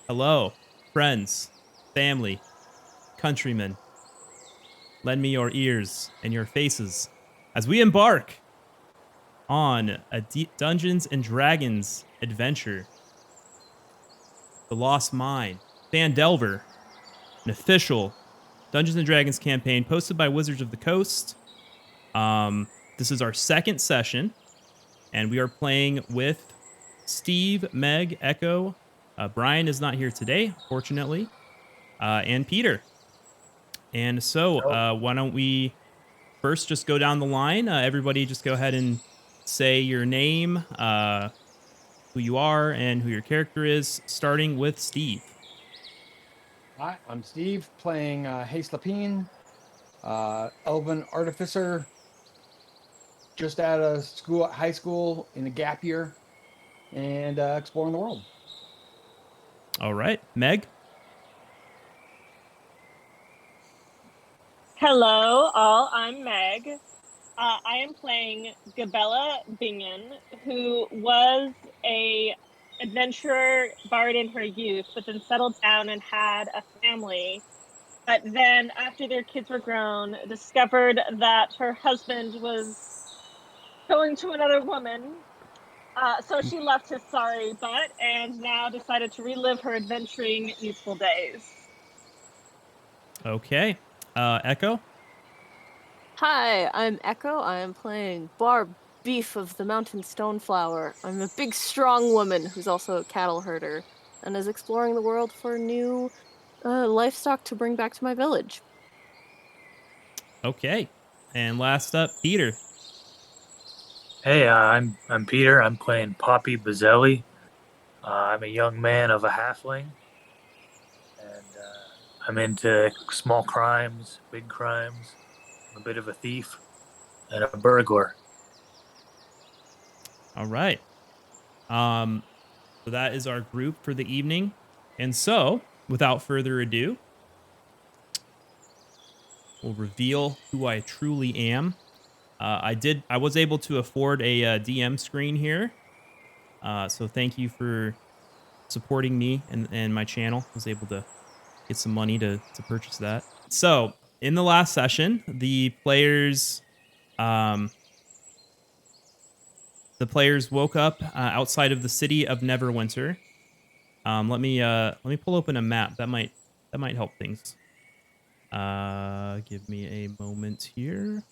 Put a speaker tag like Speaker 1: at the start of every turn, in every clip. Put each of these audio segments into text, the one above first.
Speaker 1: Hello, friends, family, countrymen. Lend me your ears and your faces as we embark on a Dungeons and Dragons adventure. The Lost Mine, Phandelver, an official Dungeons and Dragons campaign posted by Wizards of the Coast. This is our second session, and we are playing with Steve, Meg, Echo. Brian is not here today, fortunately, and Peter. And so, why don't we first just go down the line? Everybody just go ahead and say your name, who you are, and who your character is, starting with Steve.
Speaker 2: Hi, I'm Steve, playing Hase Lapine, Elven Artificer, just out of high school in a gap year, and exploring the world.
Speaker 1: All right, Meg.
Speaker 3: Hello, all. I'm Meg. I am playing Gabella Bingen, who was a adventurer bard in her youth, but then settled down and had a family. But then, after their kids were grown, discovered that her husband was going to another woman. So she left his sorry butt and now decided to relive her adventuring youthful days.
Speaker 1: Okay. Echo.
Speaker 4: Hi, I'm Echo. I am playing Barb, Beef of the Mountain Stoneflower. I'm a big, strong woman who's also a cattle herder and is exploring the world for new livestock to bring back to my village.
Speaker 1: Okay. And last up, Peter.
Speaker 5: Hey, I'm Peter. I'm playing Poppy Bozzeli. I'm a young man of a halfling, and I'm into small crimes, big crimes. I'm a bit of a thief and a burglar.
Speaker 1: All right. So that is our group for the evening. And so, without further ado, we'll reveal who I truly am. I was able to afford a DM screen here. So thank you for supporting me and my channel. I was able to get some money to purchase that. So in the last session, the players woke up outside of the city of Neverwinter. Let me pull open a map. That might help things. Give me a moment here.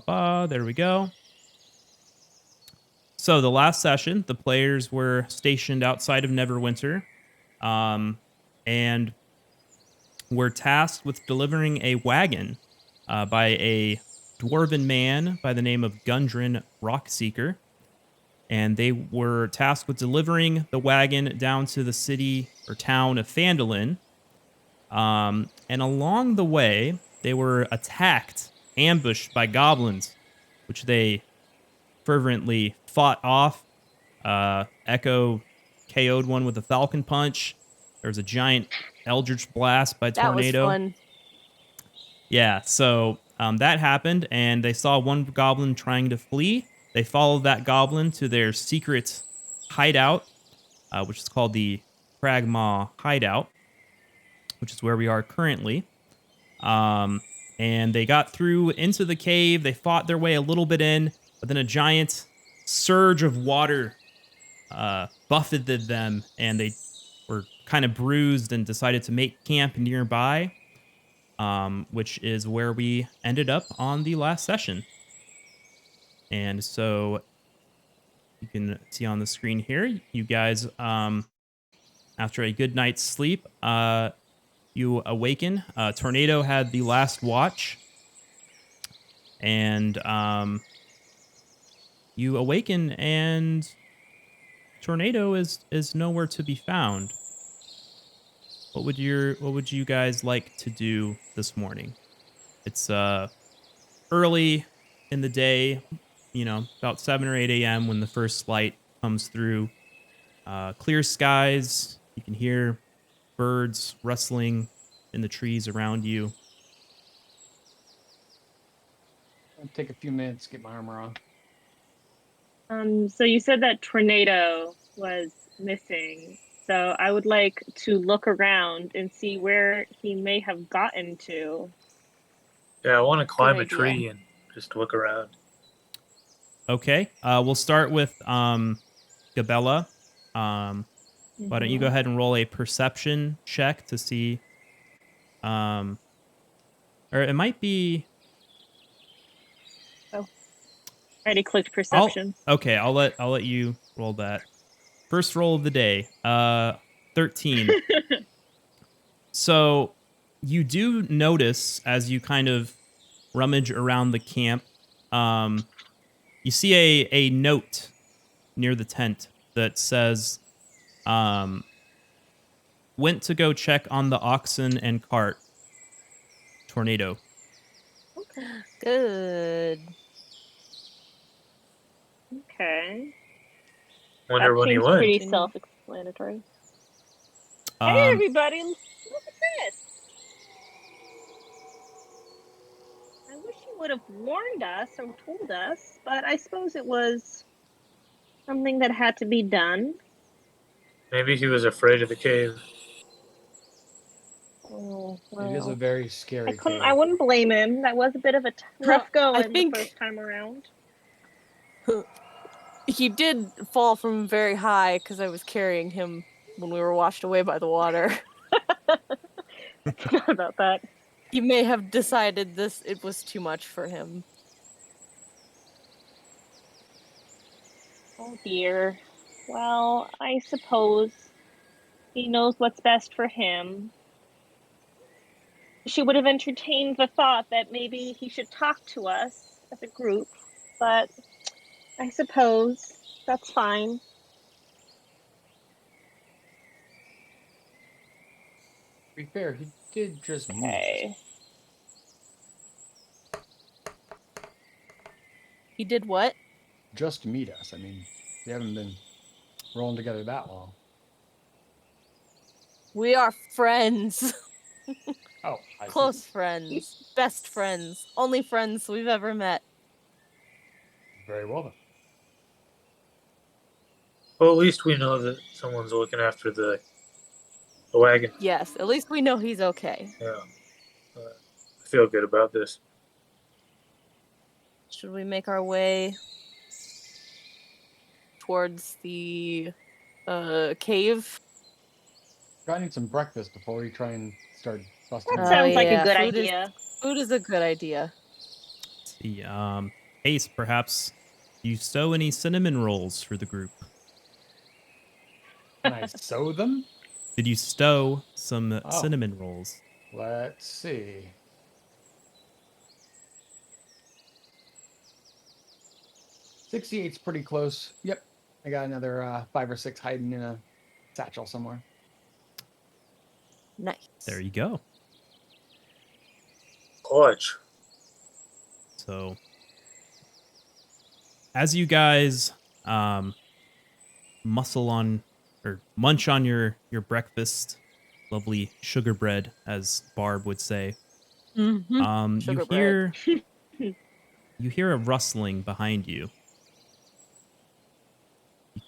Speaker 1: There we go. So the last session, the players were stationed outside of Neverwinter, and were tasked with delivering a wagon by a dwarven man by the name of Gundren Rockseeker. And they were tasked with delivering the wagon down to the city or town of Phandalin. And along the way, they were attacked, ambushed by goblins, which they fervently fought off. Echo KO'd one with a falcon punch. There was a giant eldritch blast by tornado.
Speaker 4: That was fun.
Speaker 1: Yeah, so that happened, and they saw one goblin trying to flee. They followed that goblin to their secret hideout, which is called the Cragmaw Hideout, which is where we are currently. And they got through into the cave. They fought their way a little bit in, but then a giant surge of water buffeted them, and they were kind of bruised and decided to make camp nearby, which is where we ended up on the last session. And so you can see on the screen here, you guys, after a good night's sleep, you awaken. Tornado had the last watch, and you awaken, and Tornado is nowhere to be found. What would you guys like to do this morning? It's early in the day, about 7 or 8 a.m. when the first light comes through. Clear skies. You can hear birds rustling in the trees around you.
Speaker 2: I'll take a few minutes to get my armor on.
Speaker 3: So you said that Tornado was missing. So I would like to look around and see where he may have gotten to.
Speaker 5: Yeah, I want to climb a
Speaker 4: idea.
Speaker 5: tree and just look around.
Speaker 1: Okay. We'll start with Gabella. Why don't you go ahead and roll a perception check to see, or it might be.
Speaker 3: I already clicked perception.
Speaker 1: I'll let you roll that. First roll of the day. 13. So you do notice as you kind of rummage around the camp, you see a note near the tent that says, went to go check on the oxen and cart. Tornado.
Speaker 4: Good.
Speaker 3: Okay.
Speaker 5: Wonder
Speaker 3: That
Speaker 5: when he
Speaker 3: seems
Speaker 5: went.
Speaker 3: pretty self-explanatory. Hey,
Speaker 1: Um,
Speaker 3: everybody! Look at this! I wish you would have warned us or told us, but I suppose it was something that had to be done.
Speaker 5: Maybe he was afraid of the cave.
Speaker 3: Oh,
Speaker 2: It is a
Speaker 3: well.
Speaker 2: very scary
Speaker 3: I
Speaker 2: cave.
Speaker 3: wouldn't blame him. That was a bit of a rough going the
Speaker 4: think-
Speaker 3: first time around.
Speaker 4: He did fall from very high because I was carrying him when we were washed away by the water.
Speaker 3: I forgot about that.
Speaker 4: He may have decided it was too much for him.
Speaker 3: Oh dear. Well, I suppose he knows what's best for him. She would have entertained the thought that maybe he should talk to us as a group, but I suppose that's fine.
Speaker 2: To be fair, he did just meet us.
Speaker 3: Okay.
Speaker 4: He did what?
Speaker 2: Just meet us. I mean, we haven't been rolling together that long.
Speaker 4: We are friends.
Speaker 2: Oh, I see.
Speaker 4: Close friends. Best friends. Only friends we've ever met.
Speaker 2: Very well then.
Speaker 5: Well, at least we know that someone's looking after the wagon.
Speaker 4: Yes, at least we know he's okay.
Speaker 5: Yeah. I feel good about this.
Speaker 4: Should we make our way towards the cave?
Speaker 2: I need some breakfast before we try and start busting.
Speaker 3: That
Speaker 2: in.
Speaker 3: sounds like a
Speaker 4: yeah,
Speaker 3: good
Speaker 4: food is-
Speaker 3: idea.
Speaker 4: Food is a good idea.
Speaker 1: let's see. Ace, perhaps you sew any cinnamon rolls for the group.
Speaker 2: Can I sew them?
Speaker 1: Did you stow some
Speaker 2: Oh.
Speaker 1: cinnamon rolls?
Speaker 2: Let's see. '68's pretty close. Yep. I got another 5 or 6 hiding in a satchel somewhere.
Speaker 4: Nice.
Speaker 1: There you go.
Speaker 5: Clutch.
Speaker 1: So, as you guys muscle on or munch on your breakfast, lovely sugar bread, as Barb would say,
Speaker 4: Mm-hmm.
Speaker 1: you
Speaker 4: Sugar
Speaker 1: hear you hear a rustling behind you. You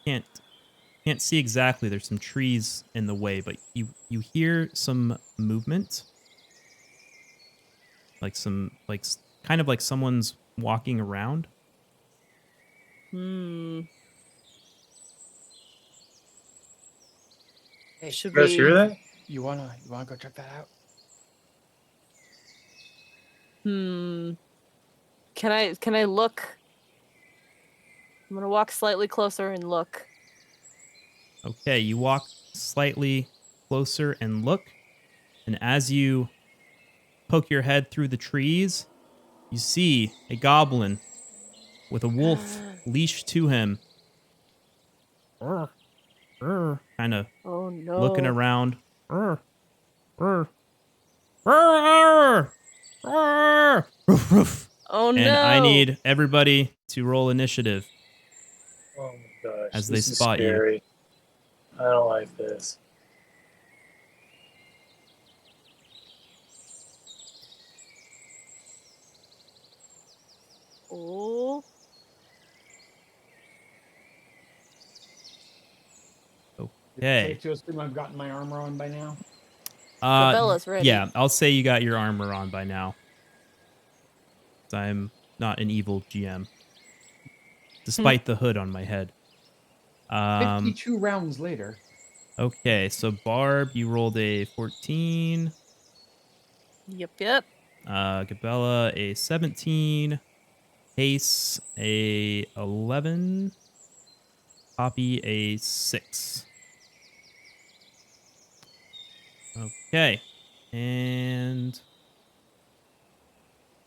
Speaker 1: can't see exactly. There's some trees in the way, but you hear some movement, kind of like someone's walking around.
Speaker 2: Hey,
Speaker 4: Should
Speaker 5: You guys
Speaker 4: we
Speaker 5: hear that?
Speaker 2: you wanna go check that out?
Speaker 4: Can I look? I'm gonna walk slightly closer and look.
Speaker 1: Okay, you walk slightly closer and look, and as you poke your head through the trees, you see a goblin with a wolf leashed to him. Kind of
Speaker 4: Oh no.
Speaker 1: looking around.
Speaker 4: Oh no.
Speaker 1: And I need everybody to roll initiative.
Speaker 5: Oh my gosh.
Speaker 1: As
Speaker 5: this
Speaker 1: they
Speaker 5: is
Speaker 1: spot you.
Speaker 5: scary. I don't like this.
Speaker 4: Oh.
Speaker 1: Okay.
Speaker 2: Safe to assume I've gotten my armor on by now.
Speaker 4: Gabella's ready.
Speaker 1: Yeah, I'll say you got your armor on by now. 'Cause I'm not an evil GM. Despite the hood on my head.
Speaker 2: 52 rounds later.
Speaker 1: Okay, so Barb, you rolled a 14.
Speaker 4: Yep.
Speaker 1: Gabella, a 17. Hase, a 11. Poppy, a 6. Okay. And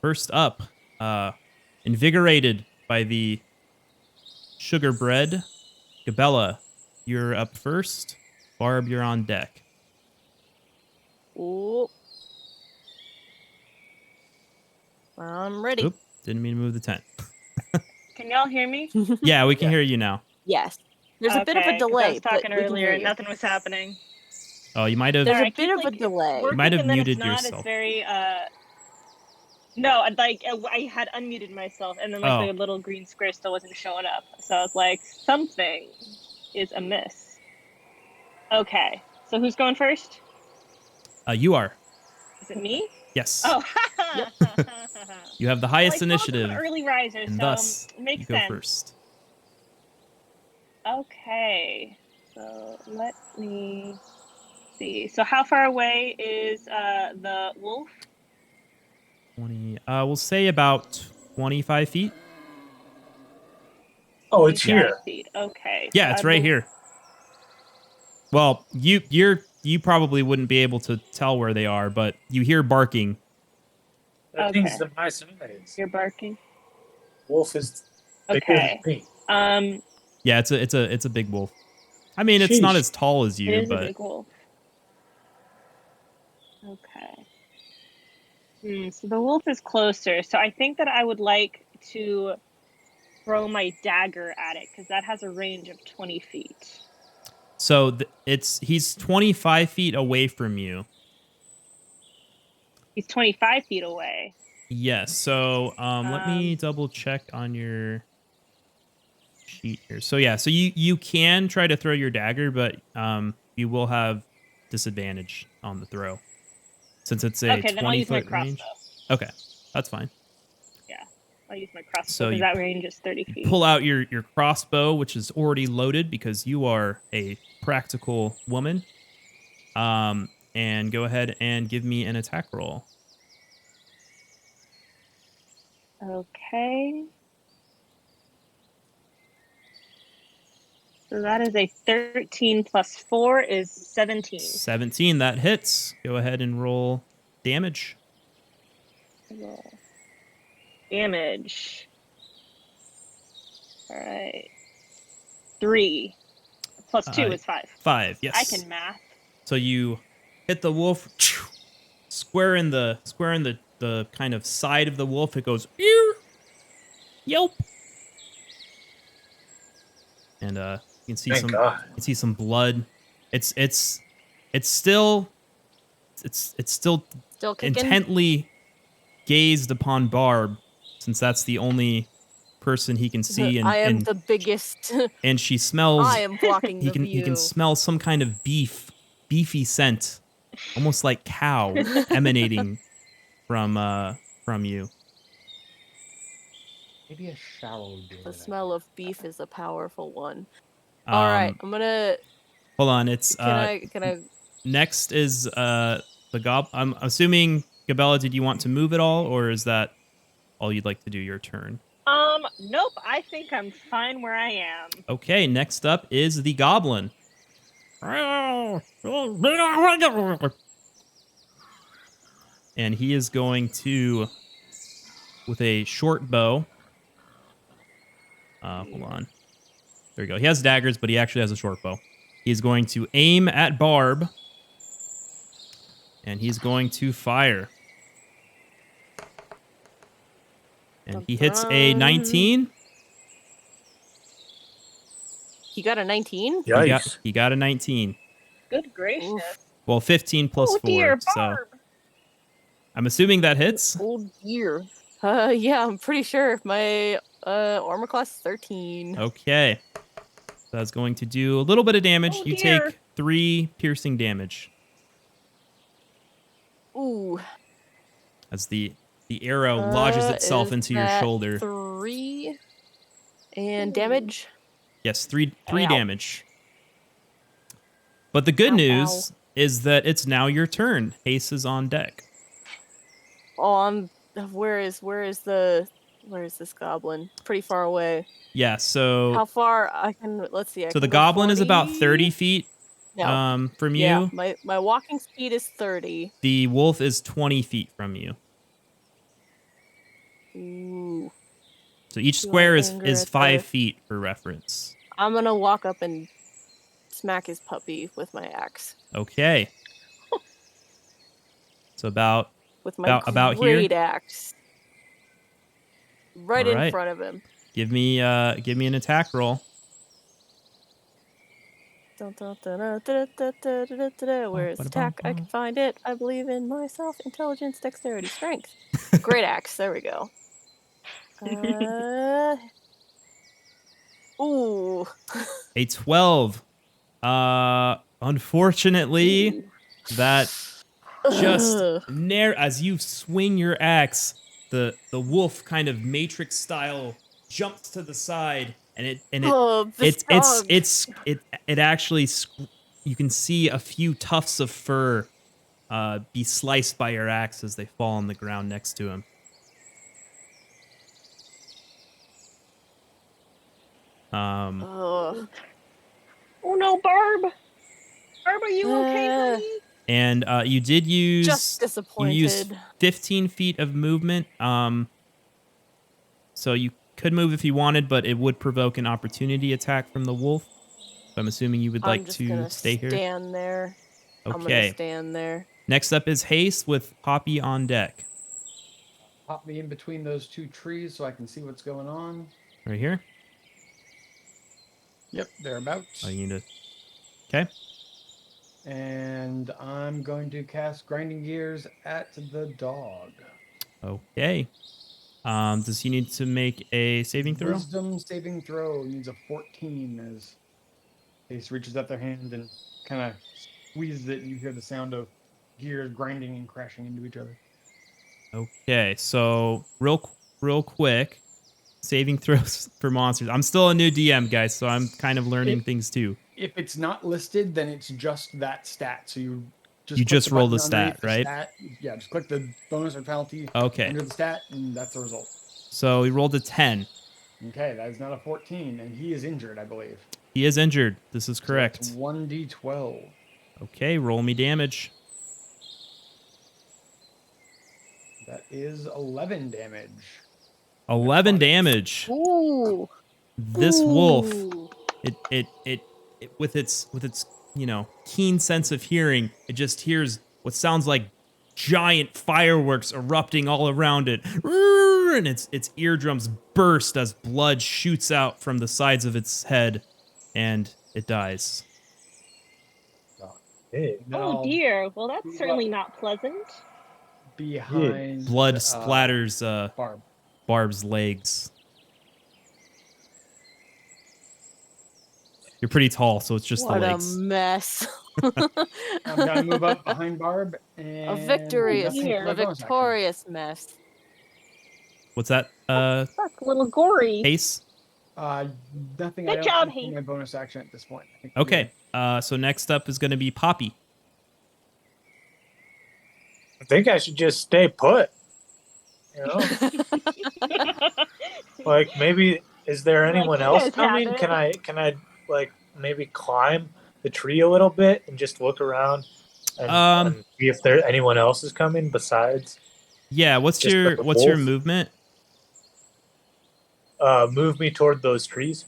Speaker 1: first up, invigorated by the sugar bread, Gabella, you're up first. Barb, you're on deck.
Speaker 4: Ooh. I'm ready.
Speaker 1: Oop, didn't mean to move the tent.
Speaker 3: Can y'all hear me?
Speaker 1: Yeah, we can
Speaker 2: Yeah.
Speaker 1: hear you now.
Speaker 4: Yes. There's a bit of a
Speaker 3: 'cause I
Speaker 4: delay,
Speaker 3: was
Speaker 4: but
Speaker 3: talking
Speaker 4: we can
Speaker 3: earlier
Speaker 4: hear
Speaker 3: and
Speaker 4: you.
Speaker 3: nothing was happening.
Speaker 1: Oh, you might have.
Speaker 4: There's
Speaker 3: Sorry,
Speaker 4: a
Speaker 3: I
Speaker 4: bit
Speaker 3: keep,
Speaker 4: of a
Speaker 3: like,
Speaker 4: delay.
Speaker 3: working
Speaker 1: might have
Speaker 3: and then
Speaker 1: muted
Speaker 3: it's not.
Speaker 1: yourself.
Speaker 3: It's very no, like I had unmuted myself and then like the little green square still wasn't showing up. So I was like, something is amiss. Okay, so who's going first?
Speaker 1: You are.
Speaker 3: Is it me?
Speaker 1: Yes.
Speaker 3: Oh,
Speaker 4: Yep.
Speaker 1: You have the
Speaker 3: Well,
Speaker 1: highest
Speaker 3: I told them
Speaker 1: initiative,
Speaker 3: I'm an early riser,
Speaker 1: and
Speaker 3: so
Speaker 1: thus
Speaker 3: it makes
Speaker 1: you go
Speaker 3: sense.
Speaker 1: first.
Speaker 3: Okay, so let me see. So how far away is the wolf?
Speaker 1: 20. We'll say about 25 feet.
Speaker 5: Oh, it's
Speaker 3: 25
Speaker 5: here.
Speaker 3: feet. Okay.
Speaker 1: Yeah,
Speaker 3: so
Speaker 1: it's
Speaker 3: I
Speaker 1: right
Speaker 3: bel-
Speaker 1: here. Well, you probably wouldn't be able to tell where they are, but you hear barking.
Speaker 5: That
Speaker 3: Okay.
Speaker 5: thing's the my size.
Speaker 3: You're barking.
Speaker 5: Wolf is bigger
Speaker 3: Okay.
Speaker 5: than me.
Speaker 1: Yeah, it's a big wolf. I mean, it's not
Speaker 5: Sheesh.
Speaker 1: as tall as
Speaker 3: It
Speaker 1: you,
Speaker 3: is a
Speaker 1: but
Speaker 3: big wolf. Okay. So the wolf is closer. So I think that I would like to throw my dagger at it because that has a range of 20 feet.
Speaker 1: so he's 25 feet away from you.
Speaker 3: He's 25 feet away.
Speaker 1: Yes. So let me double check on your sheet here. So yeah, so you can try to throw your dagger, but you will have disadvantage on the throw since it's a
Speaker 3: Okay, then I'll use my
Speaker 1: 20-foot range.
Speaker 3: crossbow.
Speaker 1: Okay, that's fine.
Speaker 3: Yeah, I'll use my crossbow
Speaker 1: So
Speaker 3: because
Speaker 1: you
Speaker 3: that range is 30 feet.
Speaker 1: pull out your crossbow, which is already loaded because you are a practical woman. And go ahead and give me an attack roll.
Speaker 3: Okay. So that is a 13 plus 4 is 17.
Speaker 1: 17, that hits. Go ahead and roll damage.
Speaker 3: Roll. Damage. All right. 3 plus 2 is 5.
Speaker 1: 5, yes.
Speaker 3: I can math.
Speaker 1: So you hit the wolf square in the kind of side of the wolf. It goes ear, yelp, and you can see
Speaker 5: Thank God.
Speaker 1: you can see some blood. It's still
Speaker 4: Still kicking.
Speaker 1: intently gazed upon Barb, since that's the only person he can see, and
Speaker 4: I am the biggest.
Speaker 1: and she smells.
Speaker 4: I am blocking the
Speaker 1: he can
Speaker 4: view.
Speaker 1: smell some kind of beefy scent, almost like cow, emanating from you.
Speaker 2: Maybe a shower would be a
Speaker 4: The
Speaker 2: good
Speaker 4: smell
Speaker 2: idea.
Speaker 4: of beef is a powerful one. All right, I'm gonna.
Speaker 1: Hold on, it's
Speaker 4: Can I?
Speaker 1: next is the gob. I'm assuming Gabella, did you want to move at all, or is that all you'd like to do your turn?
Speaker 3: Nope. I think I'm fine where I am.
Speaker 1: Okay, next up is the goblin. And he is going to, with a short bow. Hold on. There we go. He has daggers, but he actually has a short bow. He's going to aim at Barb. And he's going to fire. And he hits a 19.
Speaker 4: He got a 19.
Speaker 5: Yikes.
Speaker 1: He got a 19.
Speaker 3: Good gracious.
Speaker 4: Oof.
Speaker 1: Well, 15 plus 4.
Speaker 3: Dear
Speaker 1: So
Speaker 3: Barb.
Speaker 1: I'm assuming that hits.
Speaker 4: Oh dear. Yeah, I'm pretty sure my armor class is 13.
Speaker 1: Okay. That's going to do a little bit of damage.
Speaker 3: Oh,
Speaker 1: You
Speaker 3: dear.
Speaker 1: take 3 piercing damage
Speaker 4: Ooh.
Speaker 1: as the arrow lodges itself
Speaker 4: Is
Speaker 1: into your
Speaker 4: that
Speaker 1: shoulder.
Speaker 4: 3 and
Speaker 3: Ooh.
Speaker 4: damage.
Speaker 1: Yes, 3
Speaker 4: Ow.
Speaker 1: damage. But the good
Speaker 4: Ow,
Speaker 1: news is that it's now your turn. Hase is on deck.
Speaker 4: Oh, where is this goblin? Pretty far away.
Speaker 1: Yeah, so
Speaker 4: How far let's see. I
Speaker 1: so
Speaker 4: can
Speaker 1: the
Speaker 4: go
Speaker 1: goblin is about
Speaker 4: 40?
Speaker 1: 30 feet
Speaker 4: No.
Speaker 1: from
Speaker 4: Yeah,
Speaker 1: you.
Speaker 4: my walking speed is 30.
Speaker 1: The wolf is 20 feet from you.
Speaker 4: Ooh.
Speaker 1: So each
Speaker 4: Do I
Speaker 1: square is
Speaker 4: anger at
Speaker 1: 5
Speaker 4: the-
Speaker 1: feet for reference.
Speaker 4: I'm gonna walk up and smack his puppy with my axe.
Speaker 1: Okay. So about
Speaker 4: With my
Speaker 1: about here?
Speaker 4: great axe. Right in
Speaker 1: Alright.
Speaker 4: front of him.
Speaker 1: give me an attack roll.
Speaker 4: Dun, dun, dun, dun, dun, dun, dun, dun, dun, dun. Where is attack? I can find it. I believe in myself. Intelligence, dexterity, strength. Great axe. There we go. Ooh.
Speaker 1: A 12. Unfortunately,
Speaker 4: Ooh.
Speaker 1: that just
Speaker 4: Ugh.
Speaker 1: as you swing your axe, the wolf kind of matrix style jumps to the side, and it actually you can see a few tufts of fur be sliced by your axe as they fall on the ground next to him.
Speaker 4: Ugh.
Speaker 3: Oh no, Barb! Barb, are you okay, honey?
Speaker 1: And you did use
Speaker 4: Just disappointed.
Speaker 1: 15 feet of movement. So you could move if you wanted, but it would provoke an opportunity attack from the wolf. So I'm assuming you would
Speaker 4: I'm
Speaker 1: like
Speaker 4: just
Speaker 1: to
Speaker 4: gonna
Speaker 1: stay here.
Speaker 4: Stand there. I'm gonna
Speaker 1: Okay.
Speaker 4: stand there.
Speaker 1: Next up is Hase with Poppy on deck.
Speaker 2: Pop me in between those 2 trees so I can see what's going on.
Speaker 1: Right here.
Speaker 2: Yep, thereabouts.
Speaker 1: Oh, you need to. Okay.
Speaker 2: And I'm going to cast Grinding Gears at the dog.
Speaker 1: Okay. Does he need to make a saving throw?
Speaker 2: Wisdom saving throw needs a 14 as Ace reaches out their hand and kind of squeezes it, and you hear the sound of gears grinding and crashing into each other.
Speaker 1: Okay, so real quick, saving throws for monsters. I'm still a new DM, guys, so I'm kind of learning things too.
Speaker 2: If it's not listed, then it's just that stat. So you
Speaker 1: You
Speaker 2: click
Speaker 1: just
Speaker 2: the
Speaker 1: roll the
Speaker 2: button underneath
Speaker 1: stat, right?
Speaker 2: Stat. Yeah, just click the bonus or penalty
Speaker 1: Okay.
Speaker 2: under the stat, and that's the result.
Speaker 1: So he rolled a 10.
Speaker 2: Okay, that is not a 14, and he is injured, I believe.
Speaker 1: He is injured. This is correct.
Speaker 2: So 1d12.
Speaker 1: Okay, roll me damage.
Speaker 2: That is 11 damage.
Speaker 1: 11 damage.
Speaker 4: Ooh.
Speaker 1: This wolf,
Speaker 4: Ooh.
Speaker 1: it with its keen sense of hearing, it just hears what sounds like giant fireworks erupting all around it. And its eardrums burst as blood shoots out from the sides of its head, and it dies.
Speaker 5: Hey.
Speaker 3: Oh dear. Well, that's certainly not pleasant.
Speaker 2: Behind
Speaker 1: Blood splatters
Speaker 2: Barb.
Speaker 1: Barb's legs. You're pretty tall, so it's just
Speaker 4: What
Speaker 1: the
Speaker 4: a
Speaker 1: legs.
Speaker 4: mess.
Speaker 2: I'm gonna move up behind Barb and
Speaker 4: A victorious,
Speaker 2: nothing for my
Speaker 4: a
Speaker 2: bonus action.
Speaker 4: victorious mess.
Speaker 1: What's that?
Speaker 3: That's a little gory.
Speaker 1: Hase?
Speaker 2: Nothing.
Speaker 3: Good
Speaker 2: I don't
Speaker 3: job,
Speaker 2: think for
Speaker 3: Hayes.
Speaker 2: my bonus action at this point. I think
Speaker 1: Okay. So next up is going to be Poppy.
Speaker 5: I think I should just stay put. You know, like maybe is there anyone
Speaker 3: you
Speaker 5: else
Speaker 3: guys have
Speaker 5: coming?
Speaker 3: it.
Speaker 5: Can I like maybe climb the tree a little bit and just look around and see if there anyone else is coming besides?
Speaker 1: Yeah. What's
Speaker 5: Just
Speaker 1: your
Speaker 5: the
Speaker 1: your
Speaker 5: wolf?
Speaker 1: movement?
Speaker 5: Move me toward those trees.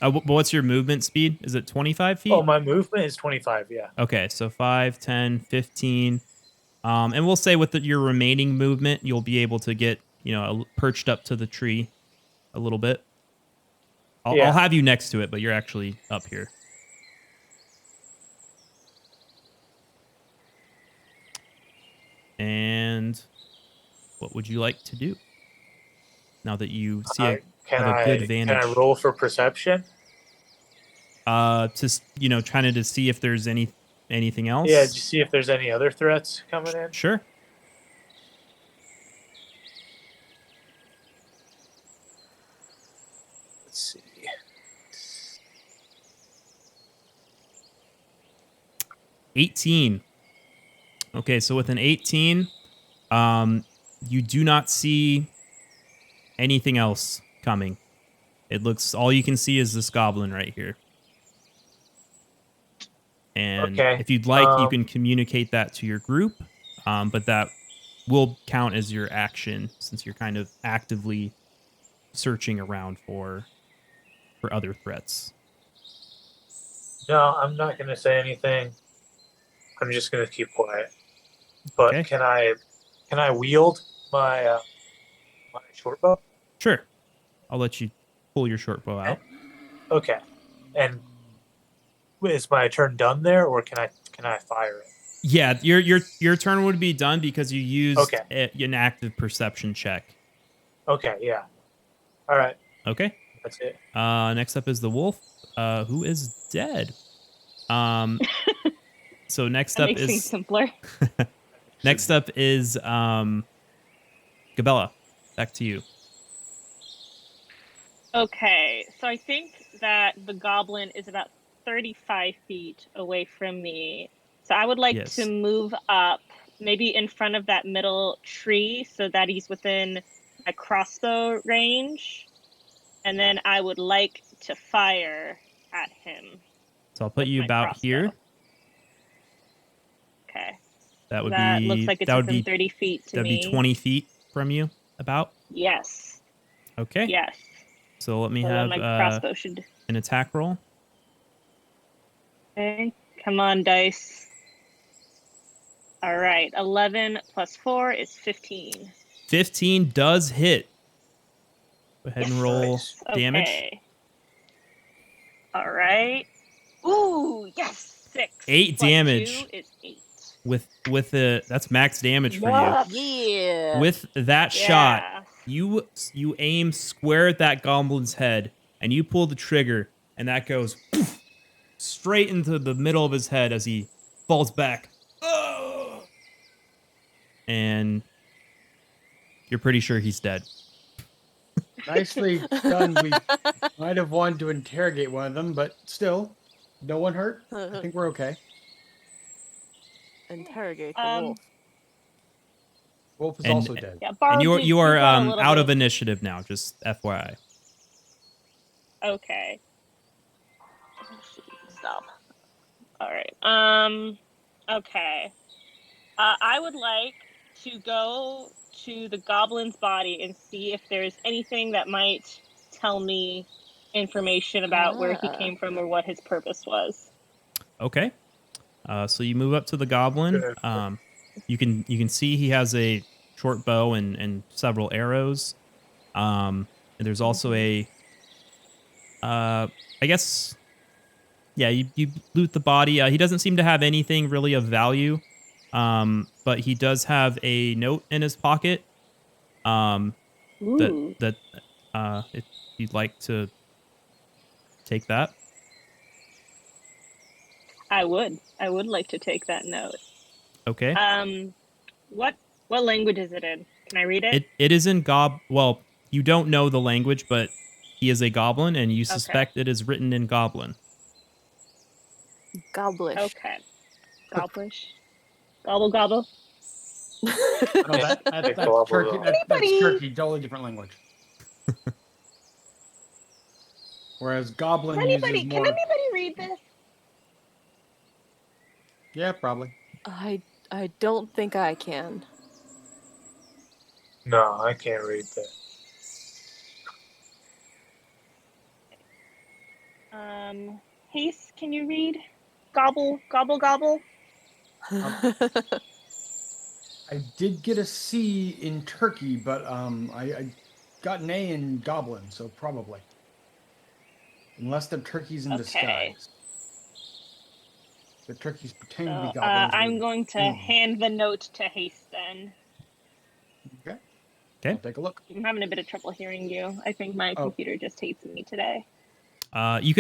Speaker 1: What's your movement speed? Is it 25 feet?
Speaker 5: Oh, my movement is 25. Yeah.
Speaker 1: Okay, so 5, 10, 15. And we'll say with your remaining movement, you'll be able to get, perched up to the tree a little bit. I'll have you next to it, but you're actually up here. And what would you like to do? Now that you see have a good vantage.
Speaker 5: Can I roll for perception?
Speaker 1: Just trying to see if there's anything else.
Speaker 5: Yeah, just see if there's any other threats coming in.
Speaker 1: Sure.
Speaker 5: Let's see.
Speaker 1: $18. Okay, so with an 18, you do not see anything else coming. It looks, all you can see is this goblin right here. And
Speaker 5: Okay,
Speaker 1: if you'd like, you can communicate that to your group, but that will count as your action since you're kind of actively searching around for other threats.
Speaker 5: No, I'm not going to say anything. I'm just going to keep quiet. But
Speaker 1: Okay.
Speaker 5: can I wield my my short bow?
Speaker 1: Sure. I'll let you pull your short bow out.
Speaker 5: Okay. And is my turn done there, or can I fire it?
Speaker 1: Yeah, your turn would be done because you used
Speaker 5: Okay.
Speaker 1: an active perception check.
Speaker 5: Okay, yeah. All right.
Speaker 1: Okay.
Speaker 5: That's it.
Speaker 1: Next up is the wolf, who is dead. So next
Speaker 3: That
Speaker 1: up
Speaker 3: makes things
Speaker 1: is
Speaker 3: simpler.
Speaker 1: next up is Gabella. Back to you.
Speaker 3: Okay, so I think that the goblin is about 35 feet away from me. So I would like
Speaker 1: Yes.
Speaker 3: to move up, maybe in front of that middle tree, so that he's within my crossbow range. And then I would like to fire at him.
Speaker 1: So I'll put you
Speaker 3: my
Speaker 1: about
Speaker 3: crossbow.
Speaker 1: here.
Speaker 3: Okay.
Speaker 1: That would
Speaker 3: That
Speaker 1: be
Speaker 3: looks like it's within 30 feet to
Speaker 1: that'd
Speaker 3: me.
Speaker 1: be 20 feet from you, about.
Speaker 3: Yes.
Speaker 1: Okay.
Speaker 3: Yes.
Speaker 1: So let me
Speaker 3: So
Speaker 1: have
Speaker 3: then my crossbow should.
Speaker 1: an attack roll.
Speaker 3: Okay. Come on, dice. All right. 11 plus 4 is 15.
Speaker 1: 15 does hit. Go ahead and
Speaker 3: Yes.
Speaker 1: roll
Speaker 5: Nice.
Speaker 1: damage.
Speaker 3: Okay. All right. Ooh, yes. 6.
Speaker 1: 8
Speaker 3: plus
Speaker 1: damage.
Speaker 3: 2 is 8.
Speaker 1: With the that's max damage for
Speaker 3: Yes.
Speaker 4: Yeah.
Speaker 1: you. With that
Speaker 3: Yeah.
Speaker 1: shot, you aim square at that goblin's head, and you pull the trigger, and that goes poof, straight into the middle of his head as he falls back. Oh! And you're pretty sure he's dead.
Speaker 2: Nicely done. We might have wanted to interrogate one of them, but still, no one hurt. I think we're okay.
Speaker 4: Interrogate the wolf.
Speaker 2: Wolf is
Speaker 1: And-
Speaker 2: also dead.
Speaker 3: Yeah, Barb,
Speaker 1: And you are
Speaker 3: got a little
Speaker 1: out
Speaker 3: bit
Speaker 1: of initiative now, just FYI.
Speaker 3: Okay. Stop. All right. Okay. I would like to go to the goblin's body and see if there's anything that might tell me information about where he came from or what his purpose was.
Speaker 1: Okay. So you move up to the goblin. You can see he has a short bow and several arrows. And there's also I guess, yeah, you loot the body. He doesn't seem to have anything really of value. But he does have a note in his pocket.
Speaker 3: Ooh.
Speaker 1: That if you'd like to take that.
Speaker 3: I would like to take that note.
Speaker 1: Okay.
Speaker 3: What language is it in? Can I read it?
Speaker 1: It is in well, you don't know the language, but he is a goblin, and you suspect it is written in goblin.
Speaker 4: Goblish.
Speaker 3: Okay. Goblish. Gobble gobble.
Speaker 2: No, that's turkey. That's turkey. Totally different language. Whereas goblin uses more.
Speaker 3: Can anybody read this?
Speaker 2: Yeah, probably.
Speaker 4: I don't think I can.
Speaker 5: No, I can't read that.
Speaker 3: Hase, can you read? Gobble, gobble, gobble.
Speaker 2: I did get a C in turkey, but I got an A in goblin, so probably. Unless the turkey's in disguise. The turkey's pretending to be goblins.
Speaker 3: I'm going to hand the note to Hase then.
Speaker 2: Okay.
Speaker 1: Okay.
Speaker 2: I'll take a look.
Speaker 3: I'm having a bit of trouble hearing you. I think my computer just hates me today.
Speaker 1: You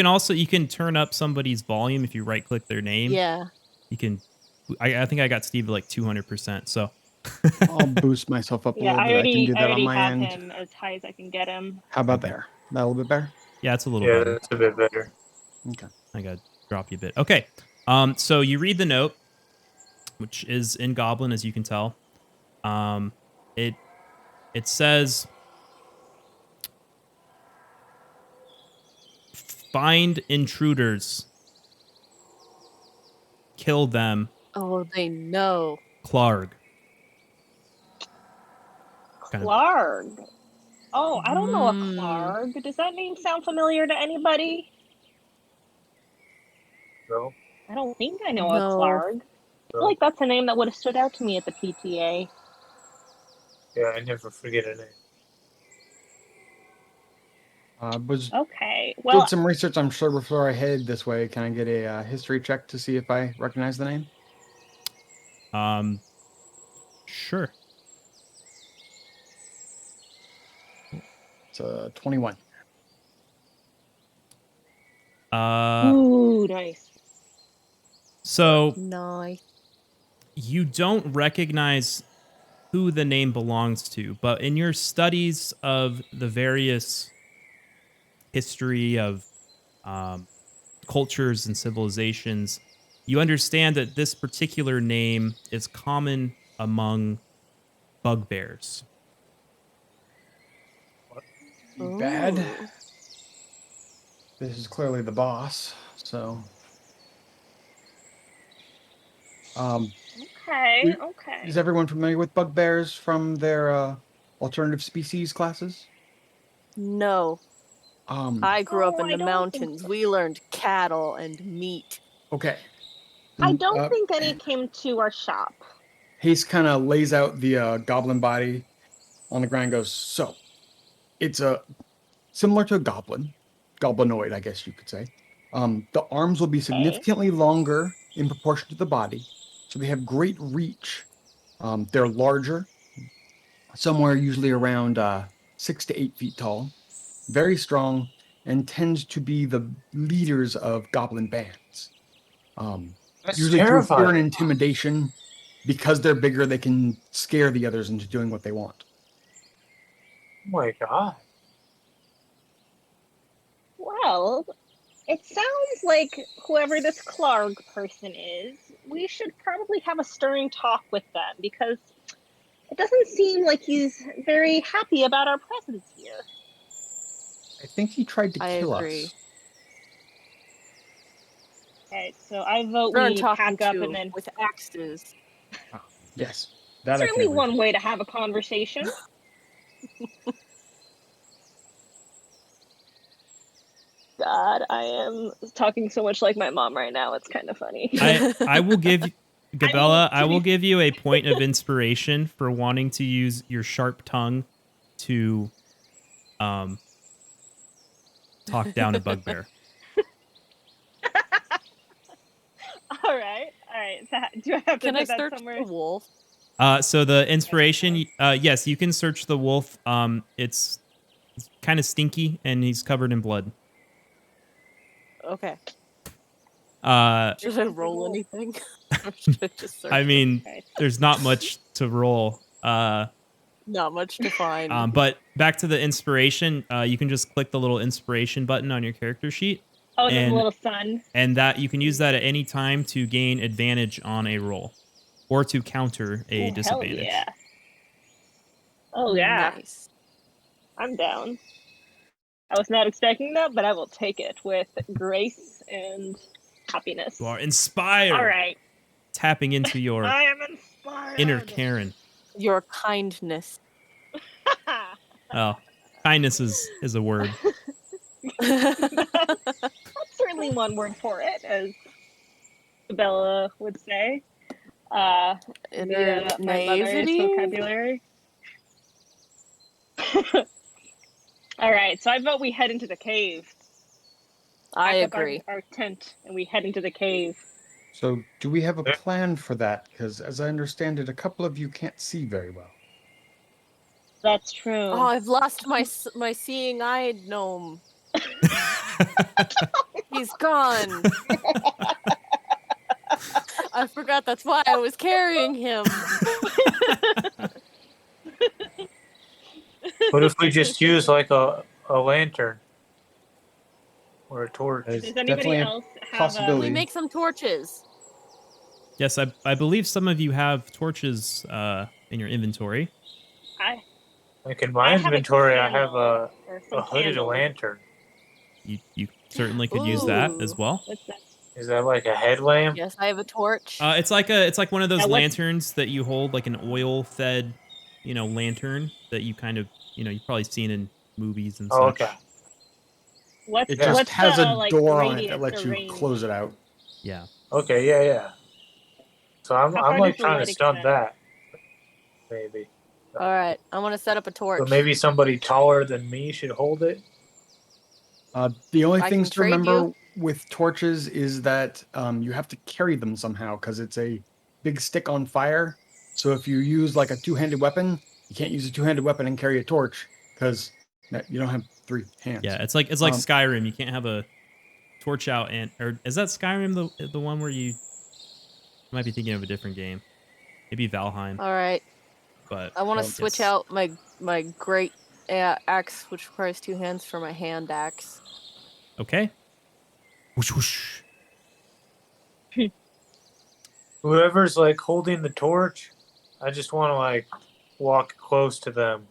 Speaker 1: can turn up somebody's volume if you right click their name.
Speaker 4: Yeah.
Speaker 1: You can. I think I got Steve at like 200%. So
Speaker 2: I'll boost myself up a
Speaker 3: Yeah,
Speaker 2: little
Speaker 3: I
Speaker 2: bit. I can
Speaker 3: already,
Speaker 2: do
Speaker 3: I
Speaker 2: that on
Speaker 3: already
Speaker 2: my
Speaker 3: have
Speaker 2: end.
Speaker 3: him as high as I can get him.
Speaker 2: How about
Speaker 1: Okay.
Speaker 2: there? That a little bit better?
Speaker 1: yeah, it's a little
Speaker 5: Yeah,
Speaker 1: better.
Speaker 5: that's a bit better.
Speaker 2: Okay.
Speaker 1: I gotta drop you a bit. Okay. So you read the note, which is in Goblin, as you can tell. It says, find intruders, kill them,
Speaker 4: Oh, they know.
Speaker 1: Clarg. Kind of.
Speaker 3: Clarg. Oh, I don't know a
Speaker 4: Mm.
Speaker 3: Clarg. Does that name sound familiar to anybody?
Speaker 5: No,
Speaker 3: I don't think I know a
Speaker 4: No.
Speaker 3: Clarg. I feel like that's a name that would have stood out to me at the PTA.
Speaker 5: yeah, I never forget a name.
Speaker 3: Okay, well,
Speaker 2: Did some research. I'm sure before I head this way. Can I get a history check to see if I recognize the name?
Speaker 1: Sure.
Speaker 2: It's a 21.
Speaker 3: ooh, nice.
Speaker 1: So
Speaker 4: Nice.
Speaker 1: you don't recognize who the name belongs to, but in your studies of the various history of cultures and civilizations, you understand that this particular name is common among bugbears.
Speaker 2: Bad.
Speaker 4: Ooh.
Speaker 2: This is clearly the boss. So,
Speaker 3: Okay, okay.
Speaker 2: is everyone familiar with bugbears from their alternative species classes?
Speaker 4: No.
Speaker 2: Um,
Speaker 4: I grew up
Speaker 3: Oh,
Speaker 4: in
Speaker 3: I
Speaker 4: the
Speaker 3: don't think
Speaker 4: mountains.
Speaker 3: so.
Speaker 4: We learned cattle and meat.
Speaker 2: okay.
Speaker 3: I
Speaker 2: And,
Speaker 3: don't think any came to our shop.
Speaker 2: Hase kind of lays out the goblin body on the ground and goes, so, it's similar to a goblin, goblinoid, I guess you could say. The arms will be significantly longer in proportion to the body, so they have great reach. They're larger, somewhere usually around 6 to 8 feet tall, very strong, and tend to be the leaders of goblin bands.
Speaker 5: That's
Speaker 2: Usually through fear and
Speaker 5: terrifying.
Speaker 2: intimidation. Because they're bigger, they can scare the others into doing what they want.
Speaker 5: Oh my god.
Speaker 3: Well, it sounds like whoever this Clark person is, we should probably have a stirring talk with them because it doesn't seem like he's very happy about our presence here.
Speaker 2: I think he tried to
Speaker 4: I
Speaker 2: kill
Speaker 4: agree.
Speaker 2: us.
Speaker 3: Okay, so I vote
Speaker 4: We're
Speaker 3: we
Speaker 4: talking
Speaker 3: pack up
Speaker 4: to
Speaker 3: and then
Speaker 4: with axes.
Speaker 2: Yes, that I can
Speaker 3: certainly
Speaker 2: agree.
Speaker 3: one way to have a conversation. God, I am talking so much like my mom right now. It's kind of funny.
Speaker 1: I will give Gabella, I
Speaker 3: to be-
Speaker 1: will give you a point of inspiration for wanting to use your sharp tongue to talk down a bugbear.
Speaker 3: All right. So do I have to
Speaker 4: Can I
Speaker 3: put that
Speaker 4: search
Speaker 3: somewhere?
Speaker 4: the wolf?
Speaker 1: So the inspiration, yes, you can search the wolf. It's kind of stinky and he's covered in blood.
Speaker 4: Okay.
Speaker 1: Should
Speaker 4: I roll anything? Or should I just search
Speaker 1: I
Speaker 4: them?
Speaker 1: mean,
Speaker 3: Okay.
Speaker 1: there's not much to roll.
Speaker 4: Not much to find.
Speaker 1: But back to the inspiration, you can just click the little inspiration button on your character sheet.
Speaker 3: Oh, and then the little sun.
Speaker 1: And that you can use that at any time to gain advantage on a roll or to counter a
Speaker 3: Ooh,
Speaker 1: disadvantage.
Speaker 3: Hell yeah. Oh yeah.
Speaker 4: Nice.
Speaker 3: I'm down. I was not expecting that, but I will take it with grace and happiness.
Speaker 1: You are inspired.
Speaker 3: All right.
Speaker 1: Tapping into your
Speaker 3: I am inspired.
Speaker 1: inner Karen.
Speaker 4: Your kindness.
Speaker 1: Oh, kindness is a word.
Speaker 3: That's certainly one word for it, as Bella would say.
Speaker 4: Inner
Speaker 3: My mother's
Speaker 4: naivety?
Speaker 3: vocabulary. All right, so I vote we head into the cave.
Speaker 4: I
Speaker 3: Pack up
Speaker 4: agree.
Speaker 3: our tent and we head into the cave.
Speaker 2: So, do we have a plan for that? Because, as I understand it, a couple of you can't see very well.
Speaker 3: That's true.
Speaker 4: Oh, I've lost my seeing-eyed gnome. He's gone. I forgot that's why I was carrying him.
Speaker 5: What if we just use like a lantern or a torch?
Speaker 2: That is
Speaker 3: Does anybody
Speaker 2: definitely a
Speaker 3: else have
Speaker 2: possibility.
Speaker 4: We make some torches.
Speaker 1: Yes, I believe some of you have torches in your inventory.
Speaker 5: Like in my
Speaker 3: I have a
Speaker 5: inventory, I
Speaker 3: candle,
Speaker 5: have a
Speaker 3: or some
Speaker 5: hooded
Speaker 3: candles.
Speaker 5: lantern.
Speaker 1: You certainly could use that as
Speaker 4: Ooh.
Speaker 1: well.
Speaker 3: What's that?
Speaker 5: Is that like a headlamp?
Speaker 4: Yes, I have a torch.
Speaker 1: It's like one of those
Speaker 3: Yeah, what's-
Speaker 1: lanterns that you hold, like an oil-fed, lantern that you kind of, you've probably seen in movies and
Speaker 5: Oh,
Speaker 1: such.
Speaker 5: okay.
Speaker 3: What's
Speaker 2: It
Speaker 5: Yeah.
Speaker 2: just
Speaker 3: what's
Speaker 2: has
Speaker 3: the,
Speaker 2: a
Speaker 3: like,
Speaker 2: door on it
Speaker 3: radius
Speaker 2: that lets
Speaker 3: or
Speaker 2: you
Speaker 3: range?
Speaker 2: close it out.
Speaker 1: Yeah.
Speaker 5: Okay, yeah. So I'm
Speaker 3: How far
Speaker 5: like
Speaker 3: does the
Speaker 5: trying to
Speaker 3: light
Speaker 5: stun
Speaker 3: extend?
Speaker 5: that, maybe.
Speaker 4: All right, I want to set up a torch.
Speaker 5: But maybe somebody taller than me should hold it.
Speaker 2: The only
Speaker 4: I
Speaker 2: things
Speaker 4: can
Speaker 2: to
Speaker 4: trade
Speaker 2: remember
Speaker 4: you.
Speaker 2: with torches is that you have to carry them somehow because it's a big stick on fire. So if you use like a two-handed weapon, you can't use a two-handed weapon and carry a torch because you don't have 3 hands.
Speaker 1: Yeah, it's like Skyrim. You can't have a torch out or is that Skyrim the one where you might be thinking of a different game? Maybe Valheim.
Speaker 4: All right,
Speaker 1: But
Speaker 4: I want to switch
Speaker 1: yes.
Speaker 4: out my great axe, which requires 2 hands, for my hand axe.
Speaker 1: Okay. Whoosh whoosh.
Speaker 5: Whoever's like holding the torch, I just want to like walk close to them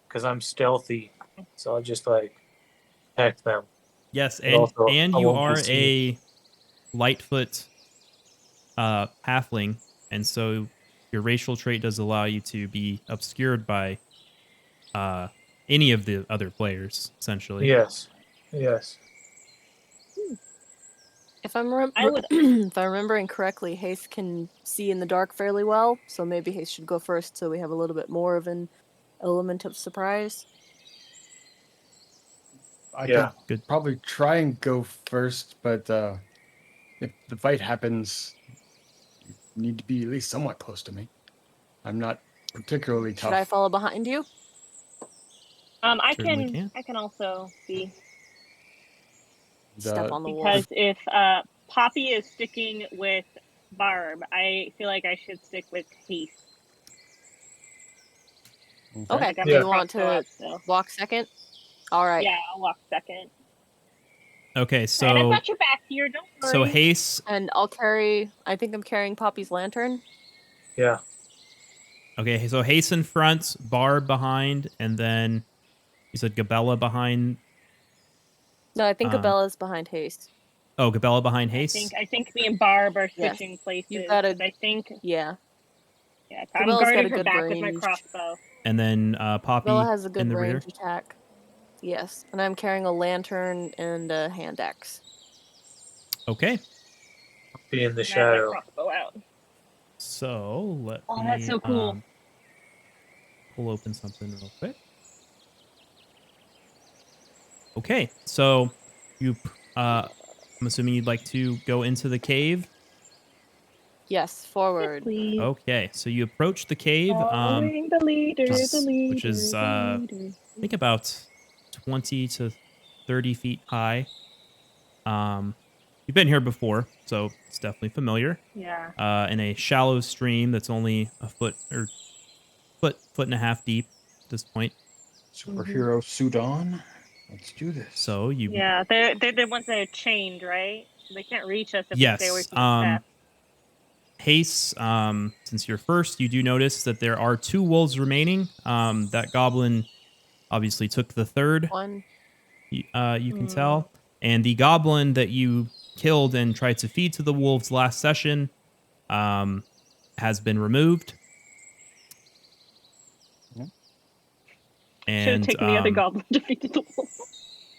Speaker 5: because I'm stealthy. So I'll just like peck them.
Speaker 1: Yes,
Speaker 5: But
Speaker 1: and
Speaker 5: also,
Speaker 1: and
Speaker 5: I
Speaker 1: you
Speaker 5: won't be
Speaker 1: are
Speaker 5: seen.
Speaker 1: a Lightfoot halfling, and so your racial trait does allow you to be obscured by any of the other players, essentially.
Speaker 5: Yes.
Speaker 4: If I'm
Speaker 3: I would-
Speaker 4: if I'm remembering correctly, Hase can see in the dark fairly well, so maybe Hase should go first, so we have a little bit more of an element of surprise.
Speaker 2: I
Speaker 5: Yeah.
Speaker 2: could probably try and go first, but if the fight happens, you need to be at least somewhat close to me. I'm not particularly tough.
Speaker 4: Should I follow behind you?
Speaker 3: I
Speaker 1: Certainly
Speaker 3: can
Speaker 1: can.
Speaker 3: also be,
Speaker 4: Step on the wall.
Speaker 3: because if Poppy is sticking with Barb, I feel like I should stick with Hase.
Speaker 4: Okay,
Speaker 3: I got
Speaker 4: do
Speaker 3: my
Speaker 4: you want
Speaker 3: crossbow
Speaker 4: to
Speaker 3: out still.
Speaker 4: walk second? All right.
Speaker 3: Yeah, I'll walk second.
Speaker 1: Okay,
Speaker 3: And I've
Speaker 1: so
Speaker 3: got your back here. Don't worry.
Speaker 1: Hase.
Speaker 4: And I think I'm carrying Poppy's lantern.
Speaker 5: Yeah.
Speaker 1: Okay, so Hase in front, Barb behind, and then you said Gabella behind.
Speaker 4: No, I think Gabella's behind Hase.
Speaker 1: Oh, Gabella behind Hase.
Speaker 3: I think me and Barb are
Speaker 4: Yes.
Speaker 3: switching places.
Speaker 4: You've got a-
Speaker 3: 'cause I think
Speaker 4: Yeah.
Speaker 3: I'm
Speaker 4: Gabella's got
Speaker 3: guarding
Speaker 4: a
Speaker 3: her
Speaker 4: good
Speaker 3: back with my
Speaker 4: range.
Speaker 3: crossbow.
Speaker 1: And then Poppy
Speaker 4: Gabella has a
Speaker 1: in
Speaker 4: good
Speaker 1: the rear.
Speaker 4: range attack. Yes, and I'm carrying a lantern and a hand axe.
Speaker 1: Okay,
Speaker 5: Be in the
Speaker 3: And I have my
Speaker 5: shadow.
Speaker 3: crossbow out.
Speaker 1: so let
Speaker 3: Oh,
Speaker 1: me
Speaker 3: that's so cool.
Speaker 1: pull open something real quick. Okay, so I'm assuming you'd like to go into the cave.
Speaker 4: Yes, forward.
Speaker 3: Please.
Speaker 1: Okay, so you approach the cave,
Speaker 3: Following the leader,
Speaker 1: which is I think about 20 to 30 feet high. You've been here before, so it's definitely familiar.
Speaker 3: Yeah.
Speaker 1: In a shallow stream that's only a foot and a half deep at this point.
Speaker 2: Superhero suit on. Let's do this.
Speaker 1: So you
Speaker 3: Yeah, they're the ones that are chained, right? They can't reach us if we stay away
Speaker 1: yes.
Speaker 3: from the steps.
Speaker 1: Hase, since you're first, you do notice that there are 2 wolves remaining. That goblin obviously took the third.
Speaker 4: One.
Speaker 1: You can tell. And the goblin that you killed and tried to feed to the wolves last session has been removed.
Speaker 2: Yeah.
Speaker 3: Should have
Speaker 1: And
Speaker 3: taken the other goblin to feed the wolf.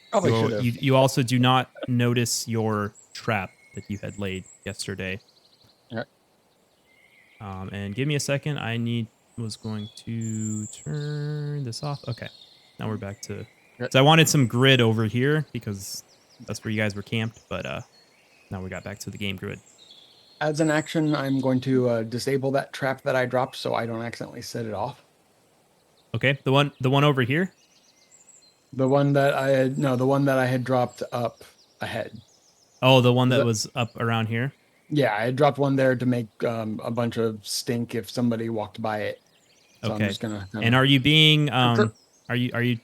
Speaker 2: Probably should have.
Speaker 1: you also do not notice your trap that you had laid yesterday.
Speaker 2: Yep.
Speaker 1: And give me a second. Was going to turn this off. Okay. Now we're back to... So I wanted some grid over here because that's where you guys were camped, but now we got back to the game grid.
Speaker 2: As an action, I'm going to disable that trap that I dropped so I don't accidentally set it off.
Speaker 1: Okay, the one over here.
Speaker 2: The one that I had dropped up ahead.
Speaker 1: Oh, the one that
Speaker 2: That-
Speaker 1: was up around here?
Speaker 2: Yeah, I dropped one there to make a bunch of stink if somebody walked by it. So I'm
Speaker 1: Okay.
Speaker 2: just gonna.
Speaker 1: And are you being
Speaker 2: Sure.
Speaker 1: are you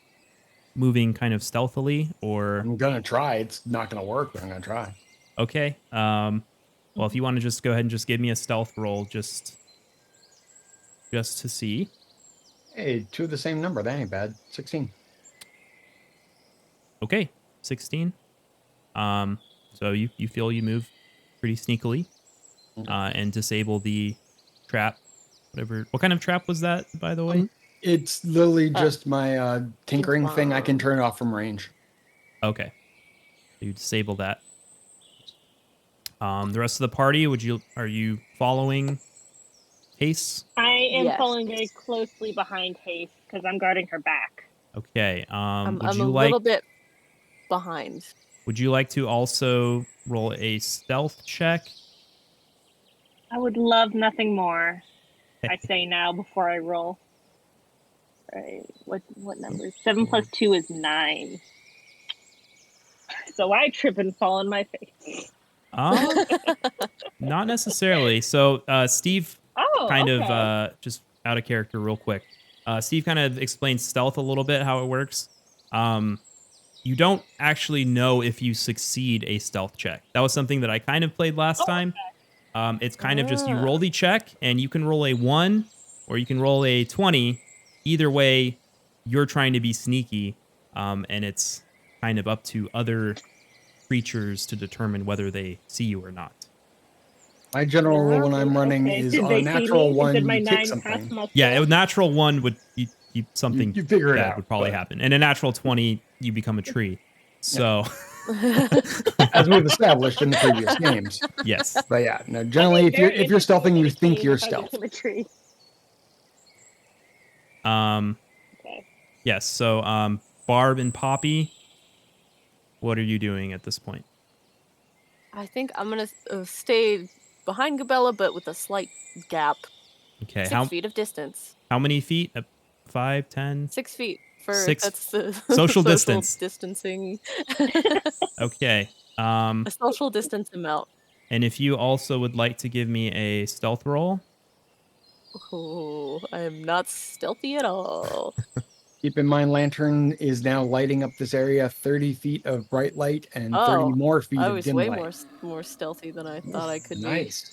Speaker 1: moving kind of stealthily or
Speaker 2: I'm gonna try. It's not gonna work, but I'm gonna try.
Speaker 1: okay? Well, if you want to just go ahead and just give me a stealth roll just to see.
Speaker 2: Hey, two of the same number. That ain't bad. 16.
Speaker 1: Okay. 16. So you feel you move pretty sneakily
Speaker 2: Okay.
Speaker 1: and disable the trap. Whatever. What kind of trap was that, by the way?
Speaker 2: It's literally just my tinkering thing. I can
Speaker 4: bomb.
Speaker 2: turn it off from range.
Speaker 1: Okay. You disable that. The rest of the party, are you following Hase?
Speaker 3: I am
Speaker 4: Yes.
Speaker 3: following very closely behind Hase because I'm guarding her back.
Speaker 1: Okay.
Speaker 4: I'm
Speaker 1: Would
Speaker 4: a
Speaker 1: you like
Speaker 4: little bit behind.
Speaker 1: would you like to also roll a stealth check?
Speaker 3: I would love nothing more. I say now before I roll. Right. What number? 7 plus 2 is 9. So I trip and fall on my face.
Speaker 1: Not necessarily. So Steve
Speaker 3: Oh,
Speaker 1: kind
Speaker 3: okay.
Speaker 1: of just out of character real quick. Steve kind of explains stealth a little bit, how it works. You don't actually know if you succeed a stealth check. That was something that I kind of played last time. It's kind of just you roll the check, and you can roll a 1 or you can roll a 20. Either way, you're trying to be sneaky, and it's kind of up to other creatures to determine whether they see you or not.
Speaker 2: My general rule when I'm running
Speaker 3: Okay.
Speaker 2: is
Speaker 3: Did
Speaker 2: on
Speaker 3: they
Speaker 2: a
Speaker 3: see
Speaker 2: natural
Speaker 3: me?
Speaker 2: one,
Speaker 3: Did my
Speaker 2: you kick
Speaker 3: 9
Speaker 2: something.
Speaker 3: pass my
Speaker 1: Yeah, a
Speaker 3: skill?
Speaker 1: natural 1 would something
Speaker 2: You figure it
Speaker 1: bad
Speaker 2: out,
Speaker 1: would probably
Speaker 2: but-
Speaker 1: happen, and a natural 20 you become a tree. So
Speaker 2: as we've established in the previous games.
Speaker 1: yes.
Speaker 2: But yeah, no. Generally,
Speaker 3: Okay,
Speaker 2: if you're stealthing, you think you're
Speaker 3: if I
Speaker 2: stealth.
Speaker 3: became a tree. Okay.
Speaker 1: Yes. So Barb and Poppy, what are you doing at this point?
Speaker 4: I think I'm gonna stay behind Gabella, but with a slight gap.
Speaker 1: Okay.
Speaker 4: 6 feet of distance.
Speaker 1: How many feet? 5, 10?
Speaker 4: 6 feet for
Speaker 1: 6
Speaker 4: that's the
Speaker 1: social distance.
Speaker 4: distancing.
Speaker 1: Okay.
Speaker 4: A social distance amount.
Speaker 1: And if you also would like to give me a stealth roll.
Speaker 4: Oh, I am not stealthy at all.
Speaker 2: Keep in mind, lantern is now lighting up this area. 30 feet of bright light and 30 more feet
Speaker 4: I
Speaker 2: of
Speaker 4: was
Speaker 2: dim
Speaker 4: way
Speaker 2: light.
Speaker 4: more stealthy than I thought I could
Speaker 2: Nice.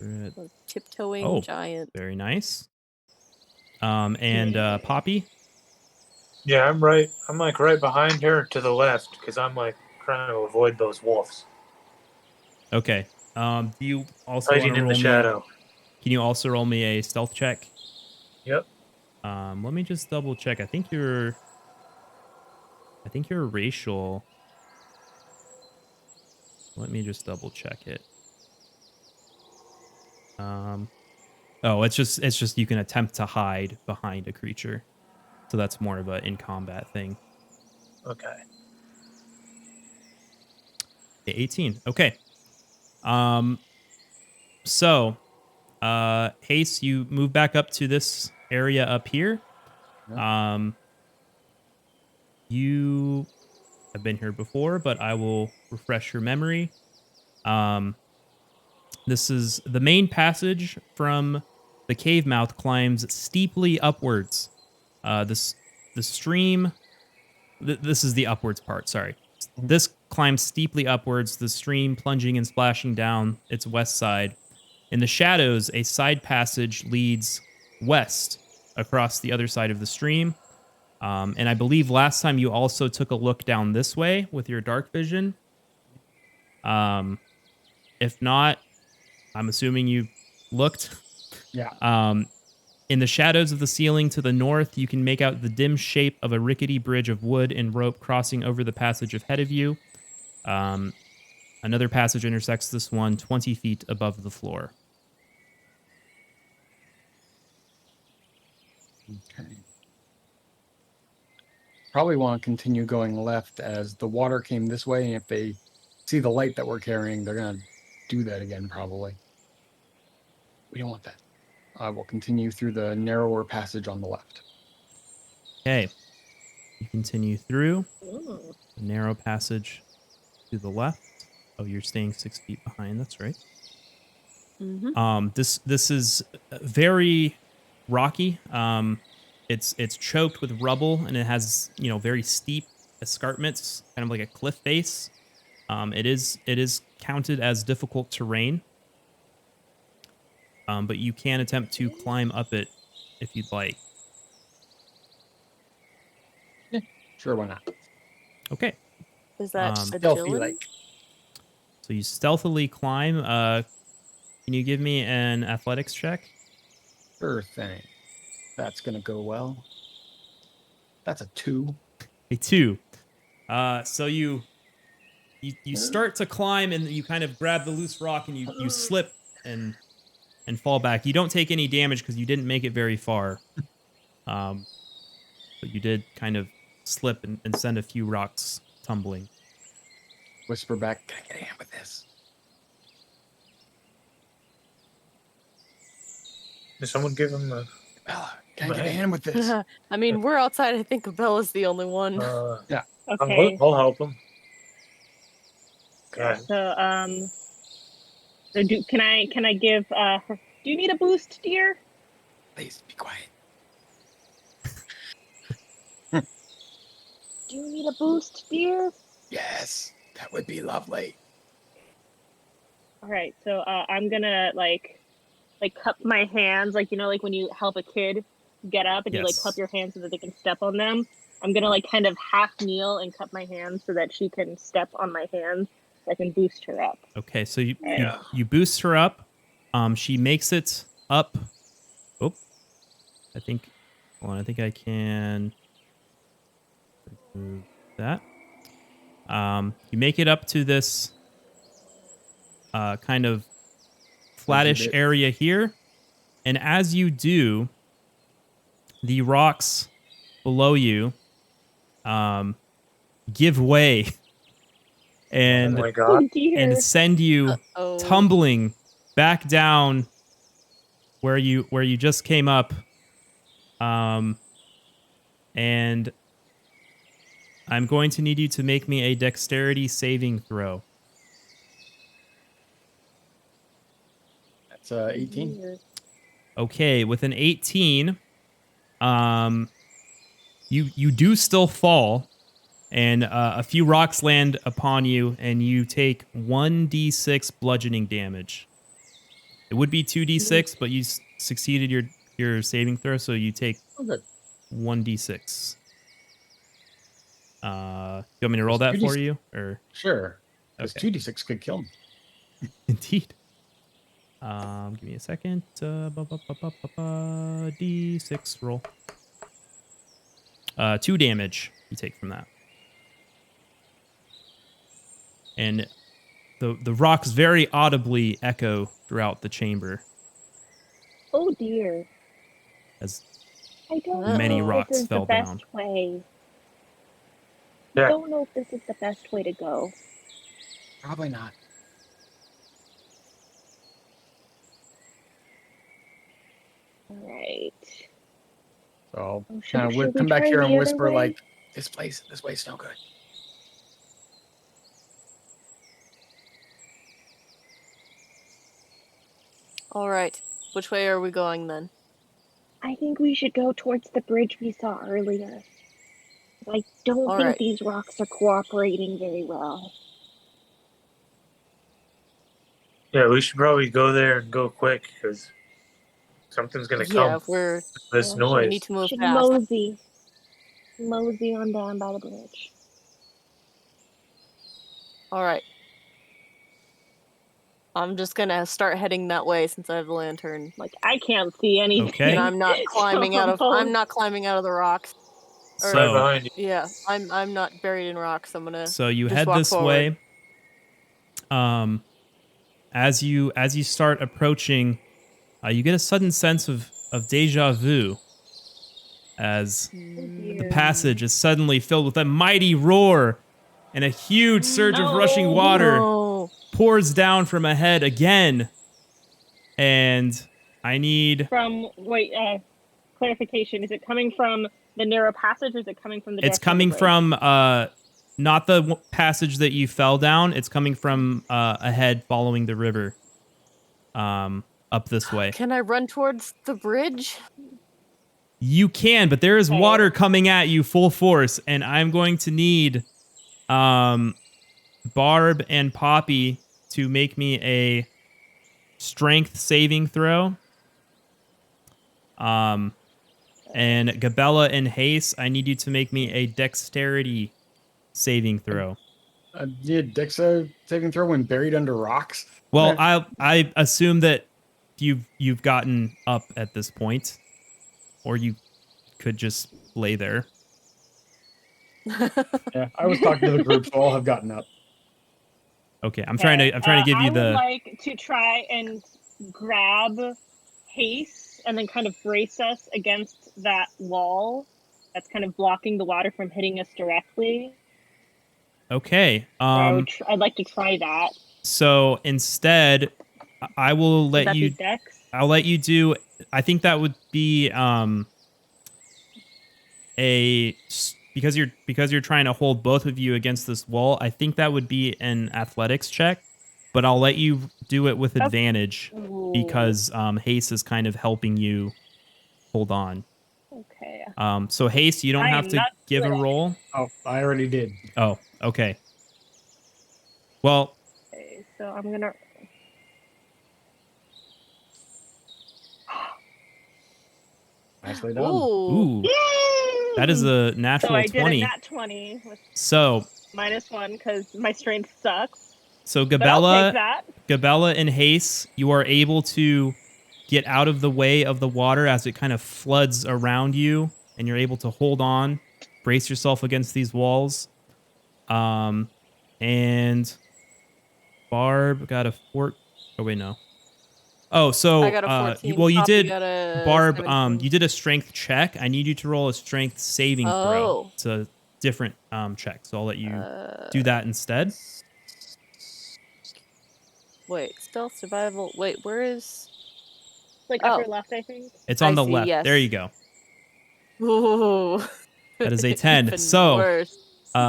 Speaker 4: be. A tiptoeing
Speaker 1: Oh,
Speaker 4: giant.
Speaker 1: very nice. And Poppy?
Speaker 5: Yeah, I'm like right behind her to the left because I'm like trying to avoid those wolves.
Speaker 1: Okay. Do you also
Speaker 5: Hiding
Speaker 1: want to
Speaker 5: in
Speaker 1: roll
Speaker 5: the
Speaker 1: me?
Speaker 5: shadow.
Speaker 1: Can you also roll me a stealth check?
Speaker 5: Yep.
Speaker 1: Let me just double check. I think you're racial. Let me just double check it. Oh, it's just you can attempt to hide behind a creature. So that's more of a in combat thing.
Speaker 5: Okay.
Speaker 1: Okay, 18. Okay. So Hase, you move back up to this area up here. You have been here before, but I will refresh your memory. This is the main passage from the cave mouth climbs steeply upwards. The stream. This is the upwards part. Sorry. This climbs steeply upwards. The stream plunging and splashing down its west side. In the shadows, a side passage leads west across the other side of the stream. And I believe last time you also took a look down this way with your dark vision. If not, I'm assuming you looked.
Speaker 2: Yeah.
Speaker 1: In the shadows of the ceiling to the north, you can make out the dim shape of a rickety bridge of wood and rope crossing over the passage ahead of you. Another passage intersects this one 20 feet above the floor.
Speaker 2: Okay. Probably want to continue going left as the water came this way, and if they see the light that we're carrying, they're gonna do that again, probably. We don't want that. I will continue through the narrower passage on the left.
Speaker 1: Okay. You continue through
Speaker 3: Ooh.
Speaker 1: a narrow passage to the left. Oh, you're staying 6 feet behind. That's right.
Speaker 4: Mm-hmm.
Speaker 1: This is very rocky. It's choked with rubble, and it has very steep escarpments, kind of like a cliff face. It is counted as difficult terrain. But you can attempt to climb up it if you'd like.
Speaker 2: Sure, why not?
Speaker 1: Okay.
Speaker 4: Is that
Speaker 2: Stealthy
Speaker 4: agility?
Speaker 2: like.
Speaker 1: So you stealthily climb. Can you give me an athletics check?
Speaker 2: Sure thing. That's gonna go well. That's a 2.
Speaker 1: A 2. So you start to climb, and you kind of grab the loose rock, and you slip and fall back. You don't take any damage because you didn't make it very far. But you did kind of slip and send a few rocks tumbling.
Speaker 2: Whisper back, can I get a hand with this?
Speaker 5: Did someone give him a?
Speaker 2: Bella, can I get a hand with this?
Speaker 4: I mean, we're outside. I think Gabella's the only one.
Speaker 2: Yeah.
Speaker 3: Okay.
Speaker 5: I'll help him. Okay.
Speaker 3: So can I give her? Do you need a boost, dear?
Speaker 2: Please be quiet.
Speaker 3: Do you need a boost, dear?
Speaker 2: Yes, that would be lovely.
Speaker 3: All right. So I'm gonna like cup my hands, like like when you help a kid get up and you like
Speaker 1: Yes.
Speaker 3: cup your hands so that they can step on them. I'm gonna like kind of half kneel and cup my hands so that she can step on my hands. So I can boost her up.
Speaker 1: Okay, so you
Speaker 3: Yeah.
Speaker 1: you boost her up. She makes it up. Oh, I think. Hold on, I think I can remove that. You make it up to this kind of flattish
Speaker 2: bit.
Speaker 1: area here, and as you do, the rocks below you give way and
Speaker 5: Oh my god.
Speaker 3: Oh dear.
Speaker 1: and send you
Speaker 4: Oh,
Speaker 1: tumbling back down where you just came up. And I'm going to need you to make me a dexterity saving throw.
Speaker 2: That's 18.
Speaker 3: Dear.
Speaker 1: Okay, with an 18, you do still fall, and a few rocks land upon you, and you take 1d6 bludgeoning damage. It would be 2d6, but you succeeded your saving throw, so you take
Speaker 2: Oh, good.
Speaker 1: 1d6. You want me to roll that for you, or
Speaker 2: Sure. Because
Speaker 1: Okay.
Speaker 2: 2d6 could kill me.
Speaker 1: indeed? Give me a second. D6 roll. 2 damage you take from that. And the rocks very audibly echo throughout the chamber
Speaker 3: Oh dear.
Speaker 1: as
Speaker 3: I don't
Speaker 1: Many
Speaker 3: know if
Speaker 1: rocks
Speaker 3: this is
Speaker 1: fell
Speaker 3: the best
Speaker 1: down.
Speaker 3: way.
Speaker 5: Yeah.
Speaker 3: I don't know if this is the best way to go.
Speaker 2: Probably not.
Speaker 3: All right.
Speaker 2: So
Speaker 3: Oh,
Speaker 2: kind of
Speaker 3: should we
Speaker 2: come back
Speaker 3: try
Speaker 2: here
Speaker 3: the
Speaker 2: and
Speaker 3: other
Speaker 2: whisper
Speaker 3: way?
Speaker 2: like, this way's no good.
Speaker 4: all right. Which way are we going then?
Speaker 3: I think we should go towards the bridge we saw earlier. I don't
Speaker 4: All
Speaker 3: think
Speaker 4: right.
Speaker 3: these rocks are cooperating very well.
Speaker 5: Yeah, we should probably go there and go quick because something's gonna
Speaker 4: Yeah,
Speaker 5: come.
Speaker 4: we're
Speaker 5: This
Speaker 3: Yeah,
Speaker 4: we
Speaker 5: noise.
Speaker 4: need to move
Speaker 3: Should
Speaker 4: fast.
Speaker 3: mosey on down by the bridge.
Speaker 4: All right. I'm just gonna start heading that way since I have the lantern,
Speaker 3: Like I can't see anything.
Speaker 1: Okay.
Speaker 4: and I'm not climbing out of.
Speaker 3: So-
Speaker 4: I'm not climbing out of the rocks. Or-
Speaker 5: Right
Speaker 1: So
Speaker 5: behind you.
Speaker 4: Yeah, I'm not buried in rocks. I'm gonna.
Speaker 1: so you
Speaker 4: just
Speaker 1: head
Speaker 4: walk
Speaker 1: this
Speaker 4: forward.
Speaker 1: way. As you start approaching, you get a sudden sense of deja vu as the passage is suddenly filled with a mighty roar, and a huge surge of rushing
Speaker 3: No.
Speaker 1: water
Speaker 4: No.
Speaker 1: pours down from ahead again. And I need
Speaker 3: From clarification, is it coming from the narrow passage, or is it coming from the
Speaker 1: It's
Speaker 3: direction of the
Speaker 1: coming
Speaker 3: bridge?
Speaker 1: from not the passage that you fell down. It's coming from ahead, following the river. Up this way.
Speaker 4: Can I run towards the bridge?
Speaker 1: You can, but there is
Speaker 3: Okay.
Speaker 1: water coming at you full force, and I'm going to need Barb and Poppy to make me a strength saving throw. And Gabella and Hase, I need you to make me a dexterity saving throw.
Speaker 2: Did Dexa saving throw when buried under rocks?
Speaker 1: Well, I assume that you've gotten up at this point, or you could just lay there.
Speaker 2: Yeah, I was talking to the group, so all have gotten up.
Speaker 1: Okay, I'm trying to give you
Speaker 3: I
Speaker 1: the.
Speaker 3: would like to try and grab Hase and then kind of brace us against that wall that's kind of blocking the water from hitting us directly.
Speaker 1: Okay.
Speaker 3: I'd like to try that.
Speaker 1: So instead, I will
Speaker 3: Would
Speaker 1: let
Speaker 3: that
Speaker 1: you.
Speaker 3: be Dex?
Speaker 1: I'll let you do. I think that would be because you're trying to hold both of you against this wall. I think that would be an athletics check, but I'll let you do it with advantage because Hase is kind of helping you hold on.
Speaker 3: Okay.
Speaker 1: So Hase, you don't have to give a roll.
Speaker 2: Oh, I already did.
Speaker 1: Oh, okay. Well,
Speaker 3: Okay, so I'm gonna.
Speaker 2: Nicely done.
Speaker 1: ooh, that is a natural
Speaker 3: So I did
Speaker 1: 20.
Speaker 3: a nat 20 with
Speaker 1: So
Speaker 3: -1 because my strength sucks.
Speaker 1: So
Speaker 3: But I'll take that.
Speaker 1: Gabella and Hase, you are able to get out of the way of the water as it kind of floods around you, and you're able to hold on, brace yourself against these walls. And Barb got a 4. Oh wait, no. Oh, so
Speaker 4: I got a 14.
Speaker 1: well, you
Speaker 4: Poppy
Speaker 1: did,
Speaker 4: got a
Speaker 1: Barb.
Speaker 4: 17.
Speaker 1: You did a strength check. I need you to roll a strength saving throw.
Speaker 4: Oh.
Speaker 1: It's a different check, so I'll let you do that instead.
Speaker 4: Wait, stealth survival. Wait, where is?
Speaker 3: Like
Speaker 4: Oh.
Speaker 3: upper left, I think.
Speaker 1: It's on
Speaker 4: I
Speaker 1: the
Speaker 4: see,
Speaker 1: left.
Speaker 4: yes.
Speaker 1: There you go.
Speaker 4: Ooh.
Speaker 1: That is a 10.
Speaker 4: Even
Speaker 1: So,
Speaker 4: worse.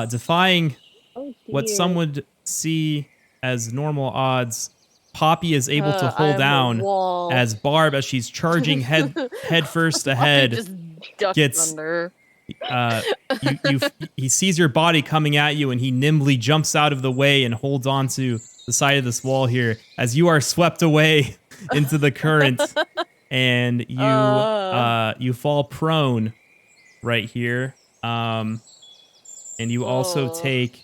Speaker 1: defying
Speaker 3: Oh,
Speaker 1: what
Speaker 3: dear.
Speaker 1: some would see as normal odds, Poppy is able to
Speaker 4: I
Speaker 1: hold
Speaker 4: am a
Speaker 1: down
Speaker 4: wall.
Speaker 1: as Barb, as she's charging head first ahead,
Speaker 4: Poppy just ducks
Speaker 1: gets-
Speaker 4: under.
Speaker 1: he sees your body coming at you, and he nimbly jumps out of the way and holds on to the side of this wall here as you are swept away into the current, and you fall prone right here. And you also take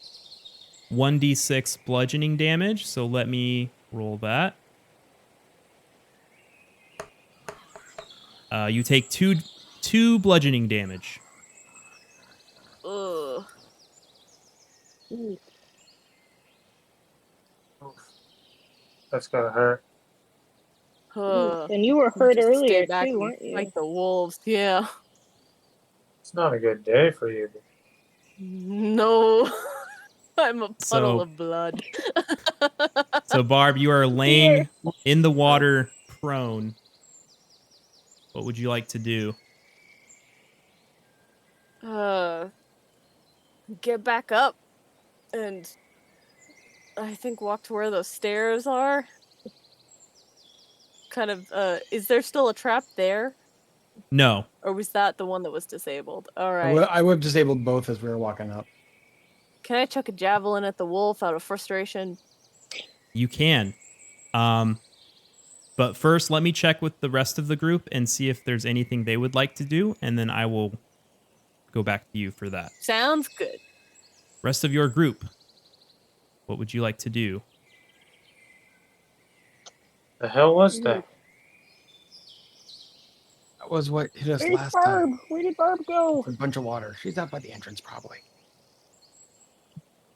Speaker 1: 1d6 bludgeoning damage. So let me roll that. You take two bludgeoning damage.
Speaker 4: Ugh.
Speaker 5: That's gotta hurt.
Speaker 3: And you were hurt
Speaker 4: Just stay
Speaker 3: earlier
Speaker 4: back
Speaker 3: too,
Speaker 4: and
Speaker 3: weren't you?
Speaker 4: Fight the wolves. Yeah.
Speaker 5: It's not a good day for you.
Speaker 4: No. I'm a puddle of blood.
Speaker 1: So Barb, you are laying in the water prone. What would you like to do?
Speaker 4: Get back up and I think walk to where those stairs are. Kind of, is there still a trap there?
Speaker 1: No.
Speaker 4: Or was that the one that was disabled? Alright.
Speaker 2: I would have disabled both as we were walking up.
Speaker 4: Can I chuck a javelin at the wolf out of frustration?
Speaker 1: You can. But first, let me check with the rest of the group and see if there's anything they would like to do, and then I will go back to you for that.
Speaker 4: Sounds good.
Speaker 1: Rest of your group, what would you like to do?
Speaker 5: The hell was that?
Speaker 2: That was what hit us
Speaker 3: Where's
Speaker 2: last
Speaker 3: Barb?
Speaker 2: time.
Speaker 3: Where did Barb go?
Speaker 2: A bunch of water. She's out by the entrance, probably.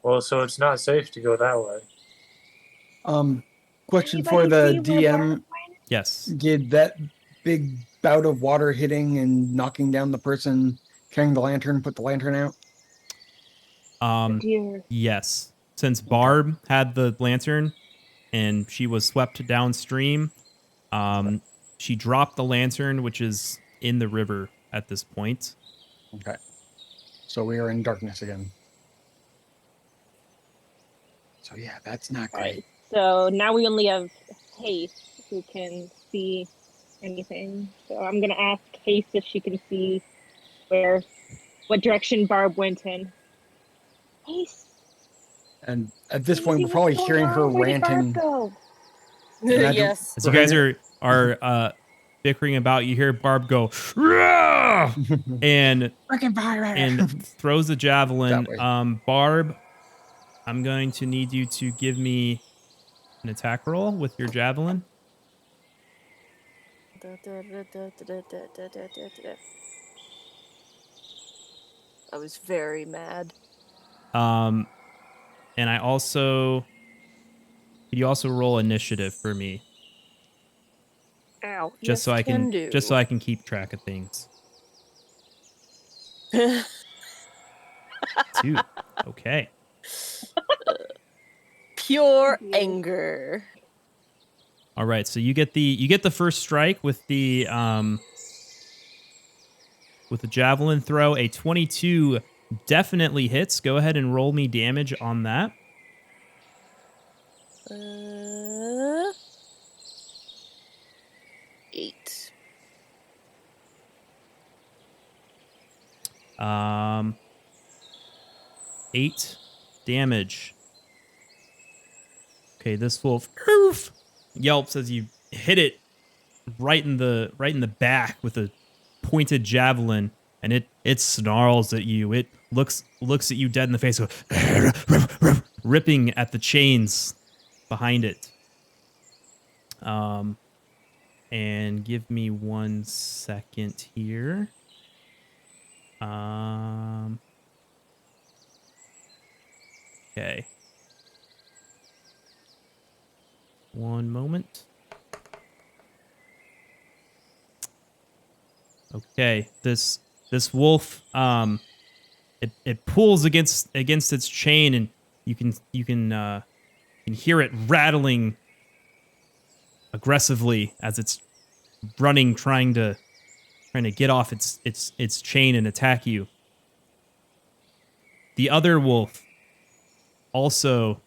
Speaker 5: Well, so it's not safe to go that way.
Speaker 2: Question
Speaker 3: Anybody
Speaker 2: for the
Speaker 3: see where Barb
Speaker 2: DM.
Speaker 3: went?
Speaker 1: Yes.
Speaker 2: Did that big bout of water hitting and knocking down the person carrying the lantern put the lantern out?
Speaker 3: Dear.
Speaker 1: Yes. Since Barb had the lantern and she was swept downstream, she dropped the lantern, which is in the river at this point.
Speaker 2: Okay. So we are in darkness again. So yeah, that's not
Speaker 3: All right.
Speaker 2: great.
Speaker 3: So now we only have Hase who can see anything. So I'm gonna ask Hase if she can see what direction Barb went in. Hase,
Speaker 2: And at this
Speaker 3: can you
Speaker 2: point,
Speaker 3: see
Speaker 2: we're
Speaker 3: what's
Speaker 2: probably
Speaker 3: going
Speaker 2: hearing her
Speaker 3: on? Where did Barb
Speaker 2: ranting.
Speaker 3: go?
Speaker 2: Imagine
Speaker 4: Yes.
Speaker 1: As you
Speaker 2: we're
Speaker 1: guys
Speaker 2: hearing-
Speaker 1: are bickering about, you hear Barb go, "Rah!" and
Speaker 2: Freaking fire!
Speaker 1: and throws the javelin.
Speaker 2: That way.
Speaker 1: Barb, I'm going to need you to give me an attack roll with your javelin.
Speaker 4: I was very mad.
Speaker 1: And I also, could you also roll initiative for me,
Speaker 4: Ow.
Speaker 1: just
Speaker 4: Yes,
Speaker 1: so I can
Speaker 4: do.
Speaker 1: just so I can keep track of things. 2. Okay.
Speaker 4: Pure
Speaker 3: Yeah.
Speaker 4: anger.
Speaker 1: All right. So you get the first strike with the javelin throw. A 22 definitely hits. Go ahead and roll me damage on that.
Speaker 4: 8.
Speaker 1: 8 damage. Okay, this wolf yelps as you hit it right in the back with a pointed javelin, and it snarls at you. It looks at you dead in the face, ripping at the chains behind it. And give me 1 second here. Okay. 1 moment. Okay, this wolf it pulls against its chain, and you can hear it rattling aggressively as it's running, trying to get off its chain and attack you. The other wolf also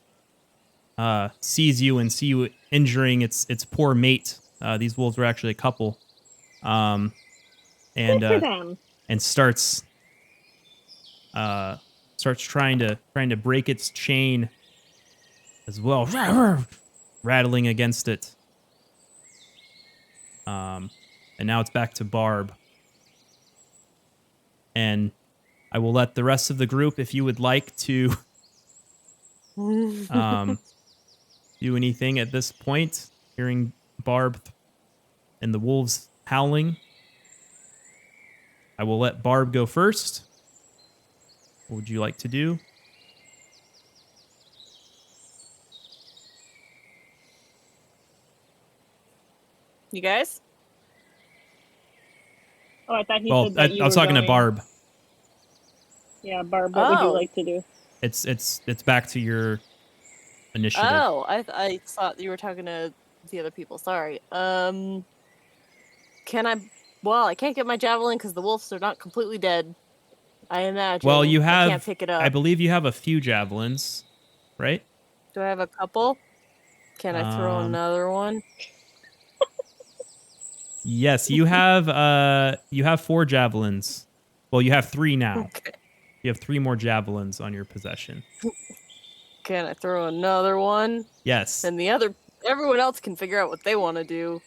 Speaker 1: sees you and see you injuring its poor mate. These wolves were actually a couple. And
Speaker 3: Good for them.
Speaker 1: and starts trying to break its chain as well, rattling against it. And now it's back to Barb. And I will let the rest of the group, if you would like to do anything at this point, hearing Barb and the wolves howling. I will let Barb go first. What would you like to do?
Speaker 4: You guys?
Speaker 3: Oh, I thought he
Speaker 1: Well,
Speaker 3: said that you
Speaker 1: I was
Speaker 3: were
Speaker 1: talking to
Speaker 3: going.
Speaker 1: Barb.
Speaker 3: Yeah, Barb, what would you
Speaker 4: Oh.
Speaker 3: like to do?
Speaker 1: It's back to your initiative.
Speaker 4: Oh, I thought you were talking to the other people. Sorry. Can I? Well, I can't get my javelin because the wolves are not completely dead. I imagine.
Speaker 1: Well, you
Speaker 4: I
Speaker 1: have,
Speaker 4: can't pick it up.
Speaker 1: I believe you have a few javelins, right?
Speaker 4: Do I have a couple? Can I throw another one?
Speaker 1: Yes, you have 4 javelins. Well, you have 3 now.
Speaker 4: Okay.
Speaker 1: You have 3 more javelins on your possession.
Speaker 4: Can I throw another one?
Speaker 1: Yes.
Speaker 4: And everyone else can figure out what they want to do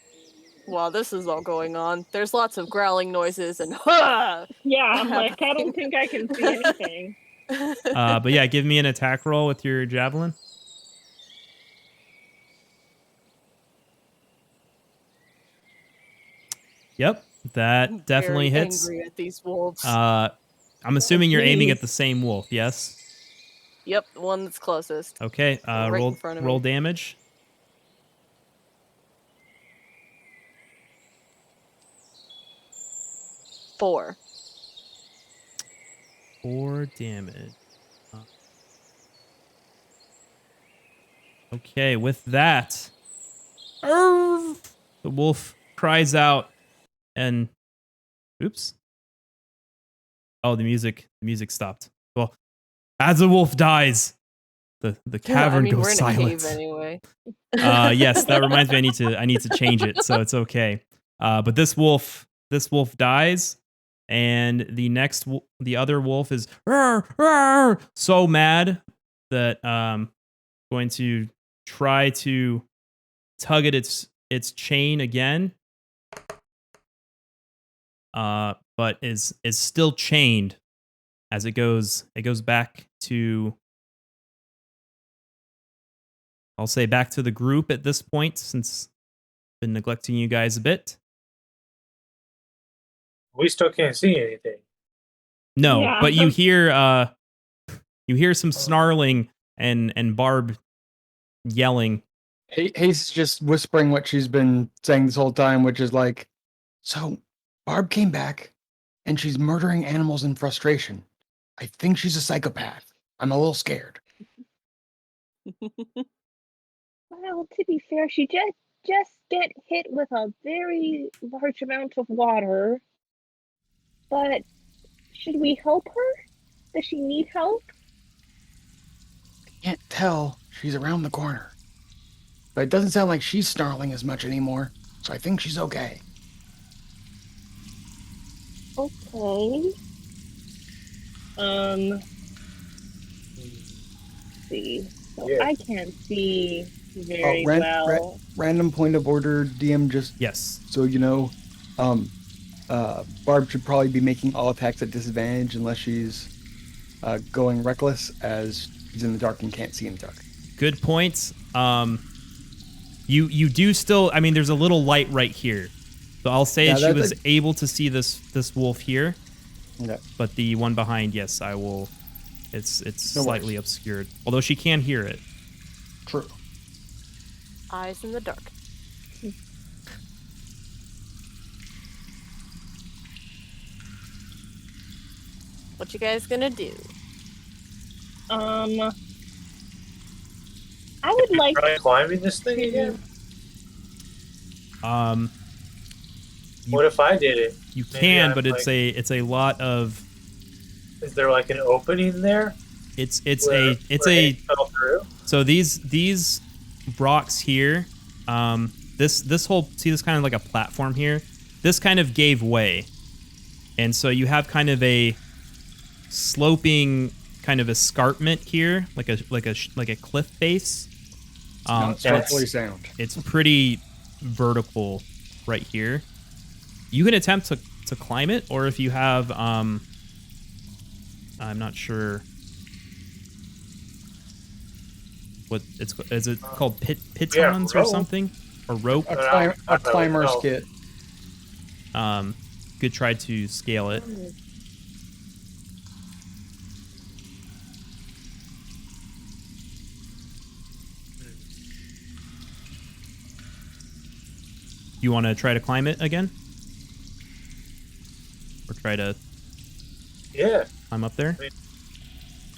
Speaker 4: while this is all going on. There's lots of growling noises and
Speaker 3: Yeah, I'm like, I don't think I can see anything.
Speaker 1: But yeah, give me an attack roll with your javelin. Yep, that definitely
Speaker 4: very
Speaker 1: hits.
Speaker 4: angry at these wolves.
Speaker 1: I'm assuming you're aiming
Speaker 3: Please.
Speaker 1: at the same wolf. Yes.
Speaker 4: Yep, the one that's closest.
Speaker 1: Okay.
Speaker 4: Right in front of
Speaker 1: roll
Speaker 4: me.
Speaker 1: damage.
Speaker 4: 4.
Speaker 1: 4 damage. Okay, with that, the wolf cries out and oops. Oh, the music stopped. Well, as a wolf dies, the cavern goes
Speaker 4: we're in
Speaker 1: silent.
Speaker 4: a cave anyway.
Speaker 1: Yes, that reminds me. I need to change it, so it's okay. But this wolf dies, and the other wolf is "Rrr, rrr," so mad that going to try to tug at its chain again. But is still chained as it goes back to, I'll say, back to the group at this point, since I've been neglecting you guys a bit.
Speaker 5: We still can't see anything.
Speaker 1: No,
Speaker 3: Yeah.
Speaker 1: but you hear some snarling and Barb yelling.
Speaker 2: Hase is just whispering what she's been saying this whole time, which is like, so Barb came back and she's murdering animals in frustration. I think she's a psychopath. I'm a little scared.
Speaker 3: Well, to be fair, she just get hit with a very large amount of water. But should we help her? Does she need help?
Speaker 2: Can't tell. She's around the corner. But it doesn't sound like she's snarling as much anymore, so I think she's okay.
Speaker 3: Okay. Let's see. So
Speaker 5: Yeah.
Speaker 3: I can't see very well.
Speaker 2: Random point of order, DM, just
Speaker 1: Yes.
Speaker 2: so you know, Barb should probably be making all attacks at disadvantage unless she's going reckless, as she's in the dark and can't see in the dark.
Speaker 1: Good point. You do still. I mean, there's a little light right here, so I'll say
Speaker 2: Yeah,
Speaker 1: she was able to see this wolf here.
Speaker 2: Okay.
Speaker 1: But the one behind, yes, I will. It's
Speaker 2: No
Speaker 1: slightly
Speaker 2: worries.
Speaker 1: obscured, although she can hear it.
Speaker 2: True.
Speaker 4: Eyes in the dark. What you guys gonna do?
Speaker 3: I would like
Speaker 5: Try climbing this thing again? What if I did it?
Speaker 1: You
Speaker 5: Maybe
Speaker 1: can,
Speaker 5: I'm
Speaker 1: but
Speaker 5: like-
Speaker 1: it's a lot of.
Speaker 5: Is there like an opening there?
Speaker 1: It's
Speaker 5: where
Speaker 1: a
Speaker 5: it fell through?
Speaker 1: So these rocks here, this whole, see this kind of like a platform here, this kind of gave way, and so you have kind of a sloping kind of escarpment here, like a cliff face.
Speaker 2: Not
Speaker 1: And
Speaker 2: structurally sound.
Speaker 1: it's pretty vertical right here. You can attempt to climb it, or if you have I'm not sure what is it called, pitons or
Speaker 5: rope.
Speaker 1: something, or rope.
Speaker 2: A climber's kit.
Speaker 1: Could try to scale it. You want to try to climb it again? Or try to
Speaker 5: Yeah,
Speaker 1: climb up there?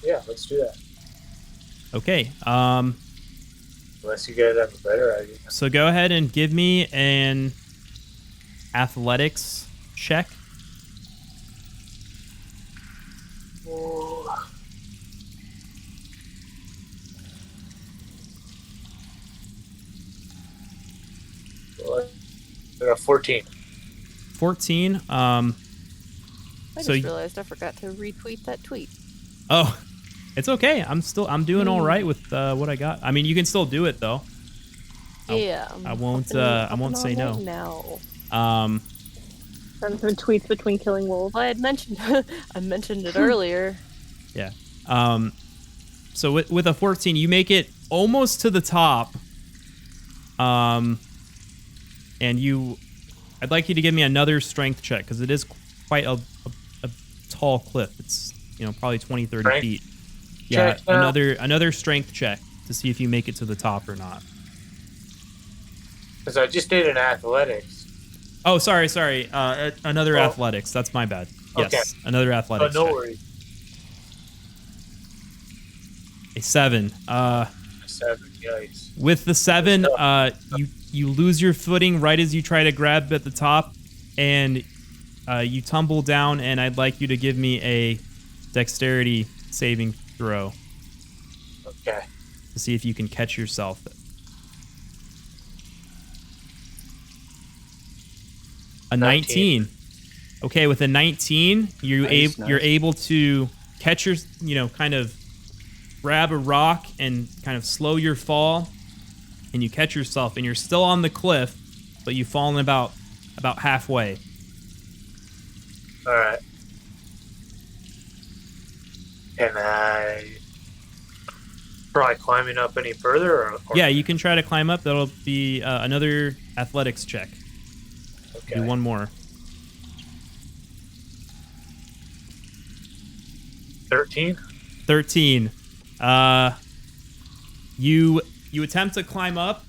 Speaker 5: yeah, let's do that.
Speaker 1: Okay.
Speaker 5: Unless you guys have a better idea.
Speaker 1: So go ahead and give me an athletics check.
Speaker 5: Oh. I got 14.
Speaker 1: 14.
Speaker 4: I
Speaker 1: So
Speaker 4: just realized I forgot to retweet that tweet.
Speaker 1: Oh, it's okay. I'm doing all right with what I got. I mean, you can still do it though.
Speaker 4: Yeah.
Speaker 1: I won't say no.
Speaker 4: Now.
Speaker 3: send some tweets between killing wolves.
Speaker 4: Well, I mentioned it earlier.
Speaker 1: Yeah. So with a 14, you make it almost to the top. And I'd like you to give me another strength check, because it is quite a tall cliff. It's, probably 20, 30
Speaker 5: Strength
Speaker 1: feet. Yeah,
Speaker 5: check now.
Speaker 1: another strength check to see if you make it to the top or not.
Speaker 5: Because I just did an athletics.
Speaker 1: Oh, sorry. Another
Speaker 5: Oh.
Speaker 1: athletics. That's my bad. Yes,
Speaker 5: Okay.
Speaker 1: another
Speaker 5: Oh,
Speaker 1: athletics
Speaker 5: no
Speaker 1: check.
Speaker 5: worries.
Speaker 1: A 7.
Speaker 5: 7, yikes.
Speaker 1: With the 7, you lose your footing right as you try to grab at the top, and You tumble down, and I'd like you to give me a dexterity saving throw
Speaker 5: Okay.
Speaker 1: to see if you can catch yourself. A 19. Okay, with a 19, you're able to catch your, kind of grab a rock and kind of slow your fall, and you catch yourself, and you're still on the cliff, but you've fallen about halfway.
Speaker 5: All right. Can I try climbing up any further? Or
Speaker 1: Yeah, you can try to climb up. That'll be another athletics check.
Speaker 5: Okay.
Speaker 1: Do one more.
Speaker 5: 13.
Speaker 1: 13. You attempt to climb up,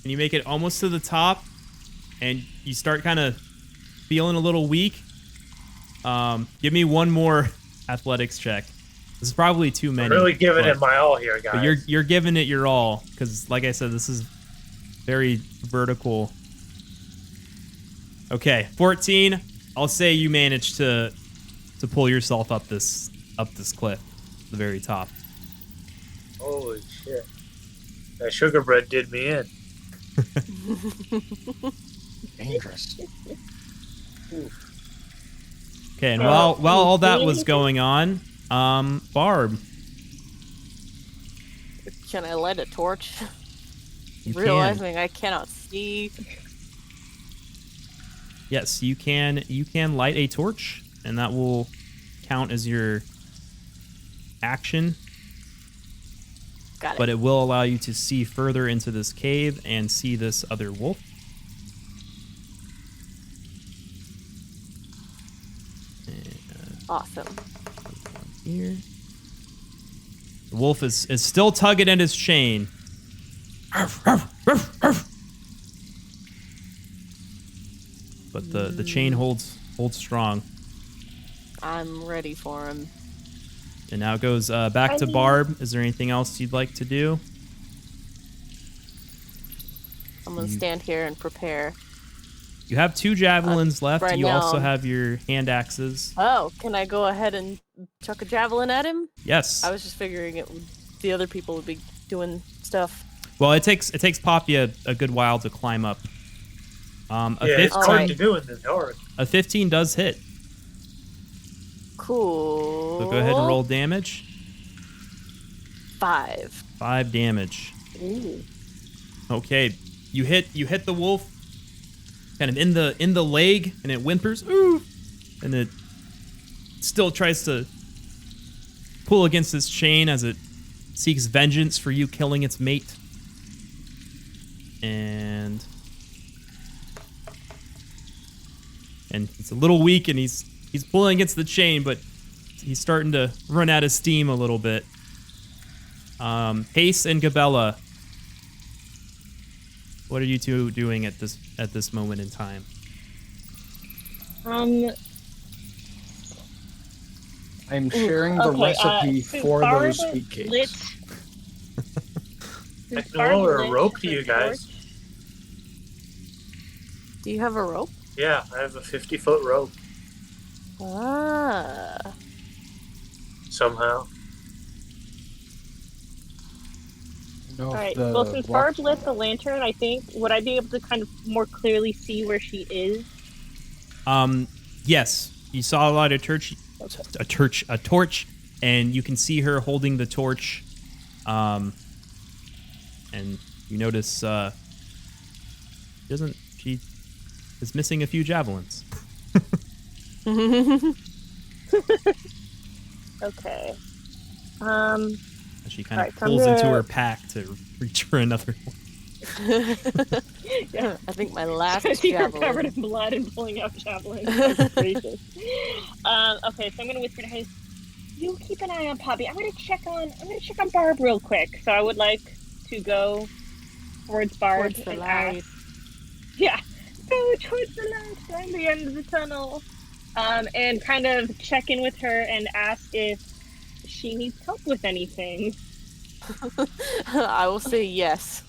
Speaker 1: and you make it almost to the top, and you start kind of feeling a little weak. Give me one more athletics check. This is probably too many.
Speaker 5: I'm really giving it my all here, guys.
Speaker 1: But you're giving it your all, because like I said, this is very vertical. Okay, 14. I'll say you managed to pull yourself up this cliff, the very top.
Speaker 5: Holy shit! That sugar bread did me in.
Speaker 2: Dangerous.
Speaker 1: Okay, and while all that was going on, Barb.
Speaker 4: Can I light a torch?
Speaker 1: You
Speaker 4: Realizing I cannot see.
Speaker 1: Yes, you can light a torch, and that will count as your action.
Speaker 4: Got it.
Speaker 1: But it will allow you to see further into this cave and see this other wolf.
Speaker 4: Awesome.
Speaker 1: Here. The wolf is still tugging at his chain. But the chain holds strong.
Speaker 4: I'm ready for him.
Speaker 1: And now it goes back to Barb. Is there anything else you'd like to do?
Speaker 4: I'm gonna stand here and prepare.
Speaker 1: You have 2 javelins left.
Speaker 4: right
Speaker 1: You
Speaker 4: now
Speaker 1: also have your hand axes.
Speaker 4: Oh, can I go ahead and chuck a javelin at him?
Speaker 1: Yes.
Speaker 4: I was just figuring the other people would be doing stuff.
Speaker 1: Well, it takes Poppy a good while to climb up.
Speaker 5: It's hard to do in the dark.
Speaker 1: A 15 does hit.
Speaker 4: Cool.
Speaker 1: So go ahead and roll damage.
Speaker 4: 5.
Speaker 1: 5 damage.
Speaker 4: Ooh.
Speaker 1: Okay, you hit the wolf, kind of in the leg, and it whimpers, ooh, and it still tries to pull against this chain as it seeks vengeance for you killing its mate. And it's a little weak, and he's pulling against the chain, but he's starting to run out of steam a little bit. Hase and Gabella, what are you two doing at this moment in time?
Speaker 2: I'm sharing the recipe for those
Speaker 3: Barb
Speaker 2: sweet cakes.
Speaker 3: lit-
Speaker 5: I can lower a rope to you guys.
Speaker 4: Do you have a rope?
Speaker 5: Yeah, I have a 50-foot rope.
Speaker 4: Ah.
Speaker 5: Somehow.
Speaker 3: All right. Well, since Barb lit the lantern, I think would I be able to kind of more clearly see where she is?
Speaker 1: Yes. You saw a lot of a torch, and you can see her holding the torch. And you notice she is missing a few javelins.
Speaker 3: Okay.
Speaker 1: She kind of pulls into her pack to reach for another one.
Speaker 3: Yeah.
Speaker 4: I think my last
Speaker 3: You're
Speaker 4: javelin.
Speaker 3: covered in blood and pulling out javelins. That's gracious. Okay, so I'm gonna whisper to Hase, you keep an eye on Poppy. I'm gonna check on Barb real quick. So I would like to go towards Barb
Speaker 4: Towards the
Speaker 3: and
Speaker 4: light.
Speaker 3: ask. Yeah. Go towards the light, down the end of the tunnel. And kind of check in with her and ask if she needs help with anything.
Speaker 4: I will say yes.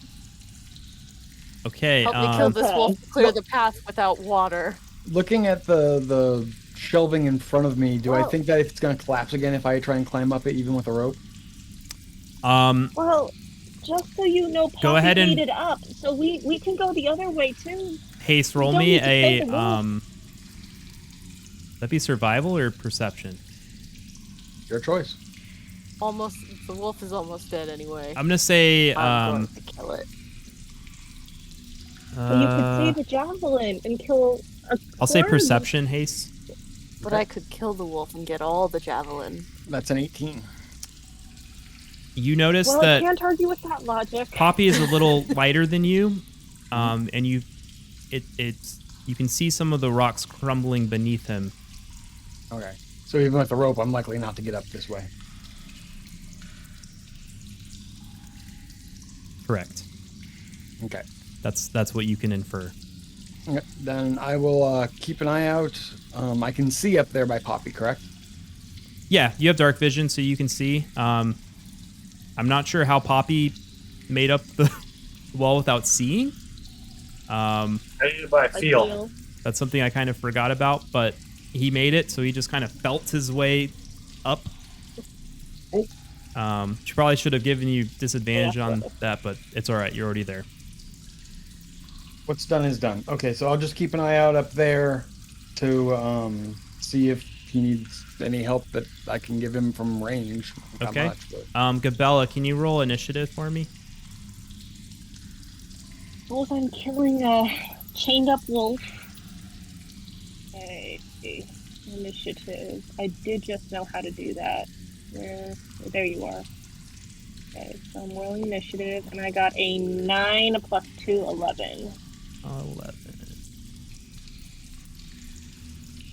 Speaker 1: Okay.
Speaker 4: Help me kill this wolf, clear the path without water.
Speaker 2: Looking at the shelving in front of me, do I
Speaker 3: Well-
Speaker 2: think that it's going to collapse again if I try and climb up it even with a rope?
Speaker 3: Well, just so you know, Poppy
Speaker 1: Go ahead and-
Speaker 3: made it up, so we can go the other way too.
Speaker 1: Hase, roll
Speaker 3: don't
Speaker 1: me
Speaker 3: need to
Speaker 1: a
Speaker 3: kill the wolf.
Speaker 1: That'd be survival or perception?
Speaker 2: Your choice.
Speaker 4: Almost, the wolf is almost dead anyway.
Speaker 1: I'm gonna say
Speaker 4: I'm going to kill it.
Speaker 3: Well, you could save a javelin and kill a
Speaker 1: I'll say
Speaker 3: corn.
Speaker 1: perception, Hase.
Speaker 4: But I could kill the wolf and get all the javelin.
Speaker 2: That's an 18.
Speaker 1: You notice
Speaker 3: Well, I
Speaker 1: that
Speaker 3: can't argue with that logic.
Speaker 1: Poppy is a little lighter than you, and you can see some of the rocks crumbling beneath him.
Speaker 2: Okay. So even with the rope, I'm likely not to get up this way.
Speaker 1: Correct.
Speaker 2: Okay.
Speaker 1: That's what you can infer.
Speaker 2: Okay. Then I will keep an eye out. I can see up there by Poppy, correct?
Speaker 1: Yeah, you have dark vision, so you can see. I'm not sure how Poppy made up the wall without seeing.
Speaker 5: I did it by
Speaker 3: I
Speaker 5: feel.
Speaker 1: That's something I kind of forgot about, but he made it, so he just kind of felt his way up. She probably should have given you disadvantage on that, but it's all right. You're already there.
Speaker 2: What's done is done. Okay, so I'll just keep an eye out up there to see if he needs any help that I can give him from range. Not
Speaker 1: Okay.
Speaker 2: much, but...
Speaker 1: Gabella, can you roll initiative for me?
Speaker 3: Suppose I'm killing a chained up wolf. Okay, initiative. I did just know how to do that. There you are. Okay, so I'm rolling initiative, and I got a 9 plus 2, 11.
Speaker 1: 11.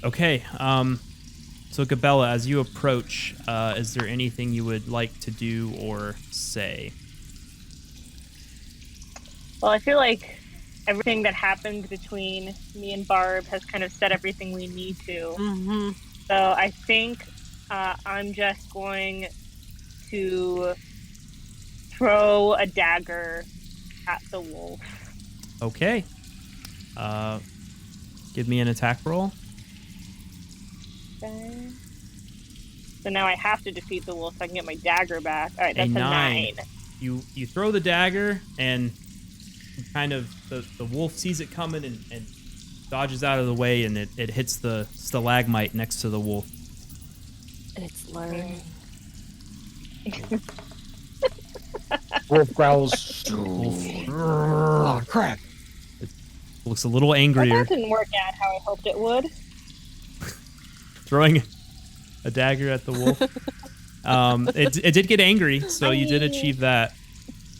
Speaker 1: Okay. So Gabella, as you approach, is there anything you would like to do or say?
Speaker 3: Well, I feel like everything that happened between me and Barb has kind of said everything we need to.
Speaker 4: Mm-hmm.
Speaker 3: So I think I'm just going to throw a dagger at the wolf.
Speaker 1: Okay. Give me an attack roll.
Speaker 3: Okay. So now I have to defeat the wolf so I can get my dagger back. All right, that's a
Speaker 1: 9.
Speaker 3: 9.
Speaker 1: You throw the dagger, and kind of the wolf sees it coming and dodges out of the way, and it hits the stalagmite next to the wolf.
Speaker 4: It's learning.
Speaker 2: Wolf growls. Oh, crap.
Speaker 1: Looks a little
Speaker 3: Well,
Speaker 1: angrier.
Speaker 3: that didn't work out how I hoped it would.
Speaker 1: Throwing a dagger at the wolf. It did get angry, so you did achieve that.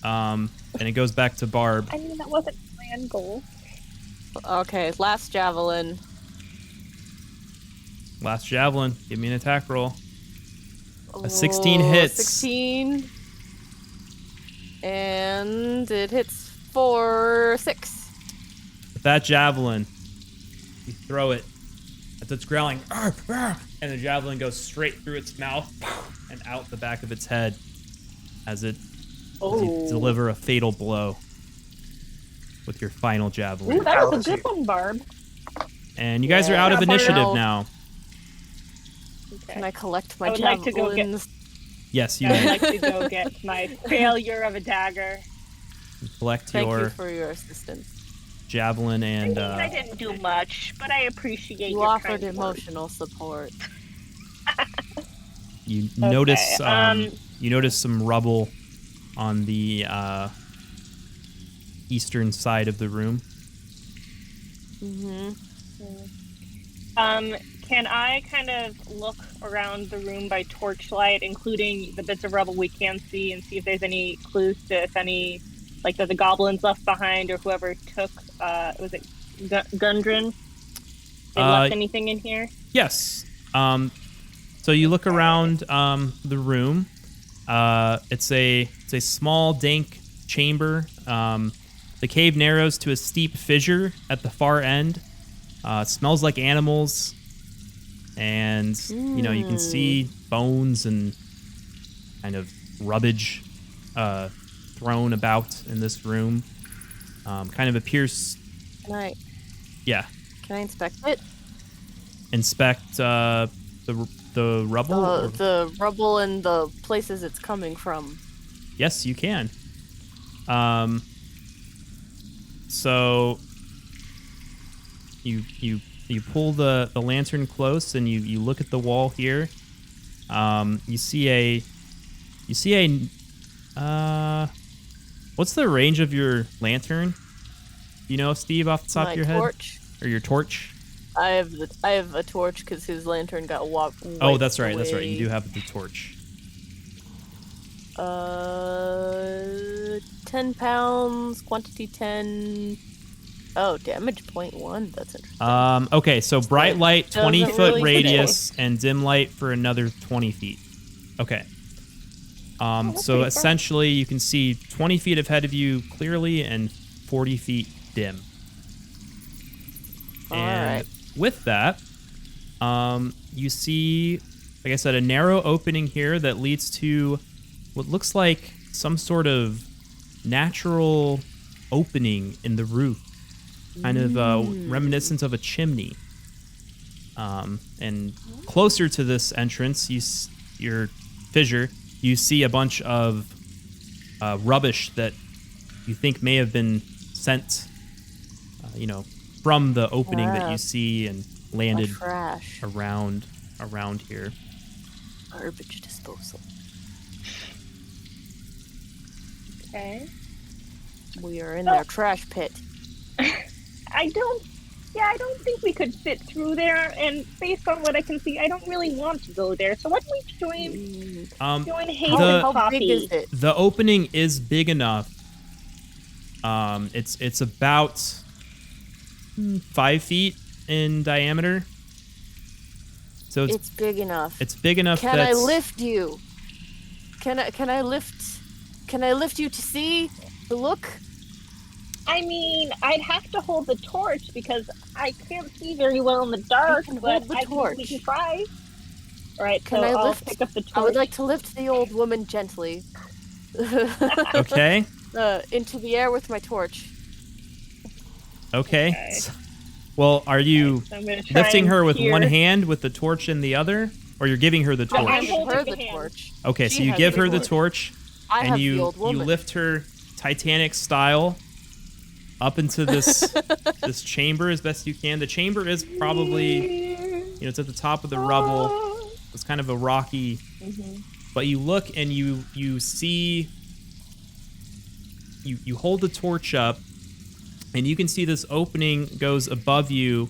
Speaker 1: And it goes back to Barb.
Speaker 3: I mean, that wasn't my end goal.
Speaker 4: Okay, last javelin.
Speaker 1: Last javelin. Give me an attack roll. A 16 hits.
Speaker 4: 16. And it hits for 6.
Speaker 1: With that javelin, you throw it as it's growling, "Arr, arr," and the javelin goes straight through its mouth and out the back of its head as you deliver a fatal blow with your final javelin.
Speaker 3: Ooh, that was a good one, Barb.
Speaker 1: And you guys are out of
Speaker 3: Yeah, Barb.
Speaker 1: initiative now.
Speaker 3: Okay.
Speaker 4: Can I collect my
Speaker 3: I would like to go get-
Speaker 4: javelins?
Speaker 1: Yes, you
Speaker 3: I would
Speaker 1: may
Speaker 3: like to go get my failure of a dagger.
Speaker 1: collect
Speaker 4: Thank you
Speaker 1: your
Speaker 4: for your assistance.
Speaker 1: javelin and
Speaker 3: I didn't do much, but I appreciate
Speaker 4: You
Speaker 3: your
Speaker 4: offered
Speaker 3: kind
Speaker 4: emotional support.
Speaker 1: you
Speaker 3: Okay,
Speaker 1: notice you notice some rubble on the eastern side of the room.
Speaker 4: Mm-hmm.
Speaker 3: Can I kind of look around the room by torchlight, including the bits of rubble we can see, and see if there's any clues to if any, like that the goblins left behind or whoever took, was it Gundren? They left anything in here?
Speaker 1: Yes. So you look around the room. It's a small, dank chamber. The cave narrows to a steep fissure at the far end. It smells like animals, and you can see bones and kind of rubbish thrown about in this room. Kind of appears.
Speaker 4: Can I?
Speaker 1: Yeah.
Speaker 4: Can I inspect it?
Speaker 1: Inspect the rubble. or-
Speaker 4: The rubble and the places it's coming from.
Speaker 1: Yes, you can. So you pull the lantern close and you look at the wall here. You see a what's the range of your lantern? You know, Steve, off the top of your head, or your torch?
Speaker 4: I have a torch because his lantern got wiped.
Speaker 1: Oh, that's right. That's right. You do have the torch.
Speaker 4: 10 pounds, quantity 10. Oh, damage 0.1. That's interesting.
Speaker 1: Okay, so bright light, 20-foot
Speaker 4: really
Speaker 1: radius, and dim light for another 20 feet. Okay. So essentially, you can see 20 feet ahead of you clearly and 40 feet dim. And with that, you see, like I said, a narrow opening here that leads to what looks like some sort of natural opening in the roof, kind of reminiscent of a chimney. And closer to this entrance, your fissure, you see a bunch of rubbish that you think may have been sent, from the opening that you see and landed around here.
Speaker 4: Garbage disposal.
Speaker 3: Okay.
Speaker 4: We are in their trash pit.
Speaker 3: I don't think we could fit through there, and based on what I can see, I don't really want to go there. So what do we join Hase and
Speaker 4: How
Speaker 3: Poppy?
Speaker 4: big is it?
Speaker 1: The opening is big enough. It's about 5 feet in diameter. So
Speaker 4: It's big enough.
Speaker 1: It's big enough.
Speaker 4: Can I lift you? Can I lift you to see? To look?
Speaker 3: I mean, I'd have to hold the torch because I can't see very well in the dark, but we can try. All right, so I'll pick up the torch.
Speaker 4: I would like to lift the old woman gently.
Speaker 1: Okay.
Speaker 4: Into the air with my torch.
Speaker 1: Okay. Well, are you lifting her with one hand with the torch in the other, or you're giving her the torch?
Speaker 4: I'm holding her the torch.
Speaker 1: Okay, so you give her the torch, and you
Speaker 4: you
Speaker 1: lift her Titanic style up into this this chamber as best you can. The chamber is probably, it's at the top of the rubble. It's kind of a rocky, but you look and you see, you hold the torch up, and you can see this opening goes above you,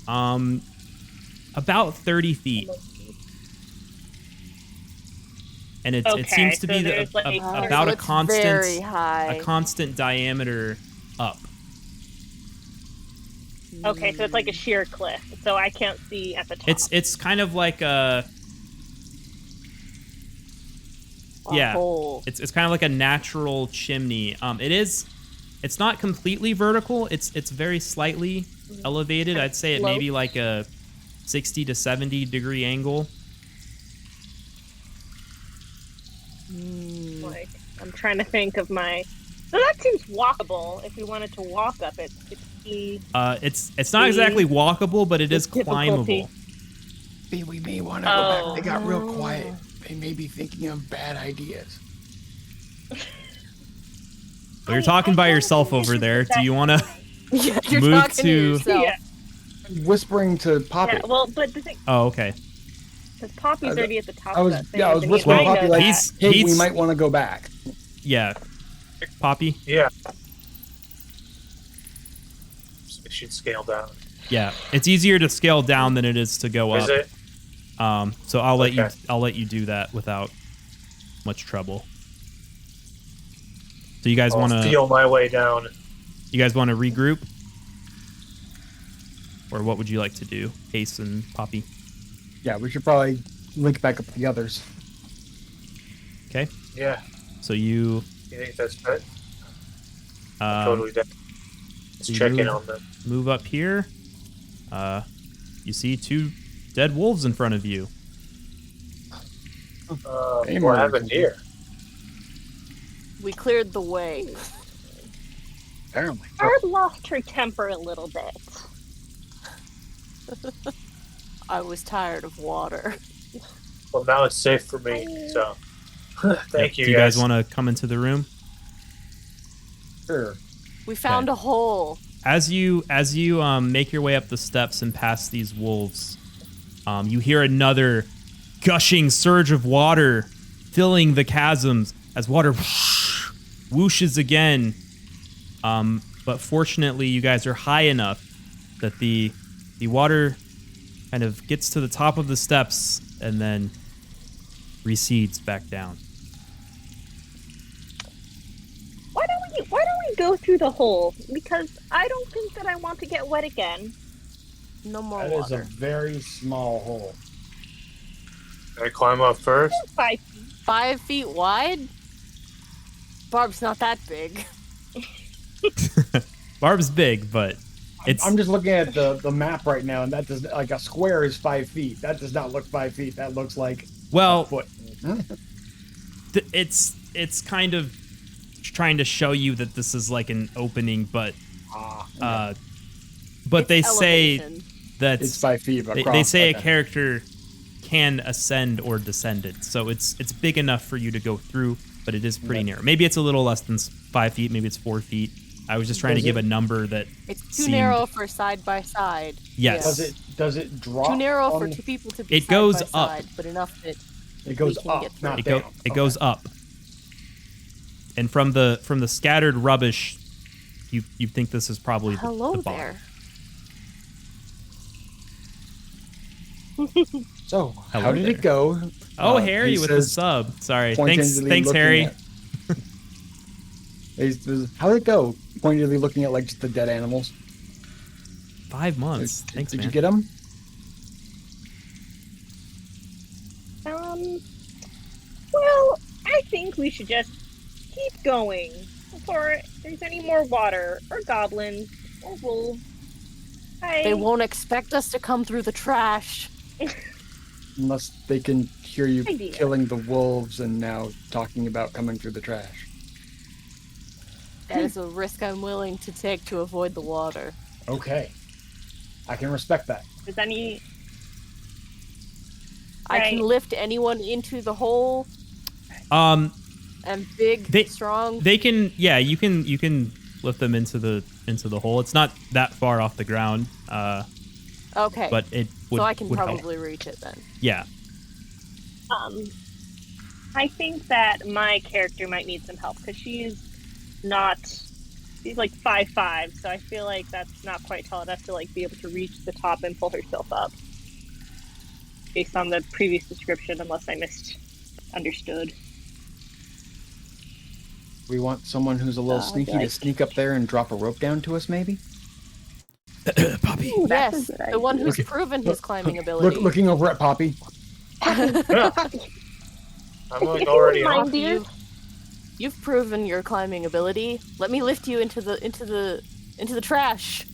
Speaker 1: about 30 feet. And it seems to be about a constant diameter up.
Speaker 3: Okay, so it's like a sheer cliff, so I can't see at the top.
Speaker 1: It's kind of like a
Speaker 4: hole.
Speaker 1: It's kind of like a natural chimney. It's not completely vertical. It's very slightly elevated. I'd say it may be like a 60 to 70 degree angle.
Speaker 3: Like, I'm trying to think of my. So that seems walkable if we wanted to walk up it.
Speaker 1: It's not exactly walkable, but it is climbable.
Speaker 2: We may want to go back. They got real quiet. They may be thinking of bad ideas.
Speaker 1: Well, you're talking by yourself over there. Do you want to
Speaker 4: you're
Speaker 1: move
Speaker 4: talking to yourself.
Speaker 3: Yeah.
Speaker 2: Whispering to Poppy.
Speaker 3: Yeah, well, but the thing.
Speaker 1: Oh, okay.
Speaker 3: Because Poppy's already at the top
Speaker 2: I was
Speaker 3: of that thing.
Speaker 2: whispering to Poppy like,
Speaker 1: He's
Speaker 2: we might want to go back.
Speaker 1: Yeah. Poppy?
Speaker 5: Yeah. So we should scale down.
Speaker 1: Yeah. It's easier to scale down than it is to go up.
Speaker 5: Is it?
Speaker 1: So I'll let you do that without much trouble. So you guys want to
Speaker 5: feel my way down?
Speaker 1: You guys want to regroup? Or what would you like to do, Hase and Poppy?
Speaker 2: Yeah, we should probably link back up with the others.
Speaker 1: Okay.
Speaker 5: Yeah.
Speaker 1: So you
Speaker 5: think that's good? Totally down. Let's check in on them.
Speaker 1: Move up here. You see 2 dead wolves in front of you.
Speaker 5: What happened here?
Speaker 4: We cleared the way.
Speaker 2: Apparently.
Speaker 3: Barb lost her temper a little bit.
Speaker 4: I was tired of water.
Speaker 5: Well, now it's safe for me, so thank you,
Speaker 1: Do you guys
Speaker 5: guys.
Speaker 1: want to come into the room?
Speaker 2: Sure.
Speaker 4: We found a hole.
Speaker 1: As you make your way up the steps and past these wolves, you hear another gushing surge of water filling the chasms as water whooshes again. But fortunately, you guys are high enough that the water kind of gets to the top of the steps and then recedes back down.
Speaker 3: Why don't we go through the hole? Because I don't think that I want to get wet again.
Speaker 4: No more
Speaker 2: That is a
Speaker 4: water.
Speaker 2: very small hole.
Speaker 5: Can I climb up first?
Speaker 3: 5 feet.
Speaker 4: 5 feet wide? Barb's not that big.
Speaker 1: Barb's big, but it's
Speaker 2: I'm just looking at the map right now, and that does like a square is 5 feet. That does not look 5 feet. That looks like a
Speaker 1: well,
Speaker 2: foot.
Speaker 1: it's kind of trying to show you that this is like an opening, but but they say
Speaker 4: Elevation.
Speaker 1: that
Speaker 2: It's 5 feet across.
Speaker 1: they say
Speaker 2: okay.
Speaker 1: a character can ascend or descend it, so it's big enough for you to go through, but it is pretty narrow. Maybe it's a little less than 5 feet. Maybe it's 4 feet. I was just trying to give a number that
Speaker 4: It's too
Speaker 1: seemed-
Speaker 4: narrow for side by side.
Speaker 1: Yes.
Speaker 4: Yeah.
Speaker 2: Does it drop?
Speaker 4: Too narrow
Speaker 2: on
Speaker 4: for
Speaker 2: the-
Speaker 4: two people to be
Speaker 1: It
Speaker 4: side
Speaker 1: goes
Speaker 4: by
Speaker 1: up.
Speaker 4: side, but enough that
Speaker 2: It goes
Speaker 4: we can
Speaker 2: up,
Speaker 4: get through.
Speaker 2: not
Speaker 1: It
Speaker 2: down.
Speaker 1: goes up. And from the scattered rubbish, you think this is probably the
Speaker 4: Hello
Speaker 1: bottom.
Speaker 4: there.
Speaker 2: So,
Speaker 1: Hello
Speaker 2: how did
Speaker 1: there.
Speaker 2: it go?
Speaker 1: Oh, Harry
Speaker 2: he
Speaker 1: with the
Speaker 2: says,
Speaker 1: sub. Sorry.
Speaker 2: pointedly
Speaker 1: Thanks,
Speaker 2: looking
Speaker 1: Harry.
Speaker 2: at- he says, how did it go? Pointedly looking at like just the dead animals.
Speaker 1: 5 months. Thanks,
Speaker 2: Did
Speaker 1: man.
Speaker 2: you get them?
Speaker 3: Well, I think we should just keep going before there's any more water or goblins or wolves.
Speaker 4: They won't expect us to come through the trash.
Speaker 2: Unless they can hear you
Speaker 3: Idea.
Speaker 2: killing the wolves and now talking about coming through the trash.
Speaker 4: That is a risk I'm willing to take to avoid the water.
Speaker 2: Okay. I can respect that.
Speaker 3: Does any
Speaker 4: I can
Speaker 3: Right.
Speaker 4: lift anyone into the hole.
Speaker 1: Um,
Speaker 4: And big,
Speaker 1: They-
Speaker 4: strong.
Speaker 1: they can. Yeah, you can lift them into the hole. It's not that far off the ground.
Speaker 4: Okay.
Speaker 1: But it would.
Speaker 4: so I can
Speaker 1: would help.
Speaker 4: probably reach it then.
Speaker 1: Yeah.
Speaker 3: I think that my character might need some help because she's like 5'5", so I feel like that's not quite tall enough to like be able to reach the top and pull herself up. Based on the previous description, unless I misunderstood.
Speaker 2: We want someone who's a little sneaky to sneak up there and drop a rope down to us, maybe?
Speaker 1: Poppy.
Speaker 3: Ooh, that's
Speaker 4: Yes,
Speaker 3: a good
Speaker 4: the one
Speaker 3: idea.
Speaker 4: who's proven his climbing ability.
Speaker 2: Looking over at Poppy.
Speaker 5: I'm like already
Speaker 3: Mind
Speaker 5: on.
Speaker 3: dear.
Speaker 4: You've proven your climbing ability. Let me lift you into the trash.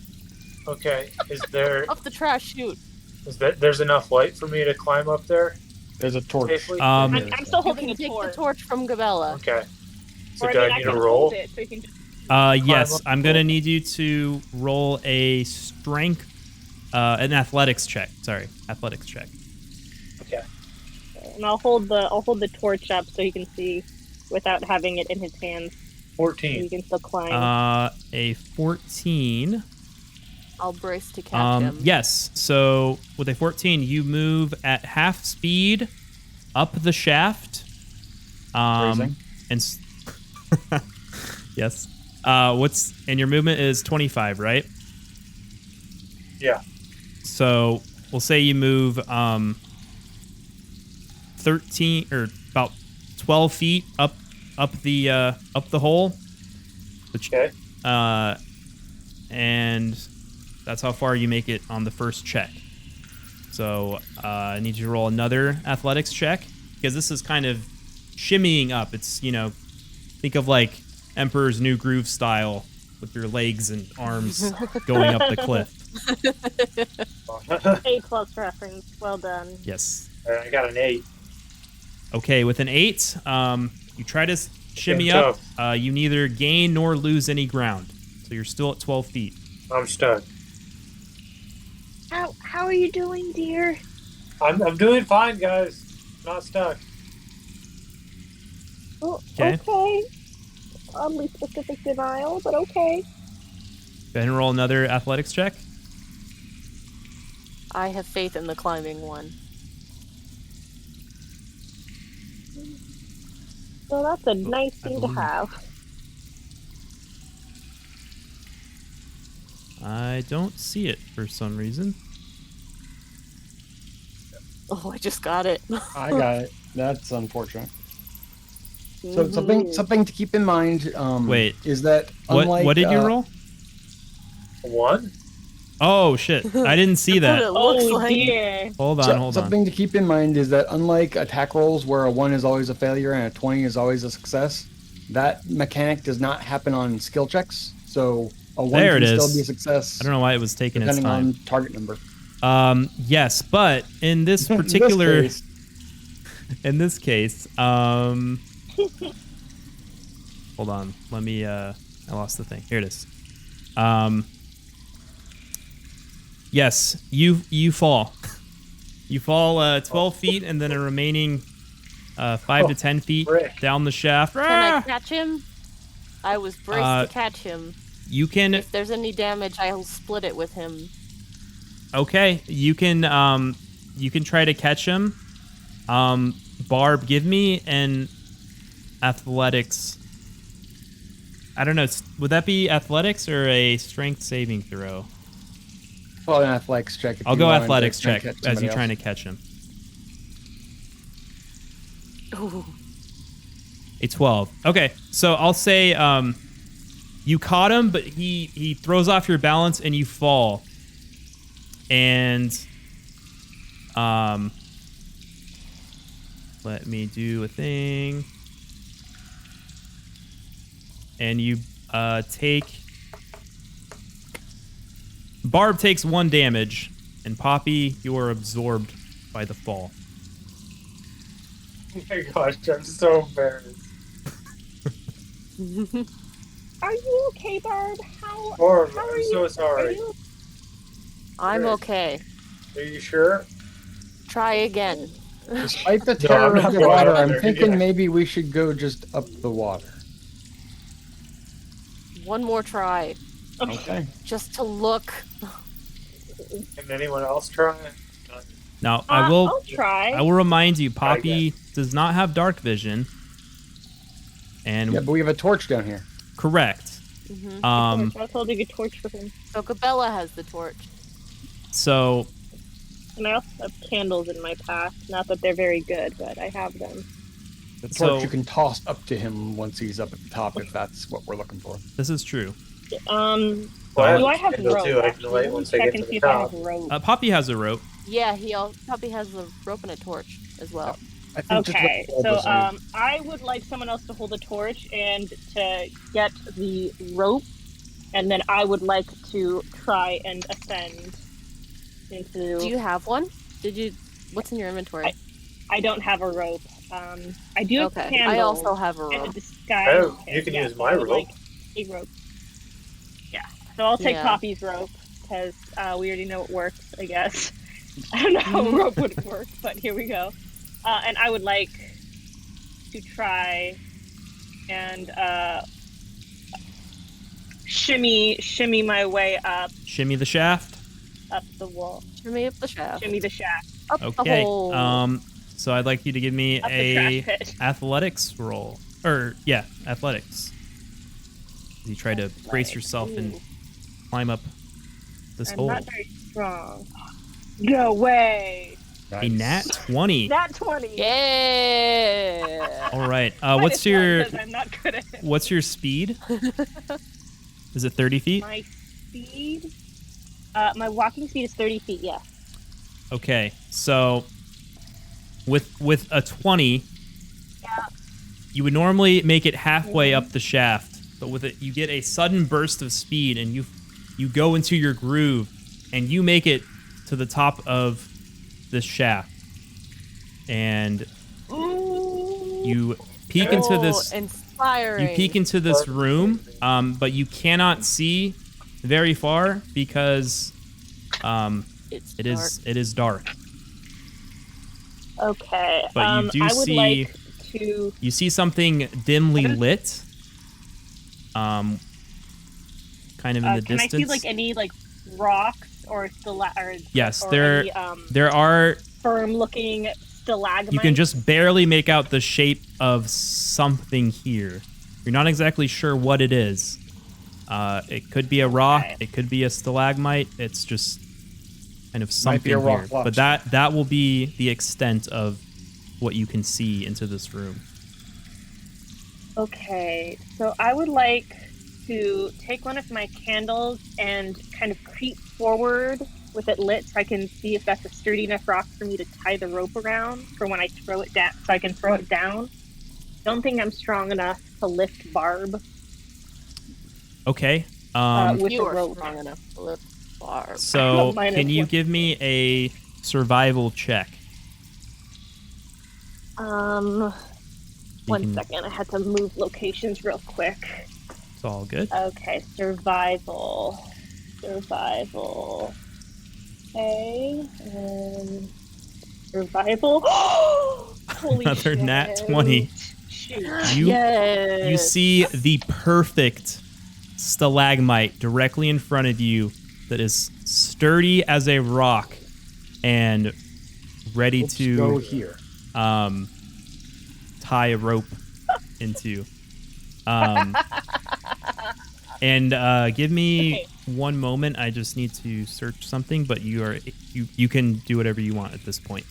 Speaker 5: Okay, is there
Speaker 4: Up the trash chute.
Speaker 5: there's enough light for me to climb up there
Speaker 2: There's a torch.
Speaker 5: safely?
Speaker 1: Um,
Speaker 3: I'm still
Speaker 4: You
Speaker 3: holding
Speaker 4: can
Speaker 3: a
Speaker 4: take
Speaker 3: torch.
Speaker 4: the torch from Gabella.
Speaker 5: Okay. So
Speaker 3: Or,
Speaker 5: do I
Speaker 3: I
Speaker 5: need
Speaker 3: can
Speaker 5: to roll?
Speaker 3: hold it, so you can
Speaker 1: Yes,
Speaker 5: up the
Speaker 1: I'm gonna
Speaker 5: hole.
Speaker 1: need you to roll a strength, an athletics check. Sorry, athletics check.
Speaker 5: Okay.
Speaker 3: and I'll hold the torch up so he can see without having it in his hands. So
Speaker 5: 14.
Speaker 3: he can still climb.
Speaker 1: A 14.
Speaker 4: I'll brace to catch him.
Speaker 1: Yes. So with a 14, you move at half speed up the shaft.
Speaker 2: Phrasing.
Speaker 1: And yes. And your movement is 25, right?
Speaker 5: Yeah.
Speaker 1: So we'll say you move 13 or about 12 feet up the hole. Which,
Speaker 5: Okay.
Speaker 1: and that's how far you make it on the first check. So I need you to roll another athletics check because this is kind of shimmying up. It's, think of like Emperor's New Groove style with your legs and arms going up the cliff.
Speaker 3: A+ reference. Well done.
Speaker 1: Yes.
Speaker 5: I got an 8.
Speaker 1: Okay, with an 8, you try to shimmy
Speaker 5: Getting
Speaker 1: up. You neither gain nor lose any ground. So you're still at 12 feet.
Speaker 5: I'm stuck.
Speaker 3: How how are you doing, dear?
Speaker 5: I'm doing fine, guys. Not stuck.
Speaker 3: Oh,
Speaker 1: Okay.
Speaker 3: okay. Oddly specific denial, but okay.
Speaker 1: Go ahead and roll another athletics check.
Speaker 4: I have faith in the climbing one.
Speaker 3: So that's a nice thing to have.
Speaker 1: I don't see it for some reason.
Speaker 4: Oh, I just got it.
Speaker 2: I got it. That's unfortunate. So something to keep in mind.
Speaker 1: Wait.
Speaker 2: Is that unlike
Speaker 1: What did you roll?
Speaker 5: 1?
Speaker 1: Oh shit! I didn't see
Speaker 4: That's
Speaker 1: that.
Speaker 4: what it looks
Speaker 3: Oh
Speaker 4: like.
Speaker 3: dear.
Speaker 1: Hold on.
Speaker 2: Something to keep in mind is that unlike attack rolls where a 1 is always a failure and a 20 is always a success, that mechanic does not happen on skill checks. So a 1
Speaker 1: There
Speaker 2: can
Speaker 1: it
Speaker 2: still
Speaker 1: is.
Speaker 2: be a success
Speaker 1: I don't know why it was taking its
Speaker 2: depending
Speaker 1: time.
Speaker 2: on target number.
Speaker 1: Yes, but in this particular,
Speaker 2: case.
Speaker 1: in this case, hold on. Let me. I lost the thing. Here it is. Yes, you fall. You fall 12 feet and then a remaining 5 to 10 feet
Speaker 5: frick.
Speaker 1: down the shaft.
Speaker 4: Can I catch him? I was braced to catch him.
Speaker 1: You can.
Speaker 4: If there's any damage, I'll split it with him.
Speaker 1: Okay, you can try to catch him. Barb, give me an athletics. I don't know. Would that be athletics or a strength saving throw?
Speaker 2: Well, an athletics check.
Speaker 1: I'll go athletics check as you're trying to catch him.
Speaker 4: Ooh.
Speaker 1: A 12. Okay, so I'll say you caught him, but he throws off your balance and you fall. And let me do a thing. And you take... Barb takes 1 damage, and Poppy, you are absorbed by the fall.
Speaker 5: Oh my gosh, I'm so embarrassed.
Speaker 3: Are you okay, Barb? How
Speaker 5: Barb,
Speaker 3: are
Speaker 5: I'm
Speaker 3: you?
Speaker 5: so sorry.
Speaker 3: Are you
Speaker 4: I'm
Speaker 5: Yes.
Speaker 4: okay.
Speaker 5: Are you sure?
Speaker 4: Try again.
Speaker 2: Despite the
Speaker 5: I'm
Speaker 2: terror
Speaker 5: not
Speaker 2: of the
Speaker 5: going
Speaker 2: water,
Speaker 5: under,
Speaker 2: I'm thinking
Speaker 5: yeah.
Speaker 2: maybe we should go just up the water.
Speaker 4: One more try.
Speaker 2: Okay.
Speaker 4: Just to look.
Speaker 5: Can anyone else try?
Speaker 1: Now, I will
Speaker 3: I'll try.
Speaker 1: I will remind you, Poppy does not have dark vision. And
Speaker 2: Yeah, but we have a torch down here.
Speaker 1: correct.
Speaker 3: I told you to torch for him.
Speaker 4: So Gabella has the torch.
Speaker 1: So
Speaker 3: And I also have candles in my pack. Not that they're very good, but I have them.
Speaker 2: The torch
Speaker 1: So-
Speaker 2: you can toss up to him once he's up at the top, if that's what we're looking for.
Speaker 1: this is true.
Speaker 3: Do
Speaker 5: Well,
Speaker 3: I have
Speaker 5: candle
Speaker 3: rope?
Speaker 5: too. I can
Speaker 3: Actually?
Speaker 5: light
Speaker 3: Let me
Speaker 5: once I
Speaker 3: check
Speaker 5: get
Speaker 3: and
Speaker 5: to
Speaker 3: see
Speaker 5: the
Speaker 3: if I
Speaker 5: top.
Speaker 3: have rope.
Speaker 1: Poppy has a rope.
Speaker 4: Yeah, he probably has the rope and a torch as well.
Speaker 2: I think just
Speaker 3: Okay,
Speaker 2: let
Speaker 3: so
Speaker 2: Bozzeli-
Speaker 3: I would like someone else to hold the torch and to get the rope, and then I would like to try and ascend into.
Speaker 4: Do you have one? What's in your inventory?
Speaker 3: I don't have a rope. I do have
Speaker 4: Okay,
Speaker 3: candles
Speaker 4: I also have a
Speaker 3: and a
Speaker 4: rope.
Speaker 3: disguise.
Speaker 5: Oh, you can use
Speaker 3: so
Speaker 5: my
Speaker 3: I would
Speaker 5: rope.
Speaker 3: Like a rope. Yeah, so I'll take
Speaker 4: Yeah.
Speaker 3: Poppy's rope because we already know it works. I guess I don't know how a rope would work, but here we go. And I would like to try and shimmy my way
Speaker 1: Shimmy the shaft.
Speaker 3: up the wall.
Speaker 4: Shimmy up the shaft.
Speaker 3: Shimmy the shaft
Speaker 4: Up the
Speaker 1: Okay.
Speaker 4: hole.
Speaker 1: So I'd like you to give me
Speaker 3: up the
Speaker 1: a
Speaker 3: trash pit.
Speaker 1: athletics roll. Athletics. You try to brace yourself and climb up this
Speaker 3: I'm
Speaker 1: hole.
Speaker 3: not very strong. No way.
Speaker 1: A nat 20.
Speaker 3: Nat 20.
Speaker 4: Yeah.
Speaker 1: All right.
Speaker 3: But
Speaker 1: What's
Speaker 3: it's not
Speaker 1: your
Speaker 3: 'cause I'm not good at it.
Speaker 1: what's your speed? Is it 30 feet?
Speaker 3: My speed? My walking speed is 30 feet, yeah.
Speaker 1: Okay. So with a 20, you would normally make it halfway up the shaft, but with it you get a sudden burst of speed and you go into your groove and you make it to the top of this shaft. And you peek into this
Speaker 4: inspiring.
Speaker 1: You peek into this room, but you cannot see very far because It is dark.
Speaker 3: Okay.
Speaker 1: But you do
Speaker 3: I would
Speaker 1: see
Speaker 3: like to.
Speaker 1: you see something dimly lit. Kind of in the
Speaker 3: can
Speaker 1: distance.
Speaker 3: I see like any like rocks or
Speaker 1: Yes,
Speaker 3: or
Speaker 1: there
Speaker 3: any,
Speaker 1: there are.
Speaker 3: firm-looking stalagmites?
Speaker 1: You can just barely make out the shape of something here. You're not exactly sure what it is. It could be a rock.
Speaker 3: Okay.
Speaker 1: It could be a stalagmite. It's just kind of
Speaker 2: Might
Speaker 1: something
Speaker 2: be a rock
Speaker 1: here.
Speaker 2: watch.
Speaker 1: But that will be the extent of what you can see into this room.
Speaker 3: Okay, so I would like to take one of my candles and kind of creep forward with it lit so I can see if that's a sturdy enough rock for me to tie the rope around for when I throw it down, so I can throw it down. Don't think I'm strong enough to lift Barb
Speaker 1: Okay.
Speaker 3: with
Speaker 4: You
Speaker 3: a
Speaker 4: are
Speaker 3: rope.
Speaker 4: strong enough to lift Barb.
Speaker 1: So
Speaker 3: Mine
Speaker 1: can
Speaker 3: is
Speaker 1: you
Speaker 3: what-
Speaker 1: give me a survival check?
Speaker 3: One
Speaker 1: can-
Speaker 3: second, I had to move locations real quick.
Speaker 1: It's all good.
Speaker 3: Okay, survival. Okay, survival. Holy
Speaker 1: Another
Speaker 3: shit.
Speaker 1: nat 20.
Speaker 3: Shoot.
Speaker 1: You
Speaker 4: Yes.
Speaker 1: You see the perfect stalagmite directly in front of you that is sturdy as a rock and ready
Speaker 2: Let's go here.
Speaker 1: tie a rope into. And give me
Speaker 3: Okay.
Speaker 1: one moment. I just need to search something, but you can do whatever you want at this point.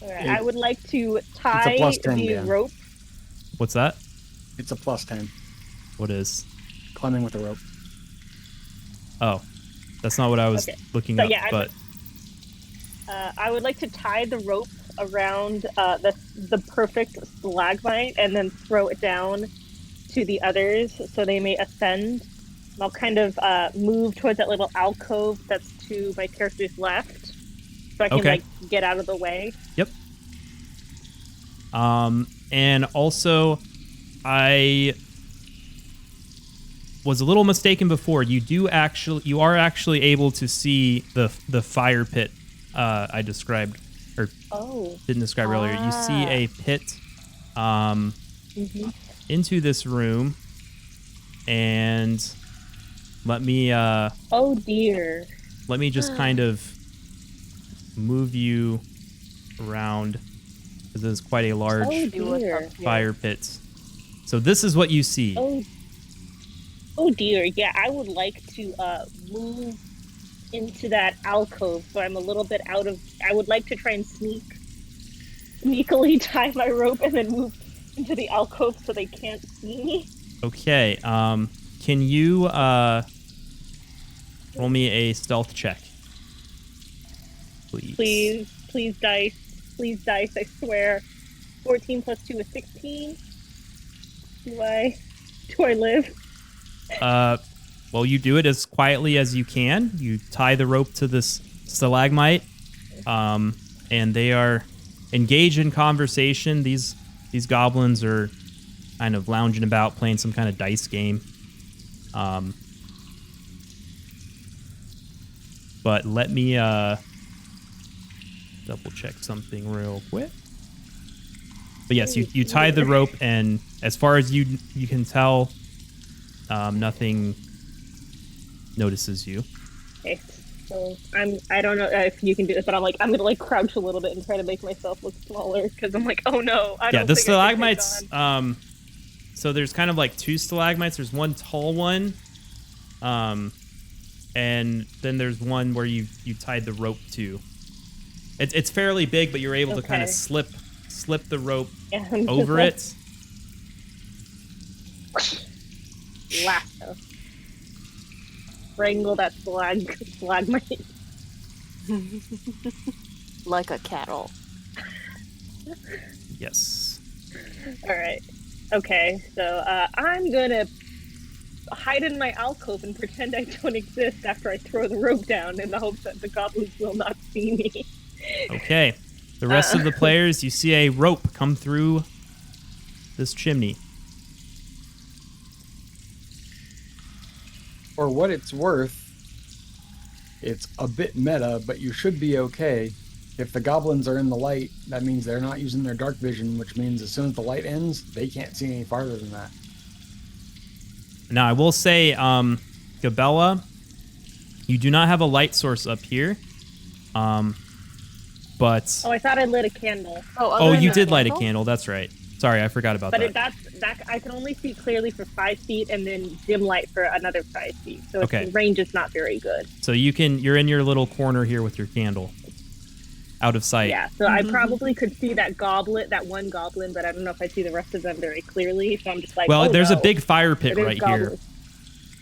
Speaker 3: All right, I would like to tie
Speaker 2: It's a plus 10,
Speaker 3: the
Speaker 2: Dan.
Speaker 3: rope.
Speaker 1: What's that?
Speaker 2: It's a plus 10.
Speaker 1: What is?
Speaker 2: Climbing with a rope.
Speaker 1: Oh, that's not what I was
Speaker 3: Okay.
Speaker 1: looking
Speaker 3: So,
Speaker 1: up.
Speaker 3: yeah, I'm-
Speaker 1: but
Speaker 3: I would like to tie the rope around the perfect stalagmite and then throw it down to the others so they may ascend. And I'll kind of move towards that little alcove that's to my character's left, so I can
Speaker 1: Okay.
Speaker 3: like get out of the way.
Speaker 1: Yep. And also, I was a little mistaken before. You are actually able to see the fire pit I described or
Speaker 3: Oh.
Speaker 1: didn't describe earlier. You see a pit into this room, and let me
Speaker 3: Oh dear.
Speaker 1: just kind of move you around because it's quite a large
Speaker 3: Oh
Speaker 4: See what's
Speaker 3: dear.
Speaker 4: up here.
Speaker 1: fire pit. So this is what you see.
Speaker 3: Oh dear. Yeah, I would like to move into that alcove, so I'm a little bit out of. I would like to try and sneakily tie my rope and then move into the alcove so they can't see me.
Speaker 1: Okay. Can you roll me a stealth check, please?
Speaker 3: Please dice. I swear. 14 plus 2 is 16. Do I live?
Speaker 1: Well, you do it as quietly as you can. You tie the rope to this stalagmite, and they are engaged in conversation. These goblins are kind of lounging about, playing some kind of dice game. But let me double check something real quick. But yes, you tie the rope, and as far as you can tell, nothing notices you.
Speaker 3: Okay. So I don't know if you can do this, but I'm gonna like crouch a little bit and try to make myself look smaller because I'm like, oh no, I
Speaker 1: Yeah,
Speaker 3: don't
Speaker 1: the
Speaker 3: think I can take
Speaker 1: stalagmites.
Speaker 3: on.
Speaker 1: So there's kind of like two stalagmites. There's one tall one, and then there's one where you tied the rope to. It's fairly big, but you're able to kind of
Speaker 3: Okay.
Speaker 1: slip the rope
Speaker 3: And
Speaker 1: over it.
Speaker 3: Lasso. Wrangle that stalagmite.
Speaker 4: Like a cattle.
Speaker 1: Yes.
Speaker 3: All right. Okay. So I'm gonna hide in my alcove and pretend I don't exist after I throw the rope down in the hopes that the goblins will not see me.
Speaker 1: Okay. The rest of the players, you see a rope come through this chimney.
Speaker 2: For what it's worth, it's a bit meta, but you should be okay. If the goblins are in the light, that means they're not using their dark vision, which means as soon as the light ends, they can't see any farther than that.
Speaker 1: Now, I will say, Gabella, you do not have a light source up here. But...
Speaker 3: Oh, I thought I lit a candle.
Speaker 1: Oh, you did light a candle. That's right. Sorry, I forgot about that.
Speaker 3: But that I can only see clearly for 5 feet, and then dim light for another 5 feet. So the range is not very good.
Speaker 1: So you're in your little corner here with your candle, out of sight.
Speaker 3: Yeah. So I probably could see that one goblin, but I don't know if I see the rest of them very clearly. So I'm just like,
Speaker 1: well, there's a big fire pit right here,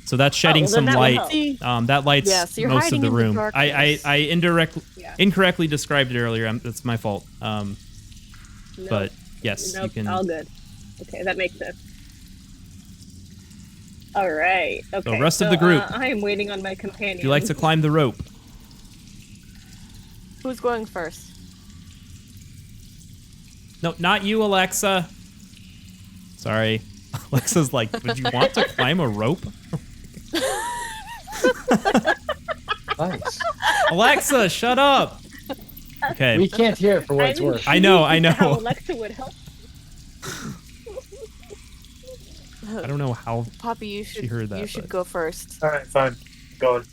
Speaker 1: so that's shedding some light. That lights most of the room. I incorrectly described it earlier. That's my fault. But yes, you can.
Speaker 3: All good. Okay, that makes sense. All right. Okay.
Speaker 1: So rest of the group.
Speaker 3: I am waiting on my companion.
Speaker 1: If you like to climb the rope.
Speaker 4: Who's going first?
Speaker 1: No, not you, Alexa. Sorry. Alexa's like, would you want to climb a rope?
Speaker 2: Nice.
Speaker 1: Alexa, shut up. Okay.
Speaker 2: We can't hear it for what it's worth.
Speaker 1: I know.
Speaker 3: How Alexa would help.
Speaker 1: I don't know how
Speaker 4: Poppy, you should,
Speaker 1: she heard that.
Speaker 4: You should go first.
Speaker 5: All right, fine. Going.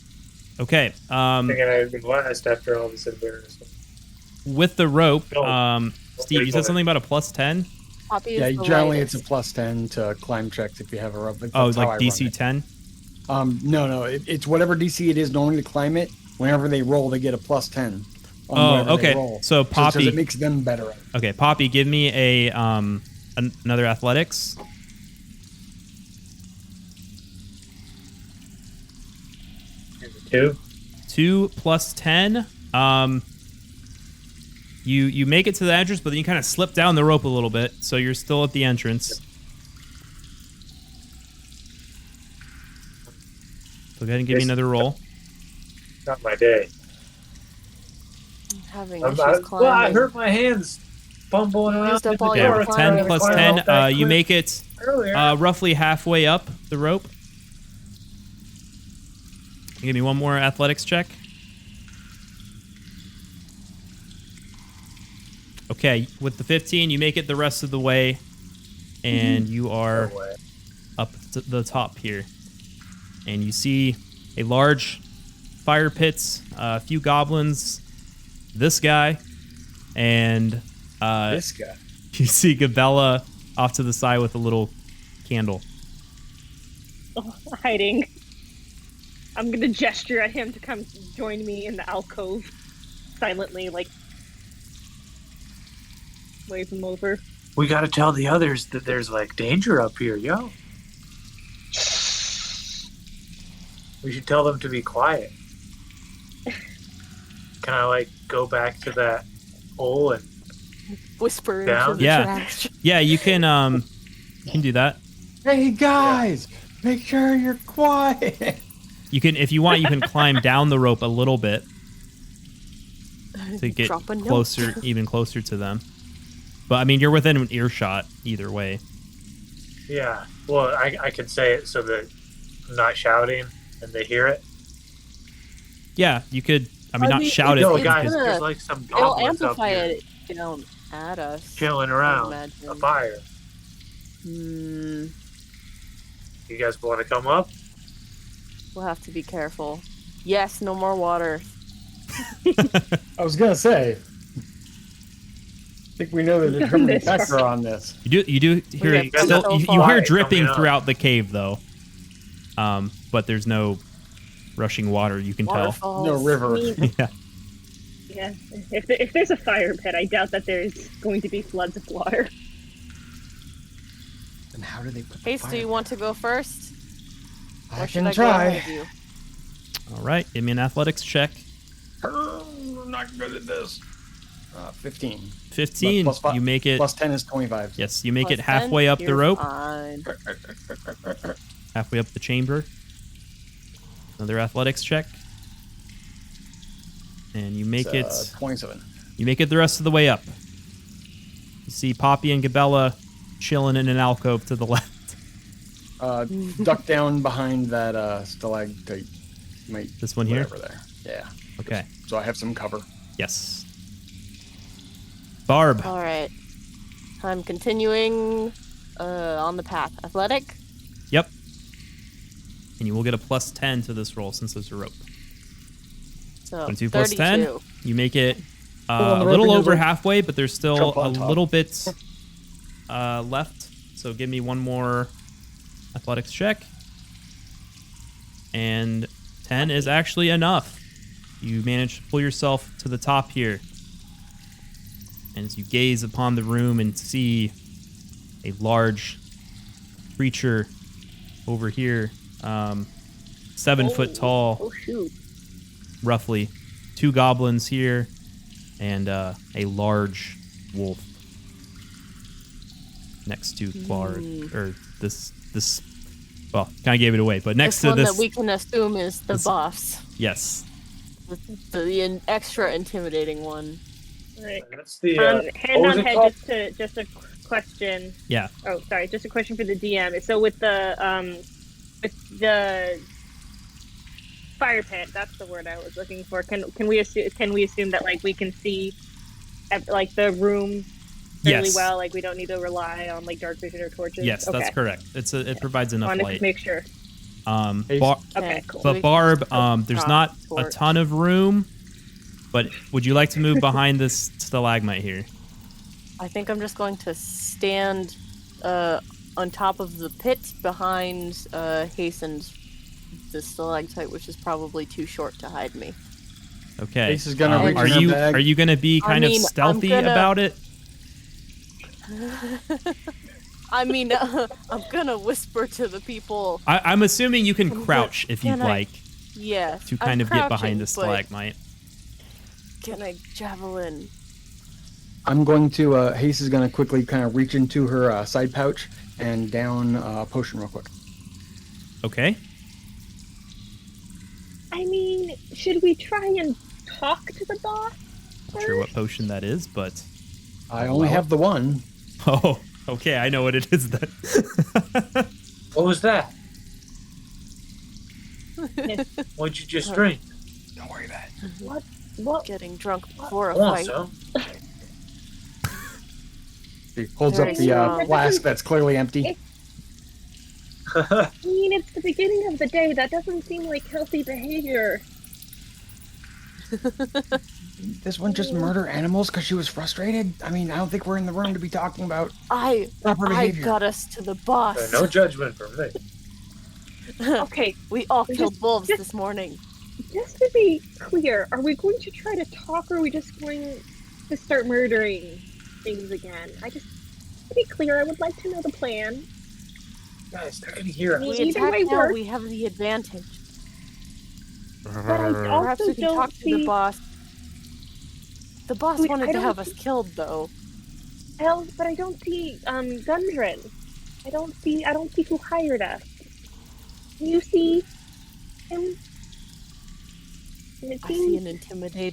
Speaker 1: Okay.
Speaker 5: Thinking I'd been last after all this embarrassment.
Speaker 1: With the rope, Steve, you said something about a +10?
Speaker 4: Poppy
Speaker 2: yeah,
Speaker 4: is the
Speaker 2: generally
Speaker 4: lightest.
Speaker 2: it's a +10 to climb checks if you have a rope.
Speaker 1: Oh, it's like DC 10?
Speaker 2: No, it's whatever DC it is normally to climb it. Whenever they roll, they get a +10.
Speaker 1: Oh, okay. So Poppy,
Speaker 2: it makes them better.
Speaker 1: Okay, Poppy, give me a another athletics.
Speaker 5: Two.
Speaker 1: 2 + 10. You make it to the entrance, but then you kind of slip down the rope a little bit, so you're still at the entrance. So go ahead and give me another roll.
Speaker 5: Not my day.
Speaker 4: Having issues climbing.
Speaker 5: Well, I hurt my hands fumbling around.
Speaker 4: Used up
Speaker 5: in the
Speaker 4: all
Speaker 5: door.
Speaker 4: your
Speaker 1: 10 + 10. You make it
Speaker 5: earlier.
Speaker 1: roughly halfway up the rope. Give me one more athletics check. Okay, with the 15, you make it the rest of the way, and you are up to the top here. And you see a large fire pit, a few goblins, this guy, and
Speaker 2: This guy.
Speaker 1: you see Gabella off to the side with a little candle.
Speaker 3: Oh, hiding. I'm gonna gesture at him to come join me in the alcove, silently, like wave him over.
Speaker 5: We gotta tell the others that there's like danger up here, yo. We should tell them to be quiet. Can I like go back to that hole and
Speaker 4: Whisper
Speaker 5: down?
Speaker 4: into the trash.
Speaker 1: Yeah, you can do that.
Speaker 2: Hey guys, make sure you're quiet.
Speaker 1: You can, if you want, you can climb down the rope a little bit to get
Speaker 4: Drop a note.
Speaker 1: closer, even closer to them. But I mean, you're within an earshot either way.
Speaker 5: Yeah. Well, I can say it so that I'm not shouting and they hear it.
Speaker 1: Yeah, you could. I mean, not shout it.
Speaker 5: No,
Speaker 4: it's
Speaker 5: guys,
Speaker 4: gonna-
Speaker 5: there's like some
Speaker 4: It'll
Speaker 5: goblins up
Speaker 4: amplify
Speaker 5: here
Speaker 4: it if you don't add us.
Speaker 5: chilling
Speaker 4: I
Speaker 5: around
Speaker 4: imagine.
Speaker 5: a fire.
Speaker 4: Hmm.
Speaker 5: You guys want to come up?
Speaker 4: We'll have to be careful. Yes, no more water.
Speaker 2: I was gonna say. I think we know the determining factor on this.
Speaker 1: You do hear
Speaker 5: Yeah, that's
Speaker 1: still.
Speaker 5: so
Speaker 1: You
Speaker 5: far
Speaker 1: hear
Speaker 5: coming
Speaker 1: dripping
Speaker 5: up.
Speaker 1: throughout the cave though. But there's no rushing water. You can tell.
Speaker 4: Waterfalls.
Speaker 2: No river.
Speaker 1: Yeah.
Speaker 3: Yeah, if there's a fire pit, I doubt that there's going to be floods of water.
Speaker 2: And how do they put
Speaker 4: Hase, do you want to go first?
Speaker 2: I
Speaker 4: Or should
Speaker 2: can
Speaker 4: I go ahead
Speaker 2: try.
Speaker 4: of you?
Speaker 1: All right. Give me an athletics check.
Speaker 2: I'm not good at this. 15.
Speaker 1: 15.
Speaker 2: Plus five-
Speaker 1: You make it.
Speaker 2: Plus 10 is 25.
Speaker 1: Yes, you make
Speaker 4: Plus
Speaker 1: it halfway
Speaker 4: 10,
Speaker 1: up the
Speaker 4: you're
Speaker 1: rope.
Speaker 4: fine.
Speaker 1: Halfway up the chamber. Another athletics check. And you make it.
Speaker 2: 27.
Speaker 1: You make it the rest of the way up. You see Poppy and Gabella chilling in an alcove to the left.
Speaker 2: Duck down behind that stalactite. My
Speaker 1: This one here?
Speaker 2: whatever there. Yeah.
Speaker 1: Okay.
Speaker 2: So I have some cover.
Speaker 1: Yes. Barb.
Speaker 4: All right. I'm continuing on the path. Athletic?
Speaker 1: Yep. And you will get a +10 to this roll since there's a rope.
Speaker 4: So
Speaker 1: 22 plus 10.
Speaker 4: 32.
Speaker 1: You make it
Speaker 2: on
Speaker 1: a
Speaker 2: the
Speaker 1: little
Speaker 2: rope,
Speaker 1: over
Speaker 2: you're like,
Speaker 1: halfway, but there's still
Speaker 2: jump
Speaker 1: a
Speaker 2: on top.
Speaker 1: little bit left. So give me one more athletics check. And 10 is actually enough. You manage to pull yourself to the top here. And as you gaze upon the room and see a large creature over here, 7 foot tall,
Speaker 3: Oh shoot.
Speaker 1: roughly. 2 goblins here, and a large wolf next to Clark, or this. Well, kind of gave it away, but next
Speaker 4: This
Speaker 1: to
Speaker 4: one
Speaker 1: this,
Speaker 4: that we can assume is the boss.
Speaker 1: yes.
Speaker 4: The extra intimidating one.
Speaker 3: Right.
Speaker 5: That's the.
Speaker 3: Hand
Speaker 5: what was
Speaker 3: on
Speaker 5: it
Speaker 3: head,
Speaker 5: called?
Speaker 3: just a question.
Speaker 1: Yeah.
Speaker 3: Oh, sorry, just a question for the DM. So with the fire pit, that's the word I was looking for. Can we assume that like we can see like the room fairly
Speaker 1: Yes.
Speaker 3: well? Like we don't need to rely on like dark vision or torches.
Speaker 1: Yes,
Speaker 3: okay.
Speaker 1: that's correct. It provides enough
Speaker 3: Wanted
Speaker 1: light.
Speaker 3: to make sure.
Speaker 2: Hey,
Speaker 3: Okay, cool.
Speaker 1: But Barb, there's
Speaker 4: drop
Speaker 1: not a
Speaker 4: torch.
Speaker 1: ton of room. But would you like to move behind this stalagmite here?
Speaker 4: I think I'm just going to stand on top of the pit behind Hase and the stalactite, which is probably too short to hide me.
Speaker 1: Okay.
Speaker 2: Ace is gonna reach
Speaker 1: are
Speaker 2: in her
Speaker 1: you
Speaker 2: bag.
Speaker 1: are you gonna be kind of
Speaker 4: I'm
Speaker 1: stealthy
Speaker 4: gonna-
Speaker 1: about it?
Speaker 4: I mean, I'm gonna whisper to the people.
Speaker 1: I'm assuming you can crouch if you'd
Speaker 4: Can I-
Speaker 1: like
Speaker 4: Yes.
Speaker 1: to kind
Speaker 4: I'm
Speaker 1: of get behind
Speaker 4: crouching,
Speaker 1: the
Speaker 4: but
Speaker 1: stalagmite.
Speaker 4: Can I javelin?
Speaker 2: I'm going to. Hase is going to quickly kind of reach into her side pouch and down a potion real quick.
Speaker 1: Okay.
Speaker 3: I mean, should we try and talk to the boss?
Speaker 1: Not sure what potion that is, but
Speaker 2: I only have the one.
Speaker 1: oh, okay, I know what it is then.
Speaker 5: What was that?
Speaker 3: Yes.
Speaker 5: What'd you just drink?
Speaker 2: Don't worry about it.
Speaker 3: What?
Speaker 4: Getting drunk before a
Speaker 5: I want
Speaker 4: fight.
Speaker 5: some.
Speaker 2: She holds
Speaker 4: Very
Speaker 2: up the
Speaker 4: strong.
Speaker 2: flask that's clearly empty.
Speaker 3: I mean, it's the beginning of the day. That doesn't seem like healthy behavior.
Speaker 2: This one just murder animals because she was frustrated. I mean, I don't think we're in the room to be talking about
Speaker 4: I
Speaker 2: proper behavior.
Speaker 4: got us to the boss.
Speaker 5: No judgment from me.
Speaker 3: Okay,
Speaker 4: We all
Speaker 3: Just-
Speaker 4: killed wolves
Speaker 3: just-
Speaker 4: this morning.
Speaker 3: just to be clear, are we going to try to talk, or are we just going to start murdering things again? To be clear, I would like to know the plan.
Speaker 5: Guys, they're gonna hear us.
Speaker 3: We-
Speaker 4: We
Speaker 3: Either
Speaker 4: attack
Speaker 3: way
Speaker 4: now,
Speaker 3: works.
Speaker 4: we have the advantage.
Speaker 3: But I
Speaker 4: Perhaps
Speaker 3: also
Speaker 4: we can
Speaker 3: don't
Speaker 4: talk to the
Speaker 3: see.
Speaker 4: boss. The boss
Speaker 3: Wait,
Speaker 4: wanted
Speaker 3: I
Speaker 4: to have
Speaker 3: don't
Speaker 4: us killed, though.
Speaker 3: But I don't see Gundren. I don't see who hired us. Can you see him? And it
Speaker 4: I see
Speaker 3: seems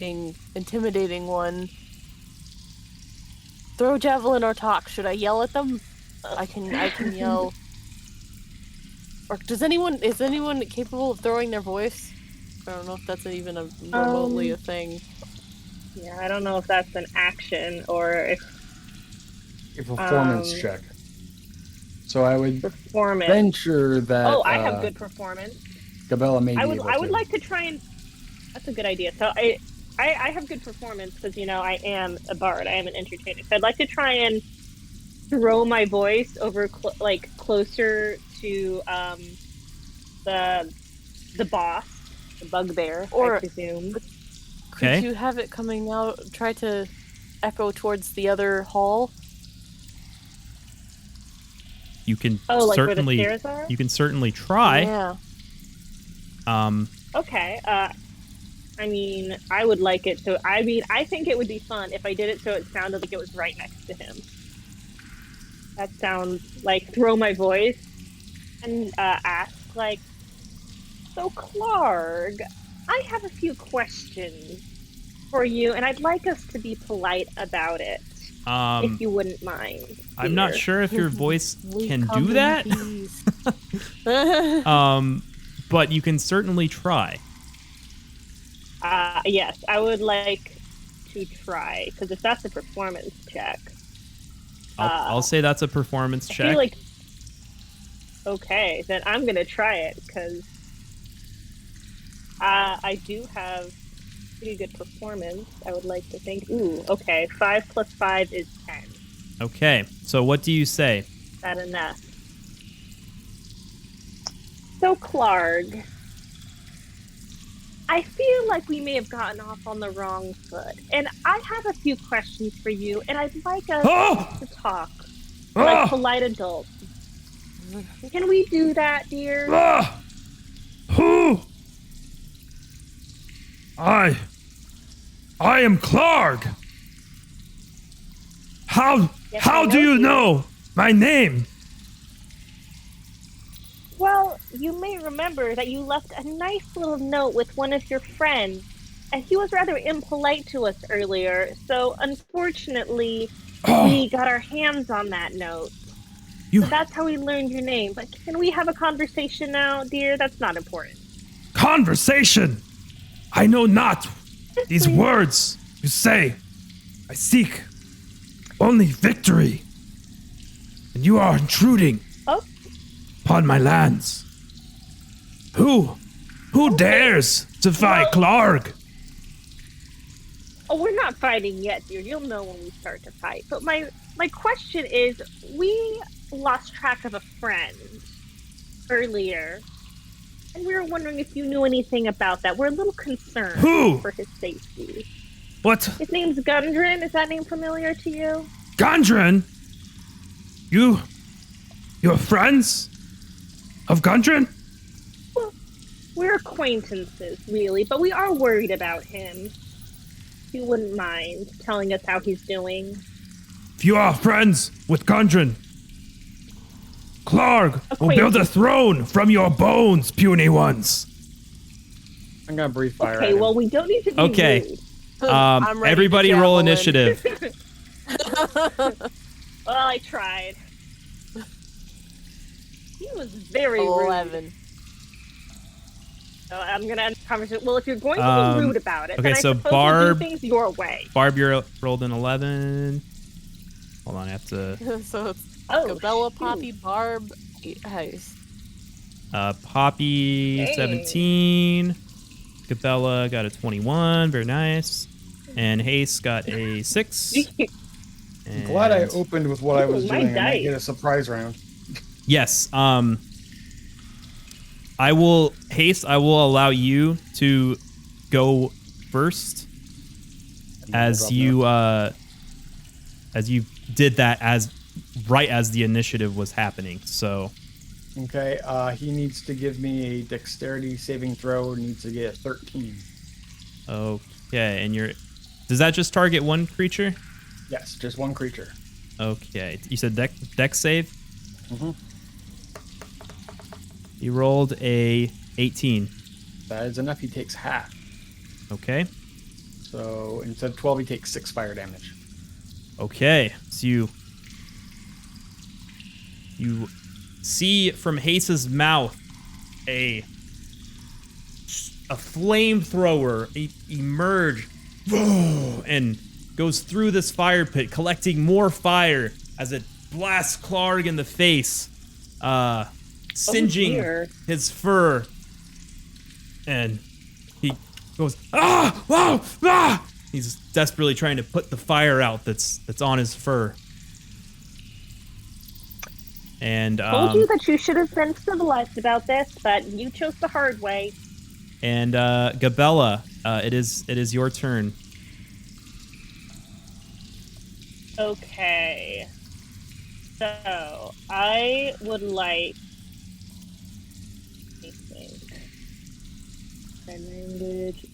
Speaker 4: an intimidating one. Throw javelin or talk. Should I yell at them? I can yell. Or is anyone capable of throwing their voice? I don't know if that's even remotely a thing.
Speaker 3: yeah, I don't know if that's an action or if
Speaker 2: A performance check. So I would
Speaker 3: performance.
Speaker 2: venture that.
Speaker 3: Oh, I have good performance.
Speaker 2: Gabella may be
Speaker 3: I would
Speaker 2: able to.
Speaker 3: like to try and. That's a good idea. So I have good performance because I am a bard. I am an entertainer. So I'd like to try and throw my voice over closer to the boss, the bugbear,
Speaker 4: Or-
Speaker 3: I presume.
Speaker 1: Okay.
Speaker 4: Could you have it coming out? Try to echo towards the other hall.
Speaker 1: You can
Speaker 3: Oh, like
Speaker 1: certainly
Speaker 3: where the stairs are?
Speaker 1: you can certainly try.
Speaker 4: Yeah.
Speaker 3: Okay. I mean, I would like it to. I mean, I think it would be fun if I did it so it sounded like it was right next to him. That sounds like throw my voice and ask like, so Clark, I have a few questions for you, and I'd like us to be polite about it, if you wouldn't mind.
Speaker 1: I'm not
Speaker 3: dear."
Speaker 1: sure if your voice
Speaker 4: We
Speaker 1: can
Speaker 4: come
Speaker 1: do
Speaker 4: in
Speaker 1: that.
Speaker 4: peace.
Speaker 1: But you can certainly try.
Speaker 3: Yes, I would like to try, because if that's a performance check,
Speaker 1: I'll say that's a performance
Speaker 3: I
Speaker 1: check.
Speaker 3: feel like, okay, then I'm gonna try it, because I do have pretty good performance, I would like to think. Ooh, okay, 5 plus 5 is 10.
Speaker 1: Okay, so what do you say?
Speaker 3: Is that enough? So, Clark, I feel like we may have gotten off on the wrong foot, and I have a few questions for you, and I'd like us to talk like polite adults. Can we do that, dear?
Speaker 6: Who? I am Clark. How
Speaker 3: Yes,
Speaker 6: how
Speaker 3: I
Speaker 6: do
Speaker 3: know
Speaker 6: you
Speaker 3: you.
Speaker 6: know my name?
Speaker 3: Well, you may remember that you left a nice little note with one of your friends, and he was rather impolite to us earlier, so unfortunately, we got our hands on that note.
Speaker 6: You
Speaker 3: So that's how we learned your name. But can we have a conversation now, dear? That's not important.
Speaker 6: conversation. I know not these
Speaker 3: please.
Speaker 6: words you say. I seek only victory. And you are intruding
Speaker 3: Oh,
Speaker 6: upon my lands. Who dares defy
Speaker 3: Well-
Speaker 6: Clark?
Speaker 3: oh, we're not fighting yet, dear. You'll know when we start to fight. But my question is, we lost track of a friend earlier, and we were wondering if you knew anything about that. We're a little concerned
Speaker 6: Who?
Speaker 3: for his safety.
Speaker 6: What?
Speaker 3: His name's Gundren. Is that name familiar to you?
Speaker 6: Gundren? You're friends of Gundren?
Speaker 3: Well, we're acquaintances, really, but we are worried about him. If you wouldn't mind telling us how he's doing.
Speaker 6: If you are friends with Gundren, Clark will build a throne from your bones, puny ones.
Speaker 2: I'm gonna breathe fire.
Speaker 3: Okay,
Speaker 2: at him.
Speaker 3: well, we don't need to be
Speaker 1: Okay.
Speaker 3: rude.
Speaker 4: I'm ready to
Speaker 1: Everybody roll
Speaker 4: javelin.
Speaker 1: initiative.
Speaker 3: Well, I tried. He was very rude.
Speaker 4: 11.
Speaker 3: So I'm gonna end the conversation. Well, if you're going to
Speaker 1: Um,
Speaker 3: be rude about it,
Speaker 1: okay,
Speaker 3: then I
Speaker 1: so
Speaker 3: suppose
Speaker 1: Barb-
Speaker 3: we'll do things your way.
Speaker 1: Barb, you rolled an 11. Hold on, I have to...
Speaker 4: So it's
Speaker 3: Oh,
Speaker 4: Gabella,
Speaker 3: shoot.
Speaker 4: Poppy, Barb, Hase.
Speaker 1: Poppy,
Speaker 3: Dang.
Speaker 1: 17. Gabella got a 21. Very nice. And Hase got a 6.
Speaker 2: I'm glad I
Speaker 1: And-
Speaker 2: opened with what I was
Speaker 3: Ooh, my
Speaker 2: doing. I might
Speaker 3: dice.
Speaker 2: get a surprise round.
Speaker 1: Yes. I will allow you to go first as you did that right as the initiative was happening. So
Speaker 2: Okay, he needs to give me a dexterity saving throw. Needs to get a 13.
Speaker 1: okay, and does that just target one creature?
Speaker 2: Yes, just one creature.
Speaker 1: Okay. You said dex save?
Speaker 2: Mhm.
Speaker 1: You rolled a 18.
Speaker 2: That is enough. He takes half.
Speaker 1: Okay.
Speaker 2: So instead of 12, he takes 6 fire damage.
Speaker 1: Okay. So you see from Hase's mouth a flamethrower emerge and goes through this fire pit, collecting more fire as it blasts Clark in the face, singeing
Speaker 3: dear.
Speaker 1: his fur. And he goes, ah, wow, ah! He's desperately trying to put the fire out that's on his fur. And
Speaker 3: Told you that you should have been civilized about this, but you chose the hard way.
Speaker 1: and Gabella, it is your turn.
Speaker 3: Okay. So, I would like... Let me think. Language,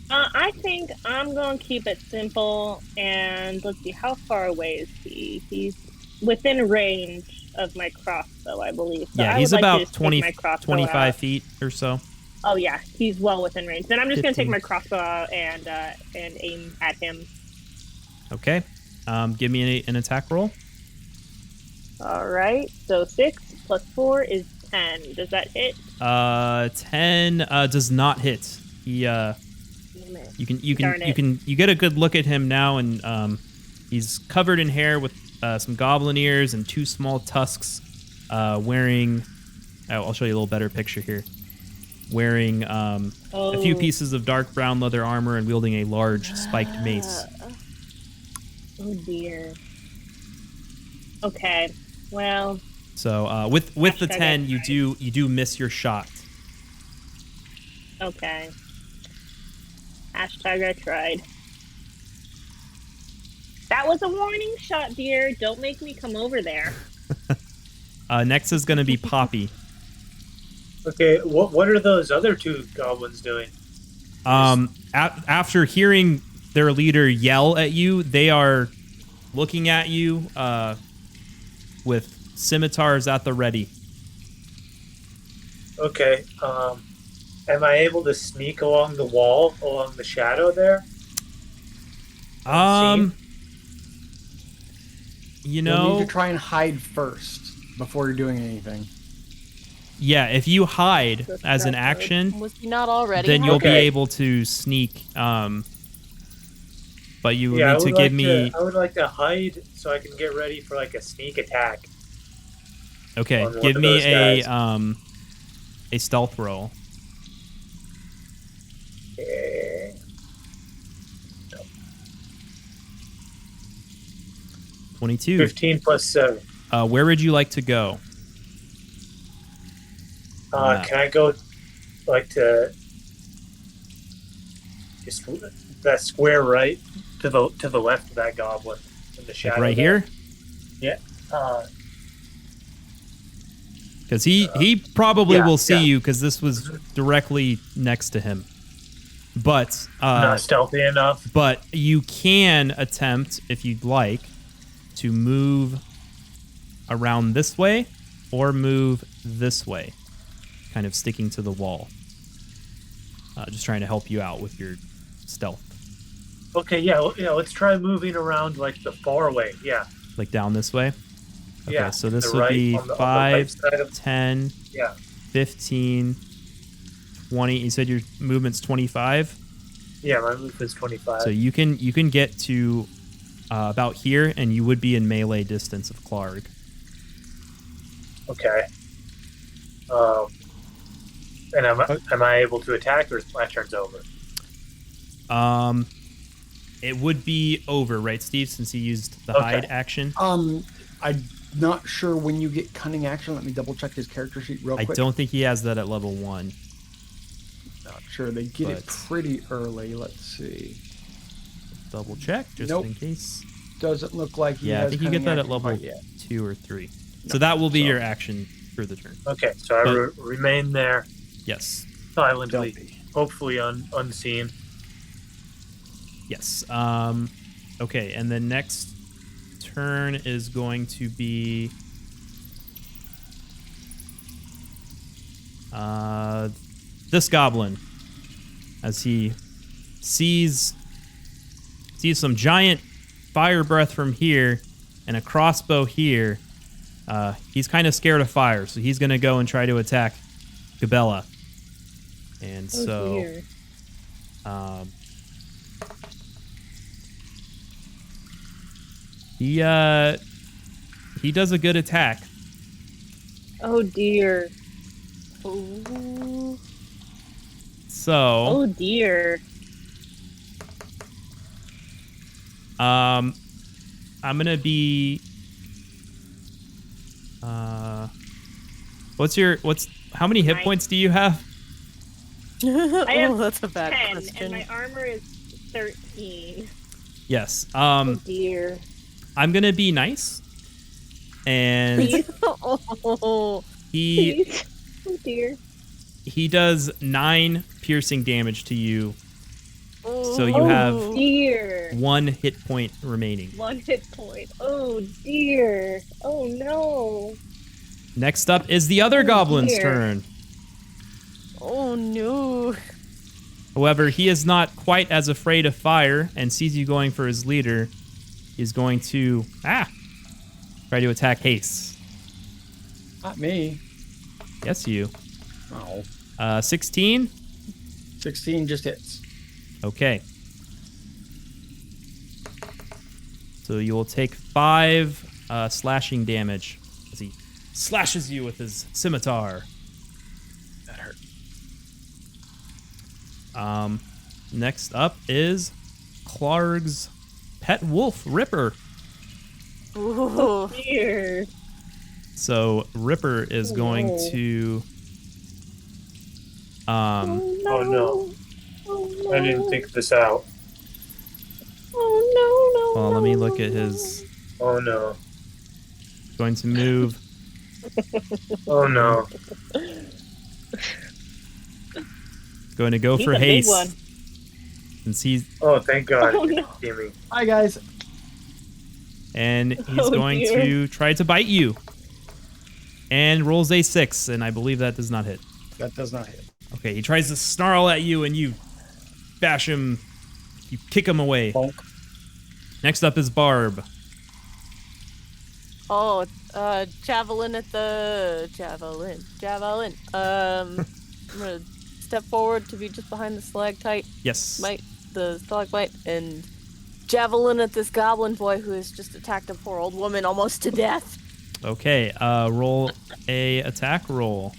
Speaker 3: I think I'm going to keep it simple, and let's see, how far away is he? He's within range of my crossbow, I believe. So
Speaker 1: Yeah,
Speaker 3: I
Speaker 1: he's
Speaker 3: would like to
Speaker 1: about
Speaker 3: just take
Speaker 1: 20,
Speaker 3: my crossbow
Speaker 1: 25
Speaker 3: out.
Speaker 1: feet or so.
Speaker 3: Oh yeah, he's well within range. Then I'm just going to take
Speaker 1: 15.
Speaker 3: my crossbow out and aim at him.
Speaker 1: Okay. Give me an attack roll.
Speaker 3: All right, so 6 plus 4 is 10. Does that hit?
Speaker 1: 10 does not hit. He
Speaker 3: Damn it.
Speaker 1: You get a good look at him now, and he's covered in hair with some goblin ears and 2 small tusks, wearing. I'll show you a little better picture here. Wearing a few pieces of dark brown leather armor and wielding a large spiked mace.
Speaker 3: Oh dear. Okay. Well.
Speaker 1: So with the 10, you do miss your shot.
Speaker 3: Okay. Hashtag I tried. That was a warning shot, dear. Don't make me come over there.
Speaker 1: Next is going to be Poppy.
Speaker 5: Okay, what are those other 2 goblins doing?
Speaker 1: After hearing their leader yell at you, they are looking at you with scimitars at the ready.
Speaker 5: Okay, am I able to sneak along the wall, along the shadow there?
Speaker 1: You
Speaker 2: You'll
Speaker 1: know,
Speaker 2: need to try and hide first before you're doing anything.
Speaker 1: yeah, if you hide as an action,
Speaker 4: Was he not already?
Speaker 1: then you'll be
Speaker 5: Okay.
Speaker 1: able to sneak. But you
Speaker 5: Yeah,
Speaker 1: need to give me.
Speaker 5: I would like to hide so I can get ready for like a sneak attack.
Speaker 1: Okay,
Speaker 5: on one
Speaker 1: give
Speaker 5: of
Speaker 1: me
Speaker 5: those
Speaker 1: a stealth roll.
Speaker 5: Okay.
Speaker 1: 22.
Speaker 5: 15 plus 7.
Speaker 1: Where would you like to go?
Speaker 5: Can I go like to just that square right to the left of that goblin in the shadow?
Speaker 1: Like right
Speaker 5: there?
Speaker 1: here?
Speaker 5: Yeah.
Speaker 1: Because he probably
Speaker 5: yeah,
Speaker 1: will see
Speaker 5: yeah.
Speaker 1: you because this was directly next to him. But
Speaker 5: Not stealthy enough.
Speaker 1: but you can attempt, if you'd like, to move around this way or move this way, kind of sticking to the wall. Just trying to help you out with your stealth.
Speaker 5: Okay, yeah, let's try moving around like the far way. Yeah.
Speaker 1: Like down this way? Okay,
Speaker 5: Yeah,
Speaker 1: so
Speaker 5: to
Speaker 1: this
Speaker 5: the
Speaker 1: would
Speaker 5: right,
Speaker 1: be
Speaker 5: on the
Speaker 1: 5,
Speaker 5: right side of-
Speaker 1: 10,
Speaker 5: Yeah.
Speaker 1: 15, 20. You said your movement's 25?
Speaker 5: Yeah, my move is 25.
Speaker 1: So you can get to about here, and you would be in melee distance of Clark.
Speaker 5: Okay. And am I able to attack, or is my turn's over?
Speaker 1: It would be over, right, Steve? Since you used the
Speaker 5: Okay.
Speaker 1: hide action.
Speaker 2: I'm not sure when you get cunning action. Let me double check his character sheet real
Speaker 1: I
Speaker 2: quick.
Speaker 1: don't think he has that at level 1.
Speaker 2: Not sure. They get it
Speaker 1: but-
Speaker 2: pretty early. Let's see.
Speaker 1: Double check just
Speaker 2: Nope.
Speaker 1: in case.
Speaker 2: Doesn't look like he
Speaker 1: Yeah, I
Speaker 2: has
Speaker 1: think you get
Speaker 2: cunning
Speaker 1: that at
Speaker 2: action
Speaker 1: level
Speaker 2: quite yet.
Speaker 1: 2 or 3. So that will be your action for the turn.
Speaker 5: Okay, so I
Speaker 1: But-
Speaker 5: remain there
Speaker 1: Yes.
Speaker 5: silently,
Speaker 2: Stealthy.
Speaker 5: hopefully unseen.
Speaker 1: Yes. Okay, and the next turn is going to be this goblin, as he sees some giant fire breath from here and a crossbow here. He's kind of scared of fire, so he's going to go and try to attack Gabella. And
Speaker 3: Oh
Speaker 1: so
Speaker 3: dear.
Speaker 1: he does a good attack.
Speaker 3: Oh dear.
Speaker 4: Ooh.
Speaker 1: So
Speaker 3: Oh dear.
Speaker 1: I'm gonna be how many hit
Speaker 3: Nine.
Speaker 1: points do you have?
Speaker 3: I have
Speaker 4: Oh, that's a bad
Speaker 3: 10,
Speaker 4: question.
Speaker 3: and my armor is 13.
Speaker 1: Yes.
Speaker 3: Oh dear.
Speaker 1: I'm gonna be nice, and
Speaker 3: Please,
Speaker 4: Oh,
Speaker 1: he
Speaker 3: please. Oh dear.
Speaker 1: he does 9 piercing damage to you. So you
Speaker 3: Oh
Speaker 1: have
Speaker 3: dear.
Speaker 1: 1 hit point remaining.
Speaker 3: 1 hit point. Oh dear. Oh no.
Speaker 1: Next up is the other
Speaker 3: Oh,
Speaker 1: goblin's
Speaker 3: dear.
Speaker 1: turn.
Speaker 4: oh no.
Speaker 1: However, he is not quite as afraid of fire and sees you going for his leader. He's going to try to attack Hase.
Speaker 2: Not me.
Speaker 1: Yes, you.
Speaker 2: Oh.
Speaker 1: 16.
Speaker 2: 16 just hits.
Speaker 1: Okay. So you will take 5 slashing damage as he slashes you with his scimitar.
Speaker 5: That hurt.
Speaker 1: Next up is Clark's pet wolf, Ripper.
Speaker 4: Ooh.
Speaker 3: Dear.
Speaker 1: So Ripper is going to...
Speaker 5: Oh no. I didn't think this out.
Speaker 3: Oh no, no.
Speaker 1: Well, let me look at his...
Speaker 5: Oh no.
Speaker 1: Going to move...
Speaker 5: Oh no.
Speaker 1: Going to go
Speaker 3: He's
Speaker 1: for
Speaker 3: a big
Speaker 1: Hase.
Speaker 3: one.
Speaker 1: Since he's...
Speaker 5: Oh, thank God.
Speaker 3: Oh,
Speaker 5: You
Speaker 3: no.
Speaker 5: didn't see me.
Speaker 2: Hi, guys.
Speaker 1: And he's
Speaker 3: Oh,
Speaker 1: going
Speaker 3: dear.
Speaker 1: to try to bite you. And rolls a 6, and I believe that does not hit.
Speaker 2: That does not hit.
Speaker 1: Okay, he tries to snarl at you, and you bash him. You kick him away.
Speaker 2: Bonk.
Speaker 1: Next up is Barb.
Speaker 4: Oh, javelin at the javelin. I'm gonna step forward to be just behind the stalactite,
Speaker 1: Yes.
Speaker 4: the stalagmite, and javelin at this goblin boy who has just attacked a poor old woman almost to death.
Speaker 1: Okay, roll a attack roll.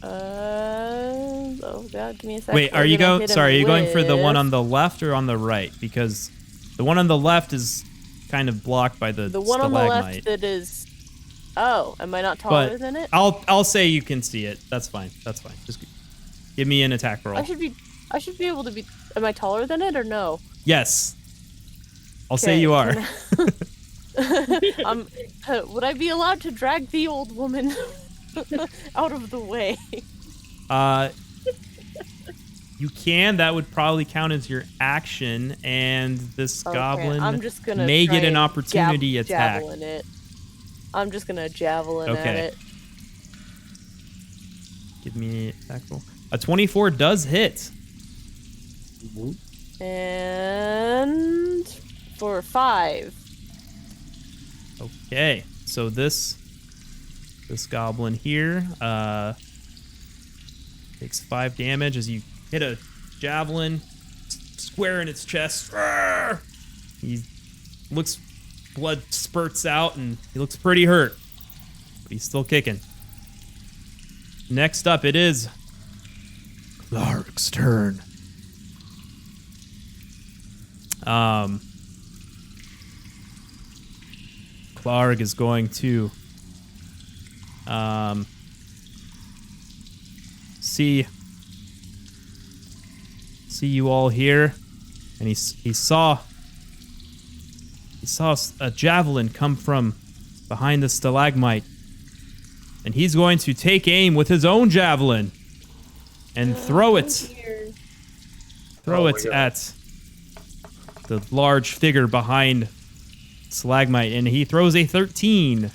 Speaker 4: Oh god, give me a second.
Speaker 1: Wait, are you going? Sorry, are you going for the one on the left or on the right? Because the one on the left is kind of blocked by the
Speaker 4: one on the
Speaker 1: stalagmite.
Speaker 4: left that is? Oh, am I not taller
Speaker 1: But
Speaker 4: than it?
Speaker 1: I'll say you can see it. That's fine. That's fine. Just give me an attack roll.
Speaker 4: I should be able to be. Am I taller than it or no?
Speaker 1: Yes. I'll say
Speaker 4: Okay,
Speaker 1: you are.
Speaker 4: Would I be allowed to drag the old woman out of the way?
Speaker 1: You can. That would probably count as your action, and this goblin
Speaker 4: I'm just gonna
Speaker 1: may
Speaker 4: try
Speaker 1: get an
Speaker 4: and
Speaker 1: opportunity attack.
Speaker 4: Javelin it. I'm just gonna javelin at
Speaker 1: Okay.
Speaker 4: it.
Speaker 1: Give me attack roll. A 24 does hit.
Speaker 4: And for 5.
Speaker 1: Okay, so this goblin here takes 5 damage as you hit a javelin square in its chest. He looks, blood spurts out, and he looks pretty hurt, but he's still kicking. Next up, it is Clark's turn. Clark is going to see you all here, and he saw a javelin come from behind the stalagmite, and he's going to take aim with his own javelin and throw it at the large figure behind stalagmite, and he throws a 13.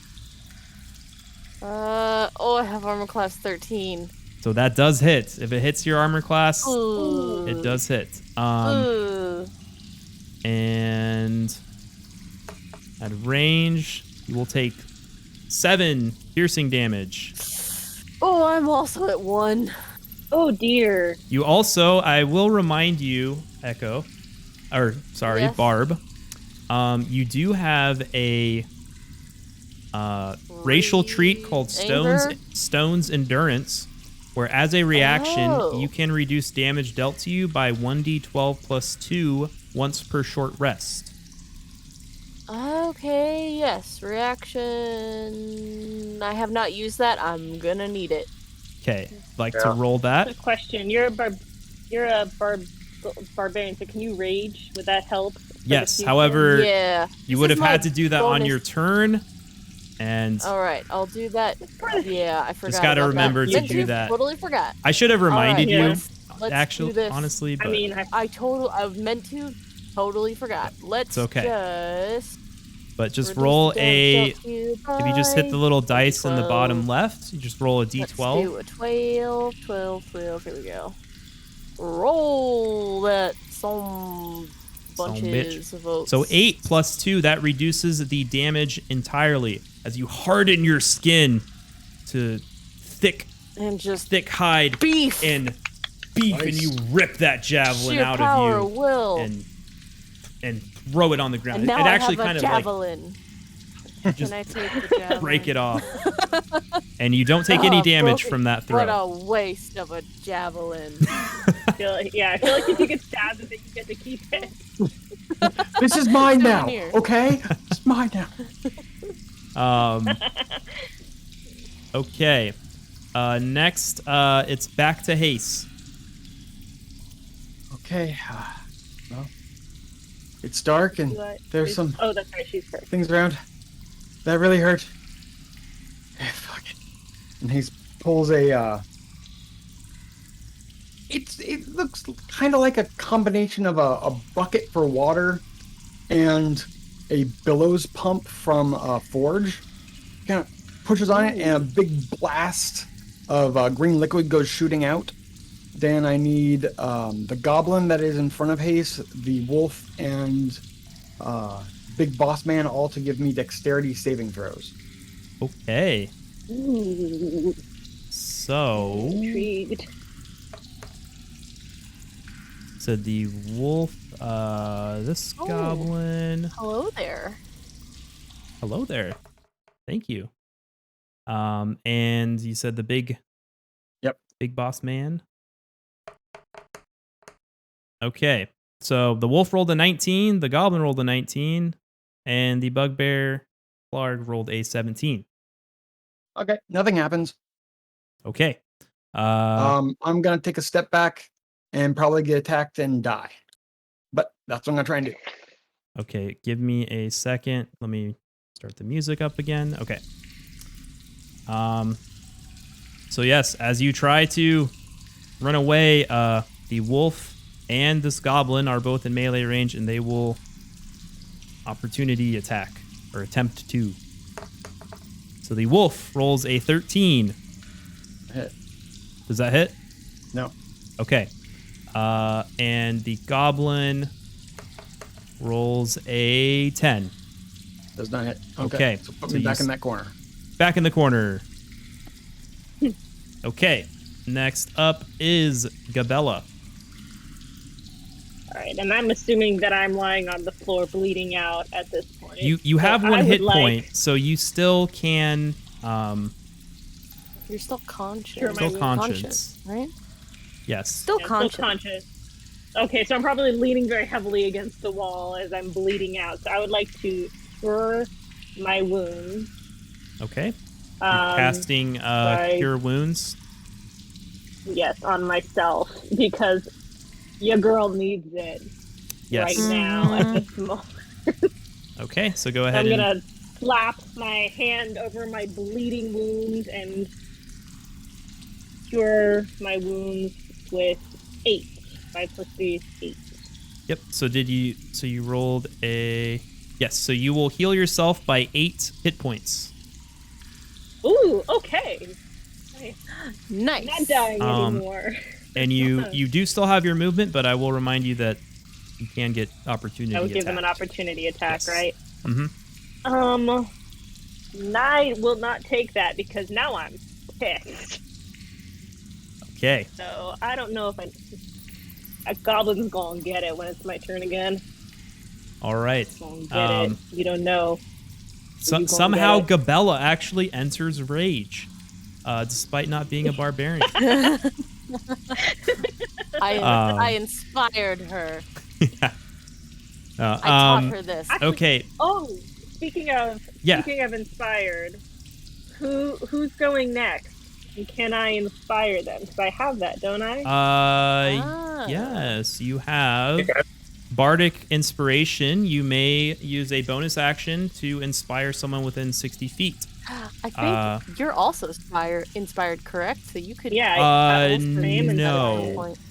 Speaker 4: I have armor class 13.
Speaker 1: So that does hit. If it hits your armor class,
Speaker 4: Ooh.
Speaker 1: it does hit.
Speaker 4: Ooh.
Speaker 1: And at range, you will take 7 piercing damage.
Speaker 4: Oh, I'm also at 1.
Speaker 3: Oh dear.
Speaker 1: You also, I will remind you, Echo, or sorry,
Speaker 4: Yes?
Speaker 1: Barb, you do have a racial trait called
Speaker 4: Anger?
Speaker 1: Stone's Endurance, where as a reaction,
Speaker 4: Oh.
Speaker 1: you can reduce damage dealt to you by 1d12 plus 2 once per short rest.
Speaker 4: Okay, yes. Reaction. I have not used that. I'm gonna need it.
Speaker 1: Okay, like to
Speaker 5: Yeah.
Speaker 1: roll that?
Speaker 3: Quick question. You're a barbarian, so can you rage? Would that help? for the
Speaker 1: Yes,
Speaker 3: future?
Speaker 1: however,
Speaker 4: Yeah.
Speaker 1: you
Speaker 4: This
Speaker 1: would
Speaker 4: is
Speaker 1: have had
Speaker 4: my
Speaker 1: to do that on
Speaker 4: bonus-
Speaker 1: your turn, and
Speaker 4: Alright, I'll do that. Yeah, I forgot.
Speaker 1: gotta
Speaker 4: about
Speaker 1: remember
Speaker 4: that.
Speaker 1: to
Speaker 4: Meant
Speaker 1: do that.
Speaker 4: Totally forgot.
Speaker 1: I should have reminded
Speaker 4: Alright,
Speaker 1: you,
Speaker 4: let's
Speaker 1: actually,
Speaker 4: do this.
Speaker 1: honestly, but
Speaker 3: I mean,
Speaker 4: I meant to. Totally forgot. Let's
Speaker 1: okay.
Speaker 4: just.
Speaker 1: just
Speaker 4: reduce
Speaker 1: roll
Speaker 4: the
Speaker 1: a...
Speaker 4: damage dealt to
Speaker 1: If you just hit the little dice in the
Speaker 4: 12.
Speaker 1: bottom left, you just roll a
Speaker 4: Let's
Speaker 1: d12.
Speaker 4: do a 12. Here we go. Roll that some bunches of votes.
Speaker 1: So 8 plus 2, that reduces the damage entirely as you harden your skin to thick
Speaker 4: And just
Speaker 1: hide
Speaker 4: beef.
Speaker 1: and beef, and
Speaker 2: Nice.
Speaker 1: you rip that javelin
Speaker 4: Sheer
Speaker 1: out
Speaker 4: power
Speaker 1: of you
Speaker 4: will.
Speaker 1: and throw it on the ground.
Speaker 4: And now
Speaker 1: It
Speaker 4: I
Speaker 1: actually
Speaker 4: have
Speaker 1: kind
Speaker 4: a
Speaker 1: of like
Speaker 4: javelin.
Speaker 1: just
Speaker 4: Can I take the javelin?
Speaker 1: break it off. And you don't take any
Speaker 4: Oh,
Speaker 1: damage
Speaker 4: broken.
Speaker 1: from that
Speaker 4: What
Speaker 1: throw.
Speaker 4: a waste of a javelin.
Speaker 3: I feel like if you get stabbed, then you get to keep it.
Speaker 2: This is mine now,
Speaker 4: Souvenir.
Speaker 2: okay? It's mine now.
Speaker 1: Okay. Next, it's back to Hase.
Speaker 2: Okay. Well, it's dark and there's some
Speaker 3: Oh, that's right. She's first.
Speaker 2: things around. That really hurt. Fuck it. And he pulls a. It looks kind of like a combination of a bucket for water and a billows pump from a forge. Kind of pushes on it, and a big blast of green liquid goes shooting out. Then I need the goblin that is in front of Hase, the wolf, and big boss man all to give me dexterity saving throws.
Speaker 1: Okay.
Speaker 3: Ooh,
Speaker 1: So,
Speaker 3: intrigued.
Speaker 1: the wolf, this
Speaker 4: Oh.
Speaker 1: goblin.
Speaker 4: Hello there.
Speaker 1: Hello there. Thank you. And you said the big.
Speaker 2: Yep.
Speaker 1: Big boss man. Okay. So the wolf rolled a 19, the goblin rolled a 19, and the bugbear Clark rolled a 17.
Speaker 2: Okay, nothing happens.
Speaker 1: Okay.
Speaker 2: I'm gonna take a step back and probably get attacked and die. But that's what I'm gonna try and do.
Speaker 1: Okay, give me a second. Let me start the music up again. Okay. So yes, as you try to run away, the wolf and this goblin are both in melee range, and they will opportunity attack or attempt to. So the wolf rolls a 13.
Speaker 2: Hit.
Speaker 1: Does that hit?
Speaker 2: No.
Speaker 1: Okay. And the goblin rolls a 10.
Speaker 2: Does not hit.
Speaker 1: Okay,
Speaker 2: So put
Speaker 1: so
Speaker 2: me
Speaker 1: you
Speaker 2: back in that corner.
Speaker 1: Back in the corner. Okay. Next up is Gabella.
Speaker 3: All right, and I'm assuming that I'm lying on the floor, bleeding out at this point.
Speaker 1: You have
Speaker 3: So I
Speaker 1: one
Speaker 3: would
Speaker 1: hit
Speaker 3: like-
Speaker 1: point, so you still can.
Speaker 4: You're still conscious.
Speaker 3: Cure my
Speaker 1: Still
Speaker 3: wound.
Speaker 1: conscious.
Speaker 4: Right?
Speaker 1: Yes.
Speaker 4: Still
Speaker 3: I'm
Speaker 4: conscious.
Speaker 3: still conscious. Okay, so I'm probably leaning very heavily against the wall as I'm bleeding out. So I would like to cure my wounds.
Speaker 1: Okay. You're casting Cure Wounds.
Speaker 3: Yes, on myself because your girl needs it
Speaker 1: Yes.
Speaker 3: right now at this moment.
Speaker 1: Okay, so go
Speaker 3: I'm
Speaker 1: ahead and.
Speaker 3: gonna slap my hand over my bleeding wounds and cure my wounds with 8. 5 plus 3 is 8.
Speaker 1: Yep. So you rolled a. Yes. So you will heal yourself by 8 hit points.
Speaker 3: Ooh, okay.
Speaker 4: Nice.
Speaker 3: I'm not dying
Speaker 1: Um,
Speaker 3: anymore.
Speaker 1: And you do still have your movement, but I will remind you that you can get opportunity
Speaker 3: I would give them an
Speaker 1: attack.
Speaker 3: opportunity attack,
Speaker 1: Yes.
Speaker 3: right?
Speaker 1: Mm-hmm.
Speaker 3: I will not take that because now I'm pissed.
Speaker 1: Okay.
Speaker 3: So I don't know if a goblin's gonna get it when it's my turn again.
Speaker 1: All right.
Speaker 3: Gonna get it. You don't know. You gonna
Speaker 1: Somehow
Speaker 3: get
Speaker 1: Gabella actually enters rage, despite not being a barbarian.
Speaker 4: I inspired her.
Speaker 1: Yeah.
Speaker 4: I taught her this.
Speaker 1: Okay.
Speaker 3: Oh, speaking of inspired, who's going next? And can I inspire them? Because I have that, don't I?
Speaker 1: Yes, you have Bardic Inspiration. You may use a bonus action to inspire someone within 60 feet.
Speaker 4: I think you're also inspired, correct? So you could.
Speaker 1: No.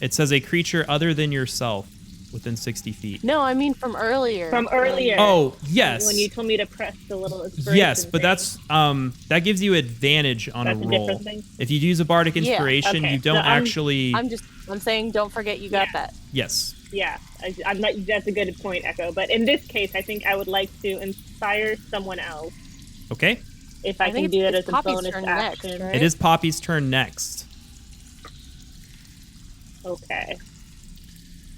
Speaker 1: It says a creature other than yourself within 60 feet.
Speaker 4: No, I mean from earlier.
Speaker 3: From earlier.
Speaker 1: Oh, yes.
Speaker 3: When you told me to press the little inspiration
Speaker 1: Yes, but
Speaker 3: thing.
Speaker 1: that's that gives you advantage on
Speaker 3: That's
Speaker 1: a
Speaker 3: a
Speaker 1: roll.
Speaker 3: different thing?
Speaker 1: If you use a Bardic
Speaker 4: Yeah.
Speaker 1: Inspiration,
Speaker 3: Okay,
Speaker 1: you don't
Speaker 3: so
Speaker 1: actually.
Speaker 4: I'm saying, don't forget you got that.
Speaker 1: Yes.
Speaker 3: Yeah, I'm not. That's a good point, Echo. But in this case, I think I would like to inspire someone else.
Speaker 1: Okay.
Speaker 3: If I can
Speaker 4: think
Speaker 3: do that
Speaker 4: it's
Speaker 3: as a
Speaker 4: Poppy's
Speaker 3: bonus
Speaker 4: turn
Speaker 3: action.
Speaker 4: next, right?
Speaker 1: It is Poppy's turn next.
Speaker 3: Okay.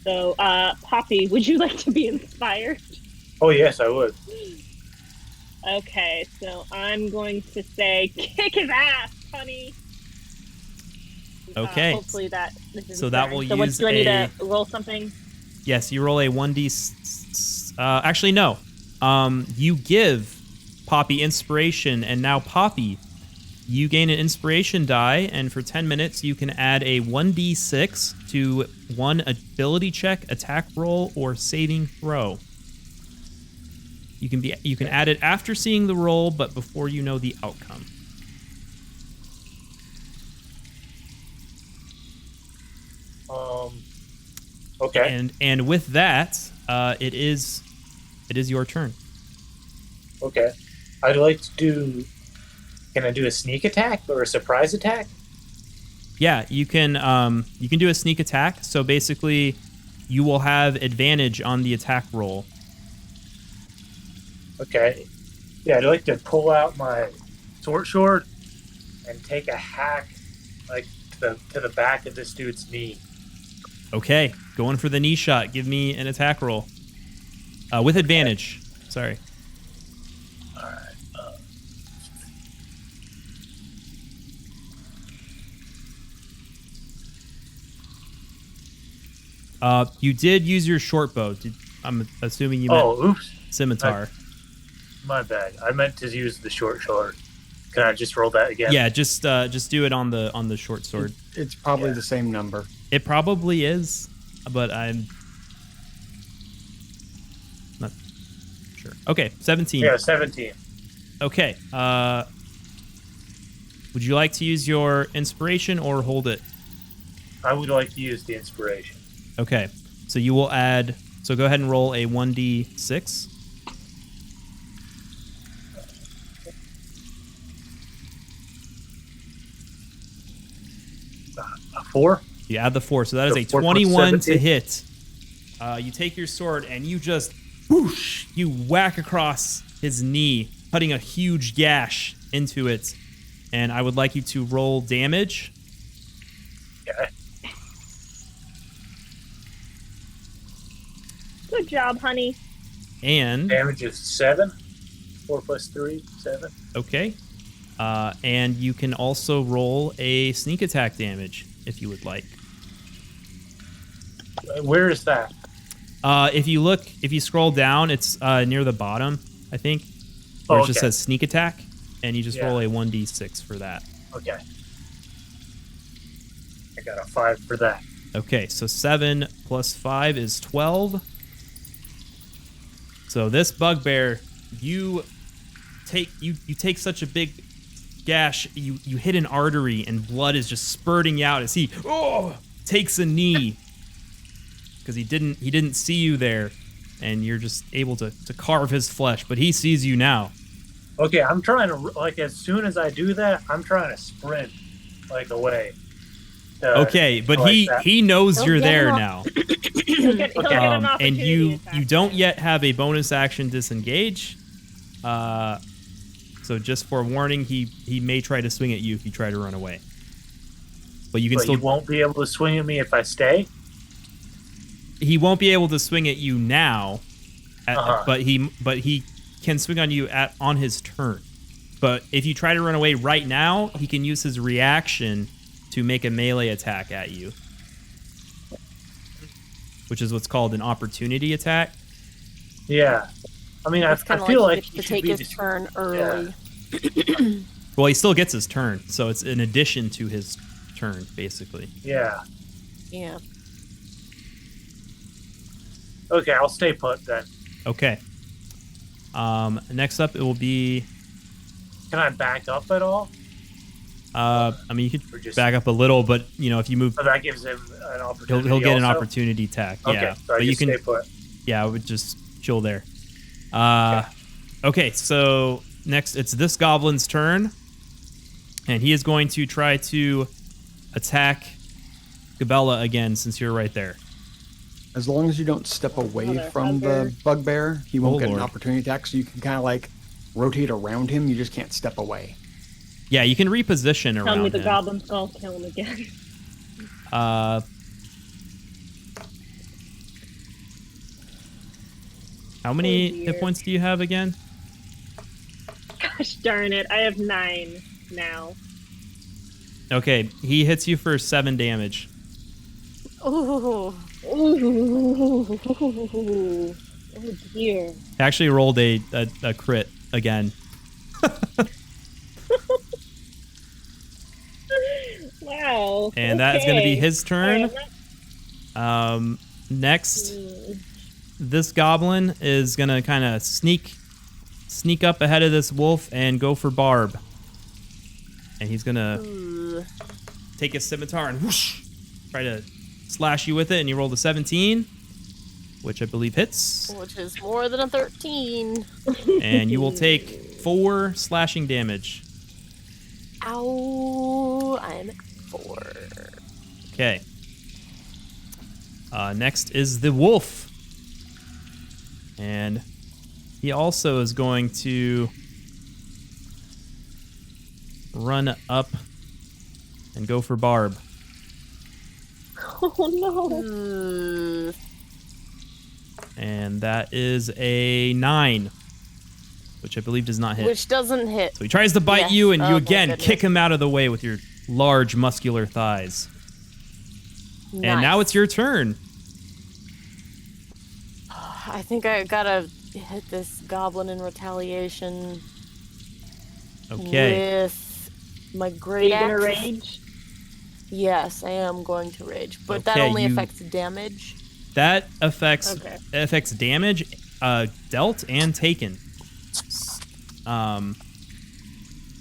Speaker 3: So, Poppy, would you like to be inspired?
Speaker 5: Oh yes, I would.
Speaker 3: Okay, so I'm going to say, kick his ass, honey.
Speaker 1: Okay.
Speaker 3: Hopefully that this is
Speaker 1: So that will
Speaker 3: so what,
Speaker 1: use
Speaker 3: do I need
Speaker 1: a-
Speaker 3: to roll something?
Speaker 1: Yes, you roll a 1d. Actually, no. You give Poppy inspiration, and now Poppy, you gain an inspiration die, and for 10 minutes you can add a 1d6 to one ability check, attack roll, or saving throw. You can add it after seeing the roll, but before you know the outcome.
Speaker 5: Okay.
Speaker 1: And with that, it is your turn.
Speaker 5: Okay. I'd like to do. Can I do a sneak attack or a surprise attack?
Speaker 1: Yeah, you can do a sneak attack. So basically, you will have advantage on the attack roll.
Speaker 5: Okay. Yeah, I'd like to pull out my sword and take a hack, like to the back of this dude's knee.
Speaker 1: Okay, going for the knee shot. Give me an attack roll with advantage. Sorry.
Speaker 5: All right.
Speaker 1: You did use your short bow. I'm assuming you meant
Speaker 5: Oops.
Speaker 1: scimitar.
Speaker 5: My bad. I meant to use the short sword. Can I just roll that again?
Speaker 1: Yeah, just do it on the short sword.
Speaker 2: It's probably the same number.
Speaker 1: It probably is, but I'm not sure. Okay, 17.
Speaker 5: Yeah, 17.
Speaker 1: Okay. Would you like to use your inspiration or hold it?
Speaker 5: I would like to use the inspiration.
Speaker 1: Okay. So you will add. So go ahead and roll a 1d6.
Speaker 5: A 4?
Speaker 1: You add the 4, so that is
Speaker 5: So
Speaker 1: a
Speaker 5: 4 plus
Speaker 1: 21 to
Speaker 5: 17?
Speaker 1: hit. You take your sword and you just whoosh, you whack across his knee, cutting a huge gash into it. And I would like you to roll damage.
Speaker 5: Yeah.
Speaker 3: Good job, honey.
Speaker 1: And
Speaker 5: Damage is 7. 4 plus 3, 7.
Speaker 1: okay. And you can also roll a sneak attack damage if you would like.
Speaker 5: Where is that?
Speaker 1: If you scroll down, it's near the bottom, I think, where it just says sneak attack, and you just roll a 1d6 for that.
Speaker 5: Okay. I got a 5 for that.
Speaker 1: Okay, so 7 plus 5 is 12. So this bugbear, you take such a big gash, you hit an artery, and blood is just spurting out as he takes a knee because he didn't see you there, and you're just able to carve his flesh, but he sees you now.
Speaker 5: Okay, I'm trying to, like, as soon as I do that, I'm trying to sprint, like, away.
Speaker 1: Okay, but
Speaker 5: like that.
Speaker 1: he knows
Speaker 3: Don't
Speaker 1: you're
Speaker 3: get
Speaker 1: there
Speaker 3: him
Speaker 1: now.
Speaker 3: He'll get an
Speaker 1: And
Speaker 3: opportunity
Speaker 1: you
Speaker 3: attack.
Speaker 1: don't yet have a bonus action disengage. So just for warning, he may try to swing at you if you try to run away. But you can
Speaker 5: But
Speaker 1: still
Speaker 5: you won't be able to swing at me if I stay?
Speaker 1: he won't be able to swing at you now, but he can swing on you on his turn. But if you try to run away right now, he can use his reaction to make a melee attack at you, which is what's called an opportunity attack.
Speaker 5: Yeah. I mean, I
Speaker 4: It's kind of
Speaker 5: feel
Speaker 4: like
Speaker 5: like
Speaker 4: he
Speaker 5: he
Speaker 4: gets
Speaker 5: should
Speaker 4: to
Speaker 5: be
Speaker 4: take his turn early.
Speaker 1: Well, he still gets his turn, so it's in addition to his turn, basically.
Speaker 5: Yeah.
Speaker 4: Yeah.
Speaker 5: Okay, I'll stay put then.
Speaker 1: Okay. Next up, it will be.
Speaker 5: Can I back up at all?
Speaker 1: I mean, you
Speaker 5: Or
Speaker 1: could
Speaker 5: just-
Speaker 1: back up a little, but if you move,
Speaker 5: So that gives him an opportunity.
Speaker 1: he'll get an
Speaker 5: also?
Speaker 1: opportunity attack.
Speaker 5: Okay,
Speaker 1: Yeah,
Speaker 5: so I
Speaker 1: but you
Speaker 5: just
Speaker 1: can.
Speaker 5: stay put.
Speaker 1: Yeah, I would just chill there. Okay, so next it's this goblin's turn, and he is going to try to attack Gabella again since you're right there.
Speaker 2: As long as you don't step away
Speaker 3: Mother
Speaker 2: from
Speaker 3: hugger.
Speaker 2: the bugbear, he won't
Speaker 1: Oh,
Speaker 2: get
Speaker 1: Lord.
Speaker 2: an opportunity attack, so you can kind of like rotate around him. You just can't step away.
Speaker 1: Yeah, you can reposition
Speaker 3: Tell me
Speaker 1: around
Speaker 3: the
Speaker 1: him.
Speaker 3: goblin's gonna kill him again.
Speaker 1: How many
Speaker 3: dear.
Speaker 1: hit points do you have again?
Speaker 3: Gosh darn it, I have 9 now.
Speaker 1: Okay, he hits you for 7 damage.
Speaker 4: Ooh.
Speaker 3: Ooh. Oh dear.
Speaker 1: He actually rolled a crit again.
Speaker 3: Wow.
Speaker 1: And that is going to be
Speaker 3: okay.
Speaker 1: his turn. Next, this goblin is going to kind of sneak up ahead of this wolf and go for Barb. And he's going to take his scimitar and whoosh, try to slash you with it. And you rolled a 17, which I believe hits.
Speaker 4: Which is more than a 13.
Speaker 1: And you will take 4 slashing damage.
Speaker 4: Ow. I'm at 4.
Speaker 1: Okay. Next is the wolf. And he also is going to run up and go for Barb.
Speaker 3: Oh no.
Speaker 1: And that is a 9, which I believe does not hit.
Speaker 4: Which doesn't hit.
Speaker 1: So he tries to bite
Speaker 4: Yes.
Speaker 1: you, and
Speaker 4: Oh,
Speaker 1: you
Speaker 4: my
Speaker 1: again
Speaker 4: goodness.
Speaker 1: kick him out of the way with your large muscular thighs. And now
Speaker 4: Nice.
Speaker 1: it's your turn.
Speaker 4: I think I gotta hit this goblin in retaliation
Speaker 1: Okay.
Speaker 4: with my
Speaker 3: Are
Speaker 4: great
Speaker 3: you gonna
Speaker 4: axe.
Speaker 3: rage?
Speaker 4: Yes, I am going to rage, but that
Speaker 1: Okay,
Speaker 4: only
Speaker 1: you-
Speaker 4: affects damage.
Speaker 1: That affects
Speaker 3: Okay.
Speaker 1: damage dealt and taken.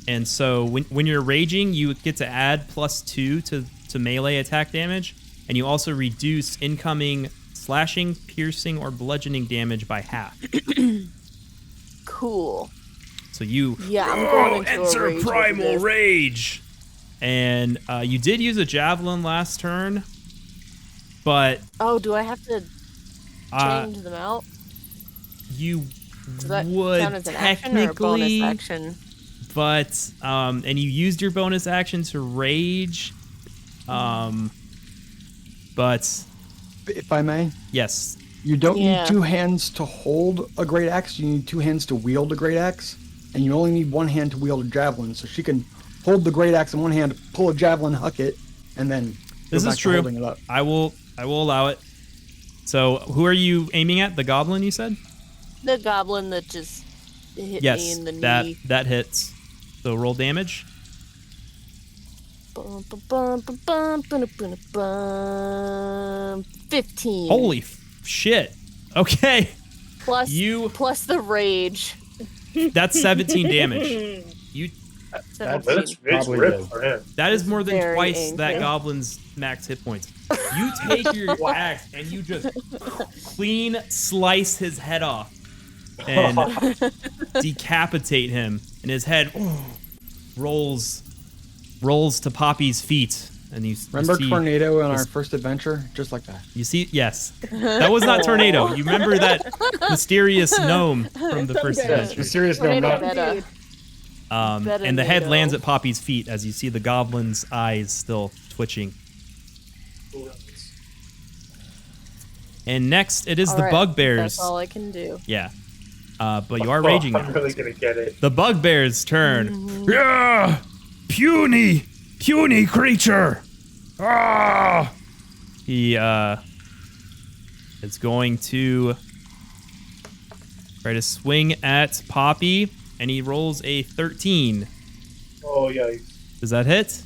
Speaker 1: And so when you're raging, you get to add +2 to melee attack damage, and you also reduce incoming slashing, piercing, or bludgeoning damage by half.
Speaker 4: Cool.
Speaker 1: So you
Speaker 4: Yeah, I'm going into
Speaker 1: enter
Speaker 4: a rage.
Speaker 1: primal
Speaker 4: over this.
Speaker 1: rage, and you did use a javelin last turn, but
Speaker 4: Oh, do I have to
Speaker 1: uh,
Speaker 4: change them out?
Speaker 1: you
Speaker 4: Does that
Speaker 1: would
Speaker 4: count as an action or a bonus
Speaker 1: technically,
Speaker 4: action?
Speaker 1: but and you used your bonus action to rage, but
Speaker 2: If I may,
Speaker 1: yes,
Speaker 2: you don't
Speaker 4: Yeah.
Speaker 2: need 2 hands to hold a great axe. You need 2 hands to wield a great axe, and you only need 1 hand to wield a javelin. So she can hold the great axe in 1 hand, pull a javelin, huck it, and then go
Speaker 1: this
Speaker 2: back
Speaker 1: is
Speaker 2: to
Speaker 1: true.
Speaker 2: holding it up.
Speaker 1: I will allow it. So who are you aiming at? The goblin, you said?
Speaker 4: The goblin that just hit me
Speaker 1: Yes,
Speaker 4: in the
Speaker 1: that
Speaker 4: knee.
Speaker 1: that hits. So roll damage.
Speaker 4: Bum, bum, bum, bum, bum, bum, bum, bum. 15.
Speaker 1: Holy shit. Okay.
Speaker 4: plus,
Speaker 1: you-
Speaker 4: plus the rage.
Speaker 1: That's 17 damage. You
Speaker 4: 17.
Speaker 5: It's
Speaker 2: Probably
Speaker 5: ripped
Speaker 2: good.
Speaker 5: for him.
Speaker 1: that is more than
Speaker 4: Very
Speaker 1: twice that
Speaker 4: angry.
Speaker 1: goblin's max hit points. You take your axe and you just clean slice his head off and decapitate him, and his head rolls to Poppy's feet, and you
Speaker 2: Remember
Speaker 1: see,
Speaker 2: Tornado in our
Speaker 1: this-
Speaker 2: first adventure? Just like that.
Speaker 1: You see, yes, that was not Tornado. You remember that mysterious gnome from the first
Speaker 3: Okay.
Speaker 1: adventure.
Speaker 2: Serious no,
Speaker 4: Tornado
Speaker 2: not.
Speaker 4: better.
Speaker 1: And the head
Speaker 4: Betanado.
Speaker 1: lands at Poppy's feet as you see the goblin's eyes still twitching. And next, it is the
Speaker 4: Alright,
Speaker 1: bugbears.
Speaker 4: That's all I can do.
Speaker 1: Yeah. But you are raging
Speaker 5: I'm
Speaker 1: now.
Speaker 5: really gonna get it.
Speaker 1: The bugbear's turn.
Speaker 4: Mm-hmm.
Speaker 6: Yeah! Puny creature! Ah!
Speaker 1: He is going to try to swing at Poppy, and he rolls a 13.
Speaker 5: Oh yeah.
Speaker 1: Does that hit?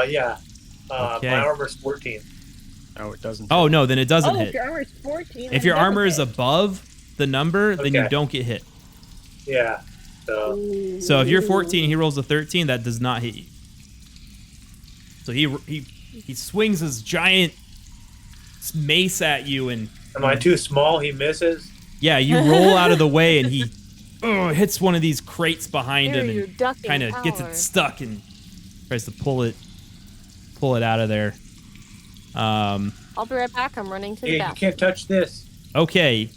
Speaker 5: Yeah.
Speaker 1: Okay.
Speaker 5: My armor's 14.
Speaker 2: No, it doesn't.
Speaker 1: Oh, no, then it doesn't
Speaker 3: Oh,
Speaker 1: hit.
Speaker 3: if your armor's 14.
Speaker 1: If
Speaker 3: then
Speaker 1: your
Speaker 3: it doesn't
Speaker 1: armor is
Speaker 3: hit.
Speaker 1: above the number, then you
Speaker 5: Okay.
Speaker 1: don't get hit.
Speaker 5: Yeah. So
Speaker 1: So if you're 14, he rolls a 13, that does not hit you. So he swings his giant mace at you, and
Speaker 5: am I too small? He misses.
Speaker 1: yeah, you roll out of the way, and he hits one of these crates behind
Speaker 4: Here,
Speaker 1: him
Speaker 4: you're
Speaker 1: and
Speaker 4: ducking
Speaker 1: kind of gets
Speaker 4: power.
Speaker 1: it stuck and tries to pull it out of there.
Speaker 4: I'll be right back. I'm running to the
Speaker 5: Hey, you
Speaker 4: back.
Speaker 5: can't touch this.
Speaker 1: Okay,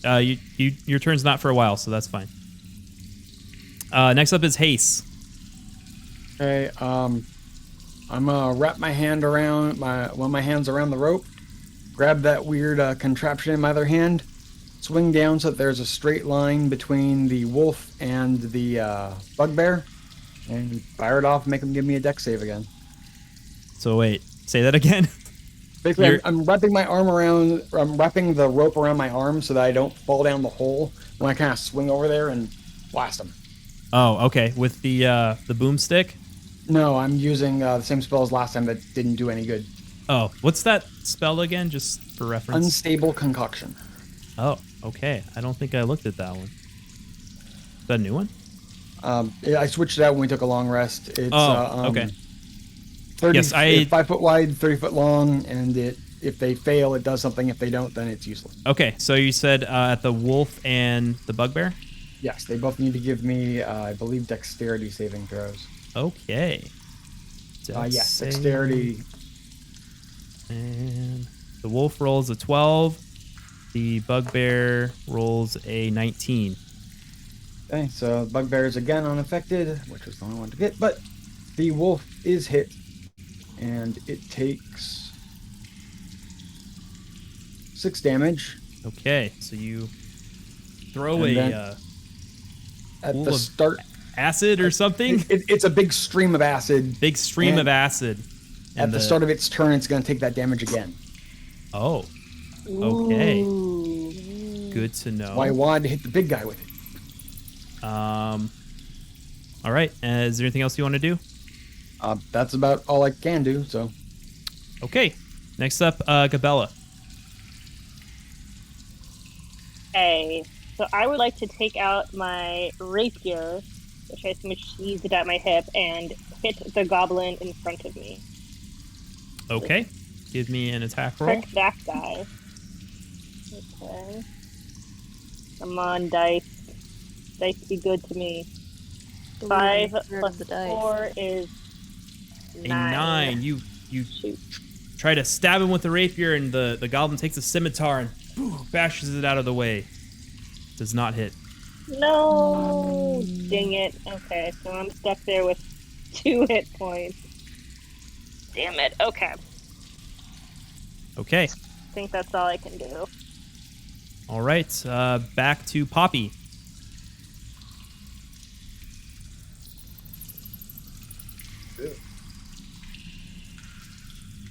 Speaker 1: your turn's not for a while, so that's fine. Next up is Hase.
Speaker 2: Okay, I'm gonna wrap my hand around one of my hands around the rope, grab that weird contraption in my other hand, swing down so that there's a straight line between the wolf and the bugbear, and fire it off, make them give me a dex save again.
Speaker 1: So wait, say that again.
Speaker 2: Basically, I'm wrapping my arm around, I'm wrapping the rope around my arm so that I don't fall down the hole when I kind of swing over there and blast them.
Speaker 1: Oh, okay. With the boomstick?
Speaker 2: No, I'm using the same spell as last time that didn't do any good.
Speaker 1: Oh, what's that spell again, just for reference?
Speaker 2: Unstable Concoction.
Speaker 1: Oh, okay. I don't think I looked at that one. Is that a new one?
Speaker 2: Yeah, I switched it out when we took a long rest. It's
Speaker 1: okay.
Speaker 2: 30,
Speaker 1: Yes,
Speaker 2: it's 5 foot wide, 30 foot long, and if they fail, it does something. If they don't, then it's useless.
Speaker 1: Okay, so you said at the wolf and the bugbear?
Speaker 2: Yes, they both need to give me, I believe, dexterity saving throws.
Speaker 1: Okay.
Speaker 2: Yes, dexterity.
Speaker 1: And the wolf rolls a 12. The bugbear rolls a 19.
Speaker 2: Okay, so bugbear is again unaffected, which was the only one to get, but the wolf is hit, and it takes 6 damage.
Speaker 1: Okay, so you throw
Speaker 2: And
Speaker 1: a
Speaker 2: then at
Speaker 1: pool
Speaker 2: the
Speaker 1: of
Speaker 2: start
Speaker 1: acid or something?
Speaker 2: It's a big stream of acid.
Speaker 1: Big stream of acid.
Speaker 2: At the start of its turn, it's going to take that damage again.
Speaker 1: Oh. Okay.
Speaker 3: Ooh.
Speaker 1: Good to know.
Speaker 2: Why I wanted to hit the big guy with it.
Speaker 1: All right. Is there anything else you want to do?
Speaker 2: That's about all I can do, so.
Speaker 1: Okay. Next up, Gabella.
Speaker 3: Okay, so I would like to take out my rapier, which I assume is sheathed at my hip, and hit the goblin in front of me.
Speaker 1: Okay. Give me an attack roll.
Speaker 3: Prick that guy. Okay. Come on, dice. Dice be good to me. 5 plus
Speaker 4: the dice.
Speaker 3: 4 is
Speaker 1: A 9. You
Speaker 3: Shoot.
Speaker 1: try to stab him with the rapier, and the goblin takes a scimitar and bashes it out of the way. Does not hit.
Speaker 3: No! Dang it. Okay, so I'm stuck there with 2 hit points. Damn it. Okay.
Speaker 1: Okay.
Speaker 3: I think that's all I can do.
Speaker 1: All right. Back to Poppy.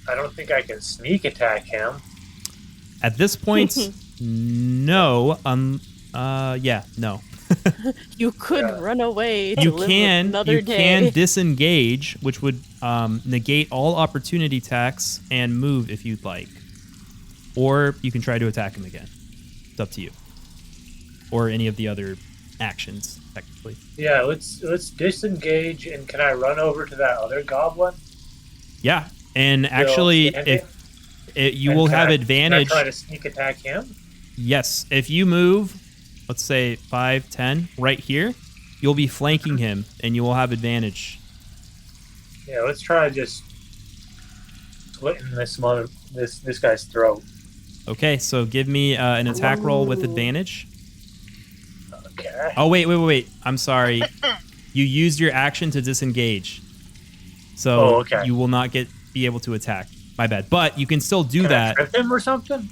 Speaker 5: I don't think I can sneak attack him.
Speaker 1: At this point, no. Yeah, no.
Speaker 4: You could
Speaker 5: Yeah.
Speaker 4: run away to
Speaker 1: You
Speaker 4: live
Speaker 1: can
Speaker 4: another
Speaker 1: you
Speaker 4: day.
Speaker 1: can disengage, which would negate all opportunity attacks and move if you'd like, or you can try to attack him again. It's up to you, or any of the other actions technically.
Speaker 5: Yeah, let's disengage, and can I run over to that other goblin?
Speaker 1: Yeah, and actually,
Speaker 5: standing?
Speaker 1: you
Speaker 5: And
Speaker 1: will
Speaker 5: can
Speaker 1: have
Speaker 5: I-
Speaker 1: advantage.
Speaker 5: Can I try to sneak attack him?
Speaker 1: Yes, if you move, let's say 5, 10, right here, you'll be flanking him, and you will have advantage.
Speaker 5: Yeah, let's try just slitting this guy's throat.
Speaker 1: Okay, so give me an attack roll with advantage.
Speaker 5: Okay.
Speaker 1: Oh, wait. I'm sorry. You used your action to disengage. So
Speaker 5: okay.
Speaker 1: you will not be able to attack. My bad. But you can still do
Speaker 5: Can
Speaker 1: that.
Speaker 5: I trip him or something?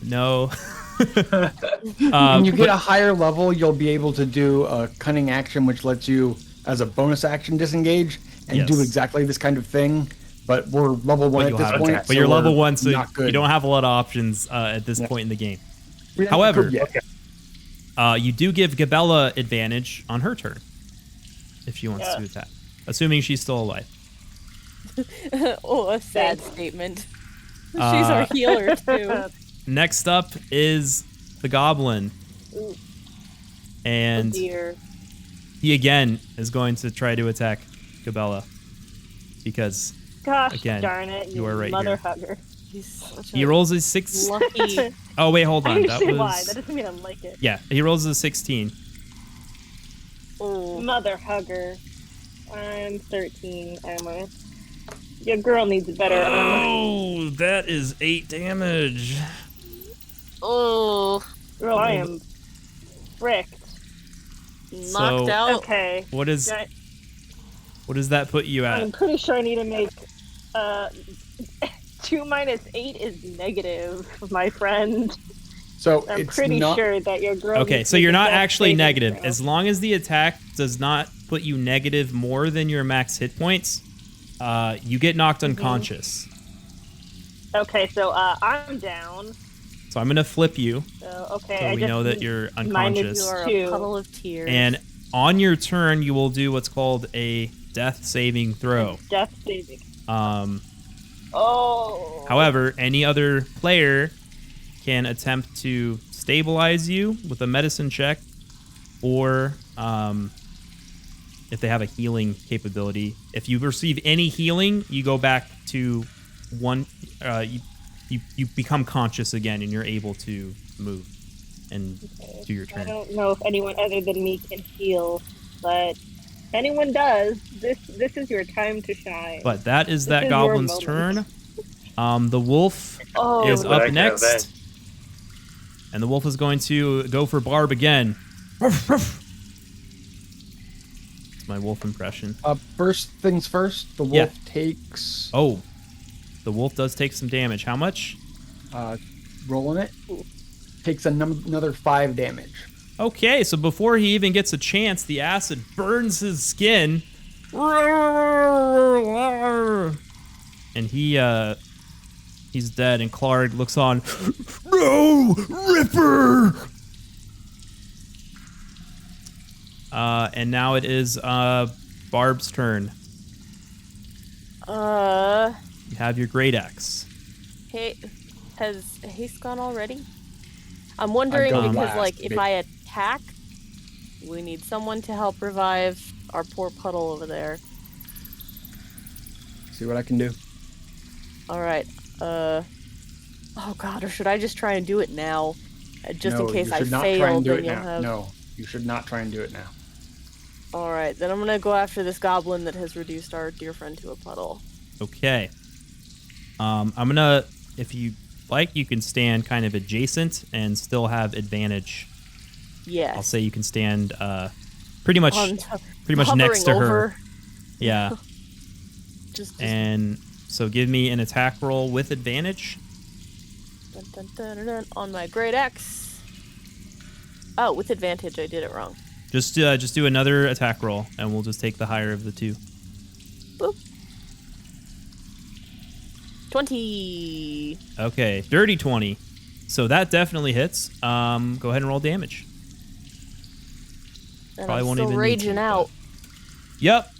Speaker 1: No.
Speaker 2: When you get a higher level, you'll be able to do a cunning action, which lets you, as a bonus action, disengage and do
Speaker 1: Yes.
Speaker 2: exactly this kind of thing. But we're level 1 at
Speaker 1: you'll
Speaker 2: this
Speaker 1: have
Speaker 2: point.
Speaker 1: attack. But you're
Speaker 2: we're
Speaker 1: level 1, so
Speaker 2: not good.
Speaker 1: you don't have a lot of options at this point in the game.
Speaker 2: We haven't
Speaker 1: However,
Speaker 2: improved yet.
Speaker 1: you do give Gabella advantage on her turn if she wants to attack, assuming she's still alive.
Speaker 4: Oh, a sad statement. She's our healer too.
Speaker 1: Next up is the goblin.
Speaker 3: Ooh.
Speaker 1: And
Speaker 3: Dear.
Speaker 1: he again is going to try to attack Gabella because
Speaker 3: Gosh
Speaker 1: Again,
Speaker 3: darn it,
Speaker 1: you are right
Speaker 3: mother
Speaker 1: here.
Speaker 3: hugger.
Speaker 4: He's such
Speaker 1: he
Speaker 4: a
Speaker 1: rolls a 6.
Speaker 4: lucky.
Speaker 1: Oh wait, hold on.
Speaker 3: I
Speaker 1: That
Speaker 3: see
Speaker 1: was
Speaker 3: why. That doesn't mean I like it.
Speaker 1: yeah. He rolls a 16.
Speaker 4: Oh,
Speaker 3: Mother hugger. I'm 13 armor. Your girl needs better armor.
Speaker 1: Oh, that is 8 damage.
Speaker 4: oh,
Speaker 3: Girl, I am fricked.
Speaker 4: knocked out.
Speaker 3: Okay.
Speaker 1: What does that put you
Speaker 3: I'm
Speaker 1: at?
Speaker 3: pretty sure I need to make 2 minus 8 is negative, my friend.
Speaker 2: So
Speaker 3: I'm
Speaker 2: it's
Speaker 3: pretty
Speaker 2: not.
Speaker 3: sure that you're growing.
Speaker 1: Okay, so you're not actually negative. As long as the attack does not put you negative more than your max hit points, you get knocked unconscious.
Speaker 3: Okay, so I'm down.
Speaker 1: So I'm gonna flip you,
Speaker 3: So okay,
Speaker 1: so
Speaker 3: I
Speaker 1: we
Speaker 3: just
Speaker 1: know that
Speaker 3: need
Speaker 1: you're
Speaker 3: minus
Speaker 1: unconscious.
Speaker 4: You are
Speaker 3: Two.
Speaker 4: a puddle of tears.
Speaker 1: And on your turn, you will do what's called a death saving throw.
Speaker 3: death saving.
Speaker 1: Um,
Speaker 3: Oh.
Speaker 1: However, any other player can attempt to stabilize you with a medicine check, or if they have a healing capability. If you receive any healing, you go back to one. You become conscious again, and you're able to move and do your
Speaker 3: I
Speaker 1: turn.
Speaker 3: don't know if anyone other than me can heal, but if anyone does, this is your time to shine.
Speaker 1: But that is
Speaker 3: This
Speaker 1: that
Speaker 3: is your
Speaker 1: goblin's
Speaker 3: moment.
Speaker 1: turn. The wolf
Speaker 3: Oh,
Speaker 1: is
Speaker 5: but
Speaker 1: up
Speaker 5: I can
Speaker 1: next,
Speaker 5: avenge.
Speaker 1: and the wolf is going to go for Barb again. It's my wolf impression.
Speaker 2: First things first. The wolf
Speaker 1: Yeah.
Speaker 2: takes.
Speaker 1: Oh, the wolf does take some damage. How much?
Speaker 2: Rolling it. Takes another 5 damage.
Speaker 1: Okay, so before he even gets a chance, the acid burns his skin. And he's dead, and Clark looks on.
Speaker 6: No, Ripper!
Speaker 1: And now it is Barb's turn. You have your great axe.
Speaker 4: Hey, has Hase gone already? I'm wondering
Speaker 2: go
Speaker 4: because,
Speaker 2: last,
Speaker 4: like, if
Speaker 2: but-
Speaker 4: I attack, we need someone to help revive our poor puddle over there.
Speaker 2: See what I can do.
Speaker 4: All right. Oh God, or should I just try and do it now, just in
Speaker 2: No,
Speaker 4: case
Speaker 2: you
Speaker 4: I
Speaker 2: should not try
Speaker 4: fail?
Speaker 2: and do
Speaker 4: Then
Speaker 2: it
Speaker 4: you'll
Speaker 2: now.
Speaker 4: have.
Speaker 2: No, you should not try and do it now.
Speaker 4: All right, then I'm gonna go after this goblin that has reduced our dear friend to a puddle.
Speaker 1: Okay. I'm gonna, if you like, you can stand kind of adjacent and still have advantage.
Speaker 4: Yes.
Speaker 1: I'll say you can stand pretty much
Speaker 4: Hovering
Speaker 1: next to her.
Speaker 4: over.
Speaker 1: Yeah.
Speaker 4: Just
Speaker 1: And so give me an attack roll with advantage.
Speaker 4: dun, dun, dun, dun, dun, on my great axe. Oh, with advantage, I did it wrong.
Speaker 1: Just do another attack roll, and we'll just take the higher of the two.
Speaker 4: Boop. 20.
Speaker 1: Okay, dirty 20. So that definitely hits. Go ahead and roll damage.
Speaker 4: And
Speaker 1: Probably
Speaker 4: I'm
Speaker 1: won't
Speaker 4: still
Speaker 1: even need
Speaker 4: raging
Speaker 1: to,
Speaker 4: out.
Speaker 1: Yep.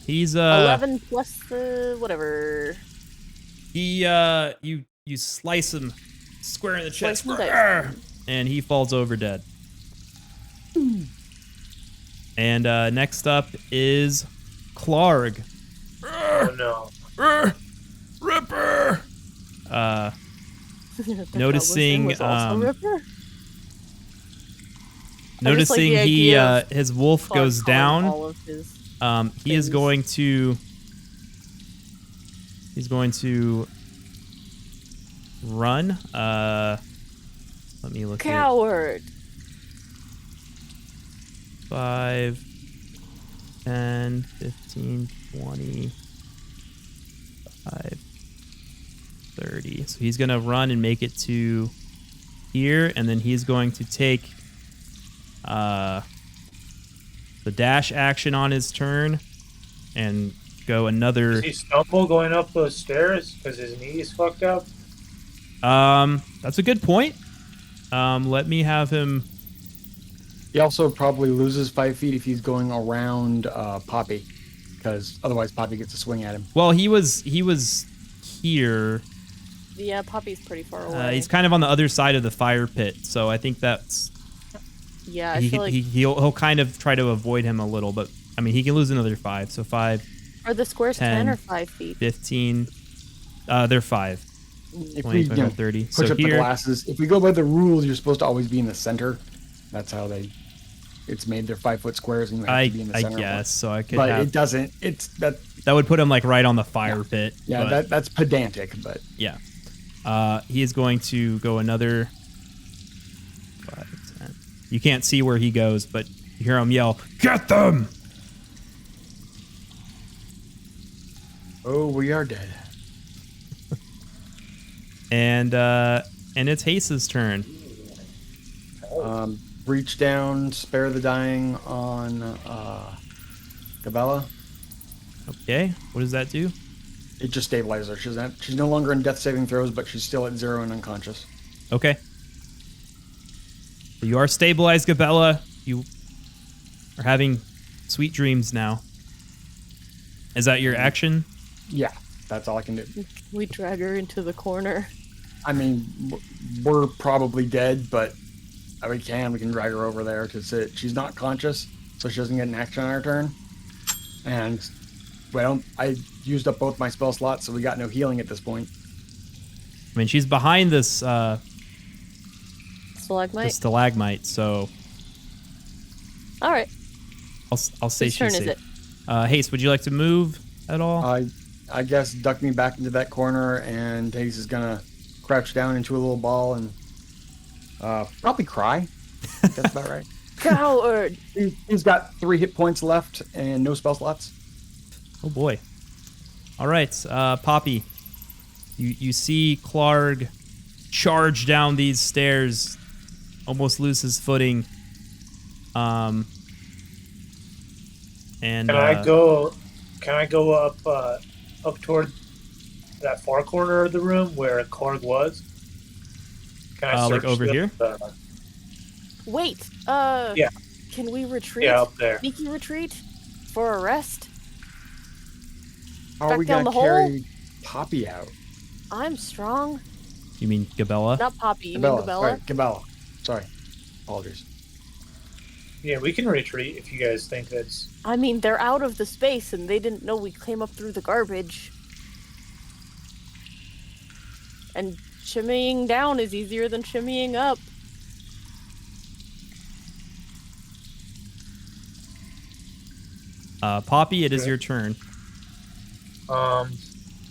Speaker 1: He's
Speaker 4: 11 plus the whatever.
Speaker 1: You slice him square in the chest,
Speaker 4: Slice and dice.
Speaker 1: and he falls over dead. And next up is Clarg.
Speaker 5: Oh no.
Speaker 6: Ripper!
Speaker 4: The
Speaker 1: Noticing,
Speaker 4: goblin was also Ripper?
Speaker 1: Noticing
Speaker 4: the
Speaker 1: he
Speaker 4: idea of
Speaker 1: his wolf
Speaker 4: Clark
Speaker 1: goes
Speaker 4: calling
Speaker 1: down.
Speaker 4: all of his
Speaker 1: He is
Speaker 4: things.
Speaker 1: going to. He's going to run. Let me look.
Speaker 4: Coward.
Speaker 1: 5, 10, 15, 20, 5, 30. So he's going to run and make it to here, and then he's going to take the dash action on his turn and go another.
Speaker 5: Does he stumble going up those stairs because his knee's fucked up?
Speaker 1: That's a good point. Let me have him.
Speaker 2: He also probably loses 5 feet if he's going around Poppy, because otherwise Poppy gets a swing at him.
Speaker 1: Well, he was here.
Speaker 4: Yeah, Poppy's pretty far away.
Speaker 1: He's kind of on the other side of the fire pit, so I think that's.
Speaker 4: Yeah, I feel like...
Speaker 1: He'll kind of try to avoid him a little, but I mean he can lose another 5. So 5,
Speaker 4: Are the squares
Speaker 1: 10,
Speaker 4: 10 or 5 feet?
Speaker 1: 15. They're 5.
Speaker 2: If
Speaker 1: 20,
Speaker 2: we
Speaker 1: 25, 30.
Speaker 2: push
Speaker 1: So
Speaker 2: up the
Speaker 1: here,
Speaker 2: glasses, if we go by the rules, you're supposed to always be in the center. That's how it's made. They're 5-foot squares, and you have to be in the
Speaker 1: I
Speaker 2: center.
Speaker 1: guess so. I could
Speaker 2: But
Speaker 1: have
Speaker 2: it doesn't. It's that.
Speaker 1: that would put him like right on the fire pit.
Speaker 2: Yeah,
Speaker 1: but,
Speaker 2: that's pedantic, but
Speaker 1: yeah. He is going to go another 5, 10. You can't see where he goes, but you hear him yell,
Speaker 6: Get them!
Speaker 2: oh, we are dead.
Speaker 1: and it's Hase's turn.
Speaker 2: reach down, spare the dying on Gabella.
Speaker 1: Okay. What does that do?
Speaker 2: It just stabilizes her. She's no longer in death saving throws, but she's still at 0 and unconscious.
Speaker 1: Okay. You are stabilized, Gabella. You are having sweet dreams now. Is that your action?
Speaker 2: Yeah, that's all I can do.
Speaker 4: We drag her into the corner.
Speaker 2: I mean, we're probably dead, but we can drag her over there because she's not conscious, so she doesn't get an action on her turn. And well, I used up both my spell slots, so we got no healing at this point.
Speaker 1: I mean, she's behind this
Speaker 4: Stalagmite?
Speaker 1: the stalagmite, so
Speaker 4: All right.
Speaker 1: I'll say
Speaker 4: Whose
Speaker 1: she's
Speaker 4: turn is
Speaker 1: safe.
Speaker 4: it?
Speaker 1: Haste, would you like to move at all?
Speaker 2: I guess duck me back into that corner, and Hase is gonna crouch down into a little ball and probably cry. That's about right.
Speaker 4: Coward!
Speaker 2: He's got 3 hit points left and no spell slots.
Speaker 1: Oh boy. All right, Poppy. You see Clark charge down these stairs, almost lose his footing. And
Speaker 5: Can I go up toward that far corner of the room where Korg was? Can I
Speaker 1: like
Speaker 5: search
Speaker 1: over here?
Speaker 4: Wait,
Speaker 5: Yeah.
Speaker 4: Can we retreat?
Speaker 5: Yeah, up there.
Speaker 4: Sneaky retreat? For a rest?
Speaker 2: How are
Speaker 4: Back
Speaker 2: we
Speaker 4: down
Speaker 2: gonna
Speaker 4: the hole?
Speaker 2: carry Poppy out?
Speaker 4: I'm strong.
Speaker 1: You mean Gabella?
Speaker 4: Not Poppy, you
Speaker 2: Gabella,
Speaker 4: mean Gabella?
Speaker 2: sorry, Gabella. Sorry. Apologies.
Speaker 5: Yeah, we can retreat if you guys think that's...
Speaker 4: I mean, they're out of the space and they didn't know we came up through the garbage. And shimmying down is easier than shimmying up.
Speaker 1: Poppy, it is
Speaker 5: Okay.
Speaker 1: your turn.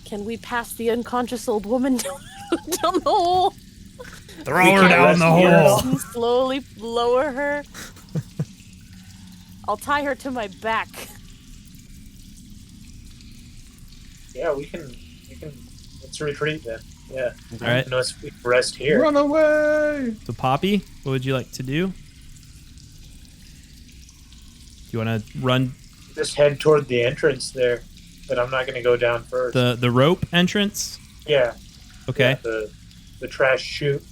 Speaker 4: Can we pass the unconscious old woman down the hole?
Speaker 6: Throw her down the hole.
Speaker 4: And slowly lower her. I'll tie her to my back.
Speaker 5: Yeah, we can... Let's retreat then. Yeah.
Speaker 1: All right.
Speaker 5: No, let's rest here.
Speaker 2: Run away!
Speaker 1: So Poppy, what would you like to do? Do you want to run
Speaker 5: Just head toward the entrance there, but I'm not going to go down first.
Speaker 1: the rope entrance?
Speaker 5: Yeah.
Speaker 1: Okay.
Speaker 5: Yeah, the trash chute.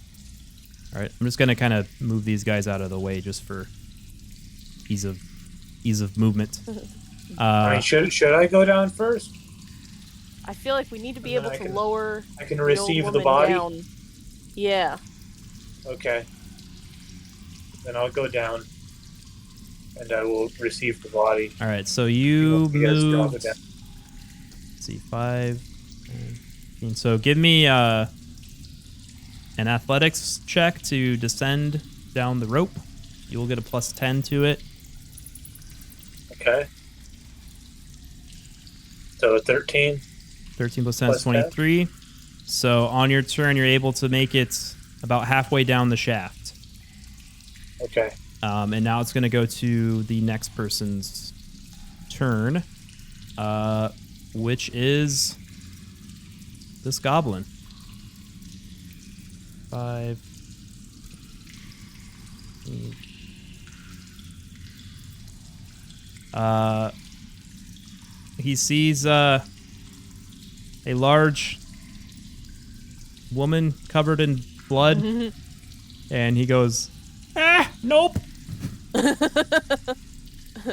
Speaker 1: All right. I'm just gonna kind of move these guys out of the way just for ease of movement.
Speaker 5: I mean, should I go down first?
Speaker 4: I feel like we need to be
Speaker 5: And
Speaker 4: able
Speaker 5: then
Speaker 4: to
Speaker 5: I can-
Speaker 4: lower
Speaker 5: I can
Speaker 4: the old
Speaker 5: receive the
Speaker 4: woman
Speaker 5: body.
Speaker 4: down. Yeah.
Speaker 5: Okay. Then I'll go down, and I will receive the body.
Speaker 1: All right. So you
Speaker 5: You guys drop it
Speaker 1: moved.
Speaker 5: down.
Speaker 1: Let's see, 5. 15. So give me an athletics check to descend down the rope. You will get a +10 to it.
Speaker 5: Okay. So 13.
Speaker 1: 13 plus 10 is
Speaker 5: Plus 10.
Speaker 1: 23. So on your turn, you're able to make it about halfway down the shaft.
Speaker 5: Okay.
Speaker 1: And now it's going to go to the next person's turn, which is this goblin. 5. 8. He sees a large woman covered in blood, and he goes, nope.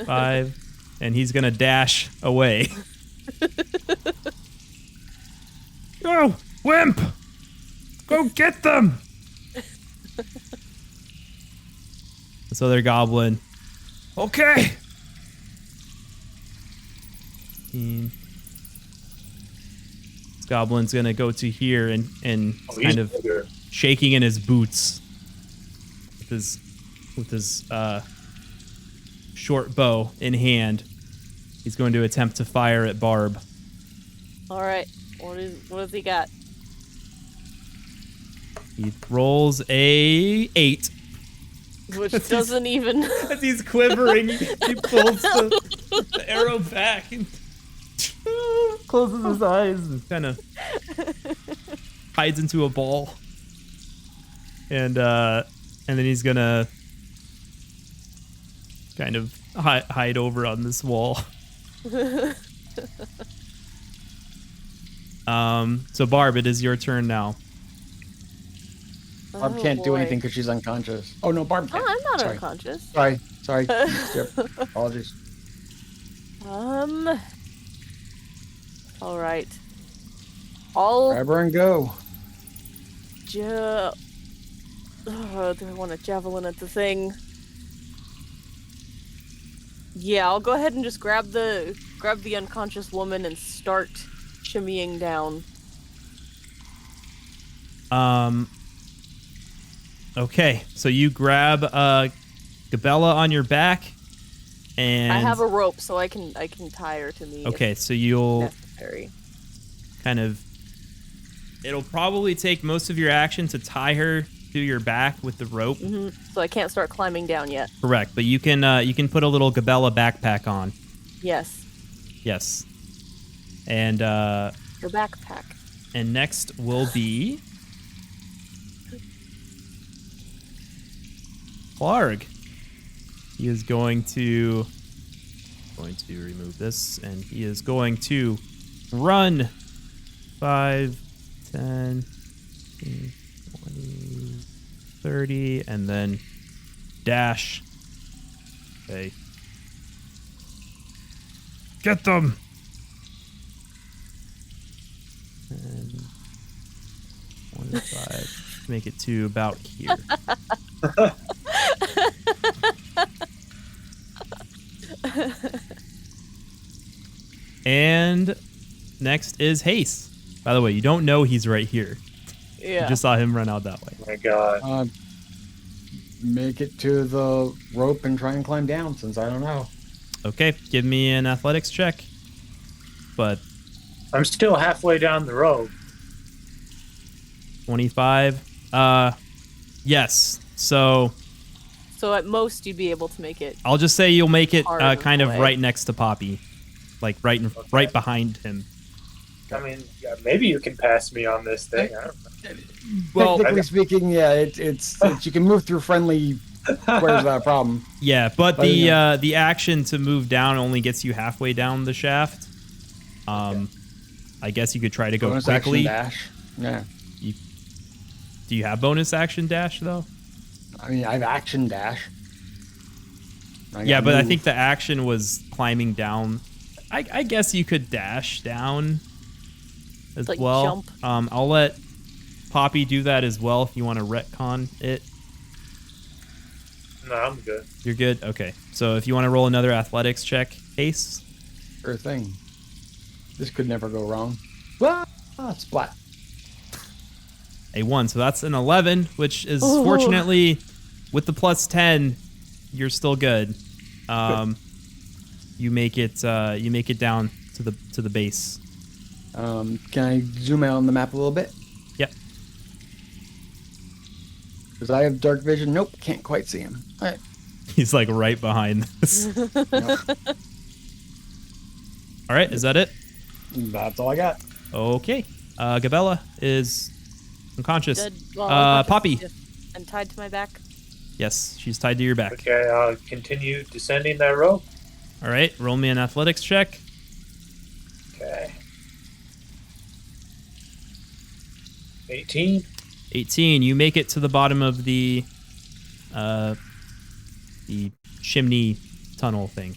Speaker 1: 5, and he's gonna dash away.
Speaker 6: Go, wimp! Go get them!
Speaker 1: This other goblin.
Speaker 6: Okay.
Speaker 1: 15. This goblin's gonna go to here and
Speaker 5: Oh, he's
Speaker 1: kind of
Speaker 5: bigger.
Speaker 1: shaking in his boots with his short bow in hand. He's going to attempt to fire at Barb.
Speaker 4: All right. What has he got?
Speaker 1: He rolls a 8.
Speaker 4: Which doesn't even.
Speaker 1: As he's quivering, he pulls the arrow back and closes his eyes and kind of hides into a ball. And then he's gonna kind of hide over on this wall. So Barb, it is your turn now.
Speaker 2: Barb can't do anything because she's unconscious. Oh no, Barb can't.
Speaker 4: I'm not
Speaker 2: Sorry.
Speaker 4: unconscious.
Speaker 2: Sorry. Yep. Apologies.
Speaker 4: All right. I'll
Speaker 2: Grab her and go.
Speaker 4: do I want a javelin at the thing? Yeah, I'll go ahead and just grab the unconscious woman and start shimmying down.
Speaker 1: Okay, so you grab Gabella on your back, and
Speaker 4: I have a rope, so I can tie her to me.
Speaker 1: Okay,
Speaker 4: if
Speaker 1: so you'll
Speaker 4: necessary.
Speaker 1: kind of. It'll probably take most of your action to tie her to your back with the rope.
Speaker 4: Mm-hmm. So I can't start climbing down yet.
Speaker 1: Correct, but you can put a little Gabella backpack on.
Speaker 4: Yes.
Speaker 1: Yes, and
Speaker 4: Her backpack.
Speaker 1: and next will be Clark. He is going to remove this, and he is going to run 5, 10, 15, 20, 30, and then dash. Okay.
Speaker 6: Get them!
Speaker 1: And 25. Make it to about here. And next is Hase. By the way, you don't know he's right here.
Speaker 4: Yeah.
Speaker 1: You just saw him run out that way.
Speaker 5: Oh my god.
Speaker 2: Make it to the rope and try and climb down, since I don't know.
Speaker 1: Okay, give me an athletics check. But
Speaker 5: I'm still halfway down the road.
Speaker 1: 25. Yes. So
Speaker 4: So at most you'd be able to make it.
Speaker 1: I'll just say you'll make it
Speaker 4: Part of
Speaker 1: kind
Speaker 4: the
Speaker 1: of
Speaker 4: way.
Speaker 1: right next to Poppy, like right behind him.
Speaker 5: I mean, yeah, maybe you can pass me on this thing. I don't know.
Speaker 1: Well,
Speaker 2: Technically speaking, yeah, it's you can move through friendly squares without a problem.
Speaker 1: Yeah, but
Speaker 2: But, yeah.
Speaker 1: the action to move down only gets you halfway down the shaft. I guess you could try to go
Speaker 2: Bonus
Speaker 1: quickly.
Speaker 2: action dash. Yeah.
Speaker 1: Do you have bonus action dash though?
Speaker 2: I mean, I have action dash.
Speaker 1: Yeah, but I think the action was climbing down. I guess you could dash down as
Speaker 4: Like
Speaker 1: well.
Speaker 4: jump.
Speaker 1: I'll let Poppy do that as well if you want to retcon it.
Speaker 5: No, I'm good.
Speaker 1: You're good? Okay. So if you want to roll another athletics check, Ace.
Speaker 2: Sure thing. This could never go wrong. Ah, splat.
Speaker 1: A 1. So that's an 11, which is
Speaker 4: Ooh.
Speaker 1: fortunately, with the plus 10, you're still good. You make it down to the base.
Speaker 2: Can I zoom out on the map a little bit?
Speaker 1: Yep.
Speaker 2: Because I have dark vision. Nope, can't quite see him. All right.
Speaker 1: He's like right behind this.
Speaker 2: Yep.
Speaker 1: All right, is that it?
Speaker 2: That's all I got.
Speaker 1: Okay. Gabella is unconscious.
Speaker 4: Dead, unconscious
Speaker 1: Poppy.
Speaker 4: And tied to my back.
Speaker 1: Yes, she's tied to your back.
Speaker 5: Okay, I'll continue descending that rope.
Speaker 1: All right, roll me an athletics check.
Speaker 5: Okay. 18.
Speaker 1: 18. You make it to the bottom of the chimney tunnel thing.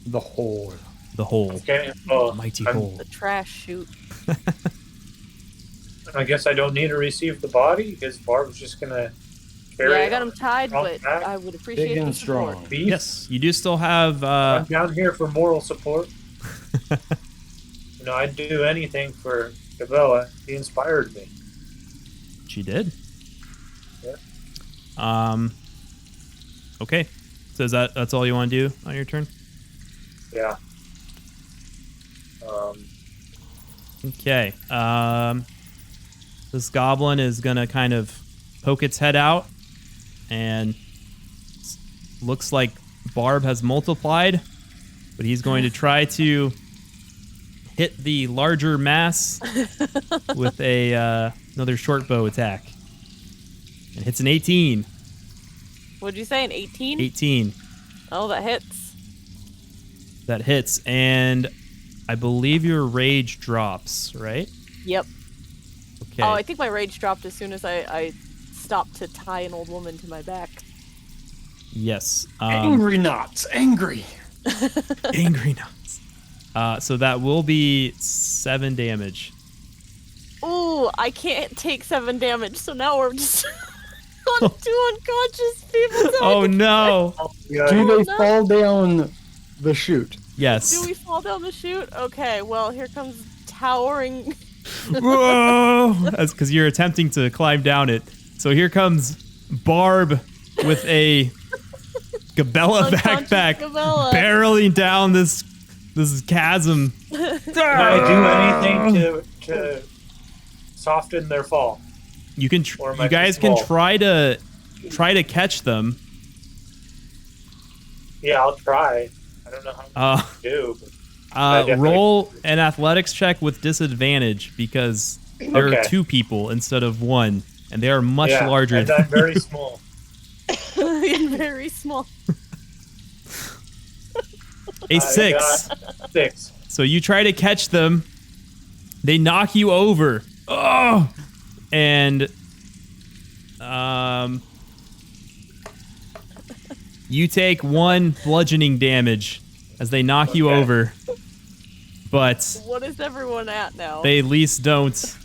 Speaker 2: The hole.
Speaker 1: The hole.
Speaker 5: Okay. Oh,
Speaker 1: Mighty
Speaker 5: I'm-
Speaker 1: hole.
Speaker 4: The trash chute.
Speaker 5: I guess I don't need to receive the body because Barb's just gonna carry
Speaker 4: Yeah, I
Speaker 5: it
Speaker 4: got him tied,
Speaker 5: on
Speaker 4: but
Speaker 5: back.
Speaker 4: I would appreciate
Speaker 2: Big
Speaker 4: the
Speaker 2: and
Speaker 4: support.
Speaker 2: strong.
Speaker 5: Beef.
Speaker 1: Yes, you do still have.
Speaker 5: I'm down here for moral support. I'd do anything for Gabella. He inspired me.
Speaker 1: She did.
Speaker 5: Yeah.
Speaker 1: Okay. So that's all you want to do on your turn?
Speaker 5: Yeah.
Speaker 1: Okay. This goblin is gonna kind of poke its head out, and looks like Barb has multiplied, but he's going to try to hit the larger mass with a another short bow attack, and hits an 18.
Speaker 4: What'd you say, an 18?
Speaker 1: 18.
Speaker 4: Oh, that hits.
Speaker 1: That hits, and I believe your rage drops, right?
Speaker 4: Yep.
Speaker 1: Okay.
Speaker 4: Oh, I think my rage dropped as soon as I stopped to tie an old woman to my back.
Speaker 1: Yes.
Speaker 2: Angry knots. Angry.
Speaker 1: Angry nuts. So that will be 7 damage.
Speaker 4: Ooh, I can't take 7 damage, so now we're just on 2 unconscious people.
Speaker 1: Oh no!
Speaker 2: Do they fall down the chute?
Speaker 1: Yes.
Speaker 4: Do we fall down the chute? Okay, well, here comes towering.
Speaker 1: Whoa! That's because you're attempting to climb down it. So here comes Barb with a Gabella
Speaker 4: Unconscious
Speaker 1: backpack,
Speaker 4: Gabella.
Speaker 1: barreling down this chasm.
Speaker 5: Can I do anything to soften their fall?
Speaker 1: You can.
Speaker 5: Or am I
Speaker 1: You guys
Speaker 5: too
Speaker 1: can
Speaker 5: small?
Speaker 1: try to catch them.
Speaker 5: Yeah, I'll try. I don't know how to do. But
Speaker 1: Roll an athletics check with disadvantage because there are
Speaker 5: Okay.
Speaker 1: 2 people instead of 1, and they are much
Speaker 5: yeah,
Speaker 1: larger.
Speaker 5: and I'm very small.
Speaker 4: Very small.
Speaker 1: A 6.
Speaker 5: Got 6.
Speaker 1: So you try to catch them. They knock you over. Oh! And you take 1 bludgeoning damage as they knock you
Speaker 5: Okay.
Speaker 1: over. But
Speaker 4: What is everyone at now?
Speaker 1: they at least don't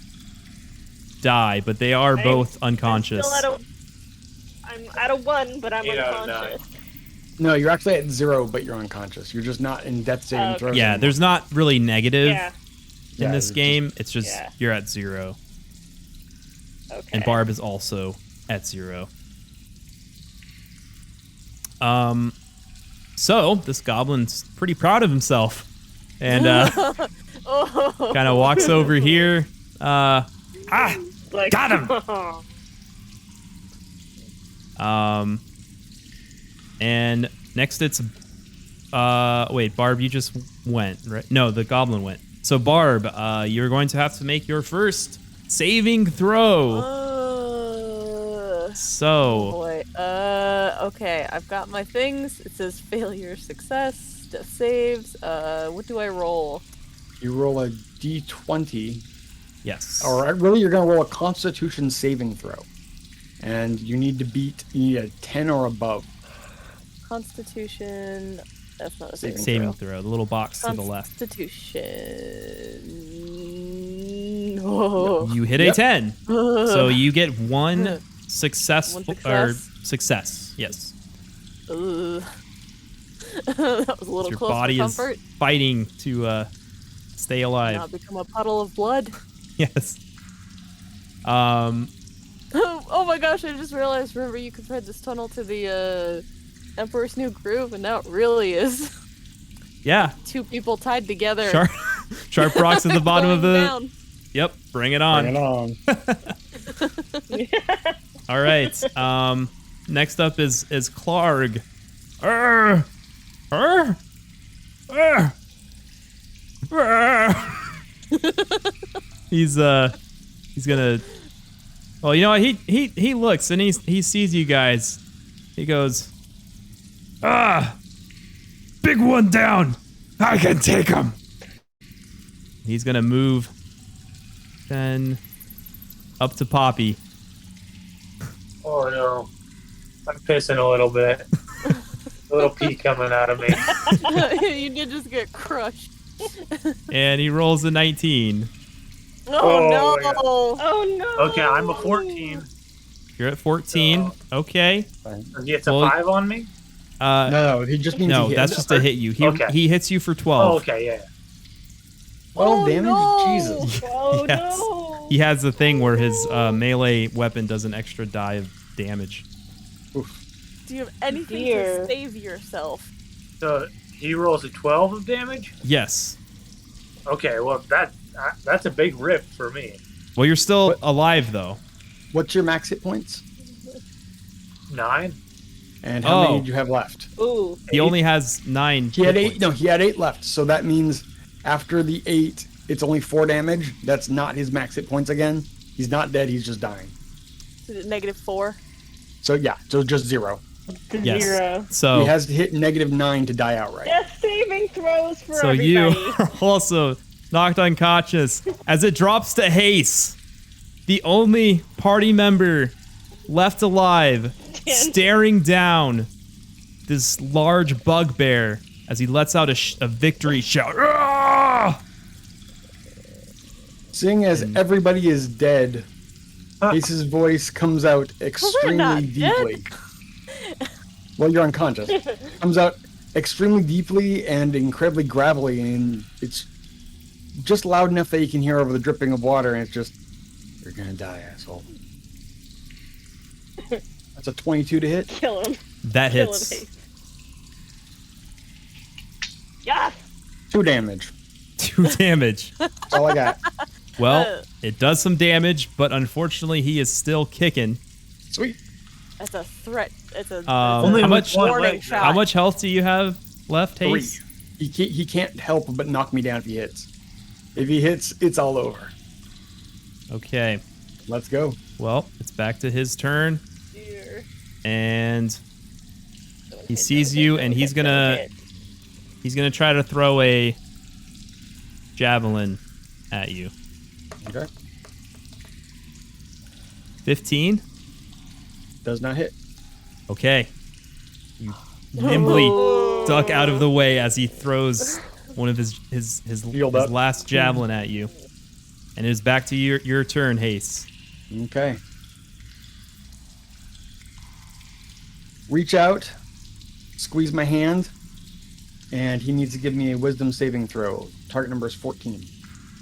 Speaker 1: die, but they are both
Speaker 3: I'm
Speaker 1: unconscious.
Speaker 3: I'm at a 1, but I'm
Speaker 5: 8 out of 9.
Speaker 3: unconscious.
Speaker 2: No, you're actually at 0, but you're unconscious. You're just not in death saving
Speaker 3: Okay.
Speaker 2: throws.
Speaker 1: Yeah,
Speaker 2: anymore.
Speaker 1: there's not really negative
Speaker 3: Yeah.
Speaker 1: in
Speaker 2: Yeah,
Speaker 1: this
Speaker 2: it's
Speaker 1: game. It's just
Speaker 3: Yeah.
Speaker 1: you're at 0.
Speaker 3: Okay.
Speaker 1: And Barb is also at 0. So this goblin's pretty proud of himself, and
Speaker 4: Oh.
Speaker 1: kind of walks over here.
Speaker 3: Like,
Speaker 1: got him! And next it's wait, Barb, you just went, right? No, the goblin went. So Barb, you're going to have to make your first saving throw. So
Speaker 4: Boy. Okay, I've got my things. It says failure, success, death saves. What do I roll?
Speaker 2: You roll a d20,
Speaker 1: yes.
Speaker 2: or really, you're going to roll a Constitution saving throw, and you need a 10 or above.
Speaker 4: Constitution. That's not a saving,
Speaker 1: Saving
Speaker 4: throw.
Speaker 1: throw, the little box to the left.
Speaker 4: Constitution. Oh.
Speaker 1: You hit a 10. So you get 1 successful
Speaker 4: One
Speaker 1: or
Speaker 4: success?
Speaker 1: success. Yes.
Speaker 4: Ugh. That was a little
Speaker 1: Your
Speaker 4: close
Speaker 1: body
Speaker 4: for
Speaker 1: is
Speaker 4: comfort.
Speaker 1: fighting to stay alive.
Speaker 4: Not become a puddle of blood.
Speaker 1: Yes.
Speaker 4: Oh my gosh, I just realized, remember you compared this tunnel to the Emperor's New Groove, and now it really is
Speaker 1: Yeah.
Speaker 4: 2 people tied together.
Speaker 1: Sharp rocks at the bottom of
Speaker 4: going
Speaker 1: the.
Speaker 4: down.
Speaker 1: Yep. Bring it on.
Speaker 2: Bring it on.
Speaker 1: All right. Next up is Clarg. Arr! Arr! Arr! Arr! He's gonna. Well, you know what? He looks and he sees you guys. He goes,
Speaker 6: Big one down. I can take him.
Speaker 1: he's gonna move. Then up to Poppy.
Speaker 5: Oh no. I'm pissing a little bit. A little pee coming out of me.
Speaker 4: You did just get crushed.
Speaker 1: And he rolls a 19.
Speaker 4: Oh, no!
Speaker 5: my God.
Speaker 3: Oh no.
Speaker 5: Okay, I'm a 14.
Speaker 1: You're at 14. Okay.
Speaker 5: He gets a
Speaker 1: Well,
Speaker 5: 5 on me?
Speaker 2: No, he just means
Speaker 1: No,
Speaker 2: he
Speaker 1: that's
Speaker 2: hits.
Speaker 1: just to hit you.
Speaker 5: Okay.
Speaker 1: He hits you for 12.
Speaker 5: Oh, okay, yeah.
Speaker 2: 12 damage?
Speaker 4: no!
Speaker 2: Jesus.
Speaker 3: Oh
Speaker 1: Yes.
Speaker 3: no.
Speaker 1: He has the thing where his melee weapon does an extra die of damage.
Speaker 4: Do you have anything
Speaker 3: Dear.
Speaker 4: to save yourself?
Speaker 5: So he rolls a 12 of damage?
Speaker 1: Yes.
Speaker 5: Okay, well, that's a big rip for me.
Speaker 1: Well, you're still
Speaker 2: What?
Speaker 1: alive, though.
Speaker 2: What's your max hit points?
Speaker 5: 9?
Speaker 2: And how many
Speaker 1: Oh.
Speaker 2: do you have left?
Speaker 3: Ooh.
Speaker 1: He only has 9.
Speaker 2: He had
Speaker 1: hit
Speaker 2: 8.
Speaker 1: points.
Speaker 2: No, he had 8 left. So that means after the 8, it's only 4 damage. That's not his max hit points again. He's not dead. He's just dying.
Speaker 4: Is it -4?
Speaker 2: So yeah, so just 0.
Speaker 3: To
Speaker 1: Yes.
Speaker 3: 0.
Speaker 1: So
Speaker 2: He has to hit -9 to die outright.
Speaker 3: Death saving throws for
Speaker 1: So
Speaker 3: everybody.
Speaker 1: you are also knocked unconscious as it drops to Hase, the only party member left alive, staring down this large bugbear as he lets out a victory shout. "Ah!"
Speaker 2: Seeing as everybody is dead, Hase's voice comes out extremely
Speaker 4: not
Speaker 2: deeply. Well, you're unconscious. Comes out extremely deeply and incredibly gravelly, and it's just loud enough that you can hear over the dripping of water, and it's just, you're gonna die, asshole. That's a 22 to hit.
Speaker 3: Kill him.
Speaker 1: That
Speaker 3: Kill him,
Speaker 1: hits.
Speaker 3: Hase. Yes!
Speaker 2: 2 damage.
Speaker 1: 2 damage.
Speaker 2: That's all I got.
Speaker 1: Well, it does some damage, but unfortunately he is still kicking.
Speaker 2: Sweet.
Speaker 4: That's a threat. It's a
Speaker 5: Only
Speaker 1: how
Speaker 5: with
Speaker 1: much?
Speaker 5: one
Speaker 4: warning
Speaker 5: leg.
Speaker 4: shot.
Speaker 1: How much health do you have left,
Speaker 2: 3.
Speaker 1: Hase?
Speaker 2: He can't help but knock me down if he hits. If he hits, it's all over.
Speaker 1: Okay.
Speaker 2: Let's go.
Speaker 1: Well, it's back to his turn,
Speaker 3: Dear.
Speaker 1: and he sees you, and he's gonna try to throw a javelin at you.
Speaker 2: Okay.
Speaker 1: 15.
Speaker 2: Does not hit.
Speaker 1: Okay. You nimbly duck out of the way as he throws one of his
Speaker 2: Healed up.
Speaker 1: last javelin at you. And it is back to your turn, Hase.
Speaker 2: Okay. Reach out, squeeze my hand, and he needs to give me a wisdom saving throw. Target number is 14.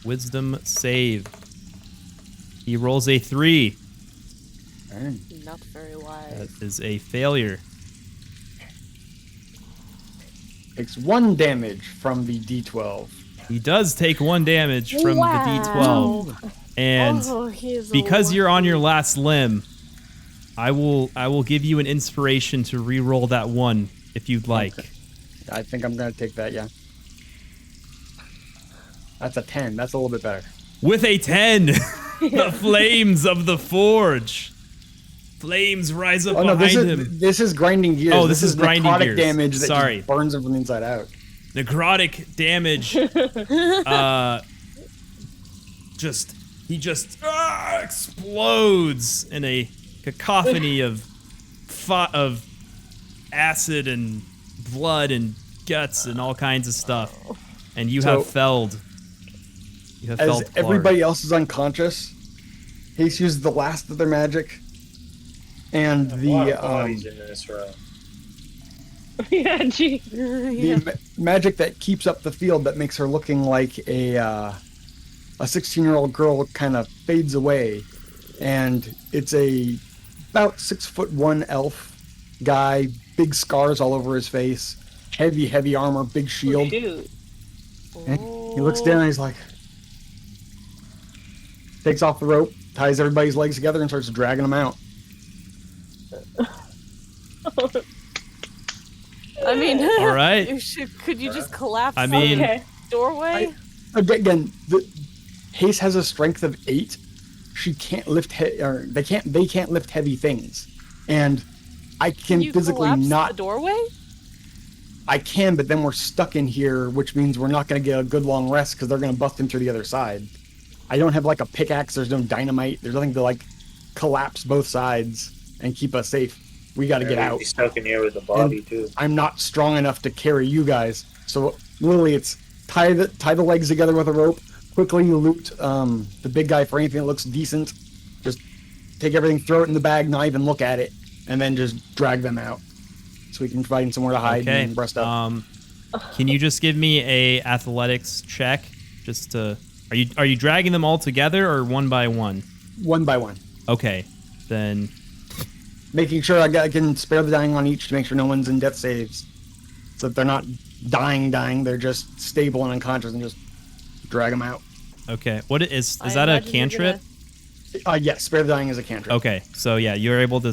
Speaker 1: Wisdom save. He rolls a 3.
Speaker 2: Alright.
Speaker 4: Not very wise.
Speaker 1: That is a failure.
Speaker 2: Takes 1 damage from the D12.
Speaker 1: He does take 1 damage from the D12. And
Speaker 4: he is
Speaker 1: because
Speaker 4: a
Speaker 1: you're on your last limb, I will give you an inspiration to re-roll that 1 if you'd like.
Speaker 2: Okay. I think I'm going to take that, yeah. That's a 10. That's a little bit better.
Speaker 1: With a 10, the flames of the forge. Flames rise up
Speaker 2: Oh no,
Speaker 1: behind him.
Speaker 2: this is grinding gears.
Speaker 1: Oh, this is grinding
Speaker 2: necrotic
Speaker 1: gears.
Speaker 2: damage that
Speaker 1: Sorry.
Speaker 2: just burns him from the inside out.
Speaker 1: Necrotic damage. He just explodes in a cacophony of acid and blood and guts and all kinds of stuff. And you have felled. You have
Speaker 2: As
Speaker 1: felled
Speaker 2: everybody else is unconscious, Hase uses the last of their magic, and
Speaker 5: A lot of
Speaker 2: the
Speaker 5: bodies in this row.
Speaker 3: Yeah, gee.
Speaker 2: magic that keeps up the field that makes her looking like a 16-year-old girl kind of fades away, and it's about 6'1" elf guy, big scars all over his face, heavy armor, big shield.
Speaker 3: Shoot.
Speaker 2: And he looks down and he's like, takes off the rope, ties everybody's legs together, and starts dragging them out.
Speaker 4: I mean,
Speaker 1: All right.
Speaker 4: Could you just collapse
Speaker 1: I mean-
Speaker 3: Okay.
Speaker 4: the doorway?
Speaker 2: Again, Hase has a strength of 8. She can't lift they can't lift heavy things, and I can
Speaker 4: you
Speaker 2: physically
Speaker 4: collapse
Speaker 2: not.
Speaker 4: the doorway?
Speaker 2: I can, but then we're stuck in here, which means we're not going to get a good long rest because they're going to bust in through the other side. I don't have like a pickaxe. There's no dynamite. There's nothing to like collapse both sides and keep us safe. We got to get
Speaker 5: We'd
Speaker 2: out.
Speaker 5: be stuck in here with the body too.
Speaker 2: I'm not strong enough to carry you guys. So literally, it's tie the legs together with a rope. Quickly loot the big guy for anything that looks decent. Just take everything, throw it in the bag, not even look at it, and then just drag them out so we can find somewhere to hide
Speaker 1: Okay.
Speaker 2: and rest up.
Speaker 1: Can you just give me a athletics check? Just to are you dragging them all together or one by one?
Speaker 2: One by one,
Speaker 1: Okay, then
Speaker 2: making sure I can spare the dying on each to make sure no one's in death saves, so that they're not dying. They're just stable and unconscious, and just drag them out.
Speaker 1: okay. What is
Speaker 4: I
Speaker 1: that a
Speaker 4: imagine you're
Speaker 1: cantrip?
Speaker 2: Yes, spare the dying is a cantrip.
Speaker 1: Okay, so yeah, you're able to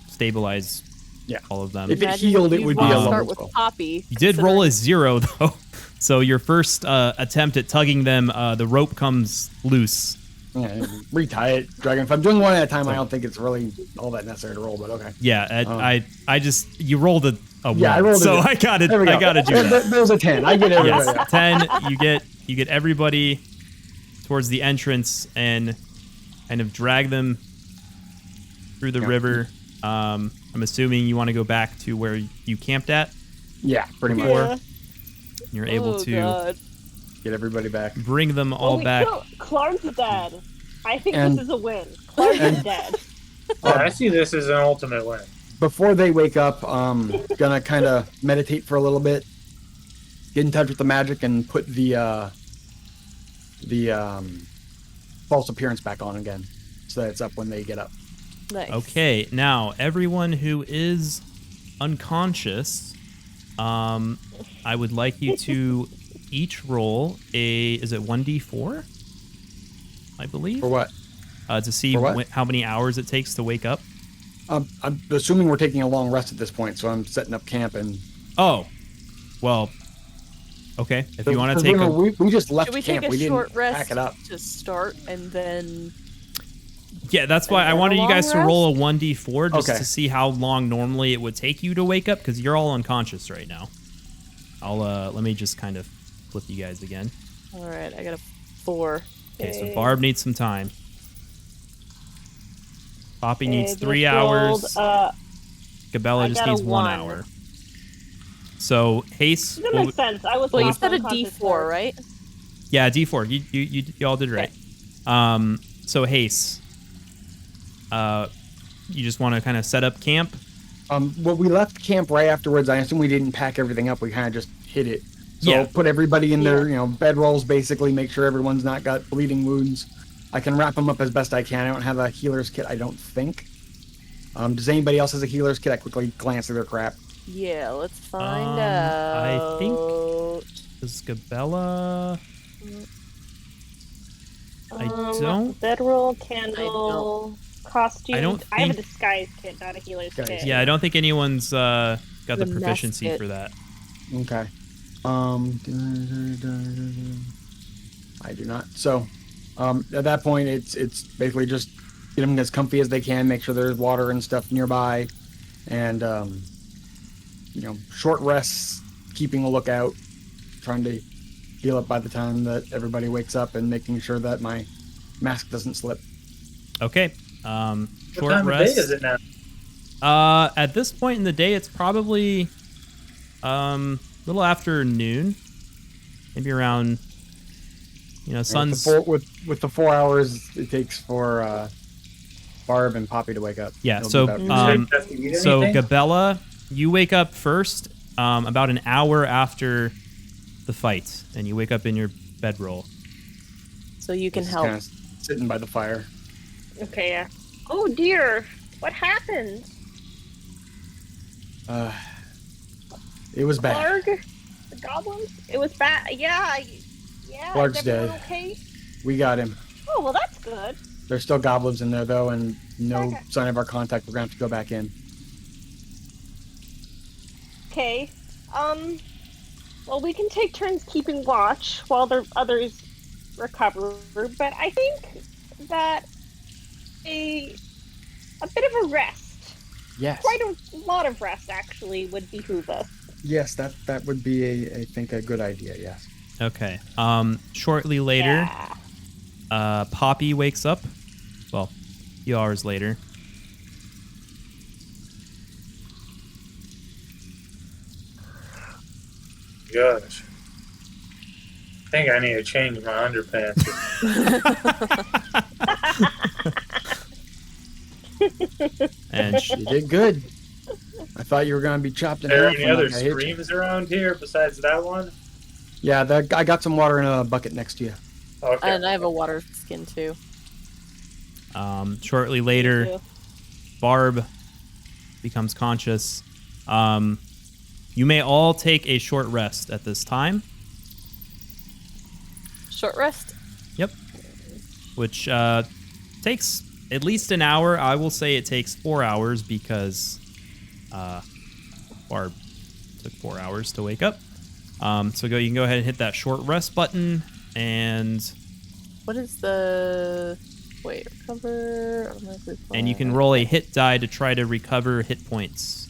Speaker 1: stabilize
Speaker 2: Yeah.
Speaker 1: all of them.
Speaker 2: If it
Speaker 4: Imagine
Speaker 2: healed, it
Speaker 4: you'd
Speaker 2: would be
Speaker 4: want
Speaker 2: a
Speaker 4: to
Speaker 2: level
Speaker 4: start with
Speaker 2: 12.
Speaker 4: Poppy.
Speaker 1: You did roll a 0 though, so your first attempt at tugging them, the rope comes loose,
Speaker 2: Yeah, retie it, drag it. If I'm doing one at a time, I don't think it's really all that necessary to roll, but okay.
Speaker 1: Yeah, I just you rolled a one,
Speaker 2: I rolled
Speaker 1: so
Speaker 2: I
Speaker 1: gotta do that.
Speaker 2: There's a 10. I get everybody.
Speaker 1: Yes, 10. You get everybody towards the entrance and kind of drag them through the river. I'm assuming you want to go back to where you camped at.
Speaker 2: Yeah, pretty much.
Speaker 4: Yeah.
Speaker 1: You're able to
Speaker 2: get everybody back.
Speaker 1: bring them all back.
Speaker 3: Clark's dead. I think
Speaker 2: And-
Speaker 3: this is a win. Clark is dead.
Speaker 5: I see this as an ultimate win.
Speaker 2: Before they wake up, gonna kind of meditate for a little bit, get in touch with the magic, and put the false appearance back on again, so that it's up when they get up.
Speaker 4: Nice.
Speaker 1: Okay, now everyone who is unconscious, I would like you to each roll is it 1d4? I believe.
Speaker 2: For what?
Speaker 1: To see
Speaker 2: For what?
Speaker 1: how many hours it takes to wake up.
Speaker 2: I'm assuming we're taking a long rest at this point, so I'm setting up camp and.
Speaker 1: Oh, well, okay. If you want to take a,
Speaker 2: we just left
Speaker 4: Should we
Speaker 2: camp.
Speaker 4: take a
Speaker 2: We
Speaker 4: short
Speaker 2: didn't
Speaker 4: rest
Speaker 2: pack it up.
Speaker 4: to start and then?
Speaker 1: yeah, that's why I
Speaker 4: then a
Speaker 1: wanted you guys
Speaker 4: long
Speaker 1: to roll a 1d4 just
Speaker 2: Okay.
Speaker 1: to see how long normally it would take you to wake up because you're all unconscious right now. I'll let me just kind of flip you guys again.
Speaker 4: All right, I got a 4.
Speaker 1: Okay, so Barb needs some time. Poppy needs
Speaker 3: Just
Speaker 1: 3
Speaker 3: rolled,
Speaker 1: hours. Gabella
Speaker 3: I
Speaker 1: just
Speaker 3: got a
Speaker 1: needs 1
Speaker 3: 1.
Speaker 1: hour. So Hase,
Speaker 3: That makes sense. I was
Speaker 4: Well, you
Speaker 3: lost
Speaker 4: said a
Speaker 3: unconscious
Speaker 4: D4,
Speaker 3: there.
Speaker 4: right?
Speaker 1: yeah, D4. You all did right. So Hase, you just want to kind of set up camp.
Speaker 2: Well, we left camp right afterwards. I assume we didn't pack everything up. We kind of just hid it. So
Speaker 1: Yeah.
Speaker 2: put everybody in their, bedrolls, basically. Make sure everyone's not got bleeding wounds. I can wrap them up as best I can. I don't have a healer's kit, I don't think. Does anybody else have a healer's kit? I quickly glance through their crap.
Speaker 4: Yeah, let's find
Speaker 1: I
Speaker 4: out.
Speaker 1: think is Gabella. I don't.
Speaker 3: Bedroll, candle, costume.
Speaker 1: I don't
Speaker 3: I have a
Speaker 1: think-
Speaker 3: disguise kit, not a healer's
Speaker 2: Guys,
Speaker 3: kit.
Speaker 1: Yeah, I don't think anyone's got the
Speaker 4: The mess
Speaker 1: proficiency
Speaker 4: kit.
Speaker 1: for that.
Speaker 2: Okay. I do not. So, at that point, it's basically just get them as comfy as they can. Make sure there's water and stuff nearby, and short rests, keeping a lookout, trying to heal up by the time that everybody wakes up, and making sure that my mask doesn't slip.
Speaker 1: Okay.
Speaker 5: What
Speaker 1: Short
Speaker 5: time
Speaker 1: rest.
Speaker 5: of day is it now?
Speaker 1: At this point in the day, it's probably a little after noon, maybe around. Sun's.
Speaker 2: With the 4 hours it takes for Barb and Poppy to wake up.
Speaker 1: Yeah.
Speaker 2: It'll
Speaker 1: So
Speaker 2: be about-
Speaker 5: Have to eat
Speaker 1: so
Speaker 5: anything?
Speaker 1: Gabella, you wake up first, about an hour after the fight, and you wake up in your bedroll.
Speaker 4: So you can
Speaker 2: just
Speaker 4: help.
Speaker 2: kinda sitting by the fire.
Speaker 3: Okay, yeah. Oh dear, what happened?
Speaker 2: It was bad.
Speaker 3: Clark? The goblins? It was bad. Yeah.
Speaker 2: Clark's
Speaker 3: is everyone
Speaker 2: dead.
Speaker 3: okay?
Speaker 2: We got him.
Speaker 3: Oh, well, that's good.
Speaker 2: There's still goblins in there though, and no
Speaker 3: Okay.
Speaker 2: sign of our contact. We're gonna have to go back in.
Speaker 3: Okay. Well, we can take turns keeping watch while the others recover, but I think that a bit of a rest,
Speaker 2: Yes.
Speaker 3: quite a lot of rest actually, would behoove us.
Speaker 2: Yes, that would be I think a good idea. Yes.
Speaker 1: Okay. Shortly later,
Speaker 3: Yeah.
Speaker 1: Poppy wakes up. Well, a few hours later.
Speaker 5: Gosh. I think I need to change my underpants.
Speaker 1: And
Speaker 2: You did good. I thought you were gonna be chopped in
Speaker 5: Are there
Speaker 2: half.
Speaker 5: any
Speaker 2: when,
Speaker 5: other
Speaker 2: like, I hit you.
Speaker 5: streams around here besides that one?
Speaker 2: Yeah, I got some water in a bucket next to you.
Speaker 5: Okay.
Speaker 4: And I have a water skin too.
Speaker 1: shortly later,
Speaker 3: Too.
Speaker 1: Barb becomes conscious. You may all take a short rest at this time,
Speaker 4: Short rest?
Speaker 1: Yep. Which takes at least an hour. I will say it takes 4 hours because Barb took 4 hours to wake up. So you can go ahead and hit that short rest button, and
Speaker 4: What is the... Wait, recover... automatically
Speaker 1: And you can
Speaker 4: apply.
Speaker 1: roll a hit die to try to recover hit points.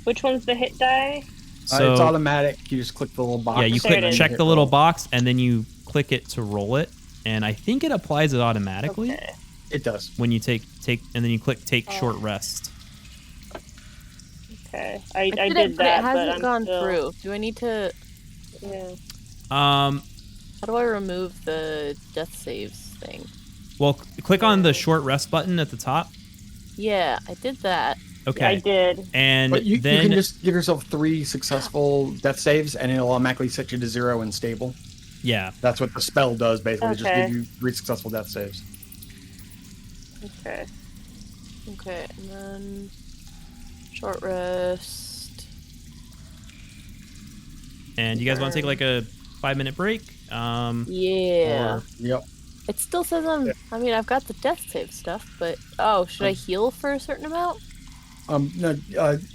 Speaker 3: Which one's the hit die?
Speaker 1: So
Speaker 2: it's automatic. You just click the little box.
Speaker 1: yeah, you
Speaker 3: There it
Speaker 1: click
Speaker 3: is.
Speaker 1: check
Speaker 2: Hit
Speaker 1: the little
Speaker 2: roll.
Speaker 1: box, and then you click it to roll it. And I think it applies it automatically
Speaker 3: Okay.
Speaker 2: It does.
Speaker 1: when you take, and then you click take
Speaker 3: Oh.
Speaker 1: short rest.
Speaker 3: Okay. I
Speaker 4: did
Speaker 3: did
Speaker 4: it, but
Speaker 3: that,
Speaker 4: it hasn't
Speaker 3: but I'm
Speaker 4: gone
Speaker 3: still...
Speaker 4: through. Do I need to...
Speaker 3: Yeah.
Speaker 1: How
Speaker 4: do I remove the death saves thing?
Speaker 1: Well, click on the short rest button at the top.
Speaker 4: Yeah, I did that.
Speaker 1: Okay.
Speaker 3: I did.
Speaker 1: And
Speaker 2: But you
Speaker 1: then
Speaker 2: can just give yourself 3 successful death saves, and it'll automatically set you to 0 and stable.
Speaker 1: yeah.
Speaker 2: That's what the spell does, basically. Just
Speaker 3: Okay.
Speaker 2: give you 3 successful death saves.
Speaker 3: Okay.
Speaker 4: Okay, and then... Short rest...
Speaker 1: And you guys want to take like a 5-minute break?
Speaker 4: Yeah.
Speaker 1: Or-
Speaker 2: Yep.
Speaker 4: It still says I mean, I've got the death save stuff, but... Oh, should I heal for a certain amount?
Speaker 2: No,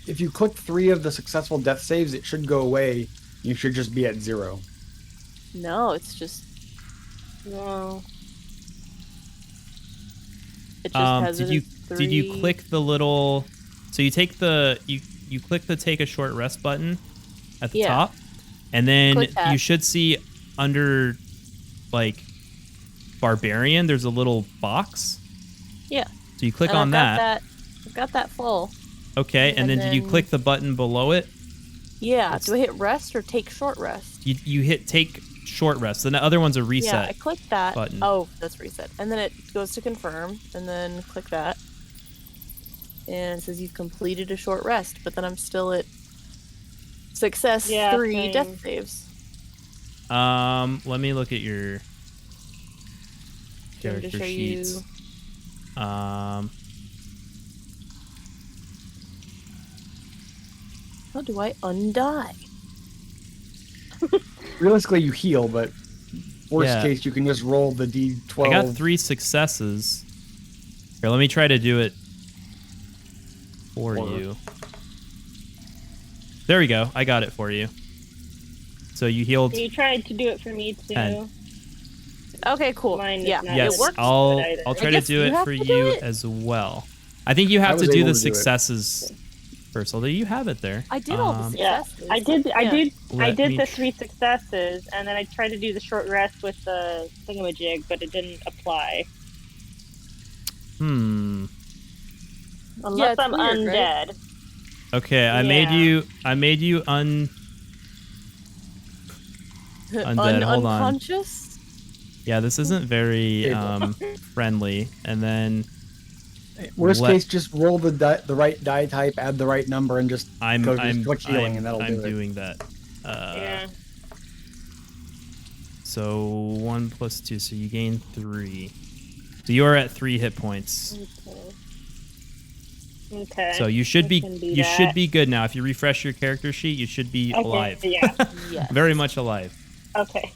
Speaker 2: if you click 3 of the successful death saves, it should go away. You should just be at 0.
Speaker 4: No, it's just...
Speaker 3: No.
Speaker 4: It just has
Speaker 1: did
Speaker 4: it
Speaker 1: you
Speaker 4: as
Speaker 1: did you
Speaker 4: 3.
Speaker 1: click the little? So you take the you click the take a short rest button at the
Speaker 4: Yeah.
Speaker 1: top, and then
Speaker 4: Click that.
Speaker 1: you should see under like barbarian. There's a little box.
Speaker 4: Yeah.
Speaker 1: So you click
Speaker 4: And
Speaker 1: on
Speaker 4: I've got that full.
Speaker 1: Okay, and then did you
Speaker 4: then-
Speaker 1: click the button below it?
Speaker 4: Yeah. Do I hit rest or take short rest?
Speaker 1: You hit take short rest. The other one's a
Speaker 4: Yeah, I
Speaker 1: reset.
Speaker 4: clicked that.
Speaker 1: button.
Speaker 4: Oh, that's reset. And then it goes to confirm, and then click that. And it says you've completed a short rest, but then I'm still at success
Speaker 3: Yeah,
Speaker 4: 3
Speaker 3: same.
Speaker 4: death saves.
Speaker 1: Let me look at your
Speaker 4: Do you want me to
Speaker 1: character
Speaker 4: show
Speaker 1: sheets.
Speaker 4: you- How do I undie?
Speaker 2: Realistically, you heal, but worst
Speaker 1: Yeah.
Speaker 2: case, you can just roll the D12.
Speaker 1: I got 3 successes. Here, let me try to do it for
Speaker 2: Or-
Speaker 1: you. There we go. I got it for you. So you healed.
Speaker 3: You tried to do it for me too.
Speaker 1: 10.
Speaker 4: Okay, cool.
Speaker 3: Mine is
Speaker 4: Yeah,
Speaker 3: not
Speaker 1: Yes,
Speaker 4: it works.
Speaker 1: I'll
Speaker 3: either.
Speaker 1: try
Speaker 4: I
Speaker 1: to
Speaker 4: guess
Speaker 1: do
Speaker 4: you
Speaker 1: it
Speaker 4: have
Speaker 1: for
Speaker 4: to do
Speaker 1: you
Speaker 4: it.
Speaker 1: as well. I think you
Speaker 2: I
Speaker 1: have to
Speaker 2: was
Speaker 1: do
Speaker 2: able
Speaker 1: the
Speaker 2: to do it.
Speaker 1: successes first. Although you have it there.
Speaker 4: I did all the
Speaker 3: Yeah,
Speaker 4: successes.
Speaker 3: I did. I
Speaker 4: Yeah.
Speaker 3: did. I
Speaker 1: Let
Speaker 3: did
Speaker 1: me
Speaker 3: the
Speaker 1: tr-
Speaker 3: 3 successes, and then I tried to do the short rest with the thingamajig, but it didn't apply.
Speaker 1: Hmm.
Speaker 3: Unless
Speaker 4: it's
Speaker 3: I'm
Speaker 4: weird, right?
Speaker 3: undead.
Speaker 1: Okay, I made
Speaker 3: Yeah.
Speaker 1: you Undead, hold on.
Speaker 4: Unconscious?
Speaker 1: Yeah, this isn't very friendly. And then
Speaker 2: Worst
Speaker 1: let-
Speaker 2: case, just roll the right die type, add the right number, and just
Speaker 1: I'm
Speaker 2: click healing, and that'll
Speaker 1: I'm
Speaker 2: do it.
Speaker 1: doing that.
Speaker 3: Yeah.
Speaker 1: So 1 plus 2, so you gain 3. So you are at 3 hit points.
Speaker 3: Okay.
Speaker 1: So you should
Speaker 3: I
Speaker 1: be
Speaker 3: can do
Speaker 1: you
Speaker 3: that.
Speaker 1: should be good now. If you refresh your character sheet, you should be
Speaker 3: Okay,
Speaker 1: alive.
Speaker 3: Yeah.
Speaker 4: Yes.
Speaker 1: Very much alive.
Speaker 3: Okay.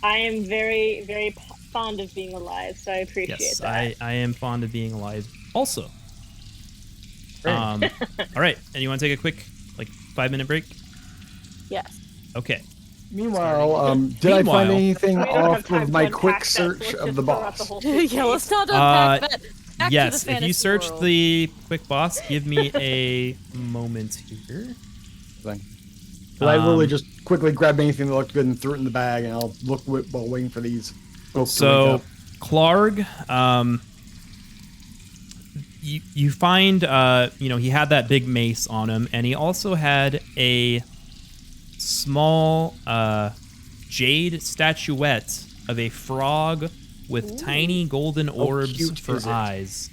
Speaker 3: I am very, very fond of being alive, so I appreciate
Speaker 1: Yes,
Speaker 3: that.
Speaker 1: I am fond of being alive also.
Speaker 2: Great.
Speaker 1: All right, and you want to take a quick 5-minute break?
Speaker 4: Yes.
Speaker 1: Okay.
Speaker 2: Meanwhile, did I find
Speaker 1: Meanwhile-
Speaker 2: anything
Speaker 3: We don't have
Speaker 2: off
Speaker 3: time
Speaker 2: of
Speaker 3: to
Speaker 2: my
Speaker 3: unpack
Speaker 2: quick
Speaker 3: that, so
Speaker 2: search
Speaker 3: let's
Speaker 2: of
Speaker 3: just
Speaker 2: the
Speaker 3: throw out
Speaker 2: boss?
Speaker 3: the whole
Speaker 4: Yeah,
Speaker 3: suitcase.
Speaker 4: let's not unpack that. Back
Speaker 1: Yes,
Speaker 4: to the
Speaker 1: if you
Speaker 4: fantasy
Speaker 1: search
Speaker 4: world.
Speaker 1: the quick boss, give me a moment here.
Speaker 2: Thing. But I literally
Speaker 1: Um,
Speaker 2: just quickly grabbed anything that looked good and threw it in the bag, and I'll look while waiting for these folks to
Speaker 1: So,
Speaker 2: wake up.
Speaker 1: Clarg, you find, he had that big mace on him, and he also had a small jade statuette of a frog with tiny golden orbs
Speaker 2: cute
Speaker 1: for
Speaker 2: is it?
Speaker 1: eyes.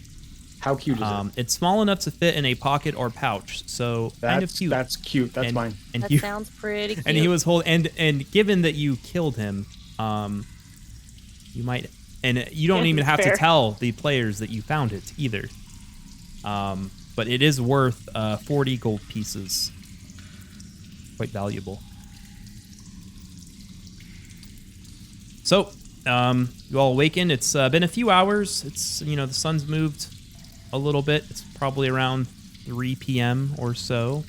Speaker 2: How cute is it?
Speaker 1: It's small enough to fit in a pocket or pouch, so kind of cute.
Speaker 2: That's cute. That's
Speaker 1: and,
Speaker 2: mine.
Speaker 1: And
Speaker 4: That
Speaker 1: you,
Speaker 4: sounds pretty cute.
Speaker 1: and he was and given that you killed him, you might, and you don't
Speaker 3: Yeah,
Speaker 1: even have
Speaker 3: fair.
Speaker 1: to tell the players that you found it either. But it is worth 40 gold pieces. Quite valuable. So, you all awaken. It's been a few hours. It's, the sun's moved a little bit. It's probably around 3 p.m. or so.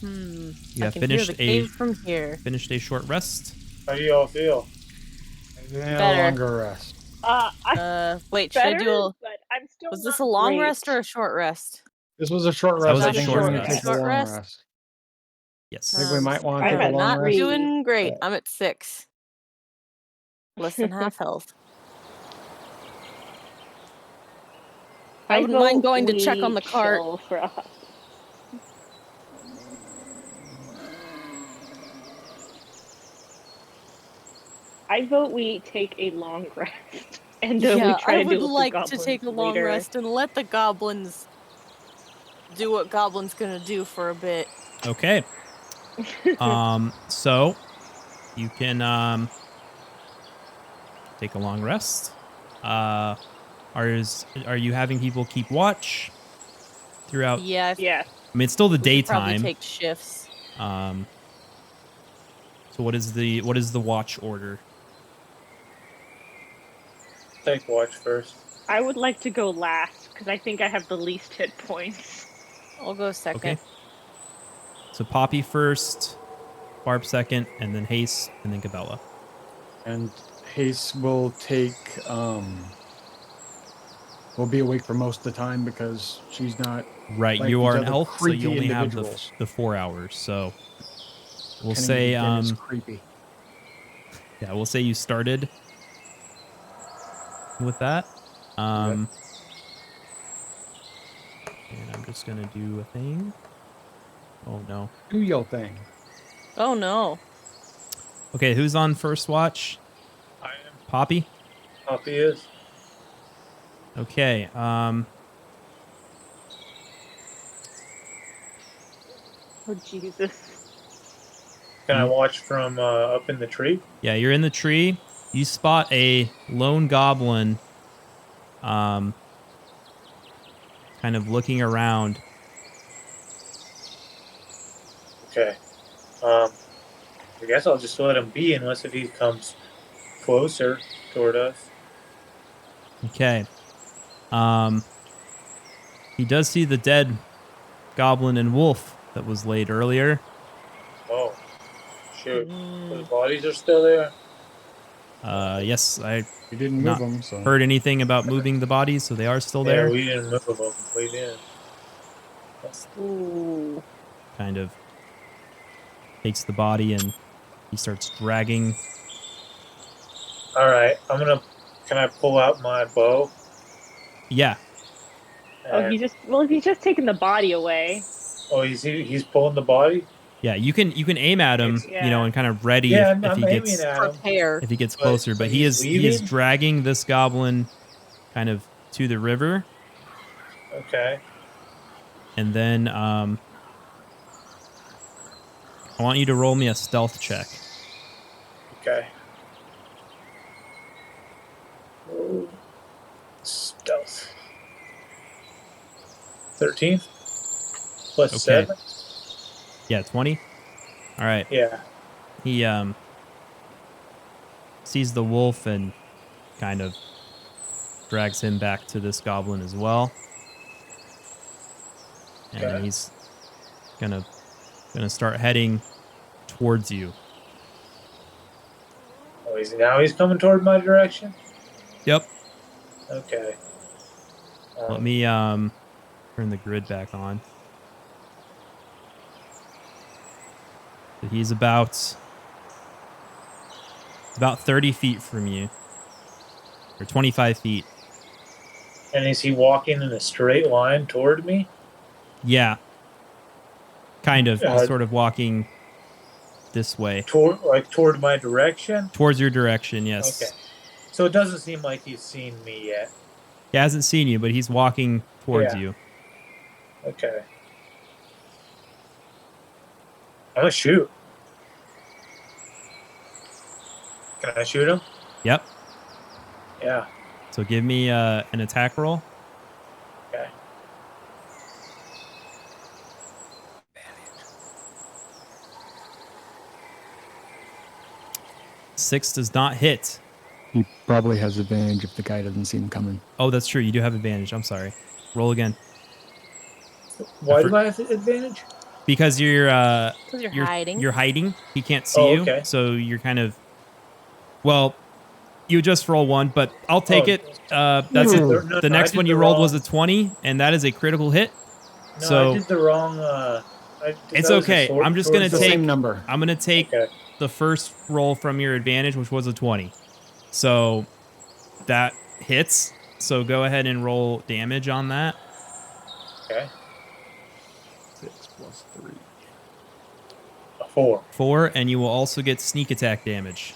Speaker 4: You
Speaker 1: You have
Speaker 4: can hear the
Speaker 1: finished
Speaker 4: cave from here.
Speaker 1: a short rest.
Speaker 5: How do you all feel?
Speaker 2: No
Speaker 4: Better.
Speaker 2: longer rest.
Speaker 3: I'm
Speaker 4: Wait, should I
Speaker 3: better,
Speaker 4: do a...
Speaker 3: but I'm still
Speaker 4: Was this
Speaker 3: not
Speaker 4: a long
Speaker 3: great.
Speaker 4: rest or a short rest?
Speaker 2: This was a short
Speaker 1: That
Speaker 2: rest.
Speaker 1: was a
Speaker 2: I think
Speaker 1: short
Speaker 2: we're going to
Speaker 1: rest.
Speaker 2: take a
Speaker 4: Short
Speaker 2: long
Speaker 4: rest?
Speaker 2: rest.
Speaker 1: Yes.
Speaker 2: I think we might want to
Speaker 3: I'm
Speaker 2: take a
Speaker 3: at
Speaker 2: long
Speaker 4: not
Speaker 2: rest.
Speaker 4: doing great.
Speaker 2: but-
Speaker 4: I'm at 6. Less than half health. I wouldn't mind
Speaker 3: vote
Speaker 4: going to check
Speaker 3: we
Speaker 4: on the cart.
Speaker 3: chill for us. I vote we take a long rest and we
Speaker 4: Yeah,
Speaker 3: try
Speaker 4: I
Speaker 3: to
Speaker 4: would
Speaker 3: deal with
Speaker 4: like
Speaker 3: the
Speaker 4: to
Speaker 3: goblins
Speaker 4: take a long
Speaker 3: later.
Speaker 4: rest and let the goblins do what goblins gonna do for a bit.
Speaker 1: Okay. So you can take a long rest. Are you having people keep watch throughout?
Speaker 4: Yeah,
Speaker 3: Yeah.
Speaker 1: I mean, it's still the
Speaker 4: we could probably
Speaker 1: daytime.
Speaker 4: take shifts.
Speaker 1: So what is the watch order?
Speaker 5: Take watch first.
Speaker 3: I would like to go last because I think I have the least hit points.
Speaker 4: I'll go second.
Speaker 1: Okay. So Poppy first, Barb second, and then Hase, and then Gabella.
Speaker 2: And Hase will take, will be awake for most of the time because she's not
Speaker 1: Right,
Speaker 2: like
Speaker 1: you
Speaker 2: these
Speaker 1: are an
Speaker 2: other
Speaker 1: elf, so you
Speaker 2: creepy
Speaker 1: only have the
Speaker 2: individuals.
Speaker 1: 4 hours. So we'll
Speaker 2: pretending
Speaker 1: say
Speaker 2: to be Dennis creepy.
Speaker 1: yeah, we'll say you started with that. And I'm just gonna do a thing. Oh no.
Speaker 2: Do your thing.
Speaker 4: Oh no.
Speaker 1: Okay, who's on first watch?
Speaker 5: I am.
Speaker 1: Poppy?
Speaker 5: Poppy is.
Speaker 1: Okay,
Speaker 3: Oh Jesus!
Speaker 5: Can I watch from up in the tree?
Speaker 1: yeah, you're in the tree. You spot a lone goblin kind of looking around.
Speaker 5: Okay. I guess I'll just let him be unless if he comes closer toward us.
Speaker 1: Okay. He does see the dead goblin and wolf that was laid earlier.
Speaker 5: Oh, shoot. The bodies are still there?
Speaker 1: Yes, I
Speaker 2: You didn't
Speaker 1: Not
Speaker 2: move them, so.
Speaker 1: heard anything about moving the bodies, so they are still
Speaker 5: Yeah,
Speaker 1: there.
Speaker 5: we didn't move them. We didn't.
Speaker 3: Ooh.
Speaker 1: Kind of takes the body and he starts dragging.
Speaker 5: Alright, can I pull out my bow?
Speaker 1: Yeah,
Speaker 3: Oh,
Speaker 5: And-
Speaker 3: he's just taking the body away.
Speaker 5: Oh, he's pulling the body?
Speaker 1: yeah. You can aim at him,
Speaker 3: Yeah.
Speaker 1: you know, and kind of ready
Speaker 5: Yeah,
Speaker 1: if
Speaker 5: I'm
Speaker 1: he
Speaker 5: aiming
Speaker 1: gets
Speaker 5: at him.
Speaker 4: Prepare.
Speaker 1: if he gets
Speaker 5: But-
Speaker 1: closer. But
Speaker 5: but
Speaker 1: he
Speaker 5: he's
Speaker 1: is
Speaker 5: leaving?
Speaker 1: dragging this goblin kind of to the river,
Speaker 5: Okay.
Speaker 1: and then I want you to roll me a stealth check.
Speaker 5: Okay. Oh. Stealth. 13 plus
Speaker 1: Okay.
Speaker 5: 7.
Speaker 1: Yeah, 20. All right.
Speaker 5: Yeah.
Speaker 1: He sees the wolf and kind of drags him back to this goblin as well. And
Speaker 5: Okay.
Speaker 1: he's gonna start heading towards you.
Speaker 5: Oh, he's coming toward my direction.
Speaker 1: Yep.
Speaker 5: Okay.
Speaker 1: Let me turn the grid back on. So he's about 30 feet from you. Or 25 feet.
Speaker 5: And is he walking in a straight line toward me?
Speaker 1: Yeah. Kind of. He's
Speaker 5: Uh,
Speaker 1: sort of walking this way.
Speaker 5: Toward my direction?
Speaker 1: Towards your direction, yes.
Speaker 5: Okay. So it doesn't seem like he's seen me yet.
Speaker 1: He hasn't seen you, but he's walking towards
Speaker 5: Yeah.
Speaker 1: you.
Speaker 5: Okay. I'm gonna shoot. Can I shoot him?
Speaker 1: Yep.
Speaker 5: Yeah.
Speaker 1: So give me an attack roll.
Speaker 5: Okay.
Speaker 1: 6 does not hit.
Speaker 2: He probably has advantage if the guy doesn't see him coming.
Speaker 1: Oh, that's true. You do have advantage. I'm sorry. Roll again.
Speaker 5: Why do I have advantage?
Speaker 1: Because you're
Speaker 4: hiding.
Speaker 1: You're hiding. He can't see
Speaker 5: Oh,
Speaker 1: you,
Speaker 5: okay.
Speaker 1: so you're kind of. Well, you just roll one, but I'll take
Speaker 5: Oh,
Speaker 1: it. That's it.
Speaker 5: No,
Speaker 1: The
Speaker 5: no,
Speaker 1: next
Speaker 5: I did
Speaker 1: one
Speaker 5: the
Speaker 1: you rolled was
Speaker 5: wrong-
Speaker 1: a 20, and that is a critical hit.
Speaker 5: No,
Speaker 1: So
Speaker 5: I did the wrong.
Speaker 1: it's
Speaker 5: that was a
Speaker 1: okay.
Speaker 5: sword-
Speaker 1: I'm just
Speaker 5: sword
Speaker 1: gonna
Speaker 2: It's the
Speaker 1: take.
Speaker 2: same number.
Speaker 1: I'm gonna take
Speaker 5: Okay.
Speaker 1: the first roll from your advantage, which was a 20. So that hits. So go ahead and roll damage on that.
Speaker 5: Okay.
Speaker 2: 6 plus 3.
Speaker 5: A 4.
Speaker 1: 4, and you will also get sneak attack damage.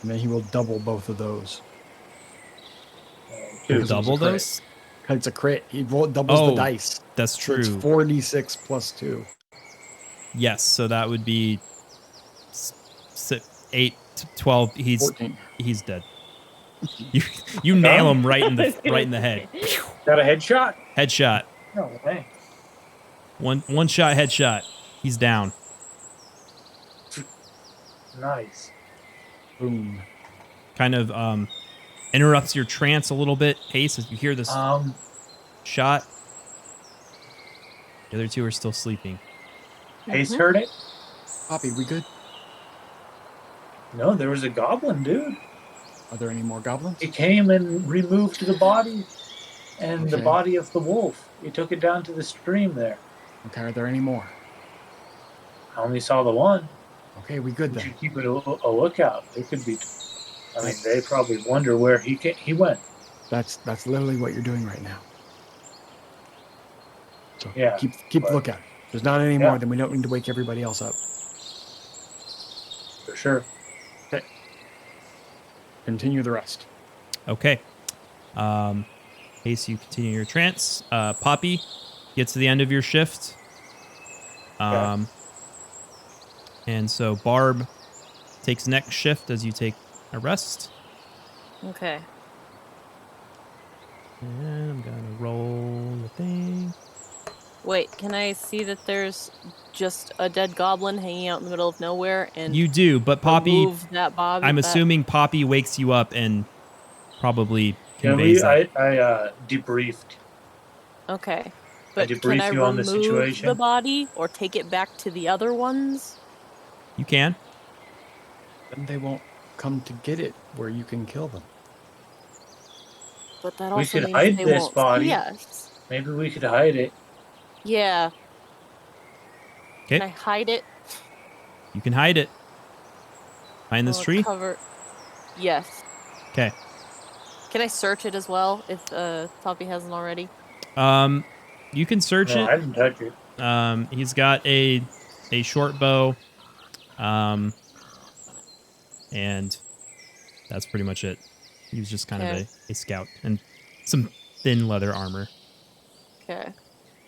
Speaker 2: And then he will double both of those.
Speaker 5: Two.
Speaker 2: Because it was a
Speaker 1: Double
Speaker 2: crit.
Speaker 1: those?
Speaker 2: 'Cause it's a crit. He doubles
Speaker 1: Oh,
Speaker 2: the dice.
Speaker 1: That's
Speaker 2: So it's
Speaker 1: true.
Speaker 2: 4d6 plus 2.
Speaker 1: Yes, so that would be 8, 12.
Speaker 2: 14.
Speaker 1: He's dead. You nail him right in the head.
Speaker 5: Got a headshot?
Speaker 1: Headshot.
Speaker 5: No way.
Speaker 1: One shot headshot. He's down.
Speaker 5: Nice.
Speaker 2: Boom.
Speaker 1: Kind of interrupts your trance a little bit, Hase, as you hear this shot. The other two are still sleeping.
Speaker 5: Hase heard it?
Speaker 2: Poppy, we good?
Speaker 5: No, there was a goblin, dude.
Speaker 2: Are there any more goblins?
Speaker 5: He came and removed the body and the
Speaker 2: Okay.
Speaker 5: body of the wolf. He took it down to the stream there.
Speaker 2: Okay, are there any more?
Speaker 5: I only saw the one.
Speaker 2: Okay, we good
Speaker 5: We
Speaker 2: then.
Speaker 5: should keep it a lookout. There could be. I mean, they probably wonder where he went.
Speaker 2: That's literally what you're doing right now. So
Speaker 5: Yeah,
Speaker 2: keep
Speaker 5: but-
Speaker 2: lookout. If there's not any
Speaker 5: Yeah.
Speaker 2: more, then we don't need to wake everybody else up.
Speaker 5: For sure.
Speaker 2: Okay. Continue the rest.
Speaker 1: Okay. Hase, you continue your trance. Poppy gets to the end of your shift. And so Barb takes next shift as you take a rest.
Speaker 4: Okay.
Speaker 1: And I'm gonna roll the thing.
Speaker 4: Wait, can I see that there's just a dead goblin hanging out in the middle of nowhere and
Speaker 1: You do, but Poppy,
Speaker 4: remove that Bob?
Speaker 1: I'm assuming Poppy wakes you up and probably
Speaker 5: Can
Speaker 1: conveys that.
Speaker 5: I debriefed.
Speaker 4: Okay. But can
Speaker 5: debrief
Speaker 4: I
Speaker 5: you on the
Speaker 4: remove
Speaker 5: situation?
Speaker 4: the body or take it back to the other ones?
Speaker 1: You can.
Speaker 2: Then they won't come to get it where you can kill them.
Speaker 4: But that
Speaker 5: We
Speaker 4: also
Speaker 5: could
Speaker 4: means
Speaker 5: hide
Speaker 4: they
Speaker 5: this
Speaker 4: won't
Speaker 5: body.
Speaker 4: see us.
Speaker 5: Maybe we could hide it.
Speaker 4: Yeah.
Speaker 1: Okay.
Speaker 4: Can I hide it?
Speaker 1: You can hide it. Behind this
Speaker 4: Will it
Speaker 1: tree?
Speaker 4: Cover. Yes.
Speaker 1: Okay.
Speaker 4: Can I search it as well if Poppy hasn't already?
Speaker 1: You can search
Speaker 5: No,
Speaker 1: it.
Speaker 5: I didn't touch it.
Speaker 1: He's got a short bow. And that's pretty much it. He was just kind
Speaker 4: Okay.
Speaker 1: of a scout and some thin leather armor
Speaker 4: Okay.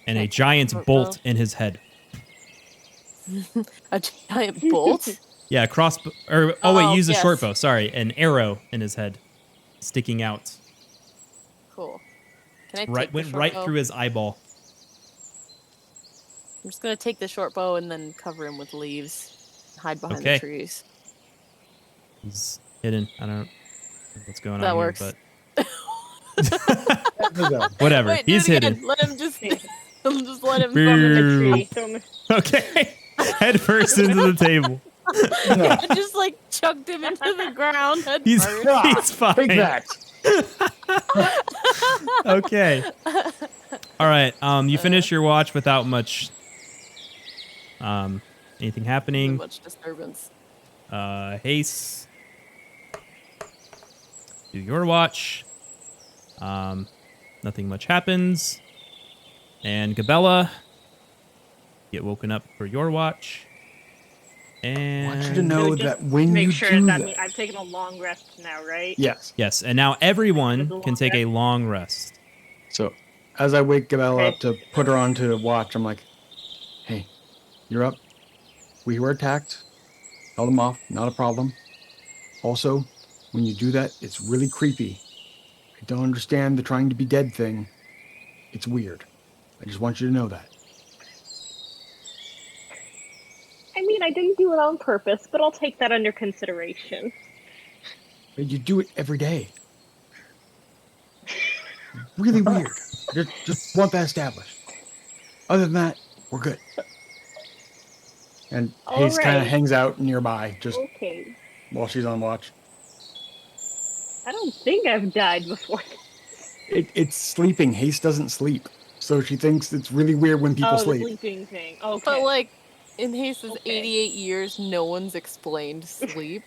Speaker 1: and
Speaker 4: Okay.
Speaker 1: a giant
Speaker 4: Short
Speaker 1: bolt
Speaker 4: bow.
Speaker 1: in his head.
Speaker 4: A giant bolt?
Speaker 1: Yeah, crossbow. Or oh wait,
Speaker 4: Oh,
Speaker 1: use a
Speaker 4: yes.
Speaker 1: short bow. Sorry, an arrow in his head, sticking out.
Speaker 4: Cool. Can I
Speaker 1: Right,
Speaker 4: take the
Speaker 1: went
Speaker 4: short
Speaker 1: right
Speaker 4: bow?
Speaker 1: through his eyeball.
Speaker 4: I'm just gonna take the short bow and then cover him with leaves. Hide behind
Speaker 1: Okay.
Speaker 4: the trees.
Speaker 1: He's hidden. I don't know what's going
Speaker 4: That
Speaker 1: on
Speaker 4: works.
Speaker 1: here,
Speaker 2: Go.
Speaker 1: but whatever.
Speaker 4: Wait, do
Speaker 1: He's
Speaker 4: it again.
Speaker 1: hidden.
Speaker 4: Let him just just let him
Speaker 1: Boo.
Speaker 4: from the
Speaker 1: Tree.
Speaker 4: tree.
Speaker 3: Throw him-
Speaker 1: Okay, head first into the table.
Speaker 2: No.
Speaker 4: I just like chucked him into the ground. head
Speaker 1: He's
Speaker 4: first.
Speaker 1: he's fine.
Speaker 2: Take that.
Speaker 1: Okay. All right. You finish your watch without much anything
Speaker 4: Too
Speaker 1: happening.
Speaker 4: much disturbance.
Speaker 1: Hase, do your watch. Nothing much happens. And Gabella, get woken up for your watch.
Speaker 2: I
Speaker 1: And
Speaker 2: want you to know
Speaker 3: So just
Speaker 2: that when
Speaker 3: make
Speaker 2: you
Speaker 3: sure
Speaker 2: do
Speaker 3: that
Speaker 2: that,
Speaker 3: I've taken a long rest now, right?
Speaker 2: yes.
Speaker 1: yes, and now everyone
Speaker 3: With the
Speaker 1: can
Speaker 3: long
Speaker 1: take a
Speaker 3: rest?
Speaker 1: long rest.
Speaker 2: So as I wake Gabella
Speaker 3: Okay.
Speaker 2: up to put her on to watch, I'm like, hey, you're up. We were attacked. Held them off. Not a problem. Also, when you do that, it's really creepy. I don't understand the trying to be dead thing. It's weird. I just want you to know that.
Speaker 3: I mean, I didn't do it on purpose, but I'll take that under consideration.
Speaker 2: But you do it every day. Really weird. Just want that established. Other than that, we're good. And
Speaker 3: All
Speaker 2: Hase kind of
Speaker 3: right.
Speaker 2: hangs out nearby just
Speaker 3: Okay.
Speaker 2: while she's on watch.
Speaker 3: I don't think I've died before.
Speaker 2: It's sleeping. Hase doesn't sleep. So she thinks it's really weird when people
Speaker 3: Oh, the
Speaker 2: sleep.
Speaker 3: sleeping thing. Okay.
Speaker 4: But like in Hase's
Speaker 3: Okay.
Speaker 4: 88 years, no one's explained sleep.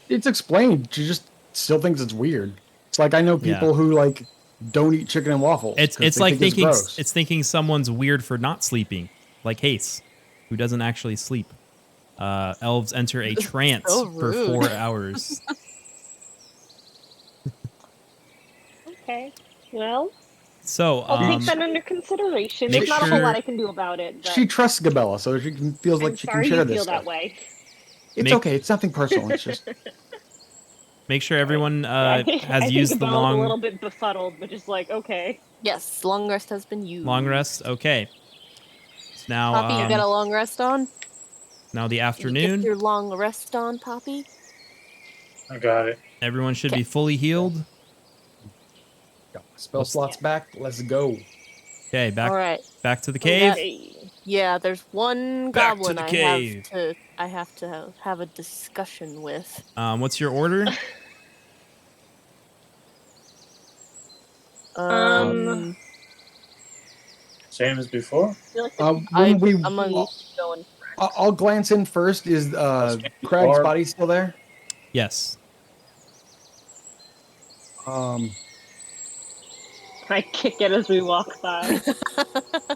Speaker 2: It's explained. She just still thinks it's weird. It's like I know
Speaker 1: Yeah.
Speaker 2: people who like don't eat chicken and waffles.
Speaker 1: It's
Speaker 2: 'cause they
Speaker 1: like
Speaker 2: think
Speaker 1: thinking
Speaker 2: gross.
Speaker 1: it's thinking someone's weird for not sleeping, like Hase, who doesn't actually sleep. Elves enter a trance
Speaker 4: So
Speaker 1: for
Speaker 4: rude.
Speaker 1: 4 hours.
Speaker 3: Okay. Well,
Speaker 1: So,
Speaker 3: I'll take that under consideration.
Speaker 1: make
Speaker 3: There's not a
Speaker 1: sure-
Speaker 3: whole lot I can do about it. But
Speaker 2: She trusts Gabella, so she feels like
Speaker 3: I'm
Speaker 2: she can
Speaker 3: sorry
Speaker 2: share
Speaker 3: you
Speaker 2: this
Speaker 3: feel
Speaker 2: stuff.
Speaker 3: that way.
Speaker 2: It's
Speaker 1: Make-
Speaker 2: okay. It's nothing personal. It's just
Speaker 1: make sure everyone
Speaker 3: I think
Speaker 1: has used the
Speaker 3: Gabella's a little
Speaker 1: long
Speaker 3: bit befuddled, but just like, okay.
Speaker 4: Yes, long rest has been used.
Speaker 1: rest. Okay. It's now
Speaker 4: Poppy, you got a long rest on?
Speaker 1: now the
Speaker 4: You get
Speaker 1: afternoon.
Speaker 4: your long rest on, Poppy?
Speaker 5: I got it.
Speaker 1: Everyone should be fully healed.
Speaker 2: got my spell slots back. Let's go.
Speaker 1: Okay, back
Speaker 4: All right.
Speaker 1: back to the
Speaker 4: We got-
Speaker 1: cave.
Speaker 4: Yeah, there's one
Speaker 1: Back to
Speaker 4: goblin
Speaker 1: the
Speaker 4: I
Speaker 1: cave.
Speaker 4: have to have a discussion with.
Speaker 1: What's your order?
Speaker 5: Same as before.
Speaker 3: I feel like
Speaker 2: When
Speaker 4: I'm
Speaker 2: we,
Speaker 4: gonna keep going.
Speaker 2: I'll glance in first. Is Craig's
Speaker 5: Barb.
Speaker 2: body still there?
Speaker 1: Yes.
Speaker 3: I kick it as we walk by.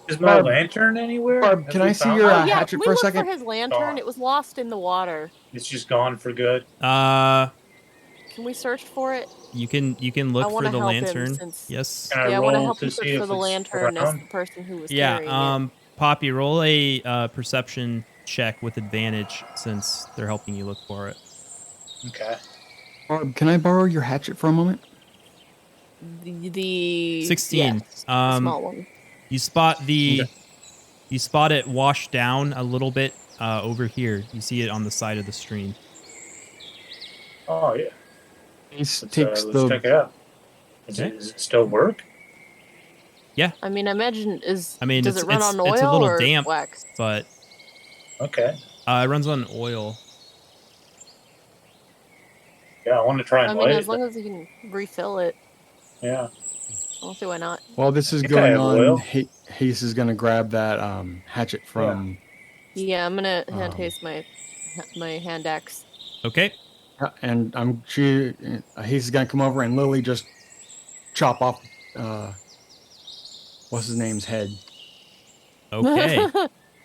Speaker 5: Is my
Speaker 2: Barb-
Speaker 5: lantern anywhere?
Speaker 2: Barb,
Speaker 5: Have
Speaker 2: can
Speaker 5: we
Speaker 2: I see
Speaker 5: found
Speaker 2: your
Speaker 5: it?
Speaker 4: Oh yeah,
Speaker 2: hatchet
Speaker 4: can we
Speaker 2: for a
Speaker 4: look
Speaker 2: second?
Speaker 4: for his lantern?
Speaker 5: Gone.
Speaker 4: It was lost in the water.
Speaker 5: It's just gone for good.
Speaker 4: Can we search for it?
Speaker 1: You can
Speaker 4: I
Speaker 1: look for
Speaker 4: wanna
Speaker 1: the
Speaker 4: help him
Speaker 1: lantern.
Speaker 4: since-
Speaker 1: Yes.
Speaker 5: Can I
Speaker 4: Yeah, I want to
Speaker 5: roll
Speaker 4: help
Speaker 5: to
Speaker 4: him
Speaker 5: see
Speaker 4: search
Speaker 5: if
Speaker 4: for the
Speaker 5: it's
Speaker 4: lantern as
Speaker 5: around?
Speaker 4: the person who was carrying it.
Speaker 1: Yeah. Poppy, roll a perception check with advantage since they're helping you look for it.
Speaker 5: Okay.
Speaker 2: Barb, can I borrow your hatchet for a moment?
Speaker 4: The
Speaker 1: 16.
Speaker 4: yeah, the small one.
Speaker 1: You spot it washed down a little bit over here. You see it on the side of the stream.
Speaker 5: Oh yeah.
Speaker 2: Ace
Speaker 5: Let's,
Speaker 2: takes
Speaker 5: let's check it out. Does it still work?
Speaker 4: I mean, I imagine does
Speaker 1: it's
Speaker 4: it run on oil
Speaker 1: it's a little
Speaker 4: or
Speaker 1: damp,
Speaker 4: wax?
Speaker 1: but
Speaker 5: Okay.
Speaker 1: it runs on oil.
Speaker 5: Yeah, I want to try and
Speaker 4: I mean,
Speaker 5: light
Speaker 4: as
Speaker 5: it.
Speaker 4: long as you can refill it,
Speaker 5: Yeah.
Speaker 4: I don't see why not.
Speaker 2: While this is
Speaker 5: think I
Speaker 2: going
Speaker 5: have
Speaker 2: on,
Speaker 5: oil.
Speaker 2: Hase is going to grab that hatchet from...
Speaker 4: Yeah, I'm gonna hand
Speaker 2: Um,
Speaker 4: Hase my hand axe.
Speaker 1: Okay.
Speaker 2: And Hase is going to come over and literally just chop off... what's his name's head?
Speaker 1: Okay.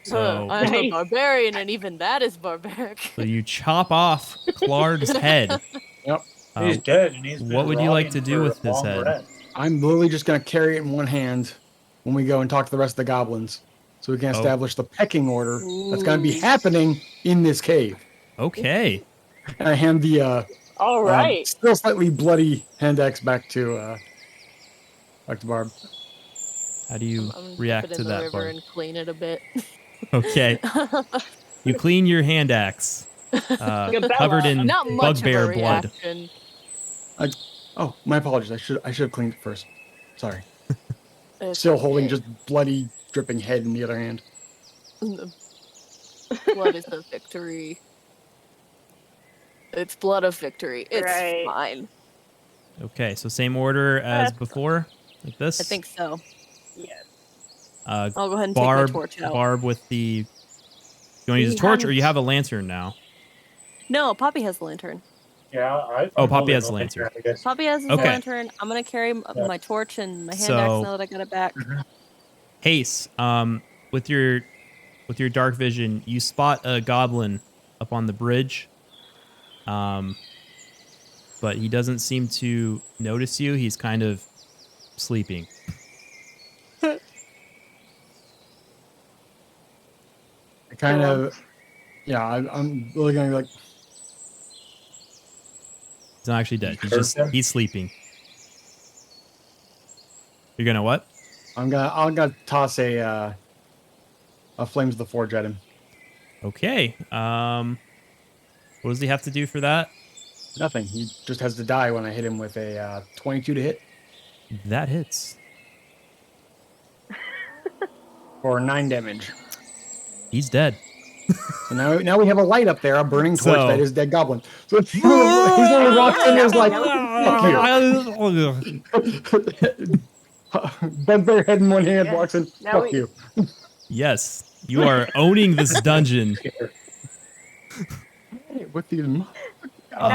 Speaker 1: So,
Speaker 4: I'm a barbarian, and even that is barbaric.
Speaker 1: so you chop off Clark's head.
Speaker 2: Yep.
Speaker 5: He's dead, and he's been
Speaker 1: what would you like to
Speaker 5: rotting
Speaker 1: do
Speaker 5: for
Speaker 1: with
Speaker 5: a
Speaker 1: his
Speaker 5: long
Speaker 1: head?
Speaker 5: rest.
Speaker 2: I'm literally just going to carry it in one hand when we go and talk to the rest of the goblins. So we can establish the pecking order that's going to be happening in this cave.
Speaker 1: Okay.
Speaker 2: And I hand the
Speaker 3: All right.
Speaker 2: still slightly bloody hand axe back to Barb.
Speaker 1: How do you
Speaker 4: I'm gonna
Speaker 1: react
Speaker 4: dip it
Speaker 1: to
Speaker 4: in the
Speaker 1: that,
Speaker 4: river
Speaker 1: Barb?
Speaker 4: and clean it a bit.
Speaker 1: Okay. You clean your hand axe, covered in
Speaker 4: Not much
Speaker 1: bugbear
Speaker 4: of a
Speaker 1: blood.
Speaker 4: reaction.
Speaker 2: Oh, my apologies. I should have cleaned it first. Sorry.
Speaker 4: It's
Speaker 2: Still holding just bloody, dripping head in the other hand.
Speaker 4: blood is the victory. It's blood of victory. It's
Speaker 3: Right.
Speaker 4: fine.
Speaker 1: Okay, so same order as
Speaker 3: That's
Speaker 1: before, like this.
Speaker 4: I think so.
Speaker 3: Yes.
Speaker 4: I'll go ahead and
Speaker 1: Barb,
Speaker 4: take my torch out.
Speaker 1: Barb with the. You want to use a
Speaker 4: We
Speaker 1: torch, or
Speaker 4: haven't-
Speaker 1: you have a lantern now?
Speaker 4: No, Poppy has the lantern.
Speaker 5: Yeah, I'm
Speaker 1: Oh, Poppy
Speaker 5: holding
Speaker 1: has
Speaker 5: the
Speaker 1: the lantern.
Speaker 5: I guess.
Speaker 4: Poppy has his
Speaker 1: Okay.
Speaker 4: lantern. I'm gonna carry my torch and my hand
Speaker 1: So-
Speaker 4: axe now that I got it back.
Speaker 1: Hase, with your dark vision, you spot a goblin up on the bridge. But he doesn't seem to notice you. He's kind of sleeping.
Speaker 2: I kind of, I'm really going to be like,
Speaker 1: He's not actually dead.
Speaker 5: Curse him?
Speaker 1: He's sleeping. You're gonna what?
Speaker 2: I'm gonna toss a Flames of the Forge at him.
Speaker 1: Okay. What does he have to do for that?
Speaker 2: Nothing. He just has to die when I hit him with a 22 to hit.
Speaker 1: That hits.
Speaker 2: for 9 damage.
Speaker 1: He's dead.
Speaker 2: So now we have a light up there, a burning torch
Speaker 1: So-
Speaker 2: that is dead goblin. So he's only walks in and is like, fuck you. Bugbear head in one hand, walks in,
Speaker 4: Now
Speaker 2: fuck
Speaker 4: we-
Speaker 2: you.
Speaker 1: Yes, you are owning this dungeon.
Speaker 2: Hey, with these
Speaker 3: Now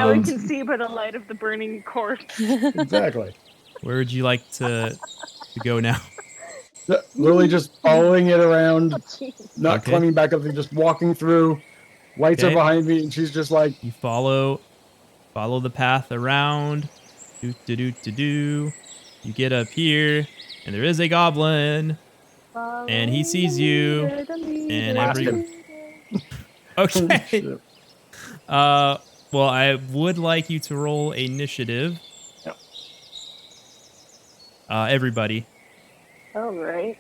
Speaker 3: we
Speaker 1: Um,
Speaker 3: can see by the light of the burning corpse.
Speaker 2: exactly.
Speaker 1: Where would you like to go now?
Speaker 2: Literally just following it around,
Speaker 3: Jeez.
Speaker 2: not
Speaker 1: Okay.
Speaker 2: climbing back up, and just walking through. Lights are
Speaker 1: Okay.
Speaker 2: behind me, and she's just like,
Speaker 1: You follow the path around. Do do do do do. You get up here, and there is a goblin, and he sees you, and
Speaker 2: Blast him.
Speaker 1: Okay.
Speaker 2: Shit.
Speaker 1: Well, I would like you to roll initiative.
Speaker 2: Yep.
Speaker 1: Everybody.
Speaker 3: All right.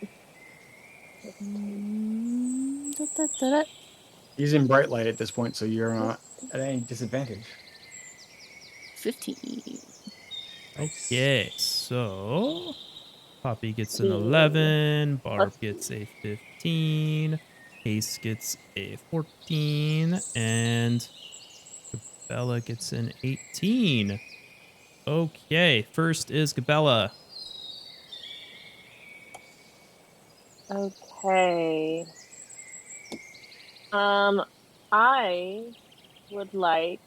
Speaker 2: He's in bright light at this point, so you're not at any disadvantage.
Speaker 4: 15.
Speaker 1: Okay, so Poppy gets an 11, Barb gets a 15, Hase gets a 14, and Gabella gets an 18. Okay, first is Gabella.
Speaker 3: Okay. I would like.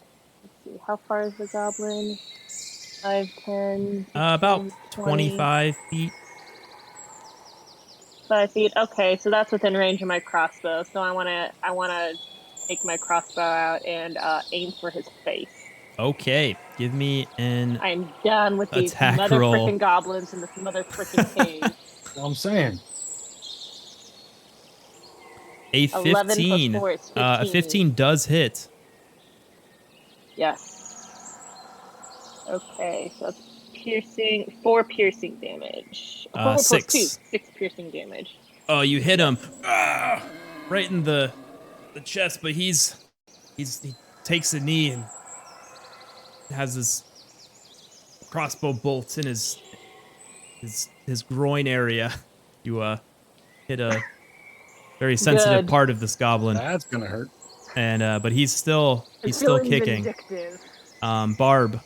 Speaker 3: Let's see. How far is the goblin? 5, 10.
Speaker 1: About
Speaker 3: 20,
Speaker 1: 25 feet.
Speaker 3: 5 feet. Okay, so that's within range of my crossbow. So I wanna take my crossbow out and aim for his face.
Speaker 1: Okay, give me an
Speaker 3: I'm done with these
Speaker 1: Attack
Speaker 3: mother
Speaker 1: roll.
Speaker 3: frickin' goblins in this mother frickin' cave.
Speaker 2: That's what I'm saying.
Speaker 1: a
Speaker 3: 11 plus
Speaker 1: 15.
Speaker 3: 4 is
Speaker 1: A 15 does hit.
Speaker 3: Yes. Okay, so that's piercing. 4 piercing damage. 4 plus
Speaker 1: 6.
Speaker 3: 2. 6 piercing damage.
Speaker 1: Oh, you hit him right in the chest, but he takes a knee and has his crossbow bolts in his groin area. You hit a very sensitive
Speaker 3: Good.
Speaker 1: part of this goblin,
Speaker 2: That's gonna hurt.
Speaker 1: and but he's still
Speaker 3: Feeling
Speaker 1: kicking.
Speaker 3: vindictive.
Speaker 1: Barb.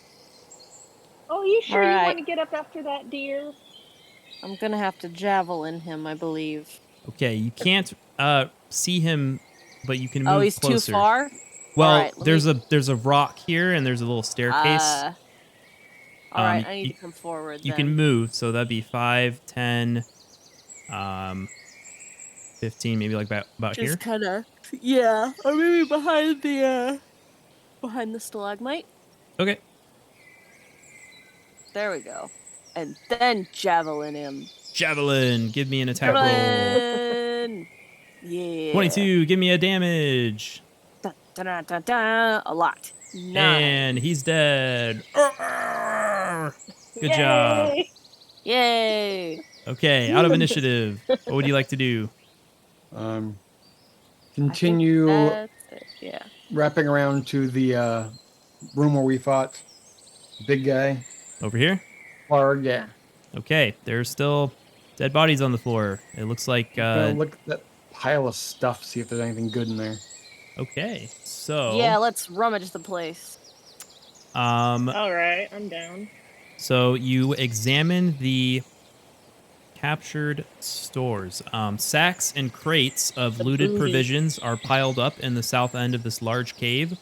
Speaker 3: Oh, you sure you
Speaker 4: Alright.
Speaker 3: want to get up after that, dear?
Speaker 4: I'm gonna have to javelin him, I believe.
Speaker 1: Okay, you can't see him, but you can move
Speaker 4: Oh, he's
Speaker 1: closer.
Speaker 4: too far?
Speaker 1: Well,
Speaker 4: Alright, let me-
Speaker 1: there's a rock here, and there's a little staircase.
Speaker 4: Alright, I need
Speaker 1: you-
Speaker 4: to come forward
Speaker 1: You
Speaker 4: then.
Speaker 1: can move, so that'd be 5, 10, 15, maybe like about here.
Speaker 4: Just kinda, yeah, or maybe behind the stalagmite.
Speaker 1: Okay.
Speaker 4: There we go. And then javelin him.
Speaker 1: Javelin, give me an attack roll.
Speaker 4: Javelin! Yeah.
Speaker 1: 22, give me a damage.
Speaker 4: Da, da, da, da, da. A lot. 9.
Speaker 1: And he's dead. Good job.
Speaker 3: Yay!
Speaker 4: Yay!
Speaker 1: Okay, out of initiative. What would you like to do?
Speaker 4: I think
Speaker 2: Continue
Speaker 4: that's it, yeah.
Speaker 2: wrapping around to the room where we fought big guy.
Speaker 1: Over here?
Speaker 2: Bard, yeah.
Speaker 1: Okay, there's still dead bodies on the floor. It looks like
Speaker 2: Gonna look at that pile of stuff, see if there's anything good in there.
Speaker 1: okay. So
Speaker 4: Yeah, let's rummage the place.
Speaker 3: All right, I'm down.
Speaker 1: So you examine the captured stores. Sacks and crates of looted
Speaker 3: booty.
Speaker 1: provisions are piled up in the south end of this large cave.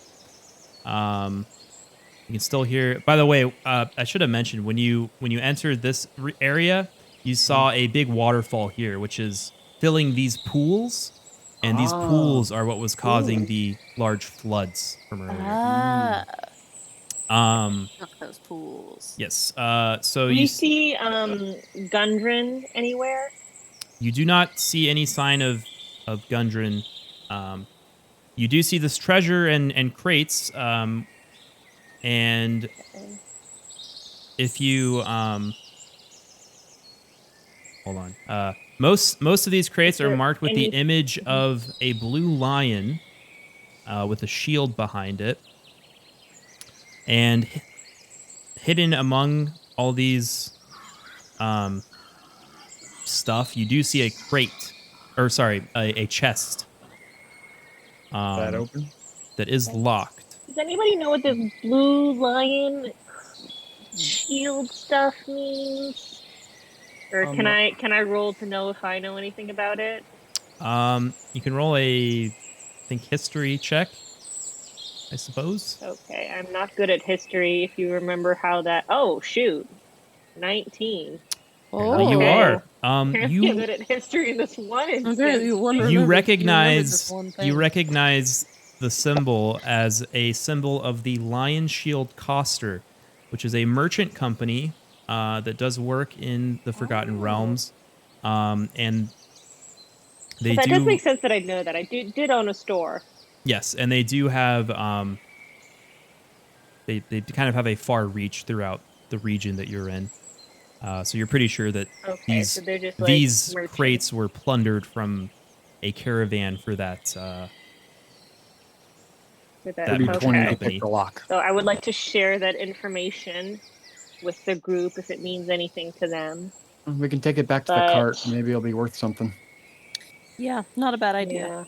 Speaker 1: You can still hear. By the way, I should have mentioned when you entered this area, you saw a big waterfall here, which is filling these pools, and these
Speaker 2: Ah.
Speaker 1: pools are what was causing the large floods from earlier.
Speaker 4: Ah,
Speaker 1: Um,
Speaker 4: fuck those pools.
Speaker 1: yes. So
Speaker 3: Do
Speaker 1: you
Speaker 3: you see Gundren anywhere?
Speaker 1: You do not see any sign of Gundren. You do see this treasure and crates. And if you hold on, most of these crates are
Speaker 3: there
Speaker 1: marked with the
Speaker 3: any-
Speaker 1: image of a blue lion with a shield behind it, and hidden among all these stuff, you do see a crate or sorry, a chest.
Speaker 2: That open?
Speaker 1: That is locked.
Speaker 3: Does anybody know what this blue lion shield stuff means? Or can I roll to know if I know anything about it?
Speaker 1: You can roll a, I think, history check, I suppose.
Speaker 3: Okay, I'm not good at history. If you remember how that. Oh shoot, 19.
Speaker 4: Oh,
Speaker 1: You
Speaker 3: Okay.
Speaker 1: are.
Speaker 3: Apparently I'm good at history in this one
Speaker 4: Apparently
Speaker 3: instance.
Speaker 4: one
Speaker 1: You
Speaker 4: remembered this
Speaker 1: recognize
Speaker 4: one
Speaker 1: you
Speaker 4: thing.
Speaker 1: recognize the symbol as a symbol of the Lion Shield Coster, which is a merchant company that does work in the Forgotten Realms, and they
Speaker 3: But that does
Speaker 1: do
Speaker 3: make sense that I know that. I did own a store.
Speaker 1: yes, and they do have they kind of have a far reach throughout the region that you're in. So you're pretty sure that
Speaker 3: Okay, so they're just like
Speaker 1: these
Speaker 3: merchants.
Speaker 1: crates were plundered from a caravan for that.
Speaker 3: For
Speaker 1: That
Speaker 2: Be
Speaker 1: merchant
Speaker 2: pointing to
Speaker 1: company.
Speaker 2: pick the lock.
Speaker 3: So I would like to share that information with the group if it means anything to them.
Speaker 2: We can take it back to the
Speaker 3: But-
Speaker 2: cart. Maybe it'll be worth something.
Speaker 4: Yeah, not a bad idea.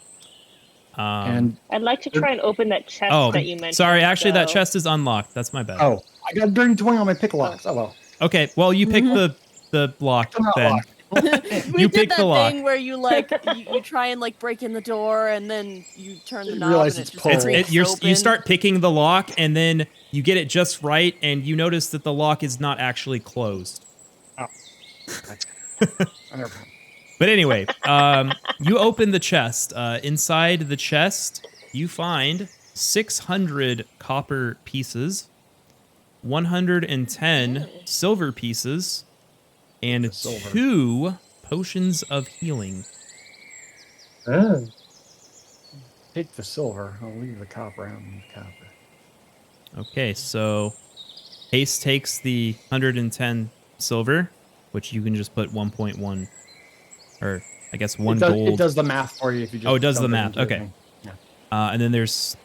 Speaker 3: Yeah.
Speaker 2: And
Speaker 3: I'd like to try and open that chest
Speaker 1: Oh,
Speaker 3: that you mentioned.
Speaker 1: sorry. Actually, that
Speaker 3: though.
Speaker 1: chest is unlocked. That's my bad.
Speaker 2: oh, I got a dirty 20 on my pick locks. Oh well.
Speaker 1: Okay. Well, you pick the lock
Speaker 2: Still not
Speaker 1: then.
Speaker 2: locked.
Speaker 4: We
Speaker 1: You
Speaker 4: did
Speaker 1: pick
Speaker 4: that
Speaker 1: the lock.
Speaker 4: thing where you like you try and like break in the door and then you turn the
Speaker 2: You
Speaker 4: knob
Speaker 2: realize
Speaker 4: and
Speaker 2: it's
Speaker 4: it just
Speaker 2: pulled.
Speaker 4: creaks
Speaker 1: You
Speaker 4: open.
Speaker 1: start picking the lock, and then you get it just right, and you notice that the lock is not actually closed.
Speaker 2: That's I never mind.
Speaker 1: But anyway, you open the chest. Inside the chest, you find 600 copper pieces, 110 silver pieces, and
Speaker 2: The silver.
Speaker 1: 2 potions of healing.
Speaker 5: Oh.
Speaker 2: Take the silver. I'll leave the copper. I don't need the copper.
Speaker 1: Okay, so Hase takes the 110 silver, which you can just put 1.1, or I guess 1 gold.
Speaker 2: It does the math for you if you just.
Speaker 1: Oh, it does the
Speaker 2: dump
Speaker 1: math.
Speaker 2: into the
Speaker 1: Okay.
Speaker 2: thing. Yeah.
Speaker 1: And then there's,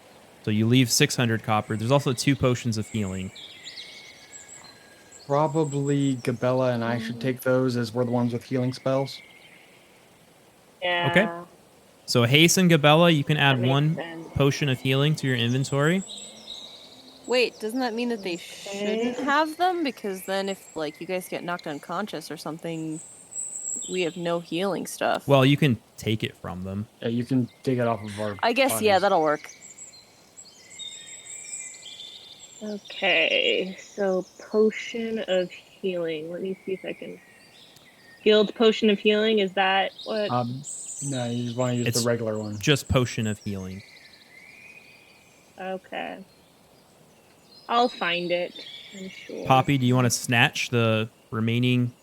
Speaker 1: so you leave 600 copper. There's also 2 potions of healing.
Speaker 2: Probably Gabella and I should take those as we're the ones with healing spells.
Speaker 3: Yeah.
Speaker 1: Okay. So Hase and Gabella, you can add
Speaker 3: That makes
Speaker 1: 1
Speaker 3: sense.
Speaker 1: potion of healing to your inventory.
Speaker 4: Wait, doesn't that mean that they shouldn't have them? Because then if like you guys get knocked unconscious or something, we have no healing stuff.
Speaker 1: Well, you can take it from them.
Speaker 2: Yeah, you can take it off of our.
Speaker 4: I guess yeah,
Speaker 2: bodies.
Speaker 4: that'll work.
Speaker 3: Okay, so potion of healing. Let me see if I can. Guild potion of healing, is that what?
Speaker 2: No, you just want to use
Speaker 1: It's
Speaker 2: the regular one.
Speaker 1: Just potion of healing.
Speaker 3: Okay. I'll find it, I'm sure.
Speaker 1: Poppy, do you want to snatch the remaining?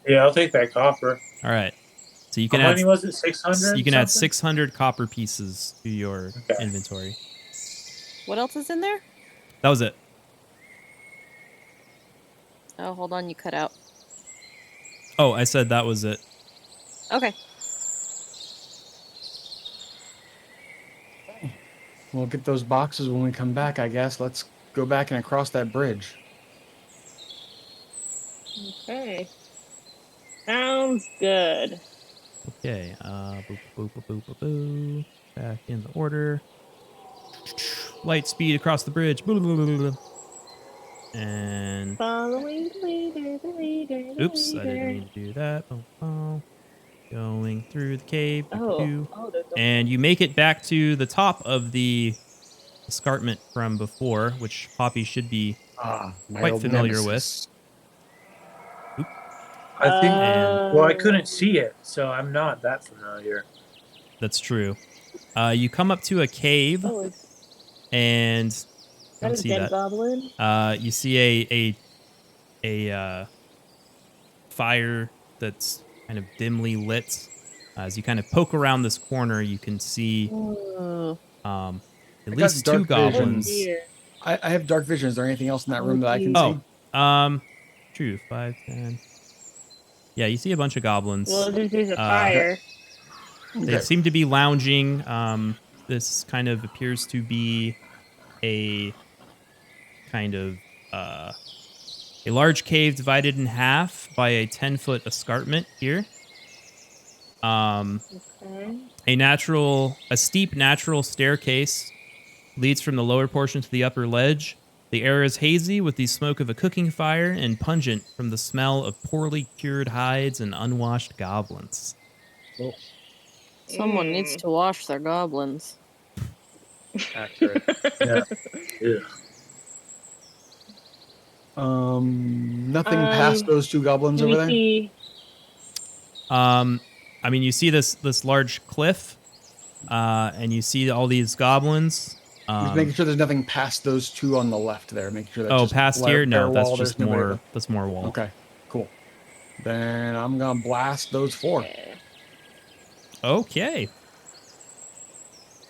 Speaker 5: Yeah, I'll take that copper.
Speaker 1: All right. So you can
Speaker 5: How
Speaker 1: add.
Speaker 5: many was it? 600?
Speaker 1: You can add 600 copper pieces to your inventory.
Speaker 4: What else is in there?
Speaker 1: That was it.
Speaker 4: Oh, hold on, you cut out.
Speaker 1: Oh, I said that was it.
Speaker 4: Okay.
Speaker 2: We'll get those boxes when we come back, I guess. Let's go back and across that bridge.
Speaker 3: Okay. Sounds good.
Speaker 1: Okay. Boop, boop, boop, boop, boop, boop. Back in the order. Light speed across the bridge. Blah, blah, blah, blah, blah. And
Speaker 3: Following the leader, the leader, the
Speaker 1: oops, I didn't
Speaker 3: leader.
Speaker 1: mean to do that. Boom, boom. Going through the cave.
Speaker 3: Oh, there's a...
Speaker 1: And you make it back to the top of the escarpment from before, which Poppy should be
Speaker 2: My
Speaker 1: quite
Speaker 2: old
Speaker 1: familiar
Speaker 2: nemesis.
Speaker 5: I think.
Speaker 1: And-
Speaker 5: Well, I couldn't see it, so I'm not that familiar.
Speaker 1: That's true. You come up to a cave,
Speaker 3: Oh, is
Speaker 1: and
Speaker 3: that a
Speaker 1: don't see
Speaker 3: dead
Speaker 1: that.
Speaker 3: goblin?
Speaker 1: You see a fire that's kind of dimly lit. As you kind of poke around this corner, you can see
Speaker 4: Oh.
Speaker 1: at
Speaker 2: I got
Speaker 1: least 2
Speaker 2: dark vision.
Speaker 1: goblins.
Speaker 3: Dear.
Speaker 2: I have dark vision. Is there anything else in that room that I can
Speaker 1: Oh,
Speaker 2: see?
Speaker 1: true. 5, 10. Yeah, you see a bunch of goblins.
Speaker 3: Well, there's a fire.
Speaker 1: They seem to be lounging. This kind of appears to be a kind of a large cave divided in half by a 10-foot escarpment here.
Speaker 3: Okay.
Speaker 1: A steep natural staircase leads from the lower portion to the upper ledge. The air is hazy with the smoke of a cooking fire and pungent from the smell of poorly cured hides and unwashed goblins.
Speaker 2: Oh,
Speaker 4: Someone needs to wash their goblins.
Speaker 2: accurate.
Speaker 5: Yeah. Yeah.
Speaker 2: Nothing past those two goblins
Speaker 3: Do
Speaker 2: over
Speaker 3: we
Speaker 2: there.
Speaker 3: see?
Speaker 1: I mean, you see this large cliff, and you see all these goblins.
Speaker 2: Just making sure there's nothing past those two on the left there. Making sure that's
Speaker 1: Oh,
Speaker 2: just
Speaker 1: past
Speaker 2: bare
Speaker 1: here? No, that's
Speaker 2: wall,
Speaker 1: just
Speaker 2: there's nobody
Speaker 1: more.
Speaker 2: there.
Speaker 1: That's more wall.
Speaker 2: Okay, cool. Then I'm gonna blast those 4.
Speaker 1: Okay.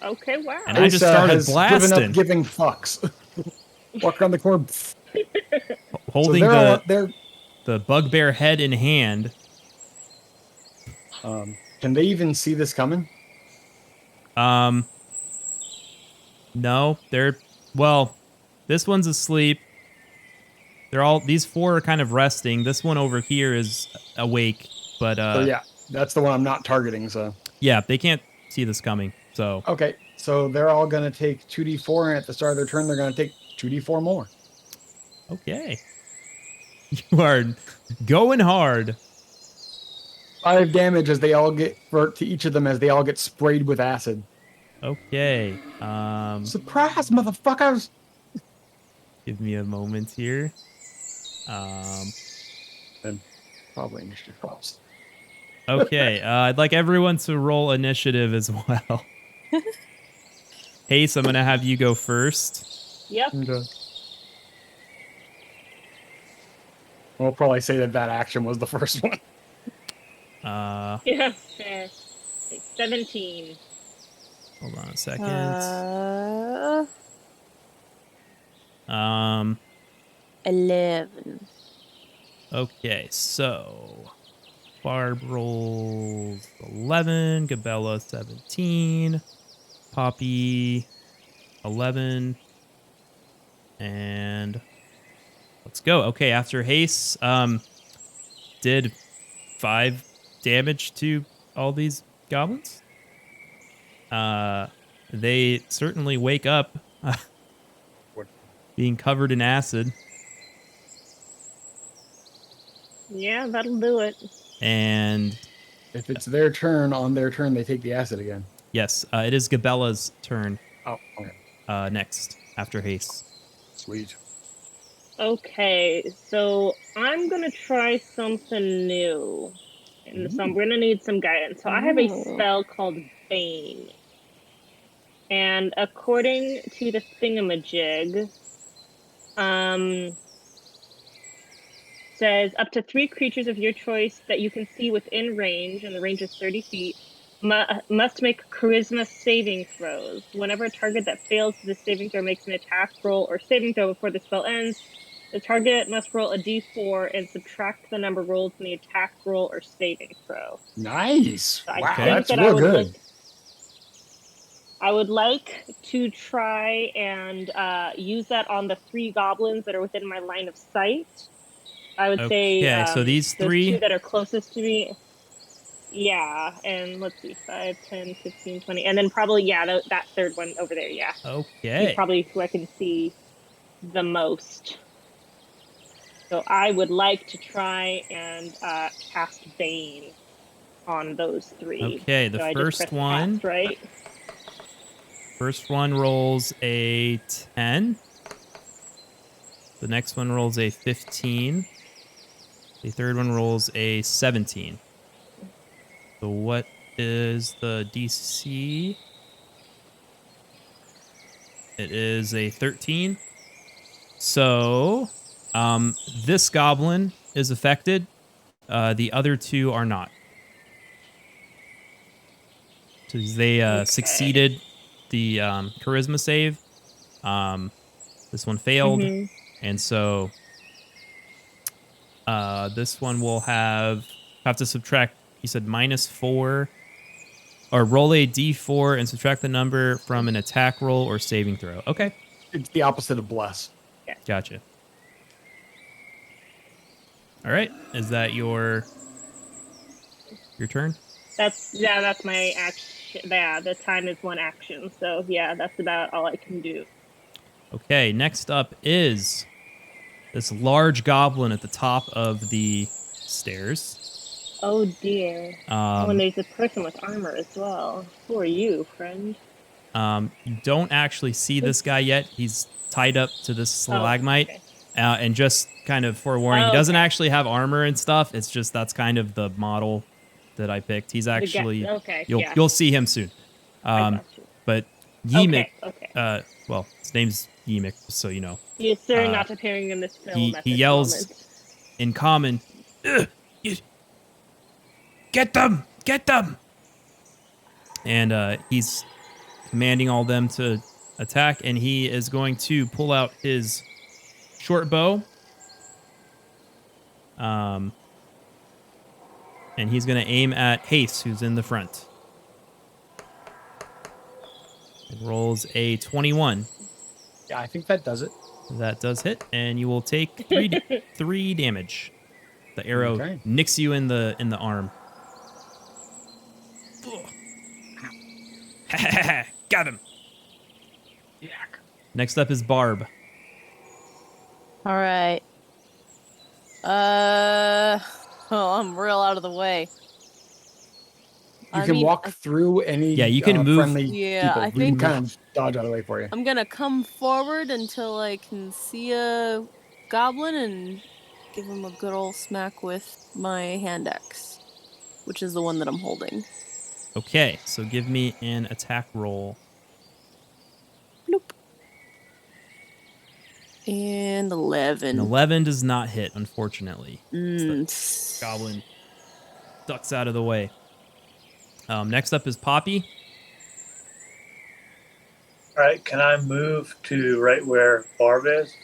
Speaker 3: Okay, wow.
Speaker 1: And I just started
Speaker 2: has given
Speaker 1: blasting.
Speaker 2: up giving fucks. Walk around the corner.
Speaker 1: Holding
Speaker 2: so they're
Speaker 1: the bugbear head in hand.
Speaker 2: Can they even see this coming?
Speaker 1: No, this one's asleep. These 4 are kind of resting. This one over here is awake, but
Speaker 2: So yeah, that's the one I'm not targeting. So
Speaker 1: yeah, they can't see this coming. So
Speaker 2: okay, so they're all gonna take 2d4, and at the start of their turn, they're gonna take 2d4 more.
Speaker 1: okay, you are going hard.
Speaker 2: 5 damage as they all get to each of them as they all get sprayed with acid.
Speaker 1: Okay.
Speaker 2: Surprise, motherfuckers!
Speaker 1: Give me a moment here.
Speaker 2: Then probably initiative helps.
Speaker 1: Okay, I'd like everyone to roll initiative as well. Hase, I'm gonna have you go first.
Speaker 3: Yep.
Speaker 2: Okay. We'll probably say that action was the first one.
Speaker 3: Yeah. Fair. 17.
Speaker 1: Hold on a second.
Speaker 4: 11.
Speaker 1: Okay, so Barb rolls 11, Gabella 17, Poppy 11, and let's go. Okay, after Hase did 5 damage to all these goblins. They certainly wake up being covered in acid.
Speaker 3: Yeah, that'll do it.
Speaker 1: And
Speaker 2: If it's their turn, on their turn, they take the acid again.
Speaker 1: yes, it is Gabella's turn
Speaker 2: Oh, okay.
Speaker 1: next after Hase.
Speaker 2: Sweet.
Speaker 3: Okay, so I'm gonna try something new. And so I'm gonna need some guidance. So I have a spell called Bane. And according to the thingamajig, says up to 3 creatures of your choice that you can see within range, and the range is 30 feet, must make charisma saving throws. Whenever a target that fails the saving throw makes an attack roll or saving throw before the spell ends, the target must roll a d4 and subtract the number rolled from the attack roll or saving throw.
Speaker 2: Nice.
Speaker 3: So
Speaker 2: Wow,
Speaker 3: think
Speaker 2: that's
Speaker 3: that
Speaker 2: real good.
Speaker 3: I would like to try and use that on the 3 goblins that are within my line of sight. I would say
Speaker 1: so these
Speaker 3: those
Speaker 1: 3
Speaker 3: 2 that are closest to me. Yeah, and let's see, 5, 10, 15, 20. And then probably, that third one over there, yeah.
Speaker 1: Okay.
Speaker 3: He's probably who I can see the most. So I would like to try and cast Bane on those 3.
Speaker 1: Okay, the
Speaker 3: so
Speaker 1: first one.
Speaker 3: cast, right?
Speaker 1: First one rolls a 10. The next one rolls a 15. The third one rolls a 17. So what is the DC? It is a 13. So this goblin is affected. The other 2 are not. So they succeeded the charisma save. This one failed.
Speaker 3: Mm-hmm.
Speaker 1: And so this one will have to subtract, you said -4, or roll a d4 and subtract the number from an attack roll or saving throw. Okay.
Speaker 2: It's the opposite of bless.
Speaker 1: Gotcha. All right. Is that your turn?
Speaker 3: That's my action. Yeah, the time is 1 action. So yeah, that's about all I can do.
Speaker 1: Okay, next up is this large goblin at the top of the stairs.
Speaker 3: Oh dear. And there's a person with armor as well. Who are you, friend?
Speaker 1: You don't actually see this guy yet. He's tied up to this stalagmite.
Speaker 3: Okay.
Speaker 1: And just kind of forewarning, he doesn't actually have armor and stuff. It's just that's kind of the model that I picked. He's actually you'll see him soon. But Yimik, well, his name's Yimik, so you know.
Speaker 3: He is certainly not appearing in this film.
Speaker 1: He yells
Speaker 3: moment.
Speaker 1: in common, "Get them! Get them!" And he's commanding all them to attack, and he is going to pull out his short bow. And he's going to aim at Hase, who's in the front. It rolls a 21.
Speaker 2: Yeah, I think that does it.
Speaker 1: That does hit, and you will take 3 damage. The arrow nicks you in the arm. Got him.
Speaker 2: Yeah.
Speaker 1: Next up is Barb.
Speaker 4: All right. I'm real out of the way.
Speaker 2: You can walk through any
Speaker 1: you can move.
Speaker 2: friendly
Speaker 4: Yeah,
Speaker 2: people.
Speaker 4: I
Speaker 2: We can
Speaker 4: think
Speaker 2: kind of dodge out of the way for you.
Speaker 4: I'm gonna come forward until I can see a goblin and give him a good old smack with my hand axe, which is the one that I'm holding.
Speaker 1: Okay, so give me an attack roll.
Speaker 4: Nope. And 11.
Speaker 1: An 11 does not hit, unfortunately. The goblin ducks out of the way. Next up is Poppy.
Speaker 5: All right, can I move to right where Barb is?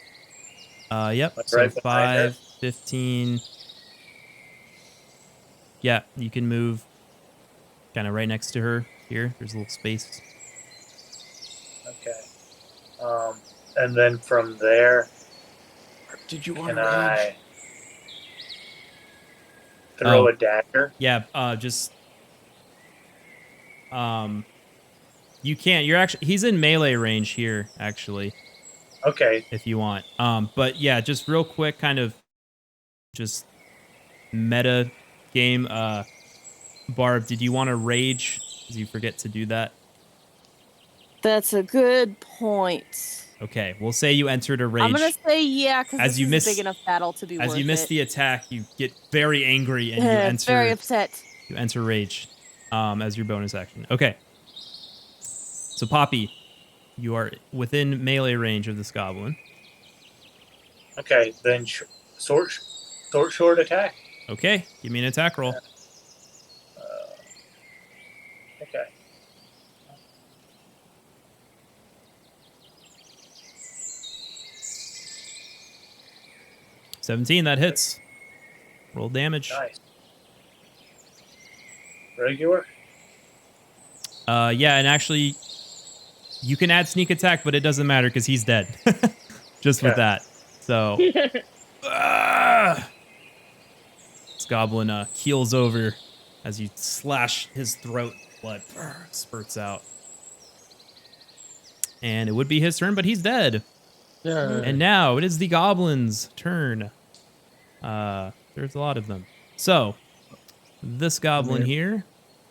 Speaker 1: Yep.
Speaker 5: Like
Speaker 1: So
Speaker 5: right behind her?
Speaker 1: 5, 15. Yeah, you can move kind of right next to her. Here, there's a little space.
Speaker 5: Okay. And then from there,
Speaker 2: Did you want
Speaker 5: can
Speaker 2: to
Speaker 5: I throw a dagger?
Speaker 1: Yeah, you can't. You're actually he's in melee range here, actually.
Speaker 5: Okay.
Speaker 1: If you want. But yeah, just real quick, kind of just meta game. Barb, did you want to rage? Did you forget to do that?
Speaker 4: That's a good point.
Speaker 1: Okay, we'll say you entered a rage.
Speaker 4: I'm gonna say yeah, because this is a big enough battle to be worth it.
Speaker 1: As you miss the attack, you get very angry and you enter.
Speaker 4: Very upset.
Speaker 1: You enter rage, as your bonus action. Okay. So Poppy, you are within melee range of this goblin.
Speaker 5: Okay, then short attack.
Speaker 1: Okay, give me an attack roll.
Speaker 5: Okay.
Speaker 1: $17, that hits. Roll damage.
Speaker 5: Nice. Regular?
Speaker 1: Yeah, and actually, you can add sneak attack, but it doesn't matter because he's dead. Just with that. So, this goblin keels over as you slash his throat. Blood spurts out. And it would be his turn, but he's dead.
Speaker 2: Yeah.
Speaker 1: And now it is the goblin's turn. There's a lot of them. So, this goblin here.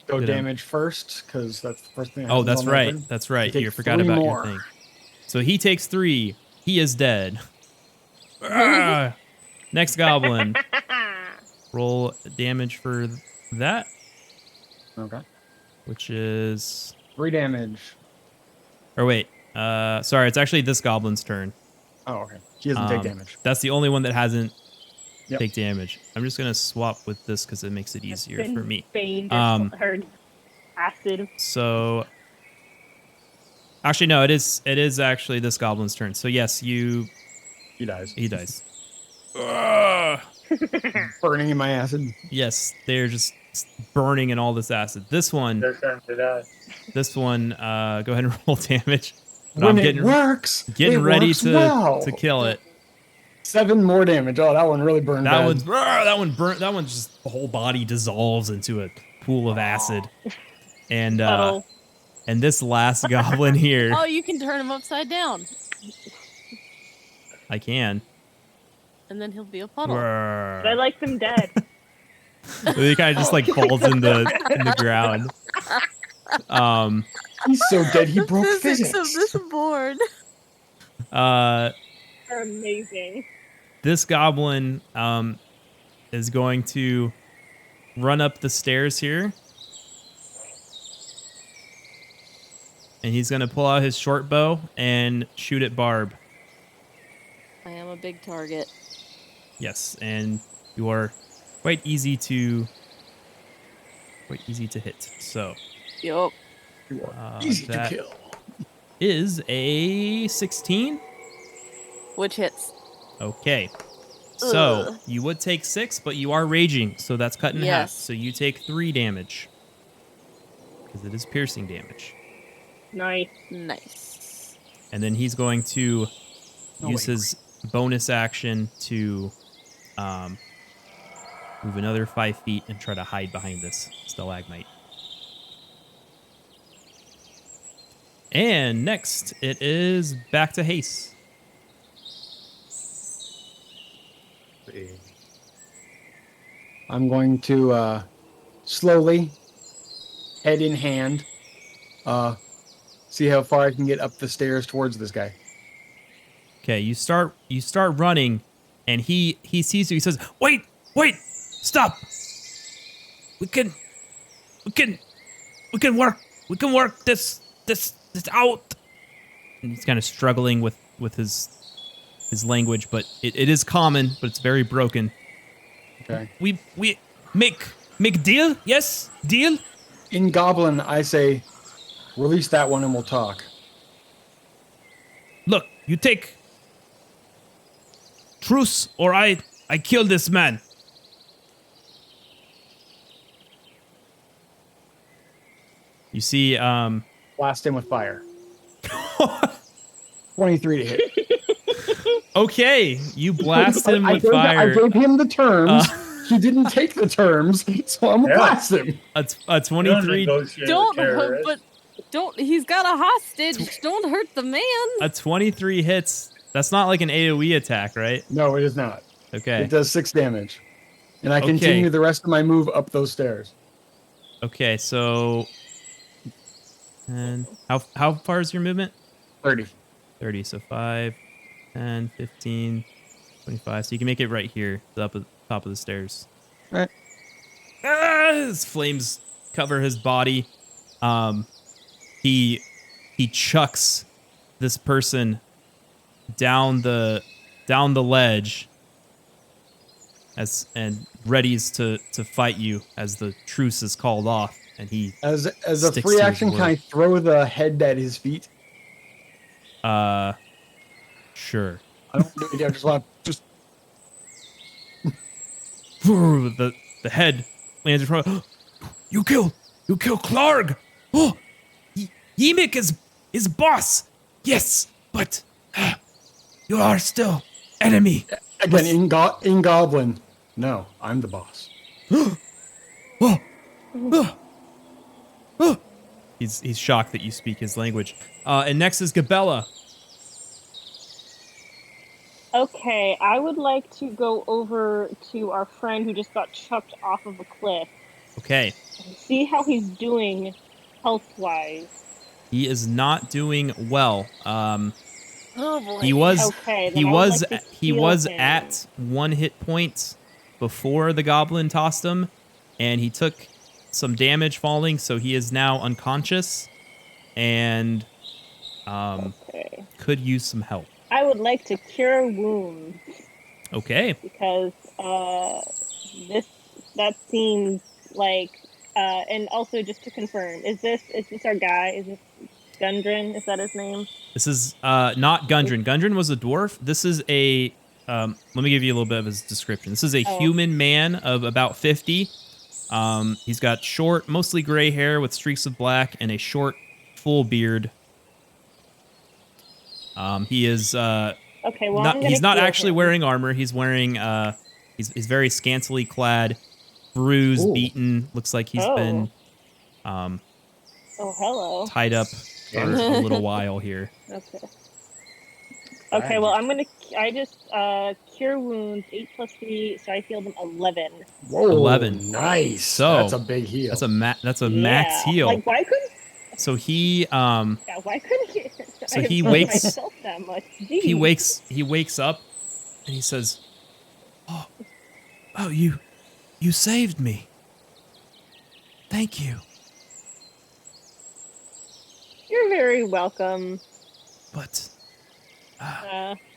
Speaker 2: Go damage first, because that's the first thing.
Speaker 1: Oh, that's right. That's right. You forgot about your thing. So he takes 3. He is dead. Next goblin. Roll damage for that.
Speaker 2: Okay.
Speaker 1: Which is
Speaker 2: 3 damage.
Speaker 1: Or wait. Sorry, it's actually this goblin's turn.
Speaker 2: Oh, okay. He doesn't take damage.
Speaker 1: That's the only one that hasn't take damage. I'm just gonna swap with this because it makes it easier for me.
Speaker 3: Or acid.
Speaker 1: So actually no, it is actually this goblin's turn. So yes, he dies. He dies.
Speaker 2: Burning in my acid.
Speaker 1: Yes, they're just burning in all this acid. This one,
Speaker 5: They're trying to die.
Speaker 1: This one, go ahead and roll damage.
Speaker 2: But when it works,
Speaker 1: getting ready to kill it.
Speaker 2: 7 more damage. Oh, that one really burned.
Speaker 1: That one burnt. That one just the whole body dissolves into a pool of acid. And
Speaker 3: Puddle.
Speaker 1: and this last goblin here,
Speaker 4: Oh, you can turn him upside down,
Speaker 1: I can.
Speaker 4: and then he'll be a puddle.
Speaker 3: But I like them dead.
Speaker 1: He kind of just like falls in the ground.
Speaker 2: He's so dead he
Speaker 4: The
Speaker 2: broke
Speaker 4: physics
Speaker 2: physics.
Speaker 4: of this board.
Speaker 3: They're amazing.
Speaker 1: This goblin is going to run up the stairs here. And he's going to pull out his short bow and shoot at Barb.
Speaker 4: I am a big target.
Speaker 1: Yes, and you are quite easy to hit. So
Speaker 4: Yup.
Speaker 2: Easy to
Speaker 1: that
Speaker 2: kill.
Speaker 1: is a 16.
Speaker 4: Which hits?
Speaker 1: Okay. So
Speaker 4: Ugh.
Speaker 1: you would take 6, but you are raging, so that's cut in half.
Speaker 4: Yes.
Speaker 1: So you take 3 damage. Because it is piercing damage.
Speaker 3: Nice.
Speaker 4: Nice.
Speaker 1: And then he's going to
Speaker 2: No
Speaker 1: use
Speaker 2: way.
Speaker 1: his bonus action to move another 5 feet and try to hide behind this stalagmite. And next, it is back to Hase.
Speaker 2: I'm going to slowly, head in hand, see how far I can get up the stairs towards this guy.
Speaker 1: Okay, you start running, and he sees you. He says, "Wait, stop! We can work this out." And he's kind of struggling with his language, but it is common, but it's very broken.
Speaker 2: Okay.
Speaker 1: We make deal? Yes, deal.
Speaker 2: In Goblin, I say, release that one and we'll talk.
Speaker 1: Look, you take truce, or I kill this man. You see,
Speaker 2: Blast him with fire. 23 to hit.
Speaker 1: okay, you blast him
Speaker 2: I
Speaker 1: with
Speaker 2: gave,
Speaker 1: fire.
Speaker 2: I gave him the terms. He didn't take the terms, so I'm gonna blast him.
Speaker 1: A 23.
Speaker 4: Don't. He's got a hostage. Don't hurt the man.
Speaker 1: A 23 hits. That's not like an AoE attack, right?
Speaker 2: No, it is not.
Speaker 1: Okay.
Speaker 2: It does 6 damage. And I
Speaker 1: Okay.
Speaker 2: continue the rest of my move up those stairs.
Speaker 1: Okay, so and how far is your movement?
Speaker 2: 30.
Speaker 1: 30. So 5, 10, 15, 25. So you can make it right here, up at the top of the stairs.
Speaker 2: Right.
Speaker 1: His flames cover his body. He chucks this person down the ledge and readies to fight you as the truce is called off, and he
Speaker 2: As a
Speaker 1: sticks
Speaker 2: free
Speaker 1: to his
Speaker 2: action, can I
Speaker 1: word.
Speaker 2: throw the head at his feet?
Speaker 1: Sure.
Speaker 2: I don't I just want to just
Speaker 1: The head lands in front of you kill Clarg. Oh, Yimik is boss. Yes, but you are still enemy.
Speaker 2: again in Goblin. No, I'm the boss.
Speaker 1: He's shocked that you speak his language. And next is Gabella.
Speaker 3: Okay, I would like to go over to our friend who just got chucked off of a cliff
Speaker 1: Okay.
Speaker 3: and see how he's doing health-wise.
Speaker 1: He is not doing well.
Speaker 4: Oh boy.
Speaker 1: He was
Speaker 3: Okay, then
Speaker 1: he
Speaker 3: I would
Speaker 1: was
Speaker 3: like to
Speaker 1: he
Speaker 3: heal
Speaker 1: was
Speaker 3: him.
Speaker 1: at 1 hit point before the goblin tossed him, and he took some damage falling, so he is now unconscious and
Speaker 3: Okay.
Speaker 1: could use some help.
Speaker 3: I would like to cure wounds
Speaker 1: Okay.
Speaker 3: because that seems like and also just to confirm, is this our guy? Is this Gundren? Is that his name?
Speaker 1: This is not Gundren. Gundren was a dwarf. This is a let me give you a little bit of his description. This is a human man of about 50. He's got short, mostly gray hair with streaks of black and a short, full beard. He is
Speaker 3: Okay, well
Speaker 1: not,
Speaker 3: I'm gonna
Speaker 1: he's not
Speaker 3: heal
Speaker 1: actually
Speaker 3: him.
Speaker 1: wearing armor. He's wearing he's very scantily clad, bruised,
Speaker 2: Ooh.
Speaker 1: beaten. Looks like he's
Speaker 3: Oh.
Speaker 1: been
Speaker 3: Oh, hello.
Speaker 1: tied up for a little while here.
Speaker 3: Okay. Okay, well, I just cure wounds 8 plus 3, so I healed him 11.
Speaker 2: Whoa,
Speaker 1: 11.
Speaker 2: Nice.
Speaker 1: So,
Speaker 2: that's a big heal.
Speaker 1: That's a max
Speaker 3: Yeah.
Speaker 1: heal.
Speaker 3: Like, why couldn't?
Speaker 1: So he
Speaker 3: Yeah, why couldn't he?
Speaker 1: So
Speaker 3: I
Speaker 1: he
Speaker 3: improved
Speaker 1: wakes-
Speaker 3: myself that much. Jeez.
Speaker 1: he wakes up and he says, "Oh, you saved me. Thank you.
Speaker 3: You're very welcome.
Speaker 1: But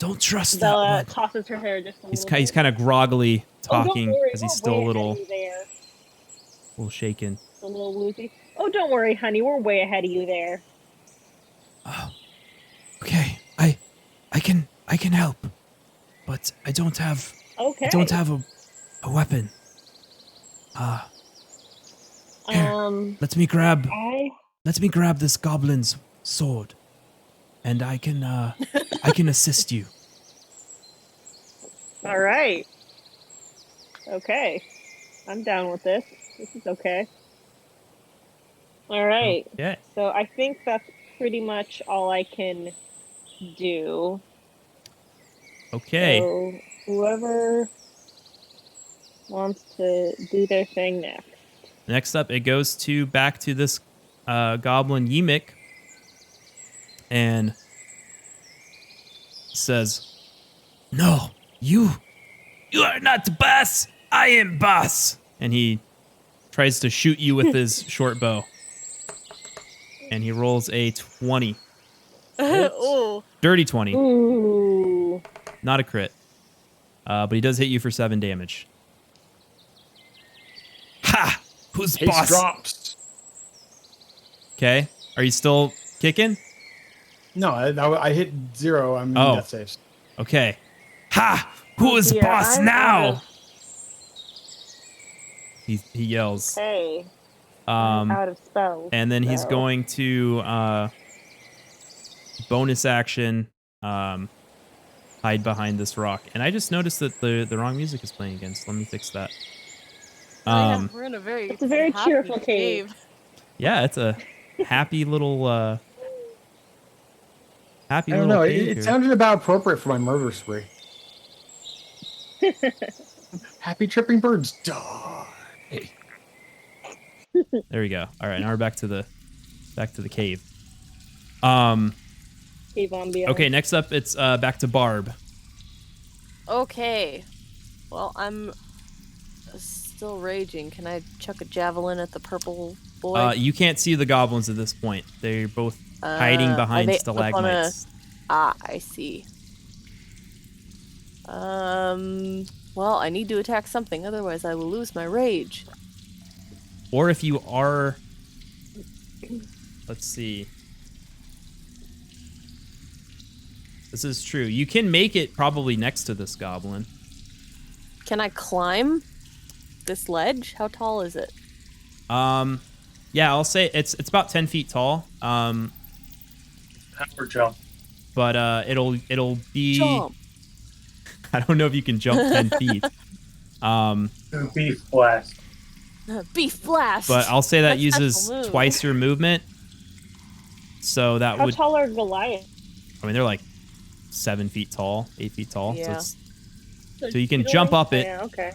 Speaker 3: Don't
Speaker 1: trust
Speaker 3: Bella tosses her hair just a little bit.
Speaker 1: He's kind of groggily talking
Speaker 3: don't worry,
Speaker 1: because he's
Speaker 3: we're
Speaker 1: still a
Speaker 3: way
Speaker 1: little
Speaker 3: ahead of you there.
Speaker 1: shaken.
Speaker 3: A little woozy. Oh, don't worry, honey. We're way ahead of you there.
Speaker 6: Okay, I can help, but I don't have
Speaker 3: Okay.
Speaker 6: a weapon. Let me grab this goblin's sword, and I can assist you.
Speaker 3: All right. Okay. I'm down with this. This is okay. All right.
Speaker 1: Yeah.
Speaker 3: So I think that's pretty much all I can do.
Speaker 1: Okay.
Speaker 3: So whoever wants to do their thing next.
Speaker 1: Next up, it goes back to this goblin Yimik, and says, "No, you are not the boss. I am boss." And he tries to shoot you with his short bow, and he rolls a 20,
Speaker 4: Oh.
Speaker 1: dirty 20,
Speaker 3: Ooh.
Speaker 1: not a crit, but he does hit you for 7 damage.
Speaker 6: Ha! Who's
Speaker 2: Haste
Speaker 6: boss?
Speaker 2: drops.
Speaker 1: Okay, are you still kicking?
Speaker 2: No, I hit 0. I'm in
Speaker 1: Oh.
Speaker 2: death saves.
Speaker 1: Okay.
Speaker 6: Ha! Who is
Speaker 3: Yeah,
Speaker 6: boss
Speaker 3: I'm
Speaker 6: now?
Speaker 1: He yells.
Speaker 3: Hey. Out of spells.
Speaker 1: And then he's
Speaker 3: so.
Speaker 1: going to bonus action hide behind this rock. And I just noticed that the wrong music is playing again, so let me fix that.
Speaker 4: Yeah, we're in a very
Speaker 3: It's a very
Speaker 4: happy
Speaker 3: cheerful cave.
Speaker 1: Yeah, it's a happy little
Speaker 2: I don't know.
Speaker 1: cave
Speaker 2: It
Speaker 1: here.
Speaker 2: sounded about appropriate for my murder spree. Happy tripping birds die.
Speaker 1: There we go. All right, now we're back to the cave.
Speaker 3: Cave on beyond.
Speaker 1: Okay, next up it's back to Barb.
Speaker 4: Okay. Well, I'm still raging. Can I chuck a javelin at the purple boy?
Speaker 1: You can't see the goblins at this point. They're both hiding
Speaker 4: Are
Speaker 1: behind
Speaker 4: they up on
Speaker 1: stalagmites.
Speaker 4: I see. Well, I need to attack something, otherwise I will lose my rage.
Speaker 1: Or if you are, let's see. This is true. You can make it probably next to this goblin.
Speaker 4: Can I climb this ledge? How tall is it?
Speaker 1: Yeah, I'll say it's about 10 feet tall.
Speaker 5: Power jump.
Speaker 1: But it'll be.
Speaker 4: Jump.
Speaker 1: I don't know if you can jump 10 feet.
Speaker 5: Beef blast.
Speaker 4: Beef blast.
Speaker 1: But I'll say that
Speaker 4: That's
Speaker 1: uses
Speaker 4: special move.
Speaker 1: twice your movement. So that
Speaker 3: How
Speaker 1: would.
Speaker 3: tall are Goliath?
Speaker 1: I mean, they're like 7 feet tall, 8 feet tall.
Speaker 4: Yeah.
Speaker 1: So you can jump up it.
Speaker 3: Yeah, okay.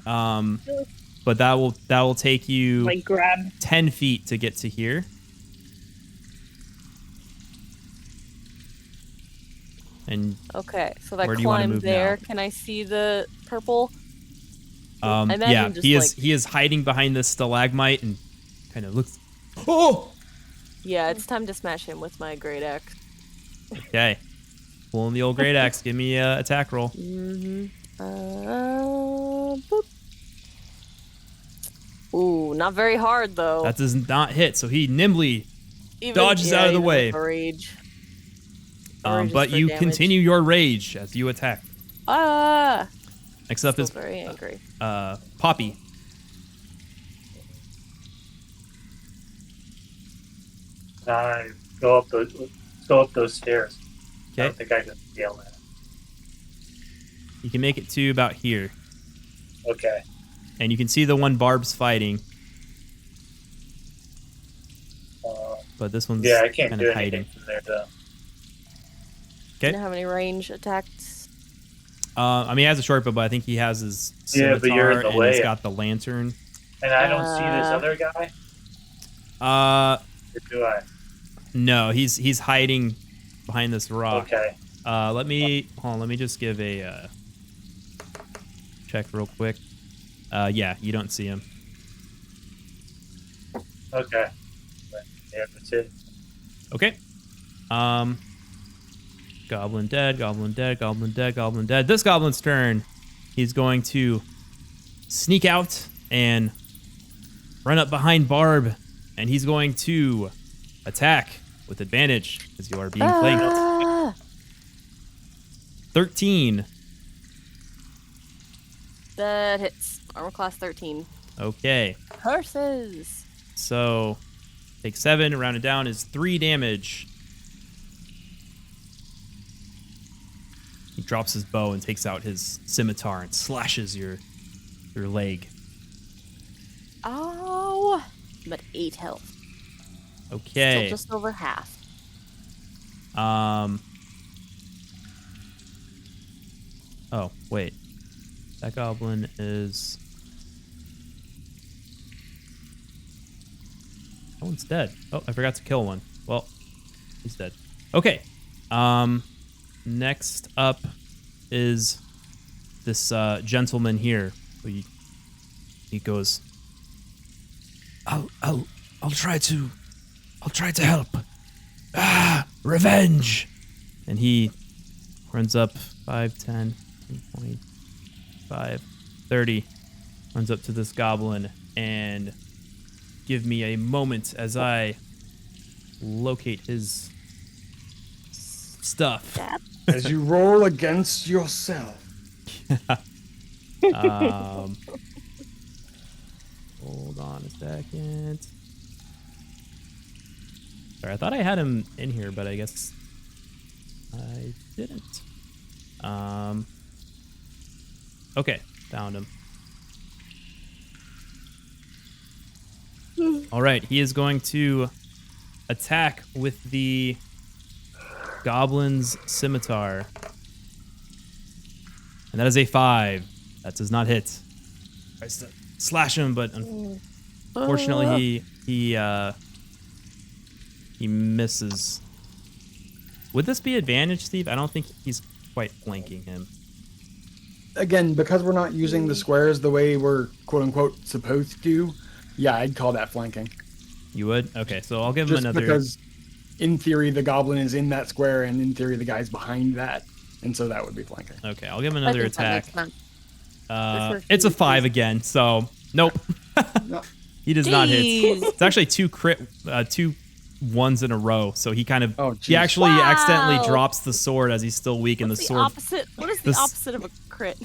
Speaker 1: But that will take you
Speaker 3: Like grab.
Speaker 1: 10 feet to get to here. And
Speaker 4: Okay, so if I
Speaker 1: Where do you wanna
Speaker 4: climb
Speaker 1: move
Speaker 4: there,
Speaker 1: now?
Speaker 4: can I see the purple? imagine
Speaker 1: yeah,
Speaker 4: just,
Speaker 1: he is hiding behind this stalagmite and kind of looks. Oh,
Speaker 4: Yeah, it's time to smash him with my great axe.
Speaker 1: okay. Pulling the old great axe. Give me a attack roll.
Speaker 4: Boop. Ooh, not very hard though.
Speaker 1: That does not hit. So he nimbly
Speaker 4: Even-
Speaker 1: dodges
Speaker 4: yeah,
Speaker 1: out of the
Speaker 4: even
Speaker 1: way.
Speaker 4: with the rage. Rage is
Speaker 1: But
Speaker 4: for
Speaker 1: you
Speaker 4: damage.
Speaker 1: continue your rage as you attack.
Speaker 4: Ah!
Speaker 1: Next up
Speaker 4: Still
Speaker 1: is
Speaker 4: very angry.
Speaker 1: Poppy.
Speaker 5: I go up those stairs. I
Speaker 1: Okay,
Speaker 5: don't think I can yell that.
Speaker 1: you can make it to about here.
Speaker 5: Okay.
Speaker 1: and you can see the one Barb's fighting. But this one's
Speaker 5: Yeah, I can't
Speaker 1: kind
Speaker 5: do
Speaker 1: of
Speaker 5: anything
Speaker 1: hiding.
Speaker 5: from there, though.
Speaker 1: Okay.
Speaker 4: Do you have any range attacks?
Speaker 1: I mean, he has a short bow, but I think he has his
Speaker 5: Yeah, but you're in
Speaker 1: scimitar
Speaker 5: the
Speaker 1: and
Speaker 5: way.
Speaker 1: he's got the lantern.
Speaker 5: And I don't see this other guy? Or do I?
Speaker 1: No, he's hiding behind this rock.
Speaker 5: Okay.
Speaker 1: Let me just give a check real quick. Yeah, you don't see him.
Speaker 5: Okay. Yeah, that's it.
Speaker 1: Okay. Goblin dead, goblin dead, goblin dead, goblin dead. This goblin's turn. He's going to sneak out and run up behind Barb, and he's going to attack with advantage because you are being flanked. 13.
Speaker 4: That hits. Armor class 13.
Speaker 1: Okay.
Speaker 4: Horses.
Speaker 1: So take 7, rounded down is 3 damage. He drops his bow and takes out his scimitar and slashes your leg.
Speaker 4: Oh, I'm at 8 health.
Speaker 1: Okay.
Speaker 4: Still just over half.
Speaker 1: Oh, wait. That goblin is... That one's dead. Oh, I forgot to kill one. Well, he's dead. Okay. Next up is this gentleman here. He goes,
Speaker 6: I'll try to help. Revenge.
Speaker 1: and he runs up 5, 10, 20, 5, 30. Runs up to this goblin and give me a moment as I locate his stuff.
Speaker 2: As you roll against yourself.
Speaker 1: Hold on a second. Sorry, I thought I had him in here, but I guess I didn't. Okay, found him. All right, he is going to attack with the goblin's scimitar. And that is a 5. That does not hit. Tries to slash him, but unfortunately he misses. Would this be advantage, Steve? I don't think he's quite flanking him.
Speaker 2: Again, because we're not using the squares the way we're quote unquote supposed to, yeah, I'd call that flanking.
Speaker 1: You would? Okay, so I'll give him
Speaker 2: Just
Speaker 1: another.
Speaker 2: because in theory the goblin is in that square and in theory the guy's behind that, and so that would be flanking.
Speaker 1: Okay, I'll give him another
Speaker 4: I think that
Speaker 1: attack.
Speaker 4: makes sense.
Speaker 1: It's a 5 again, so nope.
Speaker 2: No.
Speaker 1: He does not hit.
Speaker 4: Jeez.
Speaker 1: It's actually 2 1s in a row, so he kind of
Speaker 2: Oh,
Speaker 1: he
Speaker 2: jeez.
Speaker 1: actually
Speaker 4: Wow.
Speaker 1: accidentally drops the sword as he's still weak, and the
Speaker 4: What's
Speaker 1: sword
Speaker 4: opposite? What is the
Speaker 1: this-
Speaker 4: opposite of a crit?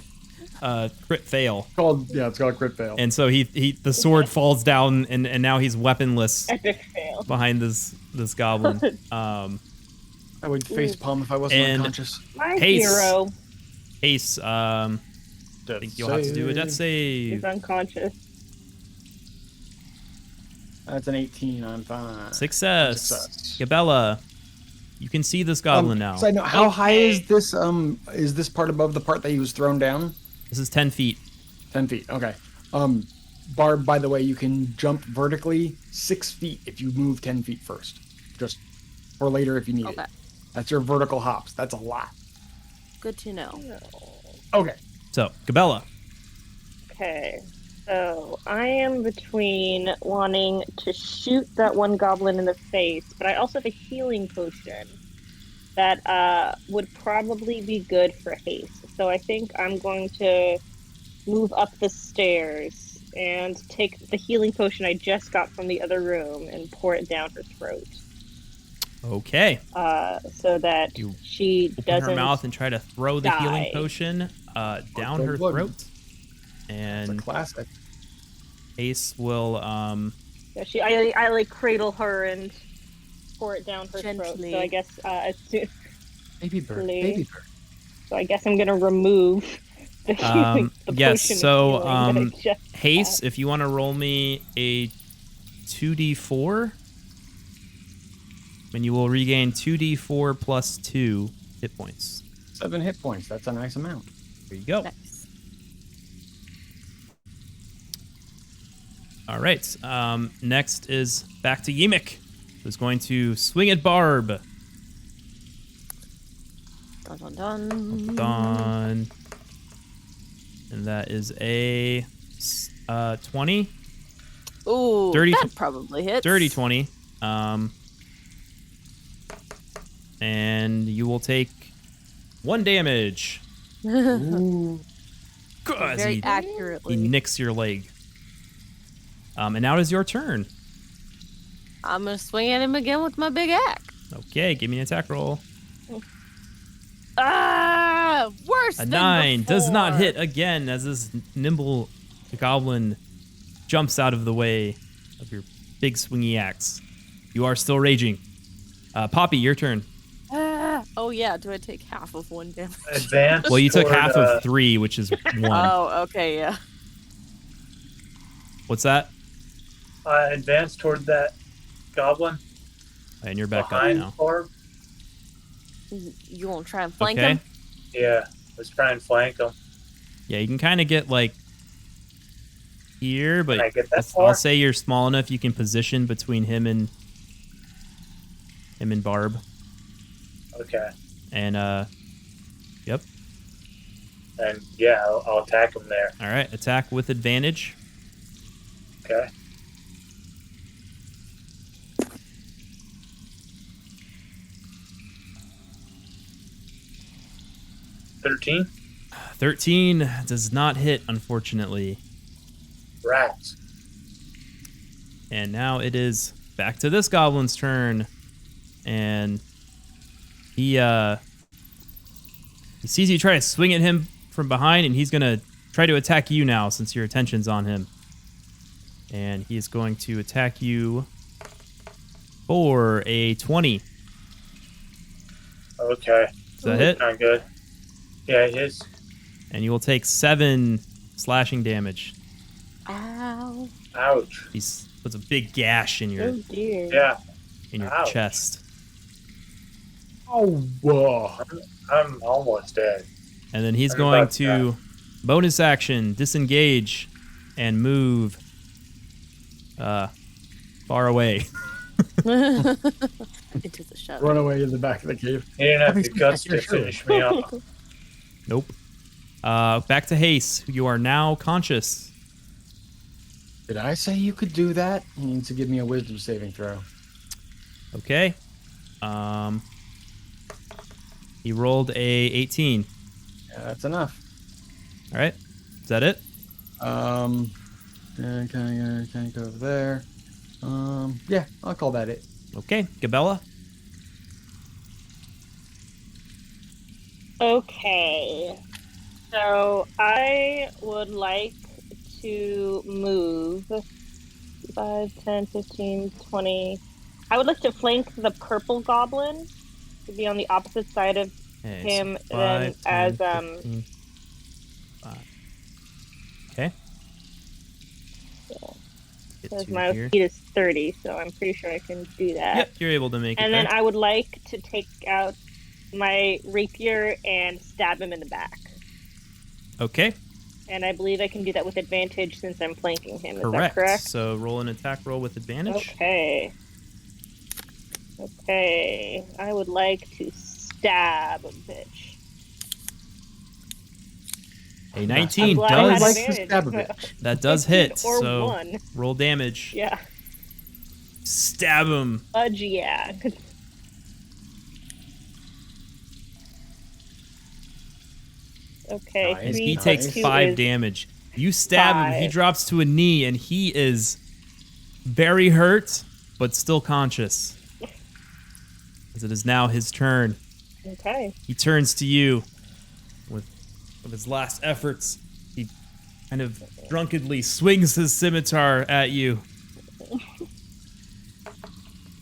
Speaker 1: crit fail.
Speaker 2: It's called crit fail.
Speaker 1: And so he the sword falls down, and now he's weaponless
Speaker 3: Epic fail.
Speaker 1: behind this goblin.
Speaker 2: I would face palm if I wasn't
Speaker 1: And-
Speaker 2: unconscious.
Speaker 3: My
Speaker 1: Hase.
Speaker 3: hero
Speaker 1: Hase, I think you'll have to do a death
Speaker 3: is
Speaker 1: save.
Speaker 3: unconscious.
Speaker 2: That's an 18. I'm fine.
Speaker 1: Success. Gabella, you can see this goblin now.
Speaker 2: Side note, how high is
Speaker 3: Okay.
Speaker 2: this? Is this part above the part that he was thrown down?
Speaker 1: This is 10 feet.
Speaker 2: 10 feet. Okay. Barb, by the way, you can jump vertically 6 feet if you move 10 feet first. Just for later if you need
Speaker 4: Okay.
Speaker 2: it. That's your vertical hops. That's a lot.
Speaker 4: Good to know.
Speaker 2: Okay.
Speaker 1: So, Gabella.
Speaker 3: Okay, so I am between wanting to shoot that one goblin in the face, but I also have a healing potion that would probably be good for haste. So I think I'm going to move up the stairs and take the healing potion I just got from the other room and pour it down her throat,
Speaker 1: Okay.
Speaker 3: so that
Speaker 1: You
Speaker 3: she
Speaker 1: Open
Speaker 3: doesn't.
Speaker 1: her mouth and try to throw the healing
Speaker 3: die.
Speaker 1: potion down
Speaker 2: good
Speaker 1: her
Speaker 2: one.
Speaker 1: throat.
Speaker 2: It's a
Speaker 1: And
Speaker 2: classic.
Speaker 1: Ace will
Speaker 3: Yeah, I like cradle her and pour it down her throat.
Speaker 4: Gently.
Speaker 3: So I guess as soon,
Speaker 2: Baby bird.
Speaker 3: Really?
Speaker 2: Baby bird.
Speaker 3: so I guess I'm gonna remove the healing the
Speaker 1: Yes,
Speaker 3: potion of
Speaker 1: so
Speaker 3: healing that I just
Speaker 1: Hase,
Speaker 3: had.
Speaker 1: if you want to roll me a 2d4, and you will regain 2d4 plus 2 hit points.
Speaker 2: 7 hit points. That's a nice amount.
Speaker 1: There you go.
Speaker 4: Nice.
Speaker 1: All right. Next is back to Yimik, who's going to swing at Barb.
Speaker 4: Dun dun dun.
Speaker 1: Done. And that is a 20.
Speaker 4: Ooh,
Speaker 1: Dirty
Speaker 4: that
Speaker 1: tw-
Speaker 4: probably hits.
Speaker 1: Dirty 20. And you will take 1 damage.
Speaker 2: Ooh.
Speaker 1: As
Speaker 4: Very
Speaker 1: he
Speaker 4: accurately.
Speaker 1: nicks your leg. And now it is your turn.
Speaker 4: I'm gonna swing at him again with my big axe.
Speaker 1: Okay, give me an attack roll.
Speaker 4: Ah, worse.
Speaker 1: A
Speaker 4: than
Speaker 1: 9 does not
Speaker 4: before.
Speaker 1: hit again as this nimble goblin jumps out of the way of your big swingy axe. You are still raging. Poppy, your turn.
Speaker 4: Ah. Oh yeah, do I take half of 1 damage?
Speaker 5: Advance.
Speaker 1: Well, you took
Speaker 5: toward,
Speaker 1: half of 3, which is 1.
Speaker 4: Oh, okay, yeah.
Speaker 1: What's that?
Speaker 5: Advance toward that goblin
Speaker 1: And you're back up
Speaker 5: behind
Speaker 1: now.
Speaker 5: Barb.
Speaker 4: You won't try and flank
Speaker 1: Okay.
Speaker 4: him?
Speaker 5: Yeah, let's try and flank him.
Speaker 1: Yeah, you can kind of get like here, but
Speaker 5: Can I get that
Speaker 1: I'll
Speaker 5: far?
Speaker 1: say you're small enough you can position between him and Barb.
Speaker 5: Okay,
Speaker 1: And yep.
Speaker 5: and yeah, I'll attack him there.
Speaker 1: All right, attack with advantage.
Speaker 5: Okay. $13.
Speaker 1: 13 does not hit, unfortunately.
Speaker 5: Rats.
Speaker 1: And now it is back to this goblin's turn. And he sees you try to swing at him from behind, and he's going to try to attack you now since your attention's on him. And he is going to attack you for a 20.
Speaker 5: Okay.
Speaker 1: Does that hit?
Speaker 5: Not good. Yeah, it is.
Speaker 1: And you will take 7 slashing damage.
Speaker 4: Ow.
Speaker 5: Ouch.
Speaker 1: He puts a big gash in your
Speaker 3: Oh dear.
Speaker 5: Yeah, Ouch.
Speaker 1: chest.
Speaker 2: Oh, whoa.
Speaker 5: I'm almost dead.
Speaker 1: And then he's
Speaker 5: I'm
Speaker 1: going
Speaker 5: about
Speaker 1: to bonus action, disengage, and move far away.
Speaker 4: Into the shadow.
Speaker 2: Run away to the back of the cave.
Speaker 5: He didn't have
Speaker 2: Let me
Speaker 5: the
Speaker 2: see
Speaker 5: guts
Speaker 2: back your
Speaker 5: to finish me off.
Speaker 1: Nope. Back to Hase. You are now conscious.
Speaker 2: Did I say you could do that? He needs to give me a wisdom saving throw.
Speaker 1: Okay. He rolled a 18.
Speaker 2: Yeah, that's enough.
Speaker 1: All right. Is that it?
Speaker 2: Can I go over there? Yeah, I'll call that it.
Speaker 1: Okay. Gabella.
Speaker 3: Okay. So I would like to move 5, 10, 15, 20. I would like to flank the purple goblin to be on the opposite side of
Speaker 1: Okay,
Speaker 3: him
Speaker 1: so
Speaker 3: then
Speaker 1: 5,
Speaker 3: as
Speaker 1: 15, 5. Okay. Get
Speaker 3: because
Speaker 1: to
Speaker 3: my
Speaker 1: here.
Speaker 3: speed is 30, so I'm pretty sure I can do that.
Speaker 1: Yep, you're able to make
Speaker 3: And
Speaker 1: it
Speaker 3: then
Speaker 1: there.
Speaker 3: I would like to take out my rapier and stab him in the back.
Speaker 1: Okay.
Speaker 3: And I believe I can do that with advantage since I'm flanking him. Is
Speaker 1: Correct.
Speaker 3: that correct?
Speaker 1: So roll an attack roll with advantage.
Speaker 3: Okay. Okay. I would like to stab a bitch.
Speaker 1: A 19
Speaker 3: I'm glad I
Speaker 2: I would
Speaker 3: had
Speaker 1: does
Speaker 2: like to
Speaker 3: advantage.
Speaker 2: stab a bitch.
Speaker 1: that does hit.
Speaker 3: 19 or
Speaker 1: So
Speaker 3: 1.
Speaker 1: roll damage.
Speaker 3: Yeah.
Speaker 1: Stab him.
Speaker 3: Fudge, yeah. Okay.
Speaker 2: Nice.
Speaker 1: And
Speaker 3: 3
Speaker 1: he
Speaker 3: plus
Speaker 1: takes
Speaker 3: 2
Speaker 1: 5
Speaker 3: is-
Speaker 1: damage. You stab him, he
Speaker 3: 5.
Speaker 1: drops to a knee, and he is very hurt, but still conscious. As it is now his turn.
Speaker 3: Okay.
Speaker 1: He turns to you with his last efforts. He kind of drunkenly swings his scimitar at you.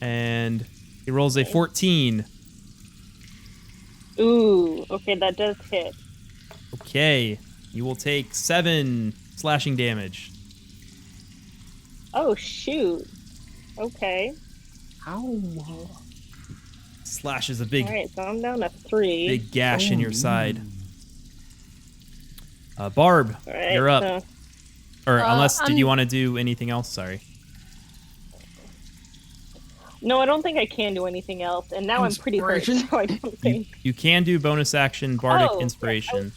Speaker 1: And he rolls a 14.
Speaker 3: Ooh. Okay, that does hit.
Speaker 1: Okay. You will take 7 slashing damage.
Speaker 3: Oh, shoot. Okay.
Speaker 2: Ow.
Speaker 1: Slashes a
Speaker 3: All
Speaker 1: big,
Speaker 3: right, so I'm down to 3.
Speaker 1: big gash in your side. Barb,
Speaker 3: All right,
Speaker 1: you're up.
Speaker 3: so-
Speaker 1: Or unless, did you want to do anything else? Sorry.
Speaker 3: No, I don't think I can do anything else. And now I'm pretty hurt,
Speaker 2: Inspiration?
Speaker 3: so I don't think.
Speaker 1: You can do bonus action bardic
Speaker 3: Oh, yeah,
Speaker 1: inspiration.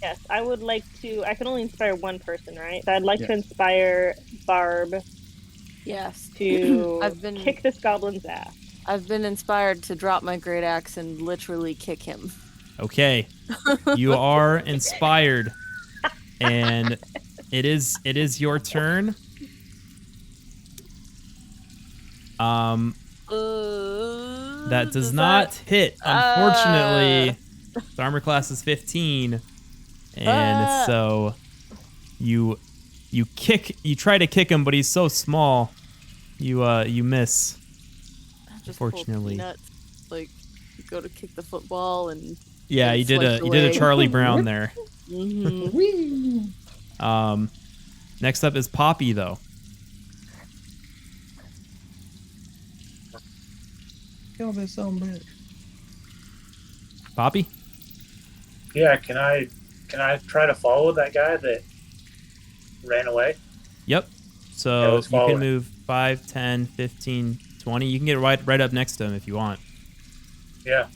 Speaker 3: Yes, I would like to. I can only inspire one person, right? So I'd like to
Speaker 2: Yes.
Speaker 3: inspire Barb
Speaker 4: Yes.
Speaker 3: to
Speaker 4: I've been-
Speaker 3: kick this goblin's ass.
Speaker 4: I've been inspired to drop my great axe and literally kick him.
Speaker 1: Okay. You are inspired. And it is your turn. That does not hit. Unfortunately, the armor class is 15. And so you try to kick him, but he's so small. You miss.
Speaker 4: Just pulled
Speaker 1: Unfortunately.
Speaker 4: peanuts. Like, you go to kick the football and
Speaker 1: Yeah,
Speaker 4: And
Speaker 1: you did
Speaker 4: sliced
Speaker 1: a
Speaker 4: away.
Speaker 1: Charlie Brown there.
Speaker 4: mhm.
Speaker 2: Whee!
Speaker 1: Next up is Poppy though.
Speaker 2: Kill this son bitch.
Speaker 1: Poppy?
Speaker 5: Yeah, can I try to follow that guy that ran away?
Speaker 1: Yep.
Speaker 5: Yeah,
Speaker 1: So
Speaker 5: let's
Speaker 1: you
Speaker 5: follow
Speaker 1: can
Speaker 5: it.
Speaker 1: move 5, 10, 15, 20. You can get right up next to him if you want.
Speaker 5: Yeah.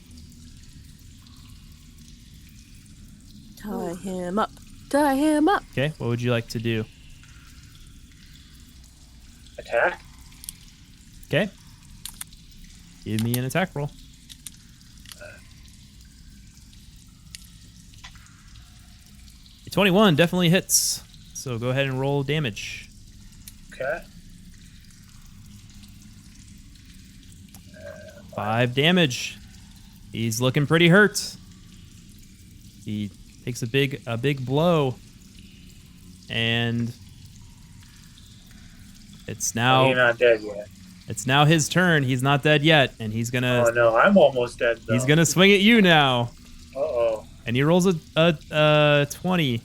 Speaker 4: Tie him up. Tie him up.
Speaker 1: Okay, what would you like to do?
Speaker 5: Attack?
Speaker 1: Okay. Give me an attack roll. A 21 definitely hits. So go ahead and roll damage.
Speaker 5: Okay.
Speaker 1: 5 damage. He's looking pretty hurt. He takes a big blow. And it's now
Speaker 5: You're not dead yet.
Speaker 1: it's now his turn. He's not dead yet, and he's gonna
Speaker 5: Oh no, I'm almost dead though.
Speaker 1: he's gonna swing at you now.
Speaker 5: Uh-oh.
Speaker 1: And he rolls a 20.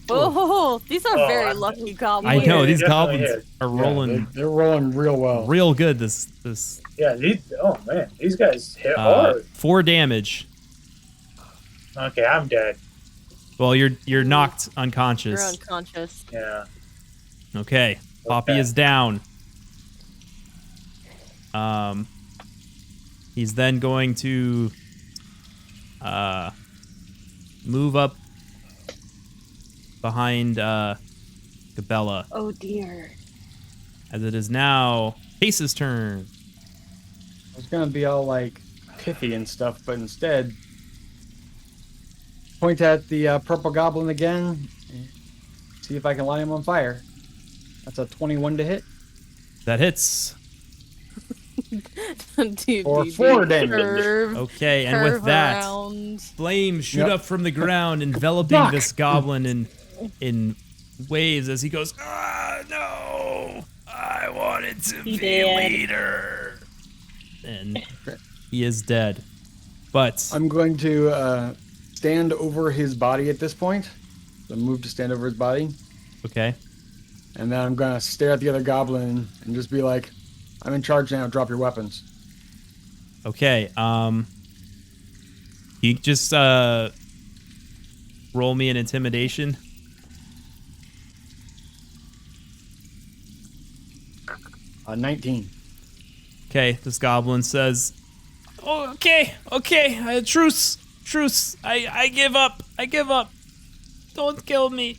Speaker 4: Oh, these are
Speaker 5: Oh,
Speaker 4: very
Speaker 5: I'm-
Speaker 4: lucky goblins.
Speaker 1: I know
Speaker 5: Yeah,
Speaker 1: these
Speaker 5: definitely
Speaker 1: goblins
Speaker 5: hit.
Speaker 1: are
Speaker 2: Yeah,
Speaker 1: rolling
Speaker 2: they're rolling real well.
Speaker 1: real good. This
Speaker 5: Yeah, oh man, these guys hit hard.
Speaker 1: 4 damage.
Speaker 5: Okay, I'm dead.
Speaker 1: Well, you're knocked
Speaker 4: You're
Speaker 1: unconscious.
Speaker 4: unconscious.
Speaker 5: Yeah.
Speaker 1: Okay, Poppy
Speaker 5: Okay.
Speaker 1: is down. He's then going to move up behind Gabella,
Speaker 3: Oh dear.
Speaker 1: as it is now Hase's turn.
Speaker 2: I was gonna be all like pithy and stuff, but instead, point at the purple goblin again. See if I can light him on fire. That's a 21 to hit.
Speaker 1: That hits.
Speaker 2: Or 4 damage.
Speaker 4: Curve,
Speaker 1: Okay, and
Speaker 4: curve
Speaker 1: with that,
Speaker 4: around.
Speaker 1: flames shoot
Speaker 2: Yep.
Speaker 1: up from the ground, enveloping
Speaker 2: Fuck.
Speaker 1: this goblin in waves as he goes, "Ah, no! I wanted to
Speaker 3: He
Speaker 1: be a
Speaker 3: did.
Speaker 1: leader." And he is dead. But
Speaker 2: I'm going to stand over his body at this point. So move to stand over his body.
Speaker 1: okay,
Speaker 2: And then I'm going to stare at the other goblin and just be like, I'm in charge now. Drop your weapons.
Speaker 1: okay. You just roll me an intimidation.
Speaker 2: Uh, 19.
Speaker 1: Okay, this goblin says, "Oh, okay, truce. I give up. Don't kill me."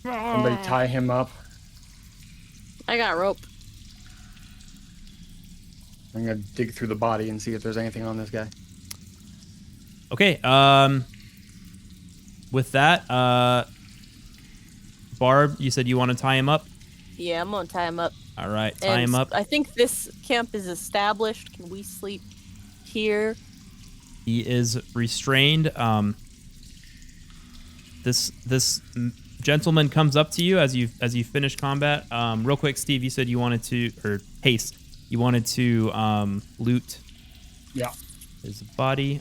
Speaker 2: Somebody tie him up.
Speaker 4: I got rope.
Speaker 2: I'm going to dig through the body and see if there's anything on this guy.
Speaker 1: Okay, with that, Barb, you said you want to tie him up?
Speaker 4: Yeah, I'm gonna tie him up.
Speaker 1: All right, tie
Speaker 4: And
Speaker 1: him up.
Speaker 4: I think this camp is established. Can we sleep here?
Speaker 1: He is restrained. This gentleman comes up to you as you finish combat. Real quick, Steve, you said you wanted to, or Hase, you wanted to loot
Speaker 2: Yeah.
Speaker 1: his body.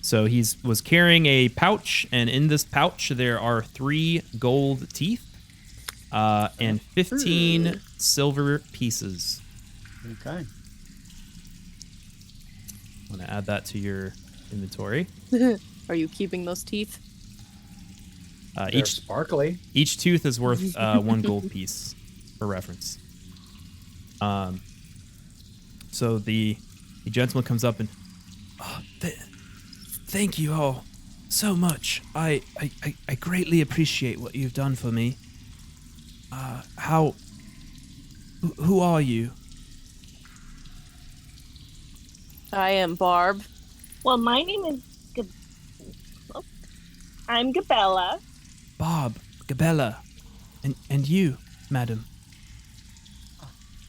Speaker 1: So was carrying a pouch, and in this pouch there are 3 gold teeth and 15 silver pieces.
Speaker 2: Okay.
Speaker 1: I'm gonna add that to your inventory.
Speaker 4: Are you keeping those teeth?
Speaker 2: They're sparkly.
Speaker 1: Each tooth is worth 1 gold piece, for reference. So the gentleman comes up and, thank you all so much. I greatly appreciate what you've done for me. Who are you?
Speaker 4: I am Barb.
Speaker 3: Well, my name is I'm Gabella.
Speaker 1: Barb, Gabella, and you, madam.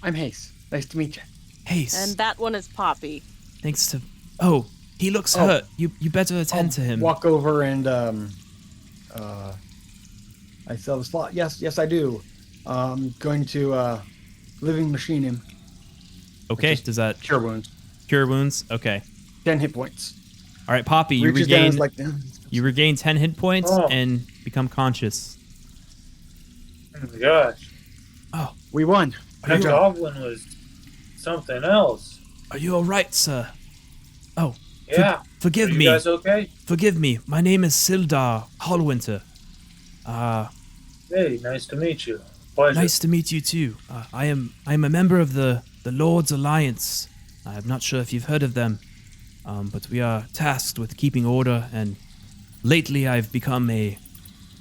Speaker 2: I'm Hase. Nice to meet you.
Speaker 1: Hase.
Speaker 4: And that one is Poppy.
Speaker 1: Thanks to... Oh, he looks hurt. You better attend to him.
Speaker 2: Walk over and I sell the slot. Yes, I do. Going to living machine him.
Speaker 1: Okay, does that
Speaker 2: Cure wounds.
Speaker 1: cure wounds? Okay.
Speaker 2: 10 hit points.
Speaker 1: All right, Poppy, you
Speaker 2: Reaches down,
Speaker 1: regain
Speaker 2: is like,
Speaker 1: you regain 10 hit points
Speaker 5: Oh.
Speaker 1: and become conscious.
Speaker 5: Oh my gosh.
Speaker 1: Oh,
Speaker 2: we won.
Speaker 5: That goblin was something else.
Speaker 1: are you all right, sir? Oh,
Speaker 5: Yeah.
Speaker 1: forgive
Speaker 5: Are
Speaker 1: me.
Speaker 5: you guys okay?
Speaker 1: Forgive me. My name is Sildar Hallwinter.
Speaker 5: Hey, nice to meet you. Pleasure.
Speaker 1: Nice to meet you too. I am a member of the Lord's Alliance. I'm not sure if you've heard of them, but we are tasked with keeping order, and lately I've become a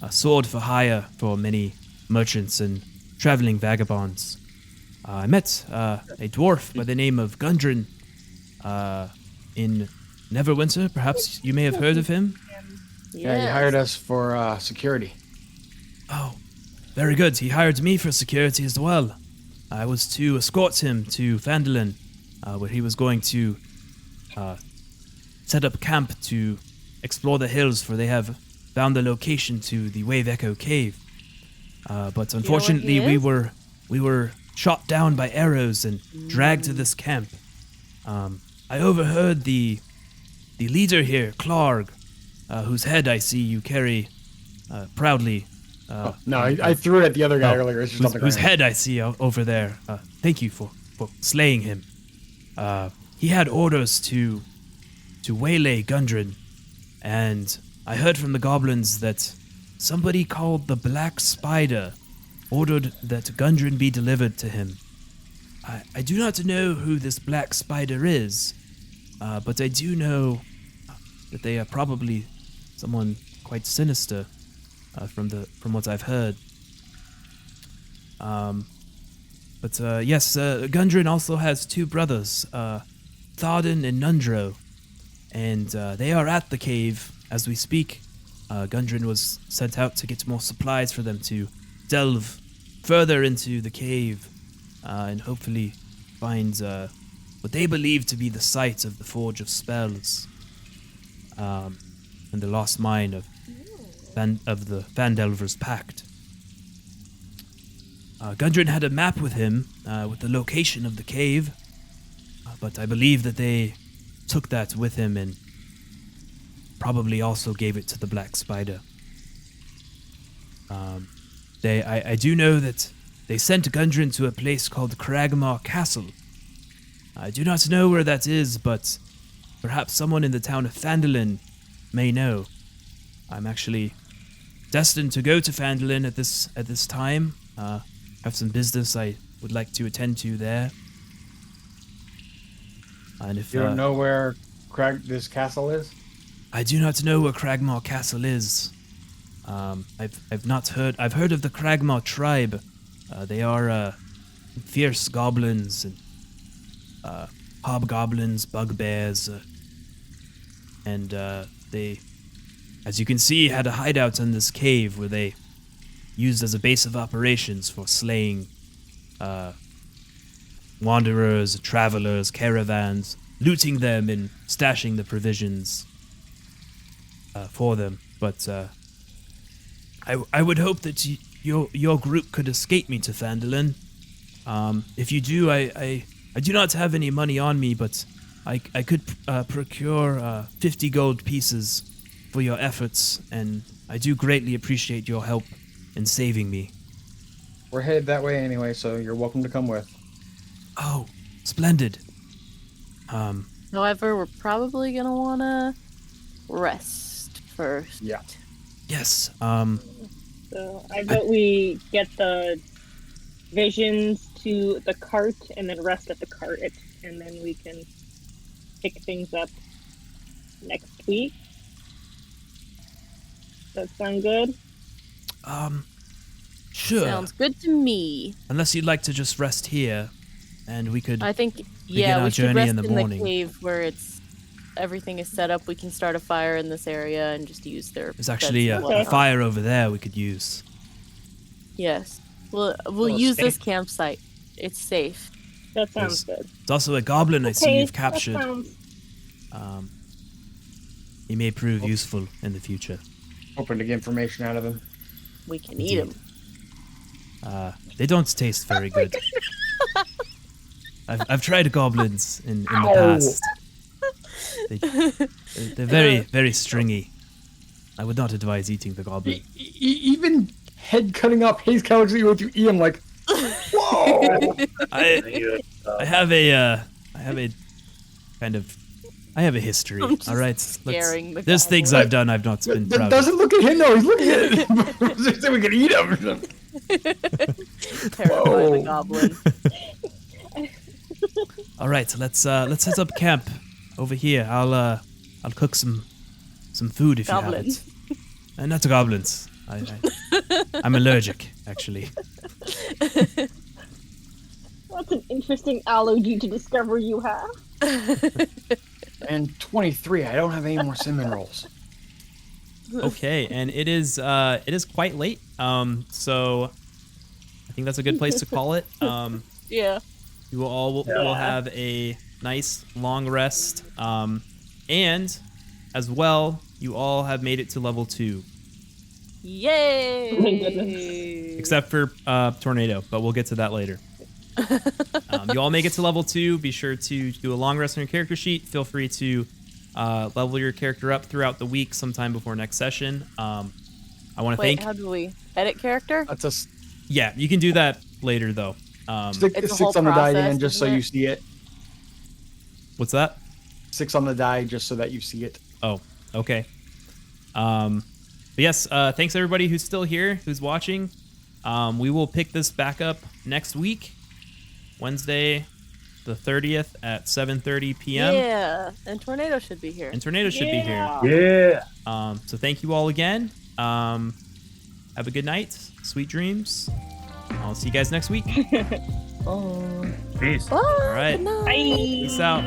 Speaker 1: sword for hire for many merchants and traveling vagabonds. I met a dwarf by the name of Gundren in Neverwinter. Perhaps you may have heard of him.
Speaker 2: Yeah, he hired us for security.
Speaker 1: Oh, very good. He hired me for security as well. I was to escort him to Phandelver, where he was going to set up camp to explore the hills, for they have found the location to the Wave Echo Cave. But unfortunately, we were shot down by arrows and dragged to this camp. I overheard the leader here, Clark, whose head I see you carry proudly.
Speaker 2: No, I threw it at the other guy earlier. It's just on the
Speaker 1: whose
Speaker 2: ground.
Speaker 1: head I see over there. Thank you for slaying him. He had orders to waylay Gundren, and I heard from the goblins that somebody called the Black Spider ordered that Gundren be delivered to him. I do not know who this Black Spider is, but I do know that they are probably someone quite sinister, from what I've heard. Yes, Gundren also has 2 brothers, Tharden and Nundro, and they are at the cave as we speak. Gundren was sent out to get more supplies for them to delve further into the cave and hopefully find what they believe to be the site of the Forge of Spells and the Lost Mine of the Phandelver's Pact. Gundren had a map with him with the location of the cave, but I believe that they took that with him and probably also gave it to the Black Spider. I do know that they sent Gundren to a place called Cragmaw Castle. I do not know where that is, but perhaps someone in the town of Phandelver may know. I'm actually destined to go to Phandelver at this time. Have some business I would like to attend to there. And if
Speaker 2: You don't know where this castle is?
Speaker 1: I do not know where Cragmaw Castle is. I've not heard. I've heard of the Cragmaw tribe. They are fierce goblins and hobgoblins, bugbears, and they, as you can see, had a hideout in this cave where they used as a base of operations for slaying wanderers, travelers, caravans, looting them and stashing the provisions for them. But I would hope that your group could escape me to Phandelver. If you do, I do not have any money on me, but I could procure 50 gold pieces for your efforts, and I do greatly appreciate your help in saving me.
Speaker 2: We're headed that way anyway, so you're welcome to come with.
Speaker 1: Oh, splendid.
Speaker 4: However, we're probably gonna wanna rest first.
Speaker 2: Yeah.
Speaker 1: Yes.
Speaker 3: So I vote we get the visions to the cart and then rest at the cart, and then we can pick things up next week. Does that sound good?
Speaker 1: Sure.
Speaker 4: Sounds good to me.
Speaker 1: Unless you'd like to just rest here, and we could.
Speaker 4: I think,
Speaker 1: begin
Speaker 4: yeah,
Speaker 1: our
Speaker 4: we should
Speaker 1: journey
Speaker 4: rest
Speaker 1: in the morning.
Speaker 4: the cave where everything is set up. We can start a fire in this area and just use their.
Speaker 1: There's actually
Speaker 4: beds
Speaker 1: a
Speaker 4: and whatnot.
Speaker 1: fire over there we could use.
Speaker 4: Yes, we'll
Speaker 2: Well,
Speaker 4: use this
Speaker 2: safe.
Speaker 4: campsite. It's safe.
Speaker 3: That sounds
Speaker 1: There's-
Speaker 3: good.
Speaker 1: There's also a goblin I see
Speaker 3: Okay,
Speaker 1: you've
Speaker 3: that
Speaker 1: captured.
Speaker 3: sounds-
Speaker 1: He may prove useful in the future.
Speaker 2: Hoping to get information out of him.
Speaker 4: We can eat them.
Speaker 1: They don't taste very good. I've tried goblins in the past. They're very stringy. I would not advise eating the goblin.
Speaker 2: Even head cutting up, Hase kind of looks at you with you eat him like, whoa!
Speaker 1: I have a history.
Speaker 4: I'm just
Speaker 1: All right,
Speaker 4: scaring the
Speaker 1: there's things
Speaker 4: goblin.
Speaker 1: I've done I've not been proud of.
Speaker 2: Doesn't look at him, no, he's looking at him. So we can eat him.
Speaker 4: Terrify
Speaker 2: Whoa.
Speaker 4: the goblin.
Speaker 1: All right, so let's set up camp over here. I'll cook some food if
Speaker 4: Goblins.
Speaker 1: you have it. Not to goblins. I'm allergic, actually.
Speaker 3: That's an interesting allergy to discover you have.
Speaker 2: And 23, I don't have any more cinnamon rolls.
Speaker 1: Okay, and it is quite late. So I think that's a good place to call it.
Speaker 4: Yeah.
Speaker 1: You all will have a nice long rest. And as well, you all have made it to level 2.
Speaker 4: Yay!
Speaker 3: Oh my goodness.
Speaker 1: Except for Tornado, but we'll get to that later. You all make it to level 2. Be sure to do a long rest on your character sheet. Feel free to level your character up throughout the week sometime before next session. I want to
Speaker 4: Wait,
Speaker 1: thank...
Speaker 4: how do we edit character?
Speaker 2: That's a
Speaker 1: Yeah, you can do that later, though.
Speaker 2: stick
Speaker 4: It's a whole
Speaker 2: 6 on the die
Speaker 4: process,
Speaker 2: in just so
Speaker 4: isn't
Speaker 2: you
Speaker 4: it?
Speaker 2: see it.
Speaker 1: What's that?
Speaker 2: 6 on the die just so that you see it.
Speaker 1: Oh, okay. But yes, thanks everybody who's still here, who's watching. We will pick this back up next week, Wednesday, the 30th at 7:30 p.m.
Speaker 4: Yeah, and Tornado should be here.
Speaker 1: And Tornado should be here.
Speaker 5: Yeah.
Speaker 1: So thank you all again. Have a good night. Sweet dreams. I'll see you guys next week.
Speaker 2: Oh.
Speaker 5: Peace.
Speaker 4: Bye,
Speaker 1: right.
Speaker 4: good night.
Speaker 3: Bye.
Speaker 1: Peace out.